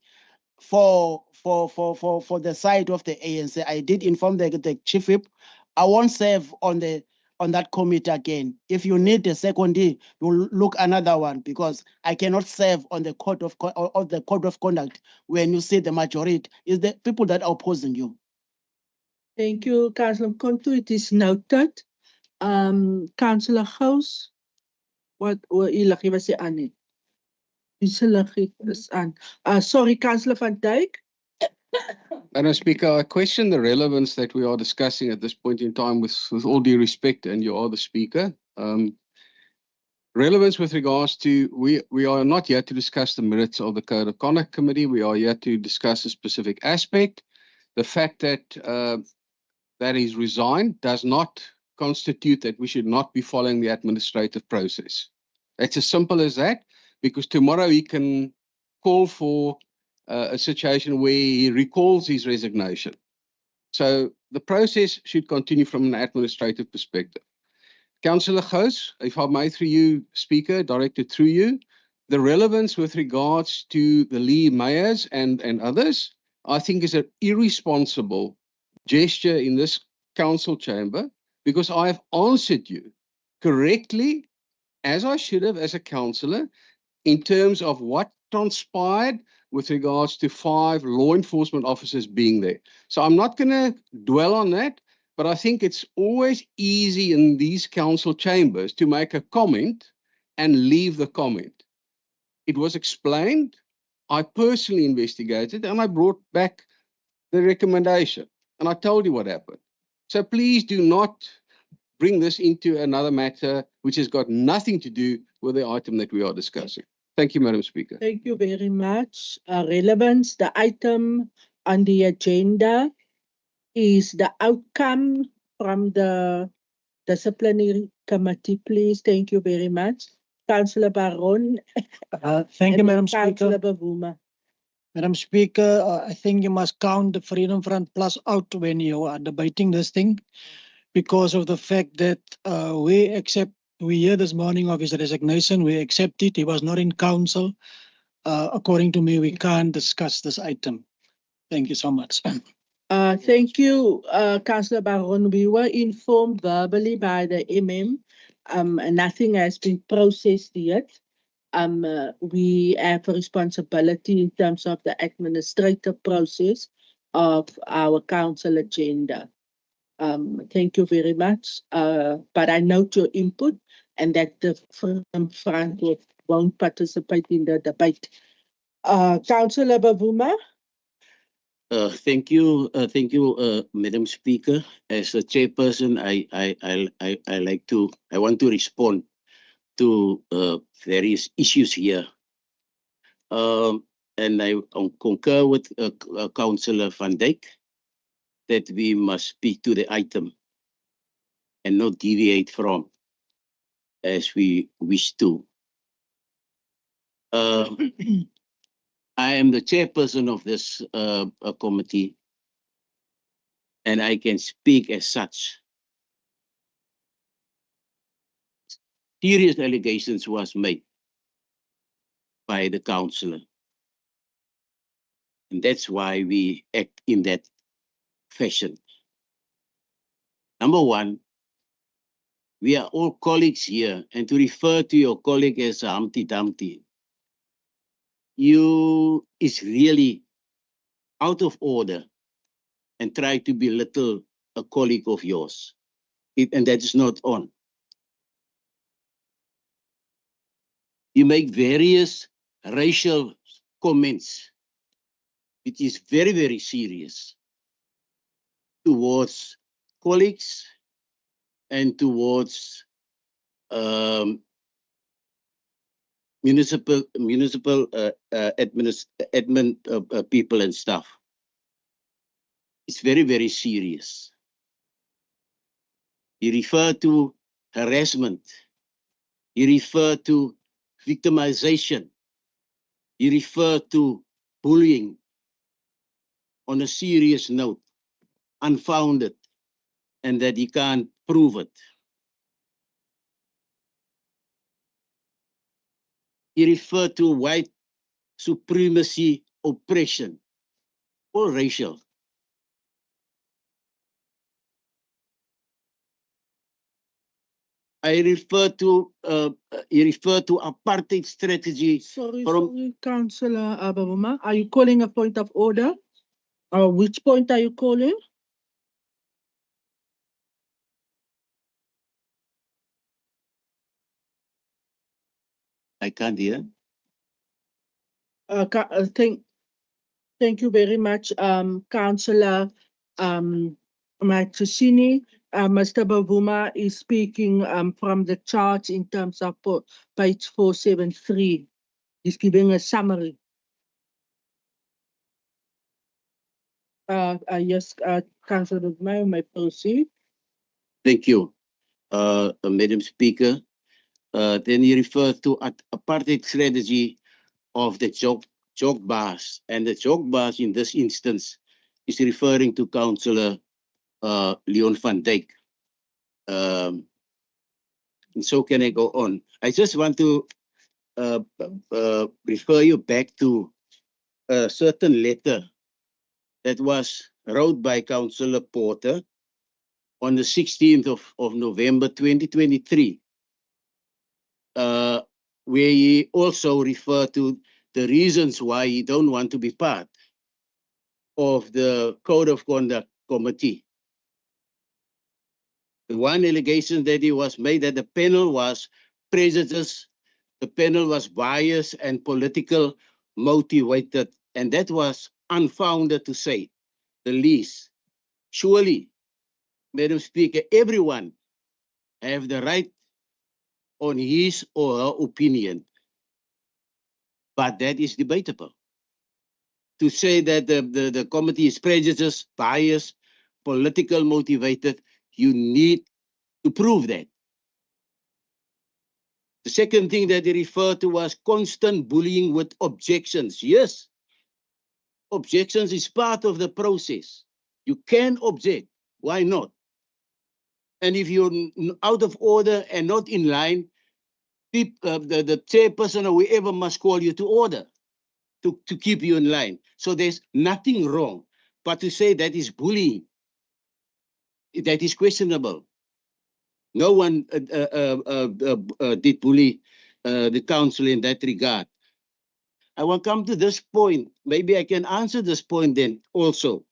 Speaker 2: for the side of the ANC, I did inform the chief whip. I won't serve on that committee again. If you need a secondary, you'll look another one, because I cannot serve on the code of conduct when you see the majority is the people that are opposing you.
Speaker 1: Thank you, Councillor Kontu. It is noted. Councillor Gous, wat ilagay ba si Annie? Sorry, Councillor Van Dijk.
Speaker 8: Madam Speaker, I question the relevance that we are discussing at this point in time with all due respect, and you are the Speaker. Relevance with regards to, we are not here to discuss the merits of the Code of Conduct Committee. We are here to discuss a specific aspect. The fact that that he's resigned does not constitute that we should not be following the administrative process. It's as simple as that, because tomorrow he can call for a situation where he recalls his resignation. So the process should continue from an administrative perspective. Councillor Gous, if I may, through you, Speaker, directed through you, the relevance with regards to the Lee mayors and others, I think is an irresponsible gesture in this council chamber, because I have answered you correctly, as I should have as a councillor, in terms of what transpired with regards to 5 law enforcement officers being there. So I'm not going to dwell on that, but I think it's always easy in these council chambers to make a comment and leave the comment. It was explained, I personally investigated, and I brought back the recommendation, and I told you what happened. So please do not bring this into another matter which has got nothing to do with the item that we are discussing. Thank you, Madam Speaker.
Speaker 1: Thank you very much. Relevance, the item on the agenda is the outcome from the disciplinary committee, please. Thank you very much. Councillor Baron.
Speaker 6: Thank you, Madam
Speaker 1: Councillor
Speaker 6: Speaker.
Speaker 1: Bavuma.
Speaker 6: Madam Speaker, I think you must count the Freedom Front Plus out when you are debating this thing, because of the fact that we hear this morning of his resignation, we accept it. He was not in council. According to me, we can't discuss this item. Thank you so much.
Speaker 1: Thank you, Councillor Baron. We were informed verbally by the MM. Nothing has been processed yet. We have a responsibility in terms of the administrative process of our council agenda. Thank you very much. But I note your input and that the Freedom Front won't participate in the debate. Councillor Bavuma.
Speaker 7: Thank you, Madam Speaker. As a chairperson, I want to respond to various issues here. And I concur with Councillor Van Dijk that we must speak to the item and not deviate from as we wish to. I am the chairperson of this committee, and I can speak as such. Serious allegations was made by the councillor. And that's why we act in that fashion. Number one, we are all colleagues here, and to refer to your colleague as Humpty Dumpty, you is really out of order and try to belittle a colleague of yours. And that is not on. You make various racial comments, which is very, very serious towards colleagues and towards municipal admin people and staff. It's very, very serious. You refer to harassment. You refer to victimization. You refer to bullying on a serious note, unfounded, and that you can't prove it. he referred to white supremacy oppression or racial. He referred to apartheid strategy.
Speaker 1: Sorry, Councillor Bavuma. Are you calling a point of order? Which point are you calling?
Speaker 7: I can't hear.
Speaker 1: Thank you very much, Councillor Matusini. Mr. Bavuma is speaking from the charts in terms of page 473. He's giving a summary. Yes, Councillor Bavuma, may proceed.
Speaker 7: Thank you, Madam Speaker. Then he refers to apartheid strategy of the joke bars, and the joke bars in this instance is referring to Councillor Leon van Dijk. And so can I go on? I just want to refer you back to a certain letter that was wrote by Councillor Porter on the 16th of November 2023, where he also referred to the reasons why he don't want to be part of the Code of Conduct Committee. The one allegation that he was made that the panel was prejudiced, the panel was biased and political motivated, and that was unfounded to say the least. Surely, Madam Speaker, everyone have the right on his or her opinion, but that is debatable. To say that the committee is prejudiced, biased, political motivated, you need to prove that. The second thing that he referred to was constant bullying with objections. Yes, objections is part of the process. You can object. Why not? And if you're out of order and not in line, the chairperson or whoever must call you to order to keep you in line. So there's nothing wrong. But to say that is bullying, that is questionable. No one did bully the council in that regard. I will come to this point. Maybe I can answer this point then also.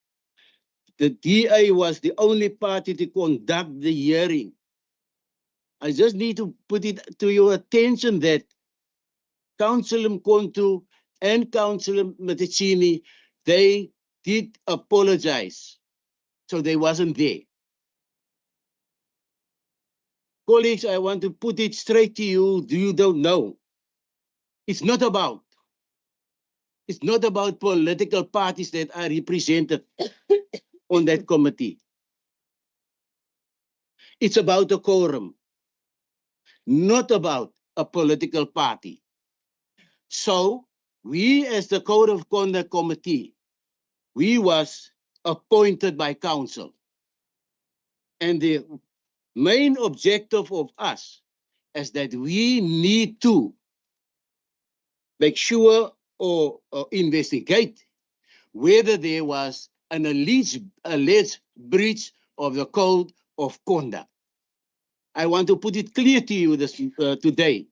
Speaker 7: The DA was the only party to conduct the hearing. I just need to put it to your attention that Councillor Mkontu and Councillor Maticini, they did apologize. So they wasn't there. Colleagues, I want to put it straight to you. You don't know. It's not about political parties that are represented on that committee. It's about a quorum, not about a political party. So we as the Code of Conduct Committee, we was appointed by council. And the main objective of us is that we need to make sure or investigate whether there was an alleged breach of the Code of Conduct. I want to put it clear to you this, today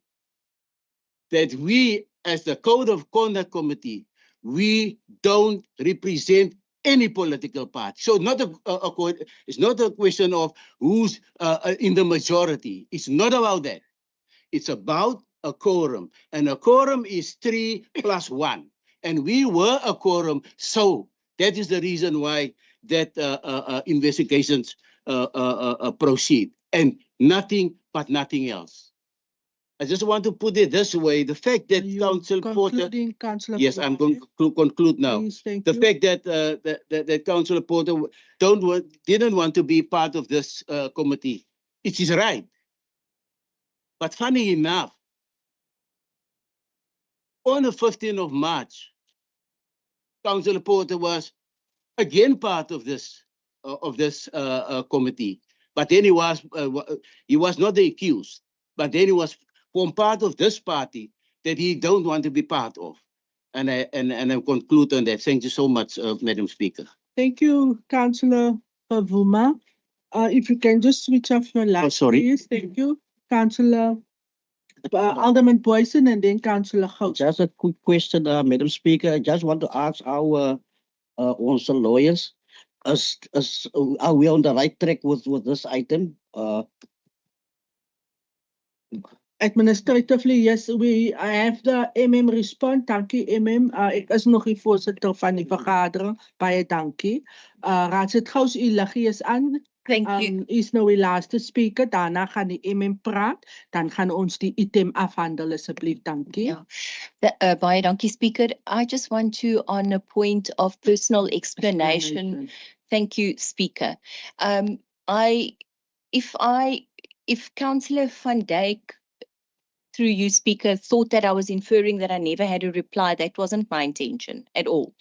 Speaker 7: that we, as the Code of Conduct Committee, we don't represent any political party. So it's not a question of who's in the majority. It's not about that. It's about a quorum. And a quorum is 3 + 1. And we were a quorum. So that is the reason why that investigations proceed. And nothing but nothing else. I just want to put it this way. The fact that Council Porter... Yes, I'm going to conclude now.
Speaker 1: Please,
Speaker 7: the fact that that Councillor Porter didn't want to be part of this committee, it is right. But funny enough, on the 15th of March, Councillor Porter was again part of this committee. But then he was not the accused. But then he was from part of this party that he don't want to be part of. And I conclude on that. Thank you so much, Madam Speaker.
Speaker 1: Thank you, Councillor Pavuma. If you can just switch off your light, please. Thank you, Councillor Alderman Boyson, and then Councillor House.
Speaker 7: Just a quick question, Madam Speaker. I just want to ask our also lawyers, are we on the right track with this item?
Speaker 1: Administratively, yes, I have the respond. Dankie, ek is nog die voorsitter van die vergadering. Baie dankie. Raadslid Gous, u liggie is aan.
Speaker 14: Thank you.
Speaker 1: Is nou die laaste speaker. Daarna gaan die praat. Dan gaan ons die item afhandel, asseblief. Dankie.
Speaker 14: Baie dankie, Speaker. I just want to, on a point of personal explanation. Thank you, Speaker. If Councillor van Dijk, through you, Speaker, thought that I was inferring that I never had a reply, that wasn't my intention at all.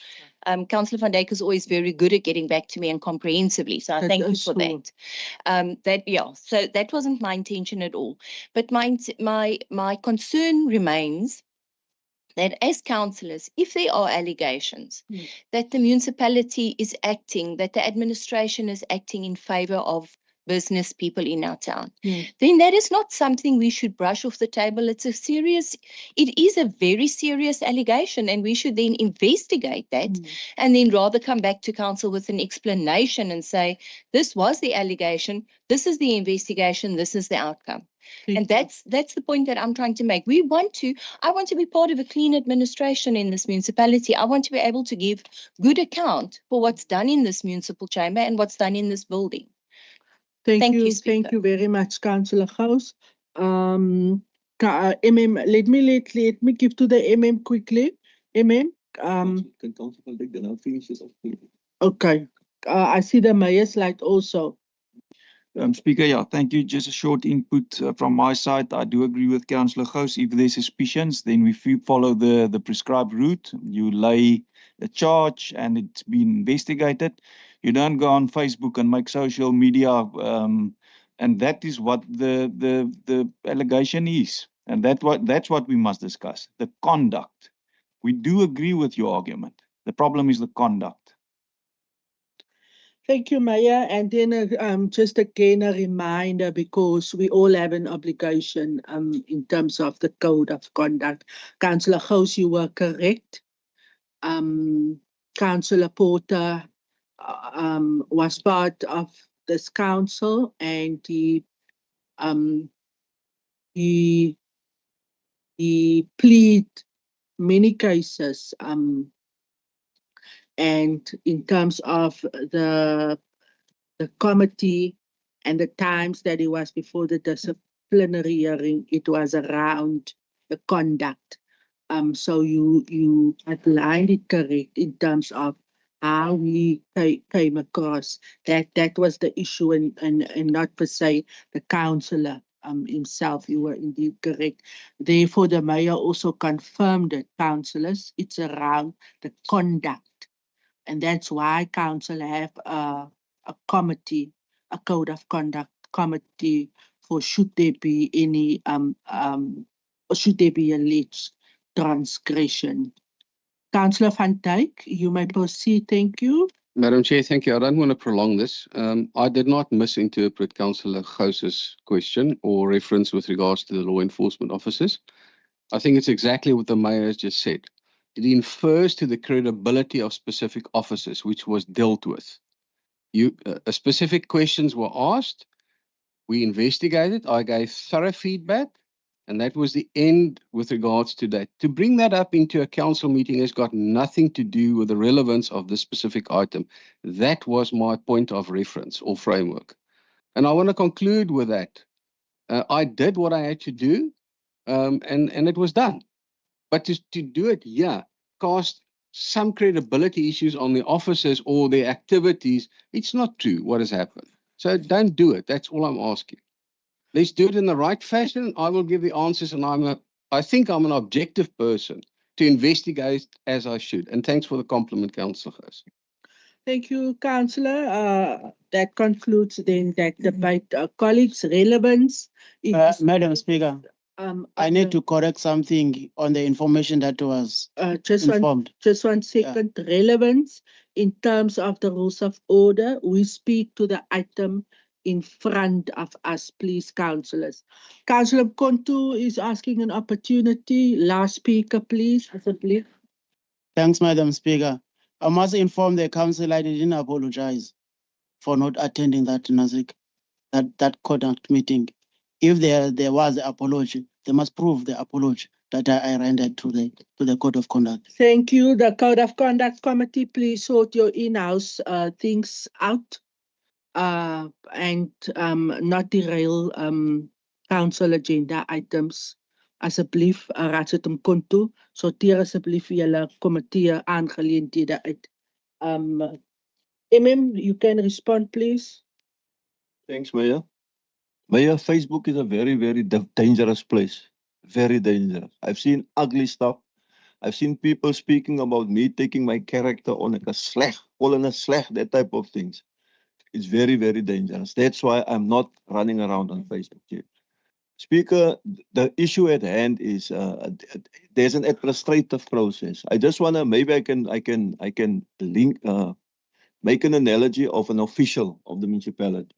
Speaker 14: Councillor van Dijk is always very good at getting back to me and comprehensively, so I thank you for that. So that wasn't my intention at all. But my concern remains that as councillors, if there are allegations that the municipality is acting, that the administration is acting in favour of business people in our town, then that is not something we should brush off the table. It is a very serious allegation, and we should then investigate that and then rather come back to council with an explanation and say, this was the allegation, this is the investigation, this is the outcome. And that's the point that I'm trying to make. I want to be part of a clean administration in this municipality. I want to be able to give good account for what's done in this municipal chamber and what's done in this building.
Speaker 1: Thank you. Thank you very much, Councillor Gous. Let me give to the quickly.
Speaker 4: Can Councillor van Dijk then finish this off?
Speaker 1: Okay. I see the mayor's light also.
Speaker 11: Speaker, yeah, thank you. Just a short input from my side. I do agree with Councillor Gous. If there's suspicions, then we follow the prescribed route. You lay a charge and it's been investigated. You don't go on Facebook and make social media, and that is what the allegation is. And that's what we must discuss. The conduct. We do agree with your argument. The problem is the conduct.
Speaker 1: Thank you, Mayor. And then just again a reminder, because we all have an obligation in terms of the code of conduct. Councillor Gous, you were correct. Councillor Porter was part of this council, and he plead many cases. And in terms of the committee and the times that he was before the disciplinary hearing, it was around the conduct. So you outlined it correct in terms of how we came across that was the issue, and not per se the councillor himself. You were indeed correct. Therefore, the mayor also confirmed that councillors, it's around the conduct. And that's why council have a committee, a code of conduct committee, for should there be any or should there be alleged transgression. Councillor van Dijk, you may proceed. Thank you.
Speaker 8: Madam Chair, thank you. I don't want to prolong this. I did not misinterpret Councillor Gous's question or reference with regards to the law enforcement officers. I think it's exactly what the mayor has just said. It infers to the credibility of specific officers, which was dealt with. Specific questions were asked. We investigated. I gave thorough feedback, and that was the end with regards to that. To bring that up into a council meeting has got nothing to do with the relevance of this specific item. That was my point of reference or framework. And I want to conclude with that. I did what I had to do, and it was done. But to do it, cast some credibility issues on the officers or their activities, it's not true what has happened. So don't do it. That's all I'm asking. Let's do it in the right fashion. I will give the answers, and I think I'm an objective person to investigate as I should. And thanks for the compliment, Councillor Gous.
Speaker 1: Thank you, Councillor. That concludes then that debate. Colleagues, relevance.
Speaker 2: Madam Speaker. I need to correct something on the information that was
Speaker 1: just
Speaker 2: informed.
Speaker 1: one second. Relevance in terms of the rules of order. We speak to the item in front of us, please, councillors. Councillor Kontu is asking an opportunity. Last speaker, please. Assembly.
Speaker 2: Thanks, Madam Speaker. I must inform the council I didn't apologize for not attending that Nazik, that conduct meeting. If there was an apology, they must prove the apology that I rendered to the Code of Conduct.
Speaker 1: Thank you. The Code of Conduct Committee, please sort your in-house things out and not derail council agenda items. Asseblief, Raadslid Kontu, sorteer asseblief julle komitee aangeleenthede uit. You can respond, please.
Speaker 4: Thanks, Mayor. Mayor, Facebook is a very, very dangerous place. Very dangerous. I've seen ugly stuff. I've seen people speaking about me taking my character on like a slag, calling a slag, that type of things. It's very, very dangerous. That's why I'm not running around on Facebook here. Speaker, the issue at hand is there's an administrative process. I just wanna maybe I can link make an analogy of an official of the municipality.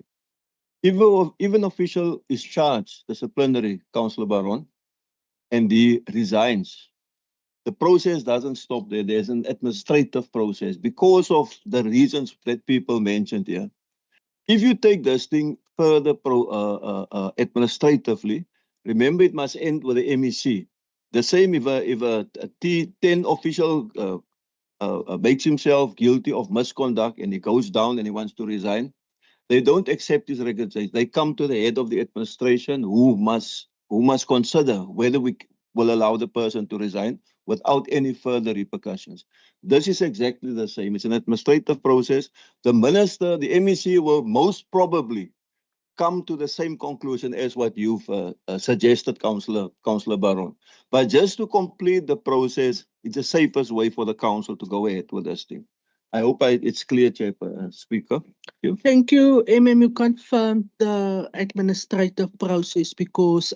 Speaker 4: If an official is charged disciplinary, Councillor Baron, and he resigns, the process doesn't stop there. There's an administrative process because of the reasons that people mentioned here. If you take this thing further administratively, remember it must end with the MEC. The same if a T10 official makes himself guilty of misconduct and he goes down and he wants to resign, they don't accept his resignation. They come to the head of the administration who must consider whether we will allow the person to resign without any further repercussions. This is exactly the same. It's an administrative process. The minister, the MEC will most probably come to the same conclusion as what you've suggested, Councillor Baron. But just to complete the process, it's the safest way for the council to go ahead with this thing. I hope it's clear, Chair, Speaker.
Speaker 1: Thank you. You confirmed the administrative process because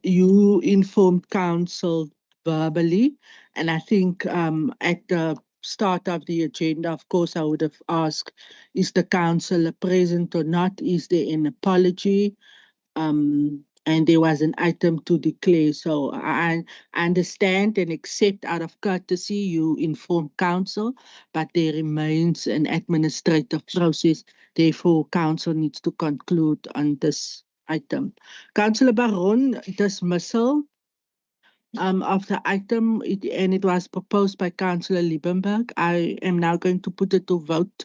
Speaker 1: you informed council verbally, and I think at the start of the agenda, of course, I would have asked, is the council present or not? Is there an apology? And there was an item to declare. So I understand and accept out of courtesy you inform council, but there remains an administrative process. Therefore, council needs to conclude on this item. Councillor Baron, dismissal of the item, and it was proposed by Councillor Liebenberg. I am now going to put it to vote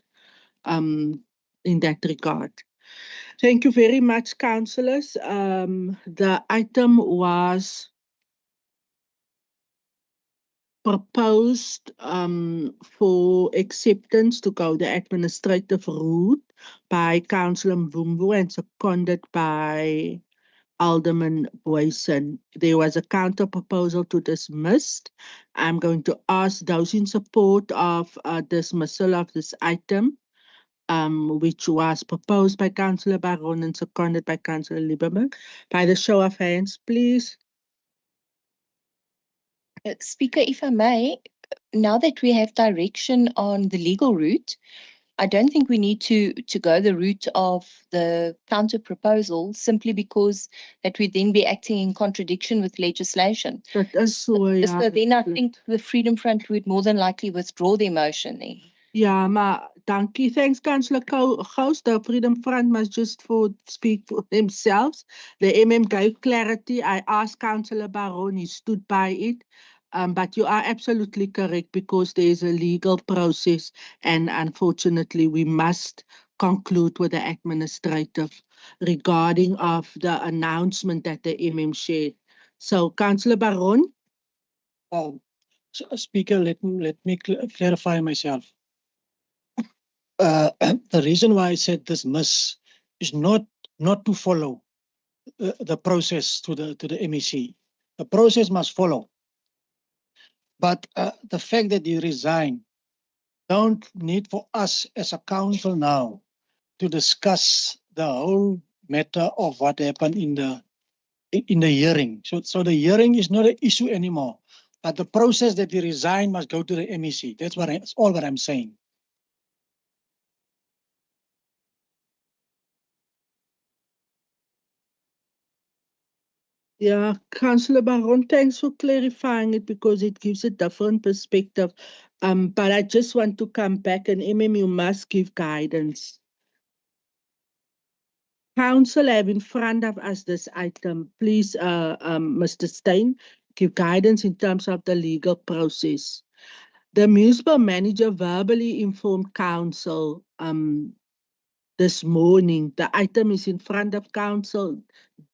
Speaker 1: in that regard. Thank you very much, councillors. The item was proposed for acceptance to go the administrative route by Councillor Mvumvu and seconded by Alderman Boyson. There was a counter proposal to dismiss. I'm going to ask those in support of dismissal of this item, which was proposed by Councillor Baron and seconded by Councillor Lieberman. By the show of hands, please.
Speaker 14: Speaker, if I may, now that we have direction on the legal route, I don't think we need to go the route of the counter proposal simply because that would then be acting in contradiction with legislation.
Speaker 1: That is so, yeah.
Speaker 14: So then I think the Freedom Front would more than likely withdraw their motion then.
Speaker 1: Yeah, maar dankie. Thanks, Councillor Gous. The Freedom Front must just speak for themselves. The gave clarity. I asked Councillor Baron, he stood by it. But you are absolutely correct because there is a legal process and unfortunately we must conclude with the administrative regarding of the announcement that the shared. So, Councillor Baron.
Speaker 6: Speaker, let me clarify myself. The reason why I said dismiss is not to follow the process to the MEC. The process must follow. But the fact that you resign, don't need for us as a council now to discuss the whole matter of what happened in in the hearing. So the hearing is not an issue anymore. But the process that we resign must go to the MEC. That's all what I'm saying.
Speaker 1: Yeah, Councillor Baron, thanks for clarifying it because it gives a different perspective. But I just want to come back and you must give guidance. Council have in front of us this item. Please, Mr. Stein, give guidance in terms of the legal process. The municipal manager verbally informed council this morning. The item is in front of council.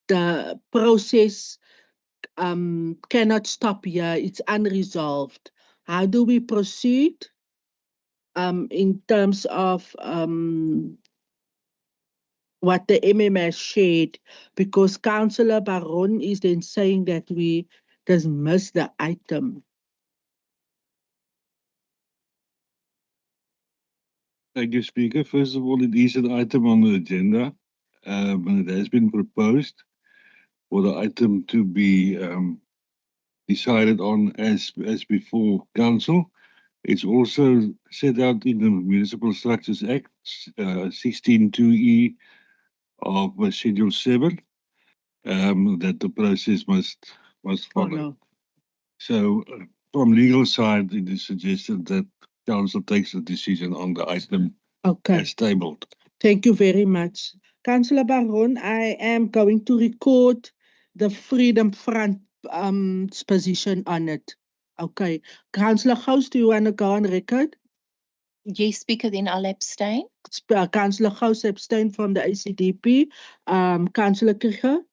Speaker 1: The process cannot stop here. It's unresolved. How do we proceed in terms of what the MMS shared? Because Councillor Baron is then saying that we dismiss the item.
Speaker 15: Thank you, Speaker. First of all, it is an item on the agenda, and it has been proposed for the item to be decided on as before Council. It's also set out in the Municipal Structures Act, 16(2)(e) of Schedule 7, that the process must follow. So, from legal side, it is suggested that Council takes a decision on the item as tabled.
Speaker 1: Thank you very much. Councillor Baron, I am going to record the Freedom Front position on it. Okay. Councillor Gous, do you want to go on record?
Speaker 14: Yes, Speaker, then I'll abstain.
Speaker 1: Councillor Gous abstain from the ACDP. Councillor Krige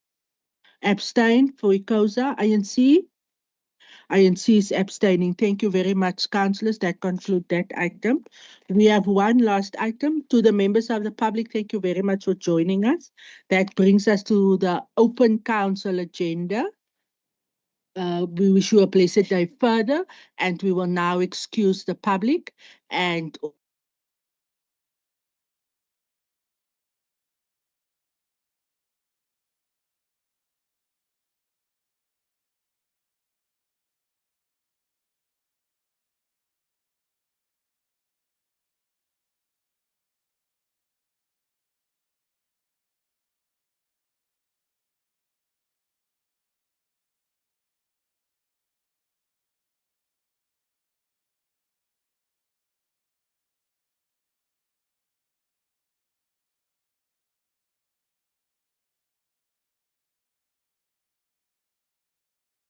Speaker 1: abstain for ICOSA. INC? INC is abstaining. Thank you very much, councillors. That concludes that item. We have one last item. To the members of the public, thank you very much for joining us. That brings us to the open council agenda. We wish you a blessed day further, and we will now excuse the public and